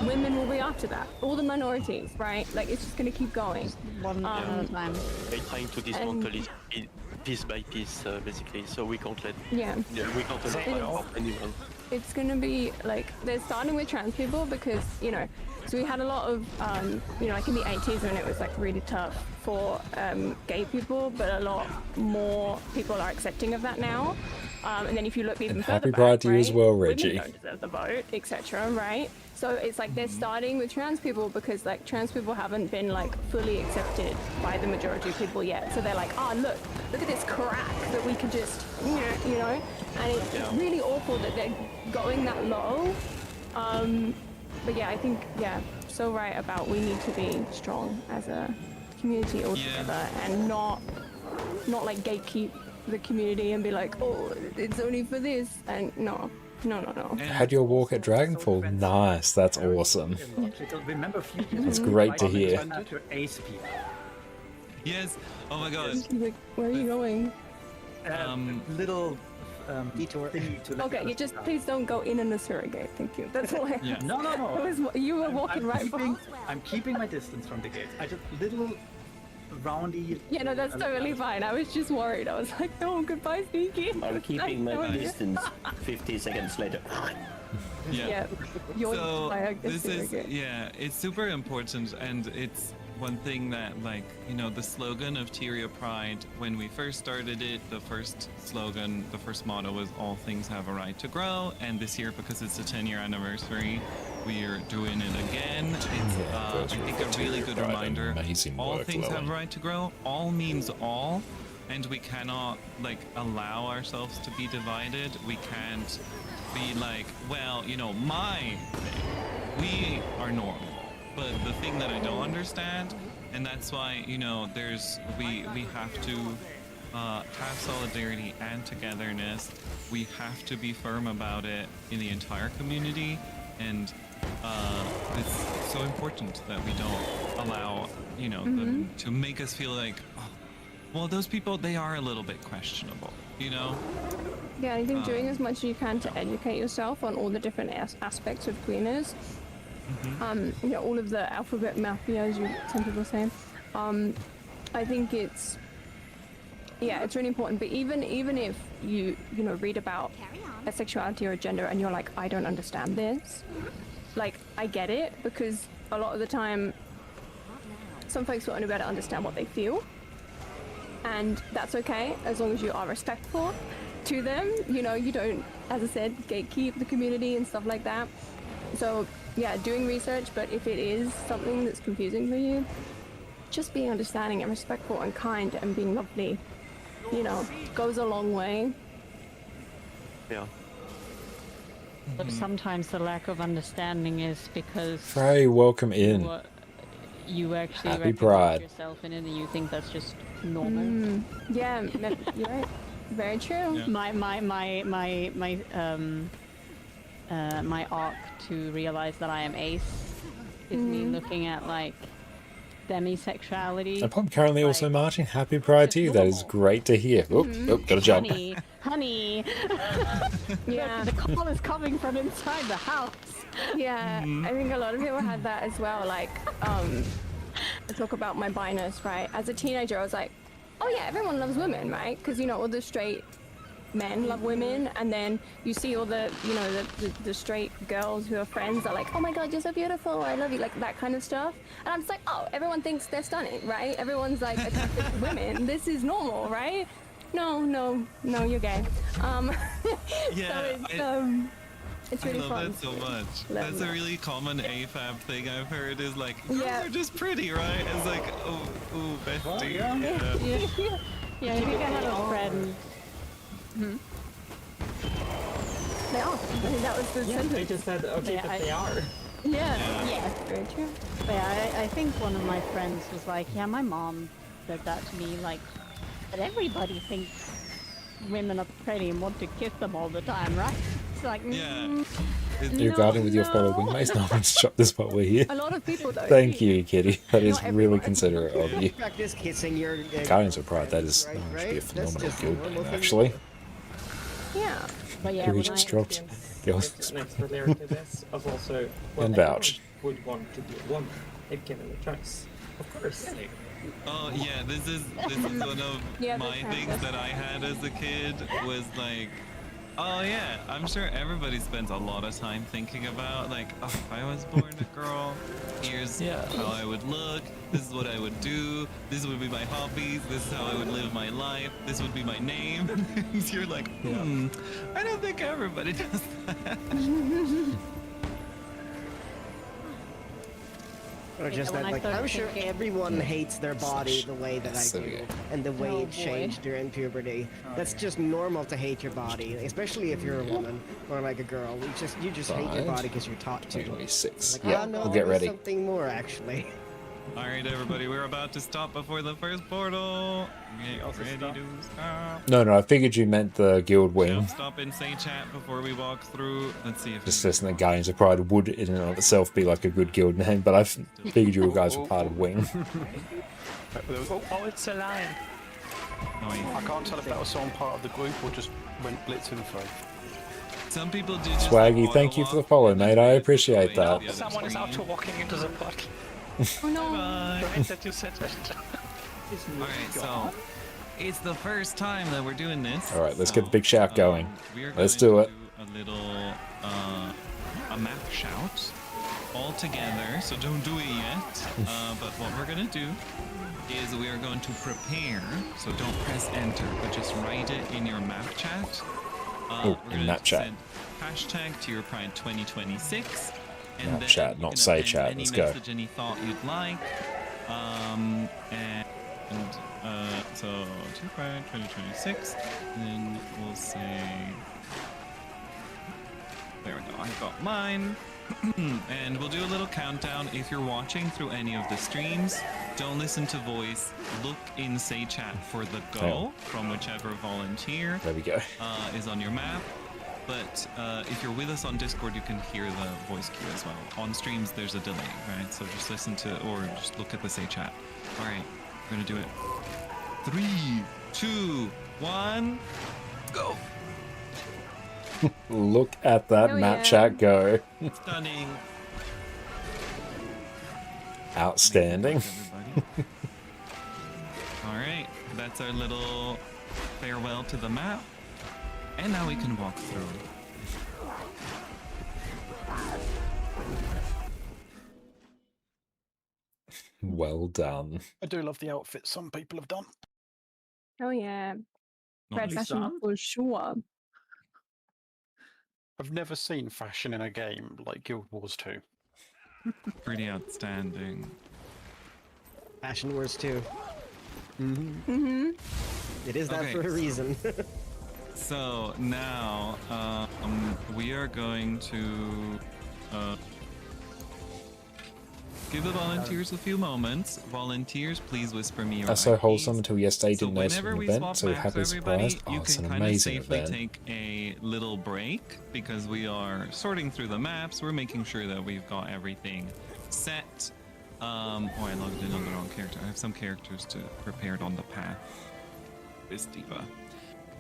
S3: Women will be after that. All the minorities, right? Like, it's just going to keep going.
S20: One at a time.
S21: They're trying to dismantle it piece by piece, basically, so we can't let...
S3: Yeah.
S21: We can't allow anyone.
S3: It's going to be, like, they're starting with trans people because, you know, so we had a lot of, you know, like in the 80s when it was like really tough for gay people, but a lot more people are accepting of that now. And then if you look even further
S1: happy
S3: back,
S1: Pride to you
S3: right,
S1: as well,
S3: women
S1: Reggie.
S3: don't deserve the vote, etc. Right? So it's like they're starting with trans people because like trans people haven't been like fully accepted by the majority of people yet. So they're like, oh look at this crack that we could just, you know, and it's really awful that they're going that low. But yeah, I think, so right about we need to be strong as a community altogether and not like gatekeep the community and be like, oh, it's only for this, and no. No.
S1: Had your walk at Dragonfall? Nice, that's awesome.
S5: Remember a few
S1: That's great to hear.
S5: After Ace people.
S17: Yes. Oh my god.
S3: Like, where are you going?
S5: Little
S10: detour.
S3: Okay, you just please don't go in a surrogate. Thank you. That's all I.
S5: Yeah. No.
S3: You were walking right behind.
S5: I'm keeping my distance from the gate. I just little roundy.
S3: Yeah, no, that's totally fine. I was just worried. I was like, no, goodbye, Sneaky.
S22: I'm keeping my
S3: idea.
S22: distance. 50 seconds later.
S17: Yeah.
S3: You're
S17: So
S3: by a
S17: this is
S3: surrogate.
S17: it's super important, and it's one thing that, like, you know, the slogan of Tyria Pride, when we first started it, the first slogan, the first motto was all things have a right to grow, and this year, because it's the 10-year anniversary, we're doing it again. It's I think a really good reminder. All things have a right to grow. All means all, and we cannot, like, allow ourselves to be divided. We can't be like, well, you know, my thing. We are normal. But the thing that I don't understand, and that's why, you know, we have to have solidarity and togetherness. We have to be firm about it in the entire community, and it's so important that we don't allow, you know, them to make us feel like, oh, well, those people, they are a little bit questionable, you know?
S3: Yeah, I think doing as much as you can to educate yourself on all the different aspects of queerness. You know, all of the alphabet mafia, as some people say. I think it's really important. But even if you read about a sexuality or a gender and you're like, I don't understand this, like, I get it, because a lot of the time some folks will only be able to understand what they feel, and that's okay as long as you are respectful to them. You know, you don't, as I said, gatekeep the community and stuff like that. So yeah, doing research, but if it is something that's confusing for you, just being understanding and respectful and kind and being lovely, you know, goes a long way.
S21: Yeah.
S20: But sometimes the lack of understanding is because
S1: Frey, welcome in.
S20: You actually
S1: Happy
S20: recognize
S1: Pride.
S20: yourself in it and you think that's just normal.
S3: Yeah, you're right. Very true.
S20: Yeah. My arc to realize that I am ace is me looking at, like, demisexuality.
S1: And I'm currently also marching. Happy Pride to you. That is great to hear. Oop, gotta jump.
S20: Honey. Yeah, the call is coming from inside the house.
S3: Yeah, I think a lot of people had that as well. Like, I talk about my biness, right? As a teenager, I was like, oh yeah, everyone loves women, right? Because, you know, all the straight men love women, and then you see all the, you know, the straight girls who are friends are like, oh my god, you're so beautiful, I love you, like that kind of stuff. And I'm just like, oh, everyone thinks they're stunning, right? Everyone's like attracted to women. This is normal, right? No, you're gay.
S17: Yeah,
S3: so it's really
S17: I love
S3: fun.
S17: that so much. That's a really common AFAB thing I've heard, is like, girls are just pretty, right? It's like, oh, bestie.
S20: Yeah, I think I had a friend.
S3: They are. I think that was the sentence.
S8: I just said, okay, but they are.
S3: Yeah, very true.
S20: But yeah, I think one of my friends was like, yeah, my mom said that to me, like, but everybody thinks women are pretty and want to kiss them all the time, right? It's like,
S1: You're guarding with your fellow wingmates. No one's chopped this while we're here.
S3: A lot of people though.
S1: Thank you, Kitty. That is really considerate of you.
S10: Practice kissing your
S1: Guardians of Pride, that is should be a phenomenal guild name, actually.
S3: Yeah.
S20: But yeah,
S1: Who
S20: when
S1: just
S20: I
S1: dropped?
S8: An extra layer to this of also
S1: And vouch.
S8: would want to be a woman if given the choice. Of course.
S17: Oh yeah, this is one of my things that I had as a kid, was like, oh yeah, I'm sure everybody spends a lot of time thinking about, like, oh, if I was born a girl, here's how I would look, this is what I would do, this would be my hobbies, this is how I would live my life, this would be my name. You're like, I don't think everybody does that.
S10: Or just that, like, I'm sure everyone hates their body the way that I do, and the way it changed during puberty. That's just normal to hate your body, especially if you're a woman or like a girl. You just hate your body because you're taught to.
S1: 26.
S10: Like,
S1: Yeah,
S10: oh, no,
S1: we'll
S10: there
S1: get
S10: was
S1: ready.
S10: something more, actually.
S17: All right, everybody, we're about to stop before the first portal. Get ready to stop.
S1: No, I figured you meant the guild wing.
S17: Stop and say chat before we walk through. Let's see if
S1: Just listening to Guardians of Pride would in and of itself be like a good guild name, but I figured you guys were part of Wing.
S18: Oh, it's a lion.
S23: I can't tell if that was someone part of the group or just went blitzing through.
S17: Some people do just
S1: Swaggy, thank you for the follow, mate. I appreciate that.
S18: Someone is out to walking into the portal.
S3: Oh no!
S18: Right that you said that.
S17: Alright, so it's the first time that we're doing this.
S1: Alright, let's get the big shout going. Let's do it.
S17: A little a map shout all together, so don't do it yet. But what we're gonna do is we are going to prepare, so don't press enter, but just write it in your map chat.
S1: Oh, in map chat.
S17: Send hashtag Tyria Pride 2026. And
S1: Map
S17: then
S1: chat,
S17: you
S1: not
S17: can
S1: say
S17: append
S1: chat.
S17: any
S1: Let's go.
S17: message, any thought you'd like. So Tyria Pride 2026. And then we'll say, there we go. I got mine. And we'll do a little countdown. If you're watching through any of the streams, don't listen to voice. Look in say chat for the go from whichever volunteer
S1: there we go.
S17: Is on your map. But if you're with us on Discord, you can hear the voice cue as well. On streams, there's a delay, right? So just listen to, or just look at the say chat. All right, we're gonna do it. 3, 2, 1, go.
S1: Look at that map chat go.
S17: Stunning.
S1: Outstanding.
S17: All right, that's our little farewell to the map. And now we can walk through.
S1: Well done.
S23: I do love the outfits some people have done.
S3: Oh yeah. Red fashion
S23: some?
S3: for sure.
S23: I've never seen fashion in a game like Guild Wars 2.
S17: Pretty outstanding.
S10: Fashion Wars 2.
S3: Mm-hmm.
S10: It is that
S17: Okay,
S10: for a reason.
S17: So now we are going to give the volunteers a few moments. Volunteers, please whisper me your
S1: That's so
S17: IPs.
S1: wholesome until yesterday. Didn't notice
S17: Whenever
S1: an
S17: we
S1: event,
S17: swap
S1: so
S17: maps,
S1: happy
S17: everybody,
S1: surprised. Oh,
S17: you
S1: it's
S17: can
S1: an
S17: kind of
S1: amazing
S17: safely
S1: event.
S17: take a little break because we are sorting through the maps. We're making sure that we've got everything set. Oh, I logged in on the wrong character. I have some characters prepared on the path. This diva.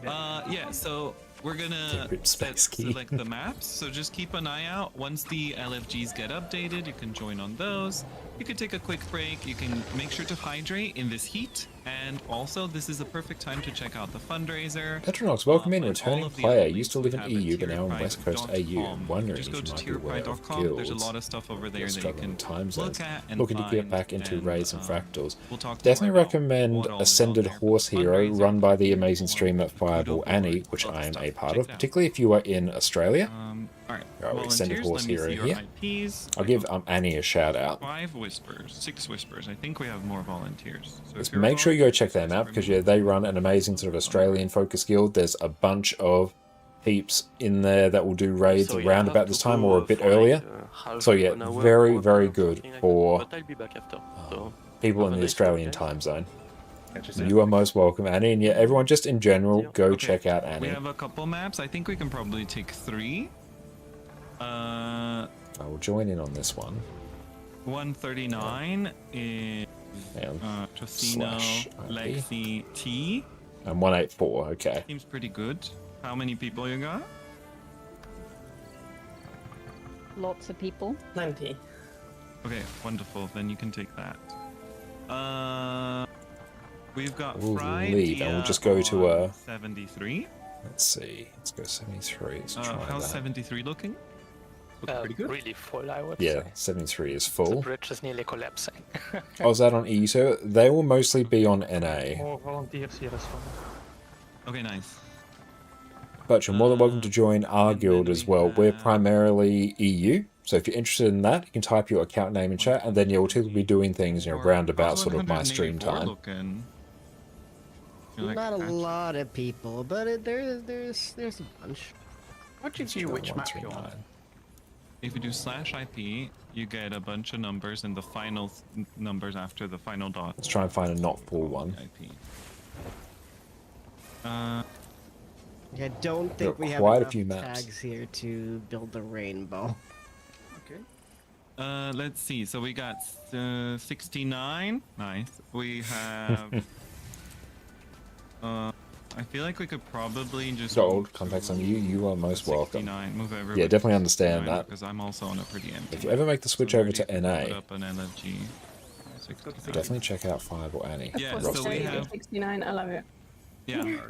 S17: Yeah, so we're gonna select the maps, so just keep an eye out. Once the LFGs get updated, you can join on those. You can take a quick break. You can make sure to hydrate in this heat. And also, this is a perfect time to check out the fundraiser.
S1: Petronox, welcome in,
S17: And
S1: returning
S17: all of the
S1: player.
S17: other
S1: Used to
S17: links
S1: live in
S17: we have
S1: EU,
S17: at
S1: but now in West Coast AU.
S17: tyriapride.com.
S1: Wondering
S17: Just
S1: if
S17: go
S1: you
S17: to
S1: might be aware of
S17: tyriapride.com. There's a
S1: guilds.
S17: lot of stuff over there
S1: You're
S17: that you
S1: struggling
S17: can
S1: with time
S17: look
S1: zones.
S17: at and
S1: Looking to get
S17: find,
S1: back into
S17: and,
S1: raids and fractals.
S17: we'll talk
S1: Definitely
S17: more about
S1: recommend
S17: what all is out
S1: Ascended
S17: there.
S1: Horse Hero,
S17: Fundraiser
S1: run by the amazing streamer Fireball Annie, which I am a part of, particularly if you are in Australia.
S17: All right,
S1: Extended
S17: volunteers,
S1: Horse
S17: let me
S1: Hero
S17: see your
S1: here.
S17: IPs.
S1: I'll give Annie a shout out.
S17: 5 whispers, 6 whispers. I think we have more volunteers. So
S1: Just
S17: if you're
S1: make sure you go check them out because yeah, they run an amazing sort of Australian focus guild. There's a bunch of peeps in there that will do raids
S21: So, yeah,
S1: around
S21: I
S1: about
S21: have
S1: this
S21: to
S1: time
S21: go
S1: or a bit
S21: for, like,
S1: earlier.
S21: half
S1: So yeah,
S21: an hour
S1: very,
S21: or
S1: very
S21: something
S1: good
S21: like that,
S1: for
S21: but I'll be back after. So
S1: people
S21: have
S1: in
S21: a
S1: the
S21: nice day,
S1: Australian
S21: guys.
S1: time zone. You are most welcome, Annie. And yeah, everyone just in general, go check out
S17: We
S1: Annie.
S17: have a couple maps. I think we can probably take 3.
S1: I will join in on this one.
S17: 139 is Trocino,
S1: Slash IP.
S17: Lexi, T.
S1: And 184, okay.
S17: Seems pretty good. How many people you got?
S20: Lots of people.
S8: Plenty.
S17: Okay, wonderful. Then you can take that. We've got
S1: We'll
S17: Friday.
S1: leave and we'll just go to
S17: 73.
S1: let's see. Let's go 73. Let's try
S17: How's
S1: that.
S17: 73 looking? Looking pretty good.
S18: Really full, I would
S1: Yeah,
S18: say.
S1: 73 is
S18: The
S1: full.
S18: bridge is nearly collapsing.
S1: Oh, is that on EU? So they will mostly be on NA.
S18: More volunteers here as well.
S17: Okay, nice.
S1: But you're more than welcome to join our guild as well. We're primarily EU, so if you're interested in that, you can type your account name in chat, and then you'll typically be doing things, you know, round about sort of my stream time.
S17: Looking. You're
S10: Not a
S17: like,
S10: lot of people, but there's a bunch.
S23: What gives you which map you're on?
S17: if you do /IP, you get a bunch of numbers and the final numbers after the final dot.
S1: Let's try and find a not full one.
S17: IP.
S10: I don't think we have
S1: quite a
S10: enough
S1: few maps.
S10: tags here to build the rainbow.
S5: Okay.
S17: Let's see. So we got 69. Nice. We have. I feel like we could probably just.
S1: Gold contacts on you. You are most welcome.
S17: Move everybody.
S1: Yeah, definitely understand that.
S17: Because I'm also on a pretty empty.
S1: If you ever make the switch over to NA,
S17: put up an LFG.
S1: definitely check out Fireball Annie.
S17: Yeah, so we have
S3: 69. I love it.
S17: Yeah.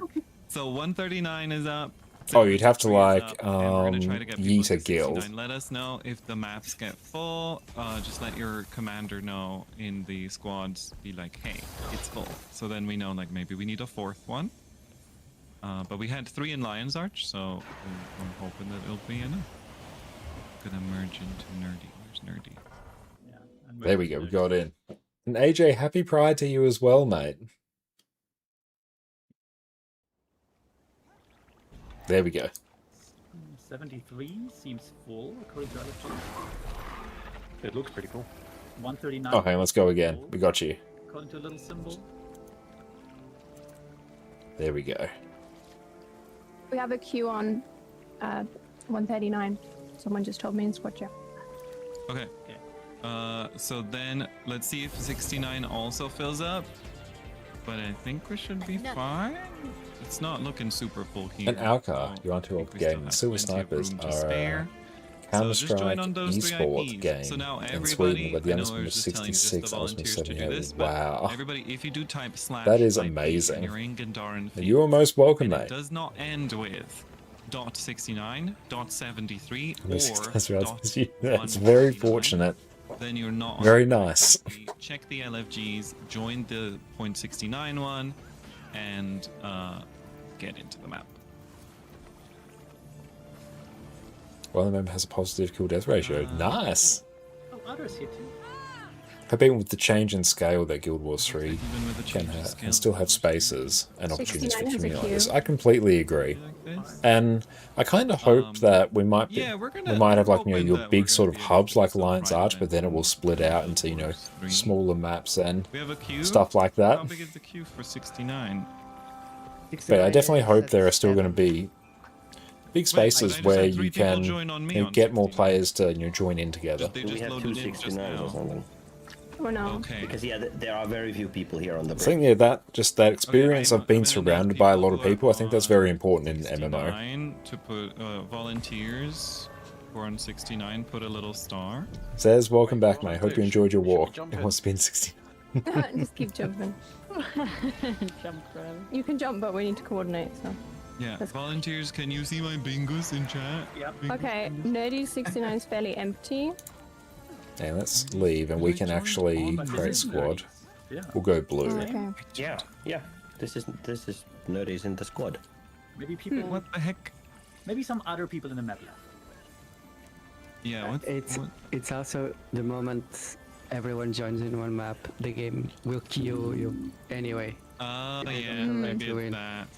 S17: So 139 is up.
S1: Oh, you'd have to like
S17: yeet
S1: a guild.
S17: Let us know if the maps get full. Just let your commander know in the squads. Be like, hey, it's full. So then we know like maybe we need a fourth one. But we had 3 in Lion's Arch, so I'm hoping that it'll be enough. Gonna merge into Nerdy. Where's Nerdy?
S5: Yeah.
S1: There we go. We got in. And AJ, happy Pride to you as well, mate. There we go.
S5: 73 seems full according to LFG.
S19: It looks pretty cool.
S5: 139.
S1: Okay, let's go again. We got you.
S5: According to a little symbol.
S1: There we go.
S3: We have a queue on 139. Someone just told me in Squad Chat.
S17: Okay. So then let's see if 69 also fills up. But I think we should be fine. It's not looking super full here.
S1: And Alcar, you want to up game. Silver Snipers are a Counter-Strike esports game in Sweden, where the underscore was 66, underscore 78. Wow.
S17: Everybody, if you do type /
S1: That is
S17: IP,
S1: amazing.
S17: you're in Gandharan Field,
S1: You are most welcome,
S17: and
S1: mate.
S17: it does not end with .69, .73,
S1: That's very fortunate.
S17: then you're not on
S1: Very
S17: the
S1: nice.
S17: IP. Check the LFGs, join the .69 one, and get into the map.
S1: Well, the member has a positive kill death ratio. Nice.
S5: Oh, others here too.
S1: Hoping with the change in scale that Guild Wars 3 can have, and still have spaces and opportunities for
S3: 69 has a
S1: community like this.
S3: queue.
S1: I completely agree. And I kind of hope that we might have like, you know, your big sort of hubs like Lion's Arch, but then it will split out into, you know, smaller maps and
S17: We have a queue.
S1: stuff like that.
S17: How big is the queue for 69?
S1: But I definitely hope there are still going to be big spaces where you can, you know, get more players to, you know, join in together.
S22: We have 269s or something.
S3: Or no.
S17: Okay.
S22: Because yeah, there are very few people here on the
S1: I
S22: bridge.
S1: think, yeah, that experience of being surrounded by a lot of people, I think that's very important in MMO.
S17: 69 to put volunteers who are on 69, put a little star.
S1: Says, welcome back, mate. Hope you enjoyed your walk. It must have been 60.
S3: Just keep jumping.
S20: Jump forever.
S3: You can jump, but we need to coordinate, so.
S17: Yeah, volunteers, can you see my bingus in chat?
S5: Yep.
S3: Okay, Nerdy 69 is fairly empty.
S1: And let's leave, and we can actually create squad. We'll go blue.
S3: Oh, okay.
S22: Yeah. This is Nerdy's in the squad.
S5: Maybe people.
S17: What the heck?
S5: Maybe some other people in the map left.
S17: Yeah,
S2: It's also the moment everyone joins in one map, the game will queue you anyway.
S17: Yeah, maybe it's that.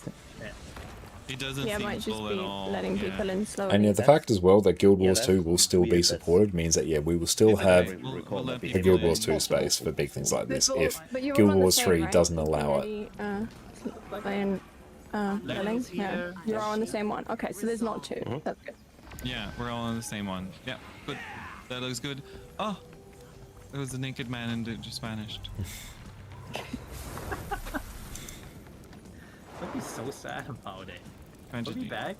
S17: It doesn't
S3: Yeah, it
S17: seem
S3: might just
S17: full
S3: be
S17: at all.
S3: letting people in slowly.
S1: And yeah, the fact as well that Guild Wars 2 will still be supported means that, yeah, we will still have a Guild Wars 2 space for big things like this if
S3: But you're all
S1: Guild
S3: on the
S1: Wars
S3: same,
S1: 3
S3: right?
S1: doesn't allow it.
S3: Nerdy, Lelling? Yeah, you're all on the same one. Okay, so there's not two. That's good.
S17: Yeah, we're all on the same one. Yeah, but that looks good. Oh, there was a naked man and it just vanished.
S5: I'd be so sad about it. I'll be back.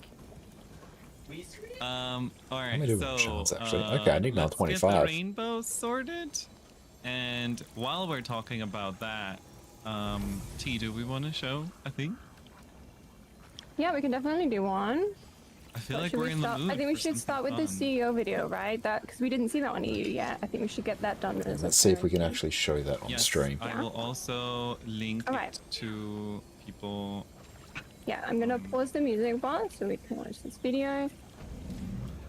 S17: All right.
S1: Let me do
S17: So,
S1: chance, actually. Okay, I need now
S17: let's get
S1: 25.
S17: the rainbow sorted. And while we're talking about that, T, do we want to show a thing?
S3: Yeah, we can definitely do one.
S17: I feel
S3: What
S17: like
S3: should
S17: we're
S3: we
S17: in the
S3: start?
S17: mood.
S3: I think we
S17: for
S3: should start with the
S17: something
S3: CEO video, right? That because we didn't see that on EU yet. I think we should get that done. As
S1: Let's see if we can actually show that on
S17: Yes,
S1: stream.
S17: I will also link
S3: Alright.
S17: it to people.
S3: Yeah, I'm gonna pause the music bar so we can watch this video.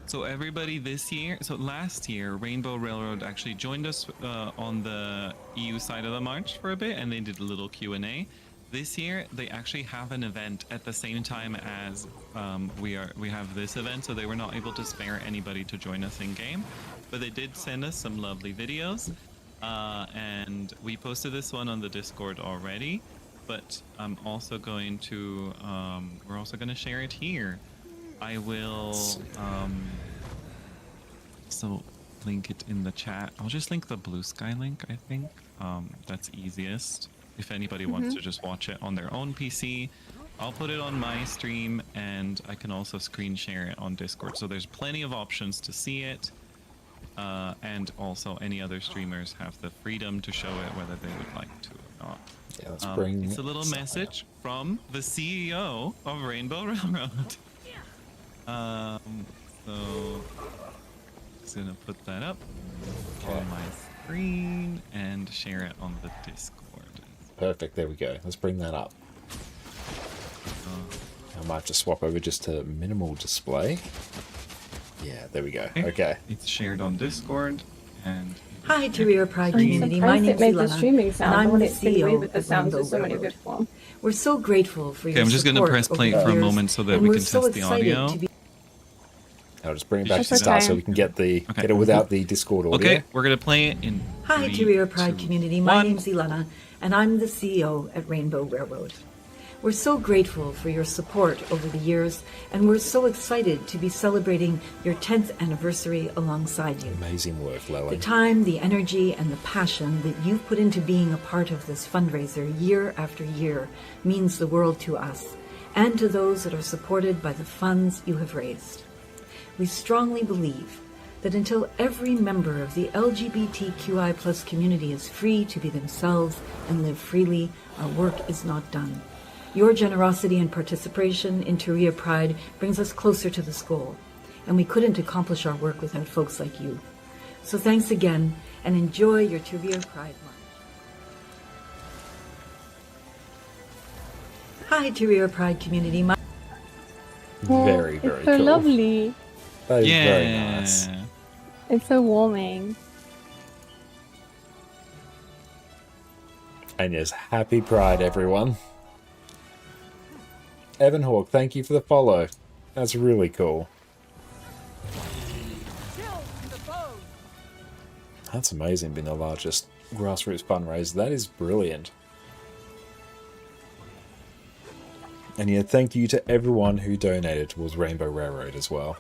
S17: So everybody this year, so last year, Rainbow Railroad actually joined us on the EU side of the march for a bit, and they did a little Q&A. this year they actually have an event at the same time as we have this event, so they were not able to spare anybody to join us in game, but they did send us some lovely videos, and we posted this one on the Discord already, but I'm also going to we're also going to share it here. I will so link it in the chat. I'll just link the Blue Sky link, I think. That's easiest. If anybody wants to just watch it on their own PC, I'll put it on my stream, and I can also screen share it on Discord. So there's plenty of options to see it, and also any other streamers have the freedom to show it whether they would like to or not.
S1: Yeah, let's bring.
S17: It's a little message from the CEO of Rainbow Railroad. So just gonna put that up on my screen and share it on the Discord.
S1: Perfect, there we go. Let's bring that up. I might have to swap over just to minimal display. Yeah, there we go. Okay.
S17: It's shared on Discord, and
S12: hi, Tyria Pride community. My name's Ilana, and I'm the CEO of Rainbow Railroad. We're so grateful for your
S17: I'm just going to
S12: support
S17: press play
S12: over
S17: for a
S12: the
S17: moment so that
S12: years,
S17: we
S12: and
S17: can
S12: we're so
S17: test the
S12: excited
S17: audio.
S12: to be-
S1: I'll just bring it back to the start so we can get it without the Discord audio.
S17: Okay, we're going to play it in
S12: Hi,
S17: 3,
S12: Tyria Pride
S17: 2,
S12: community. My name's Ilana, and I'm the CEO at Rainbow Railroad. We're so grateful for your support over the years, and we're so excited to be celebrating your 10th anniversary alongside you.
S1: Amazing work,
S12: The
S1: Lowen.
S12: time, the energy, and the passion that you've put into being a part of this fundraiser year after year means the world to us, and to those that are supported by the funds you have raised. We strongly believe that until every member of the LGBTQI+ community is free to be themselves and live freely, our work is not done. Your generosity and participation in Tyria Pride brings us closer to this goal, and we couldn't accomplish our work without folks like you. So thanks again, and enjoy your Tyria Pride Month. Hi, Tyria Pride community.
S1: Very, very
S3: It's so
S1: cool.
S3: lovely.
S1: That is very nice.
S3: It's so warming.
S1: And yes, happy Pride, everyone. Evan Hawk, thank you for the follow. That's really cool. That's amazing, being the largest grassroots fundraiser. That is brilliant. And yeah, thank you to everyone who donated towards Rainbow Railroad as well.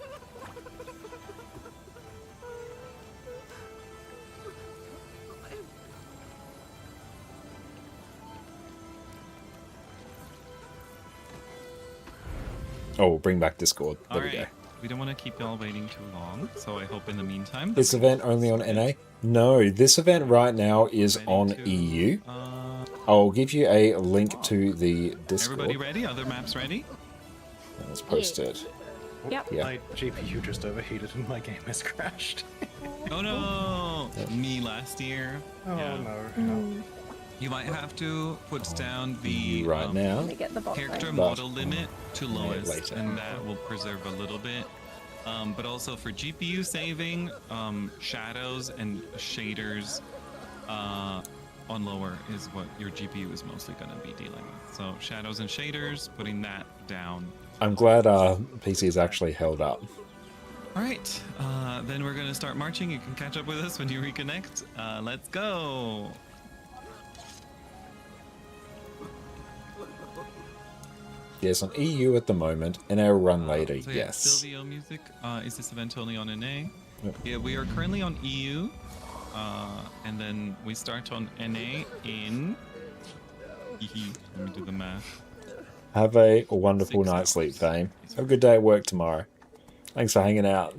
S1: Oh, we'll bring back Discord. There we go.
S17: We don't want to keep y'all waiting too long, so I hope in the meantime...
S1: This event only on NA? No, this event right now is on EU. I'll give you a link to the Discord.
S17: Everybody ready? Other maps ready?
S1: Let's post it.
S3: Yep.
S1: Yeah.
S19: My GPU just overheated and my game has crashed.
S17: Oh no! Me last year.
S19: Oh no.
S17: You might have to put down the
S1: right now.
S17: character
S1: But-
S17: model limit to
S1: Yeah,
S17: lowest,
S1: later.
S17: and that will preserve a little bit. But also for GPU saving, shadows and shaders on lower is what your GPU is mostly going to be dealing with. So shadows and shaders, putting that down.
S1: I'm glad PC has actually held up.
S17: All right, then we're going to start marching. You can catch up with us when you reconnect. Let's go.
S1: Yes, on EU at the moment, and our run later,
S17: So yeah,
S1: yes.
S17: Silvio Music, is this event only on NA?
S1: Yep.
S17: Yeah, we are currently on EU, and then we start on NA in... Let me do the math.
S1: Have a wonderful night's sleep, Fame. Have a good day at work tomorrow. Thanks for hanging out.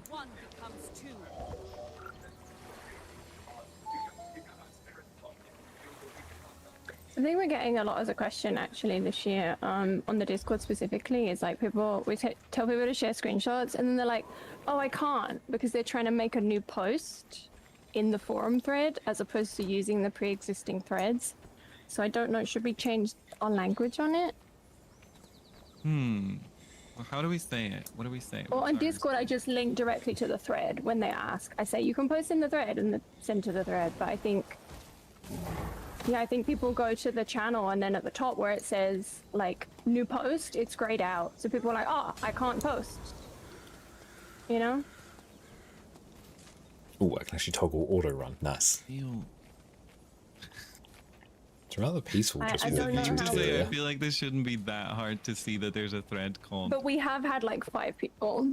S3: I think we're getting a lot as a question actually this year on the Discord specifically. Is like people, we tell people to share screenshots and then they're like, oh, I can't because they're trying to make a new post in the forum thread as opposed to using the pre-existing threads. So I don't know, should we change our language on it?
S17: Well, how do we say it? What do we say?
S3: Or on Discord, I just link directly to the thread when they ask. I say you can post in the thread and send to the thread, but I think Yeah, I think people go to the channel and then at the top where it says like new post, it's grayed out. So people are like, oh, I can't post. You know?
S1: Oh, I can actually toggle auto run. Nice. It's rather peaceful just walking through
S17: I
S1: Tyria.
S17: feel like this shouldn't be that hard to see that there's a thread called.
S3: But we have had like 5 people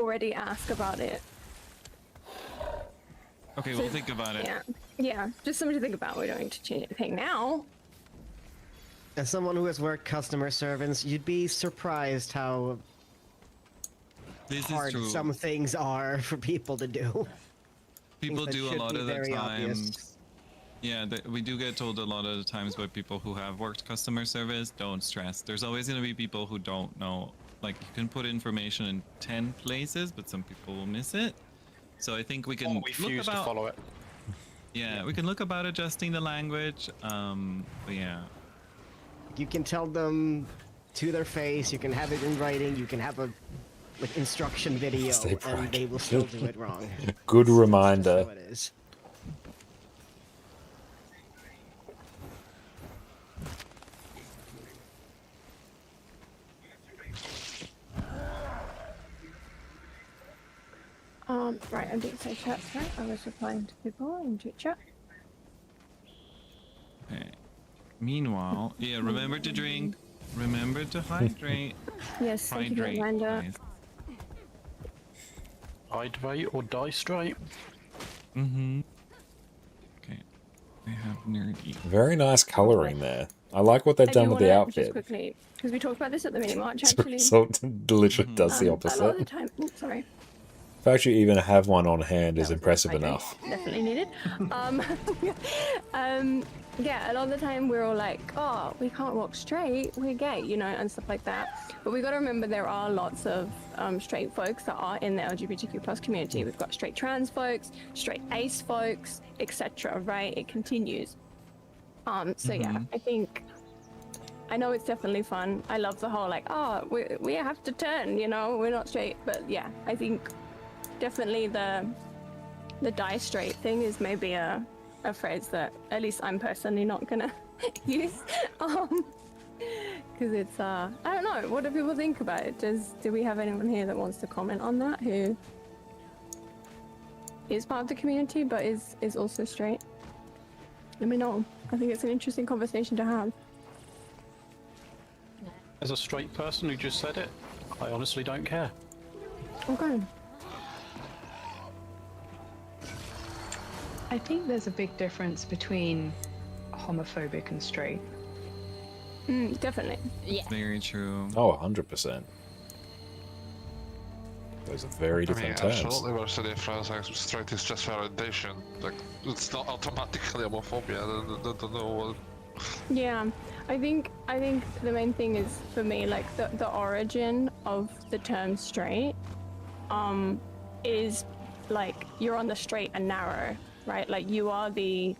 S3: already ask about it.
S17: Okay,
S3: So,
S17: we'll think about it.
S3: Yeah, just something to think about. We don't need to change anything now.
S10: As someone who has worked customer service, you'd be surprised how hard some things are for people to do.
S17: People
S10: Things that
S17: do a
S10: should
S17: lot
S10: be
S17: of the
S10: very
S17: times.
S10: obvious.
S17: Yeah, we do get told a lot of the times by people who have worked customer service, don't stress. There's always going to be people who don't know. Like, you can put information in 10 places, but some people will miss it. So I think we can
S23: we refuse to follow it.
S17: Yeah, we can look about adjusting the language. But yeah.
S10: You can tell them to their face, you can have it in writing, you can have a like instruction video, and they will still do it wrong.
S1: Good reminder.
S10: That's how it is.
S3: Right, I didn't say chat, right? I was replying to people in chat.
S17: Okay. Meanwhile, yeah, remember to drink. Remember to hydrate.
S3: Yes, thank you for the reminder.
S23: Hydrate or die straight.
S17: Mm-hmm. Okay. I have nerdy.
S1: Very nice colouring there. I like what they've done with the outfit.
S3: Quickly, because we talked about this at the mini march actually.
S1: So it literally does the
S3: A lot of the
S1: opposite.
S3: time. Oops, sorry.
S1: The fact you even have one on hand is impressive enough.
S3: Definitely needed. Yeah, a lot of the time we're all like, oh, we can't walk straight, we're gay, you know, and stuff like that. But we got to remember there are lots of straight folks that are in the LGBTQ plus community. We've got straight trans folks, straight ace folks, etc. Right? It continues. So yeah, I know it's definitely fun. I love the whole like, oh, we have to turn, you know, we're not straight. But yeah, I think definitely the die straight thing is maybe a phrase that at least I'm personally not gonna use, because it's I don't know, what do people think about it? Do we have anyone here that wants to comment on that, who is part of the community but is also straight? Let me know. I think it's an interesting conversation to have.
S23: As a straight person who just said it, I honestly don't care.
S3: Okay.
S6: I think there's a big difference between homophobic and straight.
S3: Definitely. Yeah.
S17: Very true.
S1: Oh, 100%. Those are very different terms.
S13: Absolutely, there's a difference. Like, straight is just validation. Like, it's not automatically homophobia. I don't know what.
S3: Yeah, I think the main thing is for me like the origin of the term straight, is like you're on the straight and narrow, right? Like you are the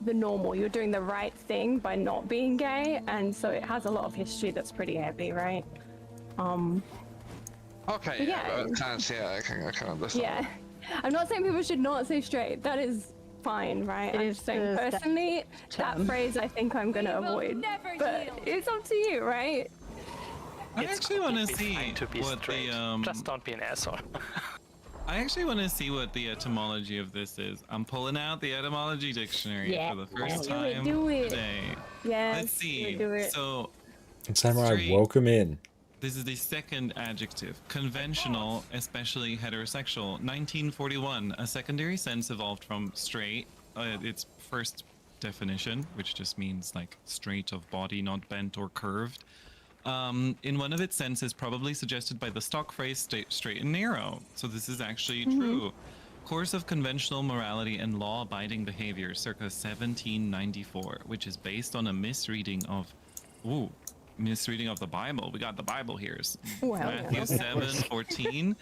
S3: normal. You're doing the right thing by not being gay, and so it has a lot of history that's pretty heavy, right?
S13: Okay,
S3: yeah,
S13: I can understand.
S3: Yeah, I'm not saying people should not say straight. That is fine, right? I'm just saying personally, that phrase I think I'm gonna avoid. But it's up to you, right?
S17: I actually want to see
S18: what the just don't be an asshole.
S17: I actually want to see what the etymology of this is. I'm pulling out the etymology dictionary for the first time today.
S3: Yes,
S17: let's see. So,
S1: Samurai,
S17: straight,
S1: welcome in.
S17: This is the second adjective. Conventional, especially heterosexual. 1941. A secondary sense evolved from straight. Its first definition, which just means like straight of body, not bent or curved. In one of its senses, probably suggested by the stock phrase straight and narrow. So this is actually true. Course of conventional morality and law-abiding behavior, circa 1794, which is based on a misreading of the Bible. We got the Bible here. Matthew 7:14,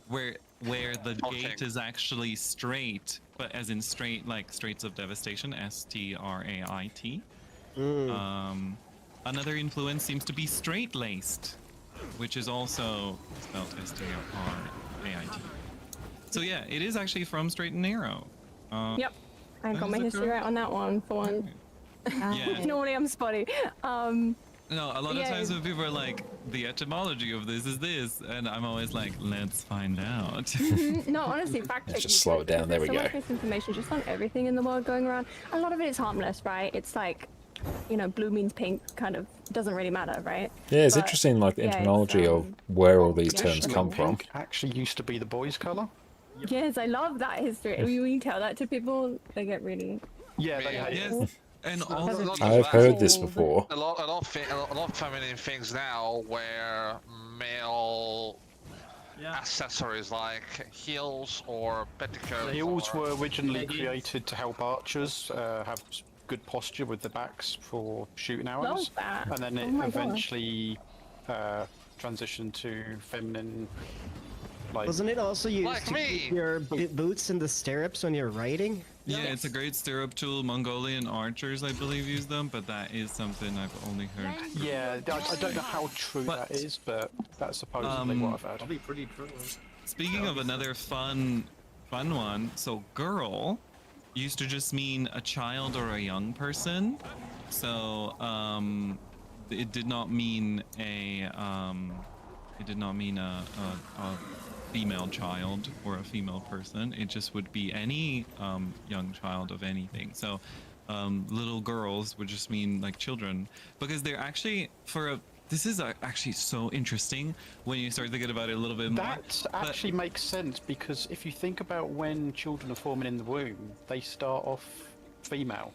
S17: where the gate is actually straight, but as in straight, like Straits of Devastation, S-T-R-A-I-T. Another influence seems to be straight-laced, which is also spelled S-T-R-A-I-T. So yeah, it is actually from straight and narrow.
S3: Yep. I got my history right on that one for one.
S17: Yeah.
S3: Normally I'm spotty.
S17: No, a lot of times when people are like, the etymology of this is this, and I'm always like, let's find out.
S3: No, honestly, fact check.
S1: Let's just slow it down. There we
S3: There's so
S1: go.
S3: much misinformation just on everything in the world going around. A lot of it is harmless, right? It's like, you know, blue means pink, kind of doesn't really matter, right?
S1: Yeah, it's
S3: But,
S1: interesting, like the
S3: yeah,
S1: etymology of where all these terms come from.
S23: Pink actually used to be the boys' colour.
S3: Yes, I love that history. When you tell that to people, they get really.
S23: Yeah, they hate
S17: yes. And also,
S1: I've heard this before.
S13: A lot of feminine things now where male accessories like heels or petticoats.
S23: The heels were originally created to help archers have good posture with their backs for shooting arrows, and then it
S3: eventually
S23: transitioned to feminine. Like,
S10: Wasn't it also used
S13: Like
S10: to
S13: me!
S10: keep your boots in the stirrups when you're riding?
S17: yeah, it's a great stirrup tool. Mongolian archers, I believe, use them, but that is something I've only heard.
S23: yeah, I don't know how true that is, but that's supposedly what I've heard.
S8: Probably pretty true.
S17: Speaking of another fun one, so girl used to just mean a child or a young person. So it did not mean a female child or a female person. It just would be any young child of anything. So little girls would just mean like children, because they're actually this is actually so interesting when you start thinking about it a little bit more.
S23: That actually makes sense, because if you think about when children are forming in the womb, they start off female.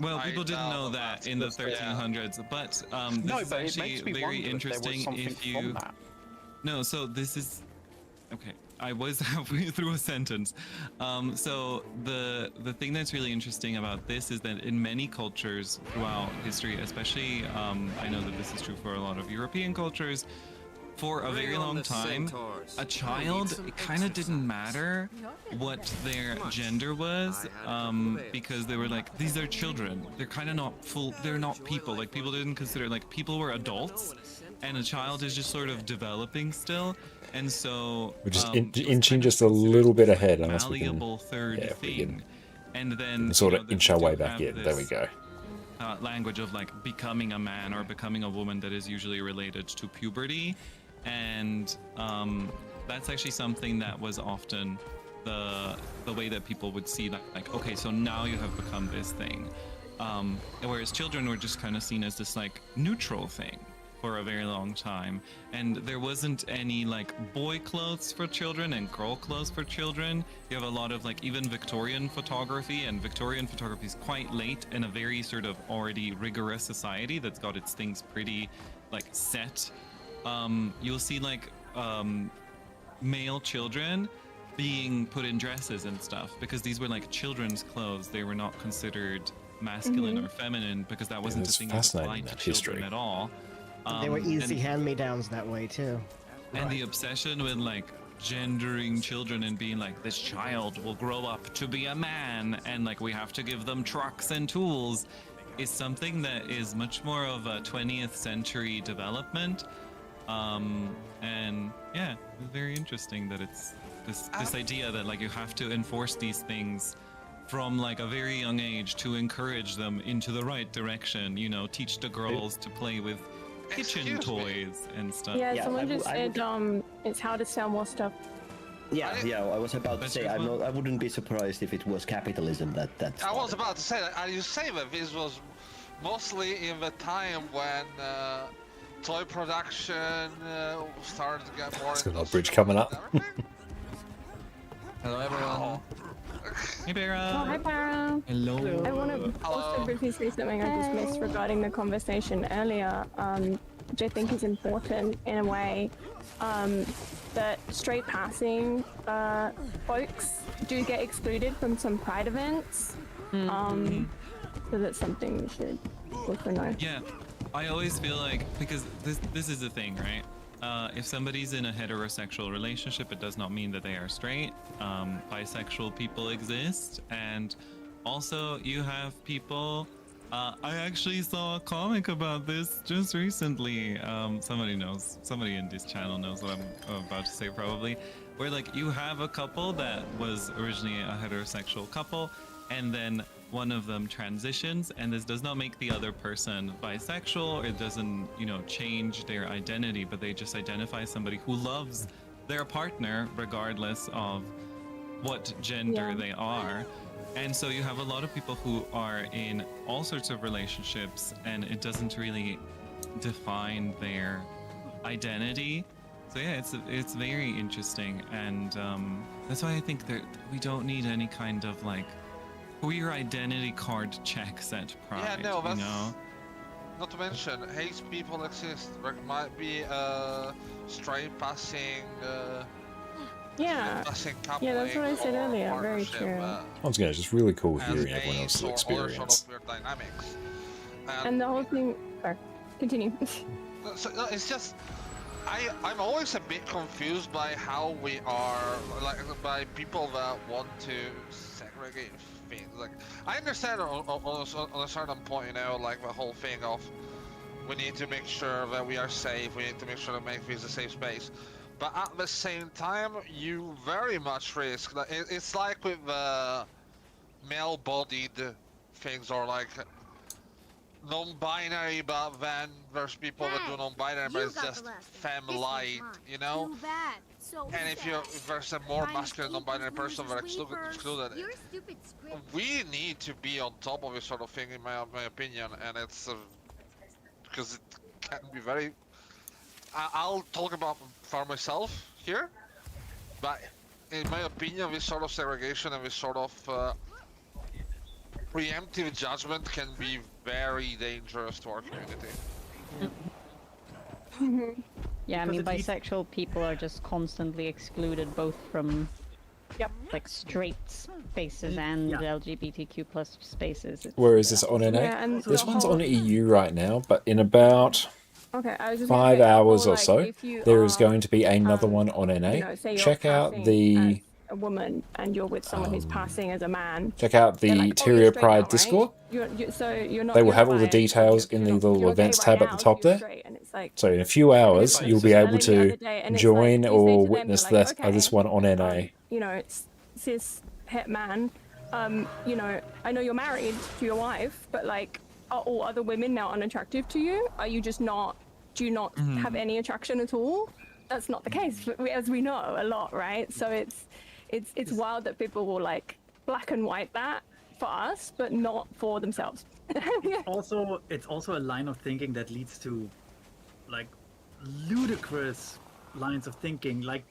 S17: Well, people didn't know that in the 1300s, but this is actually very interesting if you... No, so this is... Okay, I was halfway through a sentence. So the thing that's really interesting about this is that in many cultures throughout history, especially I know that this is true for a lot of European cultures, for a very long time, a child, it kind of didn't matter what their gender was, because they were like, these are children. They're kind of not full, they're not people. Like, people didn't consider, like, people were adults, and a child is just sort of developing still. And so...
S1: We're just inching just a little bit ahead, unless we can...
S17: Malleable third thing. And then...
S1: sort of inch our way back in. There we go.
S17: Language of, like, becoming a man or becoming a woman that is usually related to puberty. And that's actually something that was often the way that people would see that, like, okay, so now you have become this thing. Whereas children were just kind of seen as this, like, neutral thing for a very long time, and there wasn't any like boy clothes for children and girl clothes for children. You have a lot of like even Victorian photography, and Victorian photography is quite late in a very sort of already rigorous society that's got its things pretty like set. You'll see like male children being put in dresses and stuff because these were like children's clothes. They were not considered masculine or feminine because that wasn't the thing that applied to children at all.
S10: They were easy hand-me-downs that way too.
S17: And the obsession with like gendering children and being like, this child will grow up to be a man and like we have to give them trucks and tools is something that is much more of a 20th century development. And yeah, it's very interesting that it's this idea that like you have to enforce these things from like a very young age to encourage them into the right direction, you know, teach the girls to play with kitchen toys and stuff.
S3: Yeah, someone just said it's how to sell more stuff.
S22: Yeah, I was about to say I wouldn't be surprised if it was capitalism that.
S13: I was about to say that. Are you saying that this was mostly in the time when toy production started to get more?
S1: It's got a bridge coming up.
S4: Hello, everyone.
S17: Hey, Barra.
S3: Oh, hi, Barra.
S17: Hello.
S3: I want to also briefly say something I just missed regarding the conversation earlier, which I think is important in a way, that straight passing folks do get excluded from some pride events. So that's something we should also know.
S17: Yeah, I always feel like, because this is the thing, right? If somebody's in a heterosexual relationship, it does not mean that they are straight. Bisexual people exist, and also you have people. I actually saw a comic about this just recently. Somebody in this channel knows what I'm about to say probably. Where like you have a couple that was originally a heterosexual couple, and then one of them transitions, and this does not make the other person bisexual, or it doesn't, you know, change their identity, but they just identify somebody who loves their partner regardless of what gender they are. And so you have a lot of people who are in all sorts of relationships, and it doesn't really define their identity. So yeah, it's very interesting, and that's why I think that we don't need any kind of like queer identity card checks at Pride.
S13: Yeah, no, that's...
S17: You know?
S13: Not to mention, hate people exist. There might be straight passing... passing coupling,
S3: yeah, that's what I said earlier. Very true.
S1: Once again, it's just really cool hearing everyone else's experience.
S13: Sort of weird dynamics.
S3: And the whole thing... Sorry, continue.
S13: So, no, it's just... I'm always a bit confused by how we are, like, by people that want to segregate things. Like, I understand on a certain point, you know, like the whole thing of we need to make sure that we are safe, we need to make sure to make this a safe space. But at the same time, you very much risk, like, it's like with male-bodied things, or like non-binary, but then there's people that do non-binary, but it's just femme-light, you know? And if there's a more masculine non-binary person, they're excluded. We need to be on top of this sort of thing, in my opinion, and it's because it can be very... I'll talk about for myself here, but in my opinion, this sort of segregation and this sort of preemptive judgment can be very dangerous to our community.
S20: Yeah, I mean, bisexual people are just constantly excluded both from like straight spaces and LGBTQ plus spaces.
S1: Where is this on NA? This one's on EU right now, but in about
S3: I was just
S1: 5 hours or
S3: like,
S1: so, there is going to be another one on NA.
S3: You know, say
S1: Check
S3: you're
S1: out
S3: passing
S1: the...
S3: as a woman and you're with someone who's passing as a man.
S1: Check out the
S3: Like,
S1: Tyria
S3: straight
S1: Pride
S3: now, right?
S1: Discord.
S3: So you're not,
S1: They will
S3: you're
S1: have all the
S3: fine.
S1: details in the little events tab at the top there.
S3: And it's like,
S1: So in a few hours, you'll be able to join or witness
S3: like,
S1: this one on NA.
S3: you know, it's cis het man. You know, I know you're married to your wife, but like, are all other women now unattractive to you? Are you just not? Do you not have any attraction at all? That's not the case, as we know a lot, right? So it's wild that people will like black and white that for us, but not for themselves.
S5: It's also a line of thinking that leads to like ludicrous lines of thinking, like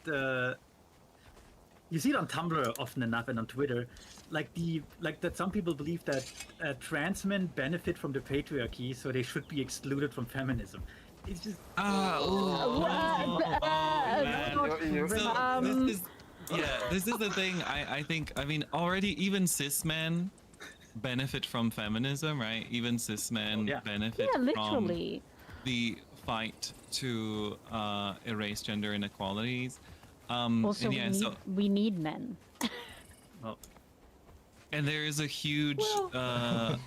S5: you see it on Tumblr often enough and on Twitter, like that some people believe that trans men benefit from the patriarchy, so they should be excluded from feminism. It's just
S17: this is the thing. I think, I mean, already even cis men benefit from feminism, right? Even cis men benefit from the fight to erase gender inequalities.
S20: Also, we need men.
S5: Well,
S17: and there is a huge, as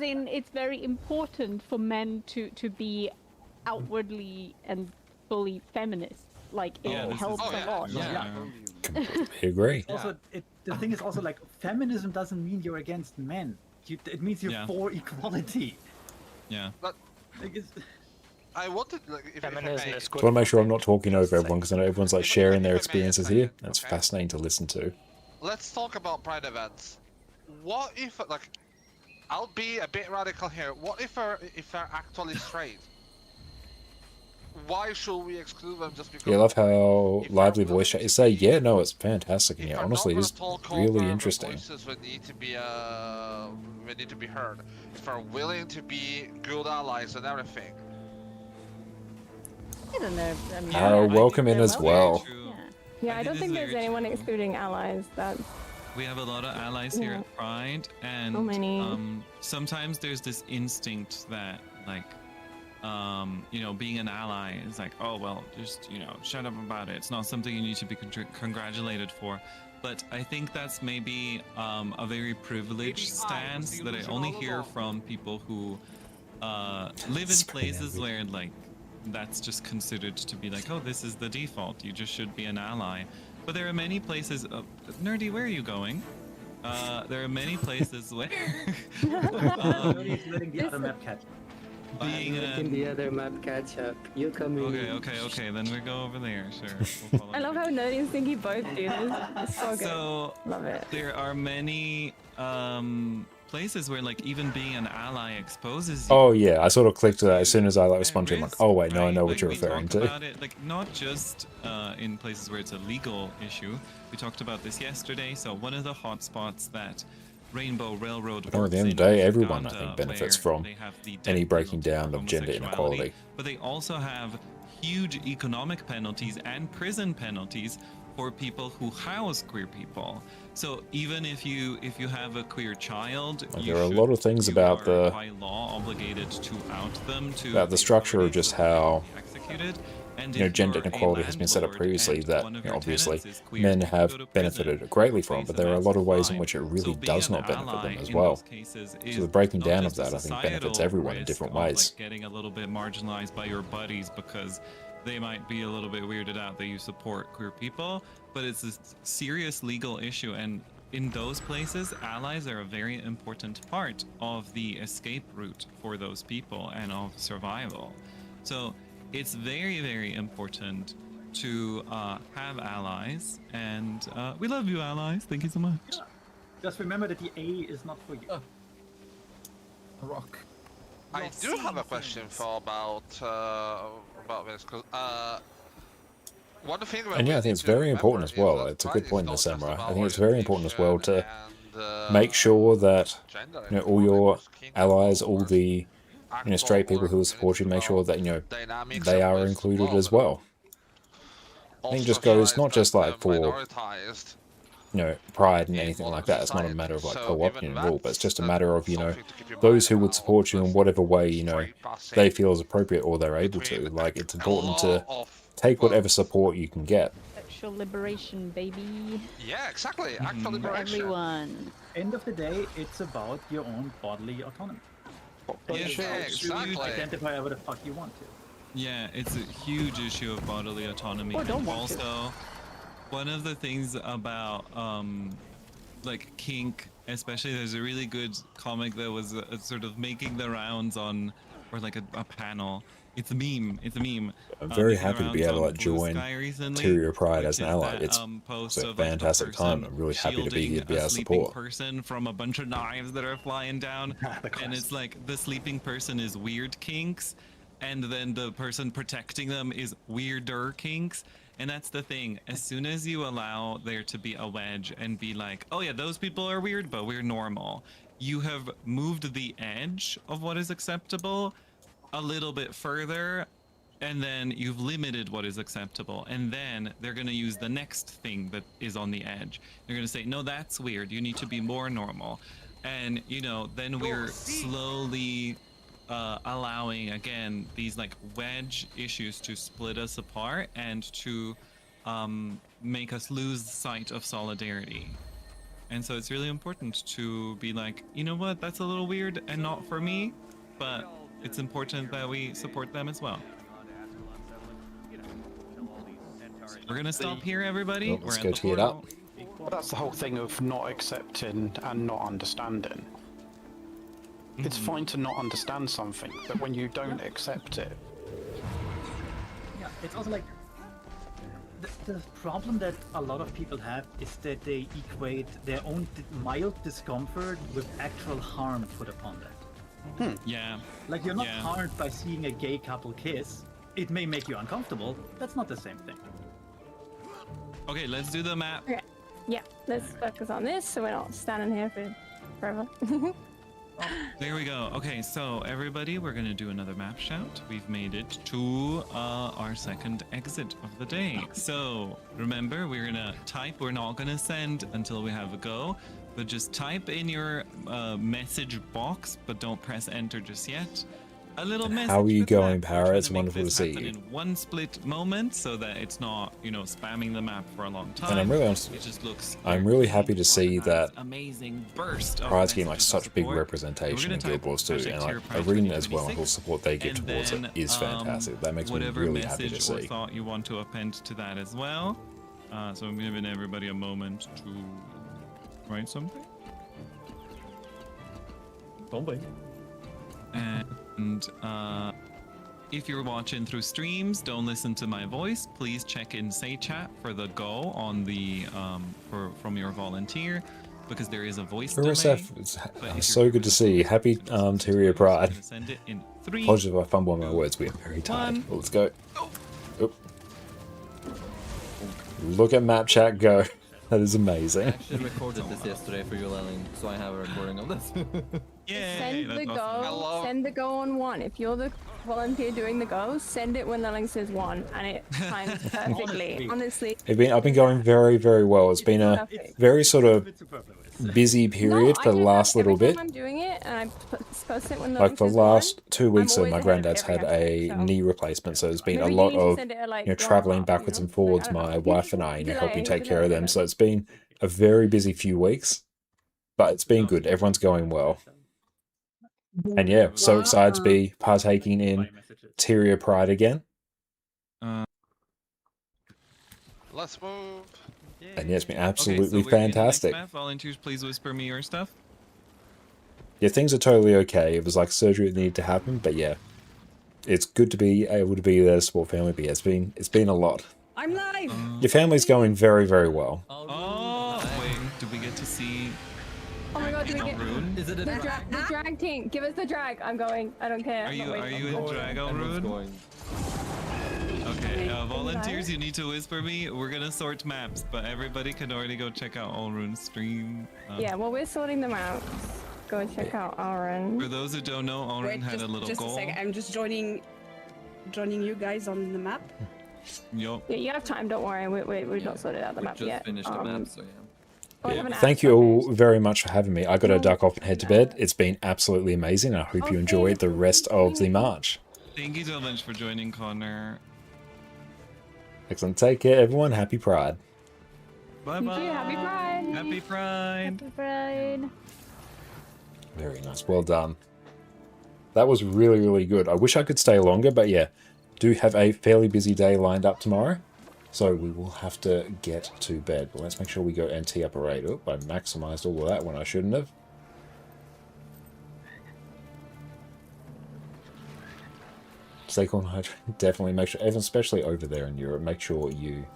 S20: in, it's very important for men to be outwardly and fully feminist. Like, it helps a lot.
S1: Completely agree.
S5: Also, the thing is also, like, feminism doesn't mean you're against men. It means you're for equality.
S17: Yeah.
S13: But I wanted, like, if
S18: feminism is good.
S1: I want to make sure I'm not talking over everyone, because I know everyone's like sharing their experiences here. That's fascinating to listen to.
S13: Let's talk about Pride events. What if, like, I'll be a bit radical here. What if they're actually straight? Why should we exclude them just because?
S1: Yeah, I love how lively voice chat is. Say, yeah, no, it's fantastic. Yeah, honestly, it's really interesting.
S13: Voices would need to be heard. If they're willing to be good allies and everything.
S20: I don't know. I mean,
S1: welcome in as well.
S3: Yeah, I don't think there's anyone excluding allies.
S17: We have a lot of allies here at Pride, and
S3: so many.
S17: Sometimes there's this instinct that, like, you know, being an ally is like, oh well, just, you know, shut up about it. It's not something you need to be congratulated for. But I think that's maybe a very privileged stance that I only hear from people who live in places where, like, that's just considered to be like, oh, this is the default. You just should be an ally. But there are many places. Nerdy, where are you going? There are many places where.
S5: Nerdy's letting the other map catch.
S2: Being in the other map catch up. You come in.
S17: Okay. Then we go over there. Sure. We'll follow
S3: I love how Nerdy and Stinky both do this. It's so good.
S17: So
S3: love it.
S17: There are many places where like even being an ally exposes you.
S1: Oh yeah, I sort of clicked that as soon as I like responded. I'm like, oh wait, no, I know what you're referring to.
S17: About it, like not just in places where it's a legal issue. We talked about this yesterday. So one of the hotspots that Rainbow Railroad.
S1: Or at the end of the day, everyone I think benefits from any breaking down of gender inequality.
S17: But they also have huge economic penalties and prison penalties for people who house queer people. So even if you have a queer child,
S1: there are a lot of things about the
S17: by law obligated to out them to
S1: about the structure of just how
S17: executed. And
S1: gender inequality has been set up previously that obviously men have benefited greatly from, but there are a lot of ways in which it really does not benefit them as well. So the breaking down of that, I think, benefits everyone in different ways.
S17: Like getting a little bit marginalized by your buddies because they might be a little bit weirded out that you support queer people, but it's a serious legal issue, and in those places, allies are a very important part of the escape route for those people and of survival. So it's very, very important to have allies, and we love you, allies. Thank you so much.
S5: Yeah. Just remember that the A is not for you.
S13: A rock. I do have a question for about this, because one thing.
S1: And yeah, I think it's very important as well. It's a good point in the samurai. I think it's very important as well to make sure that all your allies, all the straight people who will support you, make sure that they are included as well. I think it just goes not just like for pride and anything like that. It's not a matter of like co-opting at all, but it's just a matter of those who would support you in whatever way they feel is appropriate or they're able to. Like, it's important to take whatever support you can get.
S20: Sexual liberation, baby.
S13: Yeah, exactly. Actual liberation.
S20: Everyone.
S5: End of the day, it's about your own bodily autonomy.
S17: Yeah, exactly.
S5: You identify however the fuck you want to.
S17: Yeah, it's a huge issue of bodily autonomy.
S20: Or don't
S17: and
S20: want
S17: also,
S20: to.
S17: one of the things about like kink, especially, there's a really good comic that was sort of making the rounds on, or like a panel. It's a meme.
S1: I'm very happy to be able to like join Tyria Pride as an ally. It's a fantastic time. I'm really happy to be here to be able to support.
S17: Person from a bunch of knives that are flying down, and it's like the sleeping person is weird kinks, and then the person protecting them is weirder kinks. And that's the thing. As soon as you allow there to be a wedge and be like, oh yeah, those people are weird, but we're normal, you have moved the edge of what is acceptable a little bit further, and then you've limited what is acceptable, and then they're going to use the next thing that is on the edge. They're going to say, no, that's weird, you need to be more normal. And then we're slowly allowing again these like wedge issues to split us apart and to make us lose sight of solidarity. And so it's really important to be like, you know what, that's a little weird and not for me, but it's important that we support them as well. We're gonna stop here, everybody.
S1: Well, let's go tee it up.
S23: Well, that's the whole thing of not accepting and not understanding. It's fine to not understand something, but when you don't accept it...
S5: Yeah, it's also like... The problem that a lot of people have is that they equate their own mild discomfort with actual harm put upon that.
S17: Yeah.
S5: Like, you're not harmed by seeing a gay couple kiss. It may make you uncomfortable. That's not the same thing.
S17: Okay, let's do the map.
S3: Okay. Yeah, let's focus on this so we're not standing here for forever.
S17: There we go. Okay, so everybody, we're gonna do another map shout. We've made it to our second exit of the day. So remember, we're gonna type. We're not gonna send until we have a go, but just type in your message box, but don't press enter just yet. A little message.
S1: How are you going, Para? It's wonderful to see you.
S17: In one split moment, so that it's not, spamming the map for a long time.
S1: And I'm really honest,
S17: it just looks
S1: I'm really happy to see that
S17: amazing burst of
S1: Pride's getting like such big representation in Guild Wars 2, and like Arena as well, and all the support they give towards it is fantastic. That makes me really happy to see.
S17: Whatever message or thought you want to append to that as well. So I'm giving everybody a moment to write something.
S8: Something.
S17: And if you're watching through streams, don't listen to my voice. Please check in Say Chat for the go on the from your volunteer, because there is a voice delay.
S1: RSF, so good to see you. Happy Tyria Pride.
S17: Send it in 3.
S1: Apologies if I fumble on my words. We are very tired. Well, let's go. Oop. Look at map chat go. That is amazing.
S4: I actually recorded this yesterday for you, Lelling, so I have a recording of this.
S3: Send the go on 1. If you're the volunteer doing the go, send it when Lelling says 1, and it times perfectly. Honestly.
S1: I've been going very, very well. It's been a very sort of busy period for the last little bit.
S3: I'm doing it, and I post it when
S1: Like the
S3: says
S1: last
S3: 1.
S1: 2 weeks,
S3: I'm
S1: my
S3: always
S1: granddad's
S3: ahead
S1: had
S3: of every
S1: a
S3: episode,
S1: knee replacement, so there's been a
S3: Maybe you
S1: lot
S3: need to
S1: of
S3: send it at, like,
S1: traveling
S3: 1:30,
S1: backwards and forwards. My wife and I, helping take
S3: delay,
S1: care of them. So it's been a very busy few weeks, but it's been good. Everyone's going well. And yeah, so excited to be partaking in Tyria Pride again.
S13: Let's move.
S1: And yeah, it's been absolutely
S17: okay, so
S1: fantastic.
S17: Volunteers, please whisper me your stuff.
S1: Yeah, things are totally okay. It was like surgery that needed to happen, but yeah, it's good to be able to be there to support family. But yeah, it's been a lot.
S14: I'm live.
S1: Your family's going very, very well.
S17: Oh, wait, do we get to see?
S3: Oh my god, do we get
S4: Is it a
S3: the drag team? Give us the drag. I'm going. I don't care.
S17: Are you in drag, Alrune? Okay, volunteers, you need to whisper me. We're gonna sort maps, but everybody can already go check out Alrune's stream.
S3: Yeah, well, we're sorting them out. Go check out Alrune.
S17: For those who don't know, Alrune had a little
S14: just
S17: goal.
S14: Just a second, I'm just joining you guys on the map.
S17: Yup.
S3: Yeah, you have time. Don't worry. We've not sorted out the map yet.
S4: Just finished the map, so yeah.
S1: Thank you all very much for having me. I got to duck off and head to bed. It's been absolutely amazing. I hope you enjoyed the rest of the march.
S17: Thank you so much for joining, Connor.
S1: Excellent. Take care, everyone. Happy Pride.
S17: Bye bye.
S3: Happy Pride.
S17: Happy Pride.
S20: Happy Pride.
S1: Very nice. Well done. That was really, really good. I wish I could stay longer, but yeah, do have a fairly busy day lined up tomorrow. So we will have to get to bed. But let's make sure we go and tee up a raid. Oop, I maximized all of that when I shouldn't have. Stay cool and hydrated. Definitely make sure, especially over there in Europe, make sure you,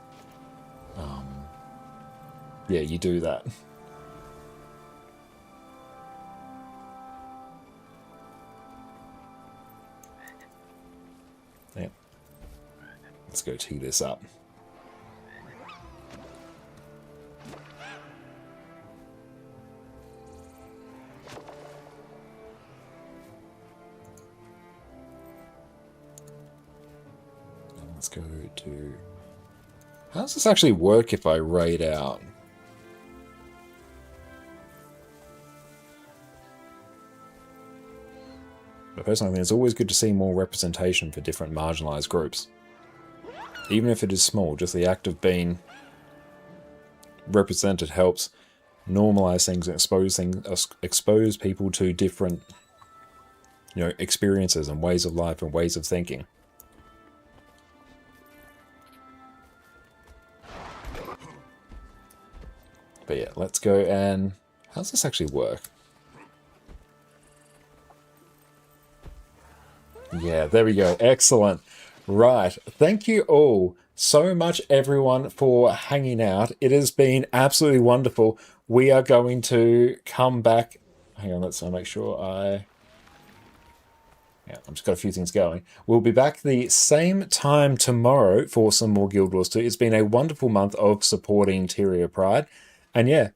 S1: yeah, you do that. Yeah. Let's go tee this up. Let's go to... How does this actually work if I raid out? But personally, I think it's always good to see more representation for different marginalized groups. Even if it is small, just the act of being represented helps normalize things and expose people to different, experiences and ways of life and ways of thinking. But yeah, let's go and... How does this actually work? Yeah, there we go. Excellent. Right. Thank you all so much, everyone, for hanging out. It has been absolutely wonderful. We are going to come back... Hang on, let's make sure I... Yeah, I've just got a few things going. We'll be back the same time tomorrow for some more Guild Wars 2. It's been a wonderful month of supporting Tyria Pride. And yeah,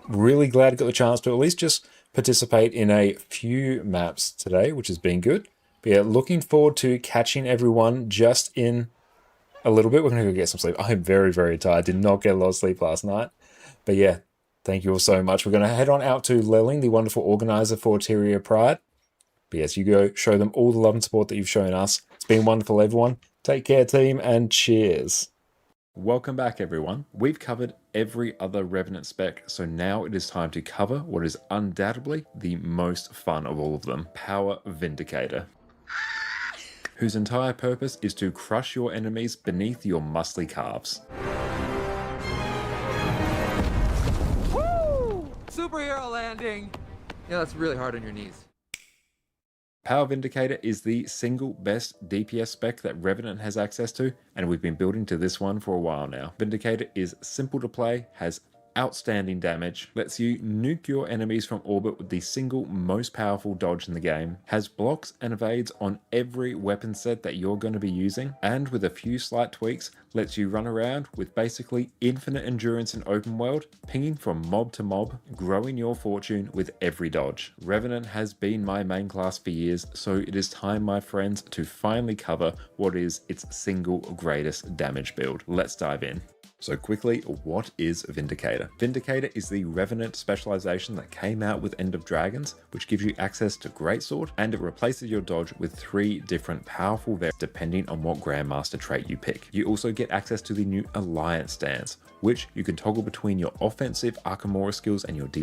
S1: really glad I got the chance to at least just participate in a few maps today, which has been good. But yeah, looking forward to catching everyone just in a little bit. We're going to go get some sleep. I'm very, very tired. Did not get a lot of sleep last night. But yeah, thank you all so much. We're going to head on out to Lelling, the wonderful organizer for Tyria Pride. But yes, you go show them all the love and support that you've shown us. It's been wonderful, everyone. Take care, team, and cheers. Welcome back, everyone. We've covered every other Revenant spec, so now it is time to cover what is undoubtedly the most fun of all of them, Power Vindicator, whose entire purpose is to crush your enemies beneath your muscly calves.
S11: superhero landing. Yeah, that's really hard on your knees.
S1: Power Vindicator is the single best DPS spec that Revenant has access to, and we've been building to this one for a while now. Vindicator is simple to play, has outstanding damage, lets you nuke your enemies from orbit with the single most powerful dodge in the game, has blocks and evades on every weapon set that you're going to be using, and with a few slight tweaks, lets you run around with basically infinite endurance in open world, pinging from mob to mob, growing your fortune with every dodge. Revenant has been my main class for years, so it is time, my friends, to finally cover what is its single greatest damage build. Let's dive in. So quickly, what is Vindicator? Vindicator is the Revenant specialization that came out with End of Dragons, which gives you access to Greatsword, and it replaces your dodge with 3 different powerful variants depending on what Grandmaster trait you pick. You also get access to the new Alliance stance, which you can toggle between your offensive Arkamora skills and your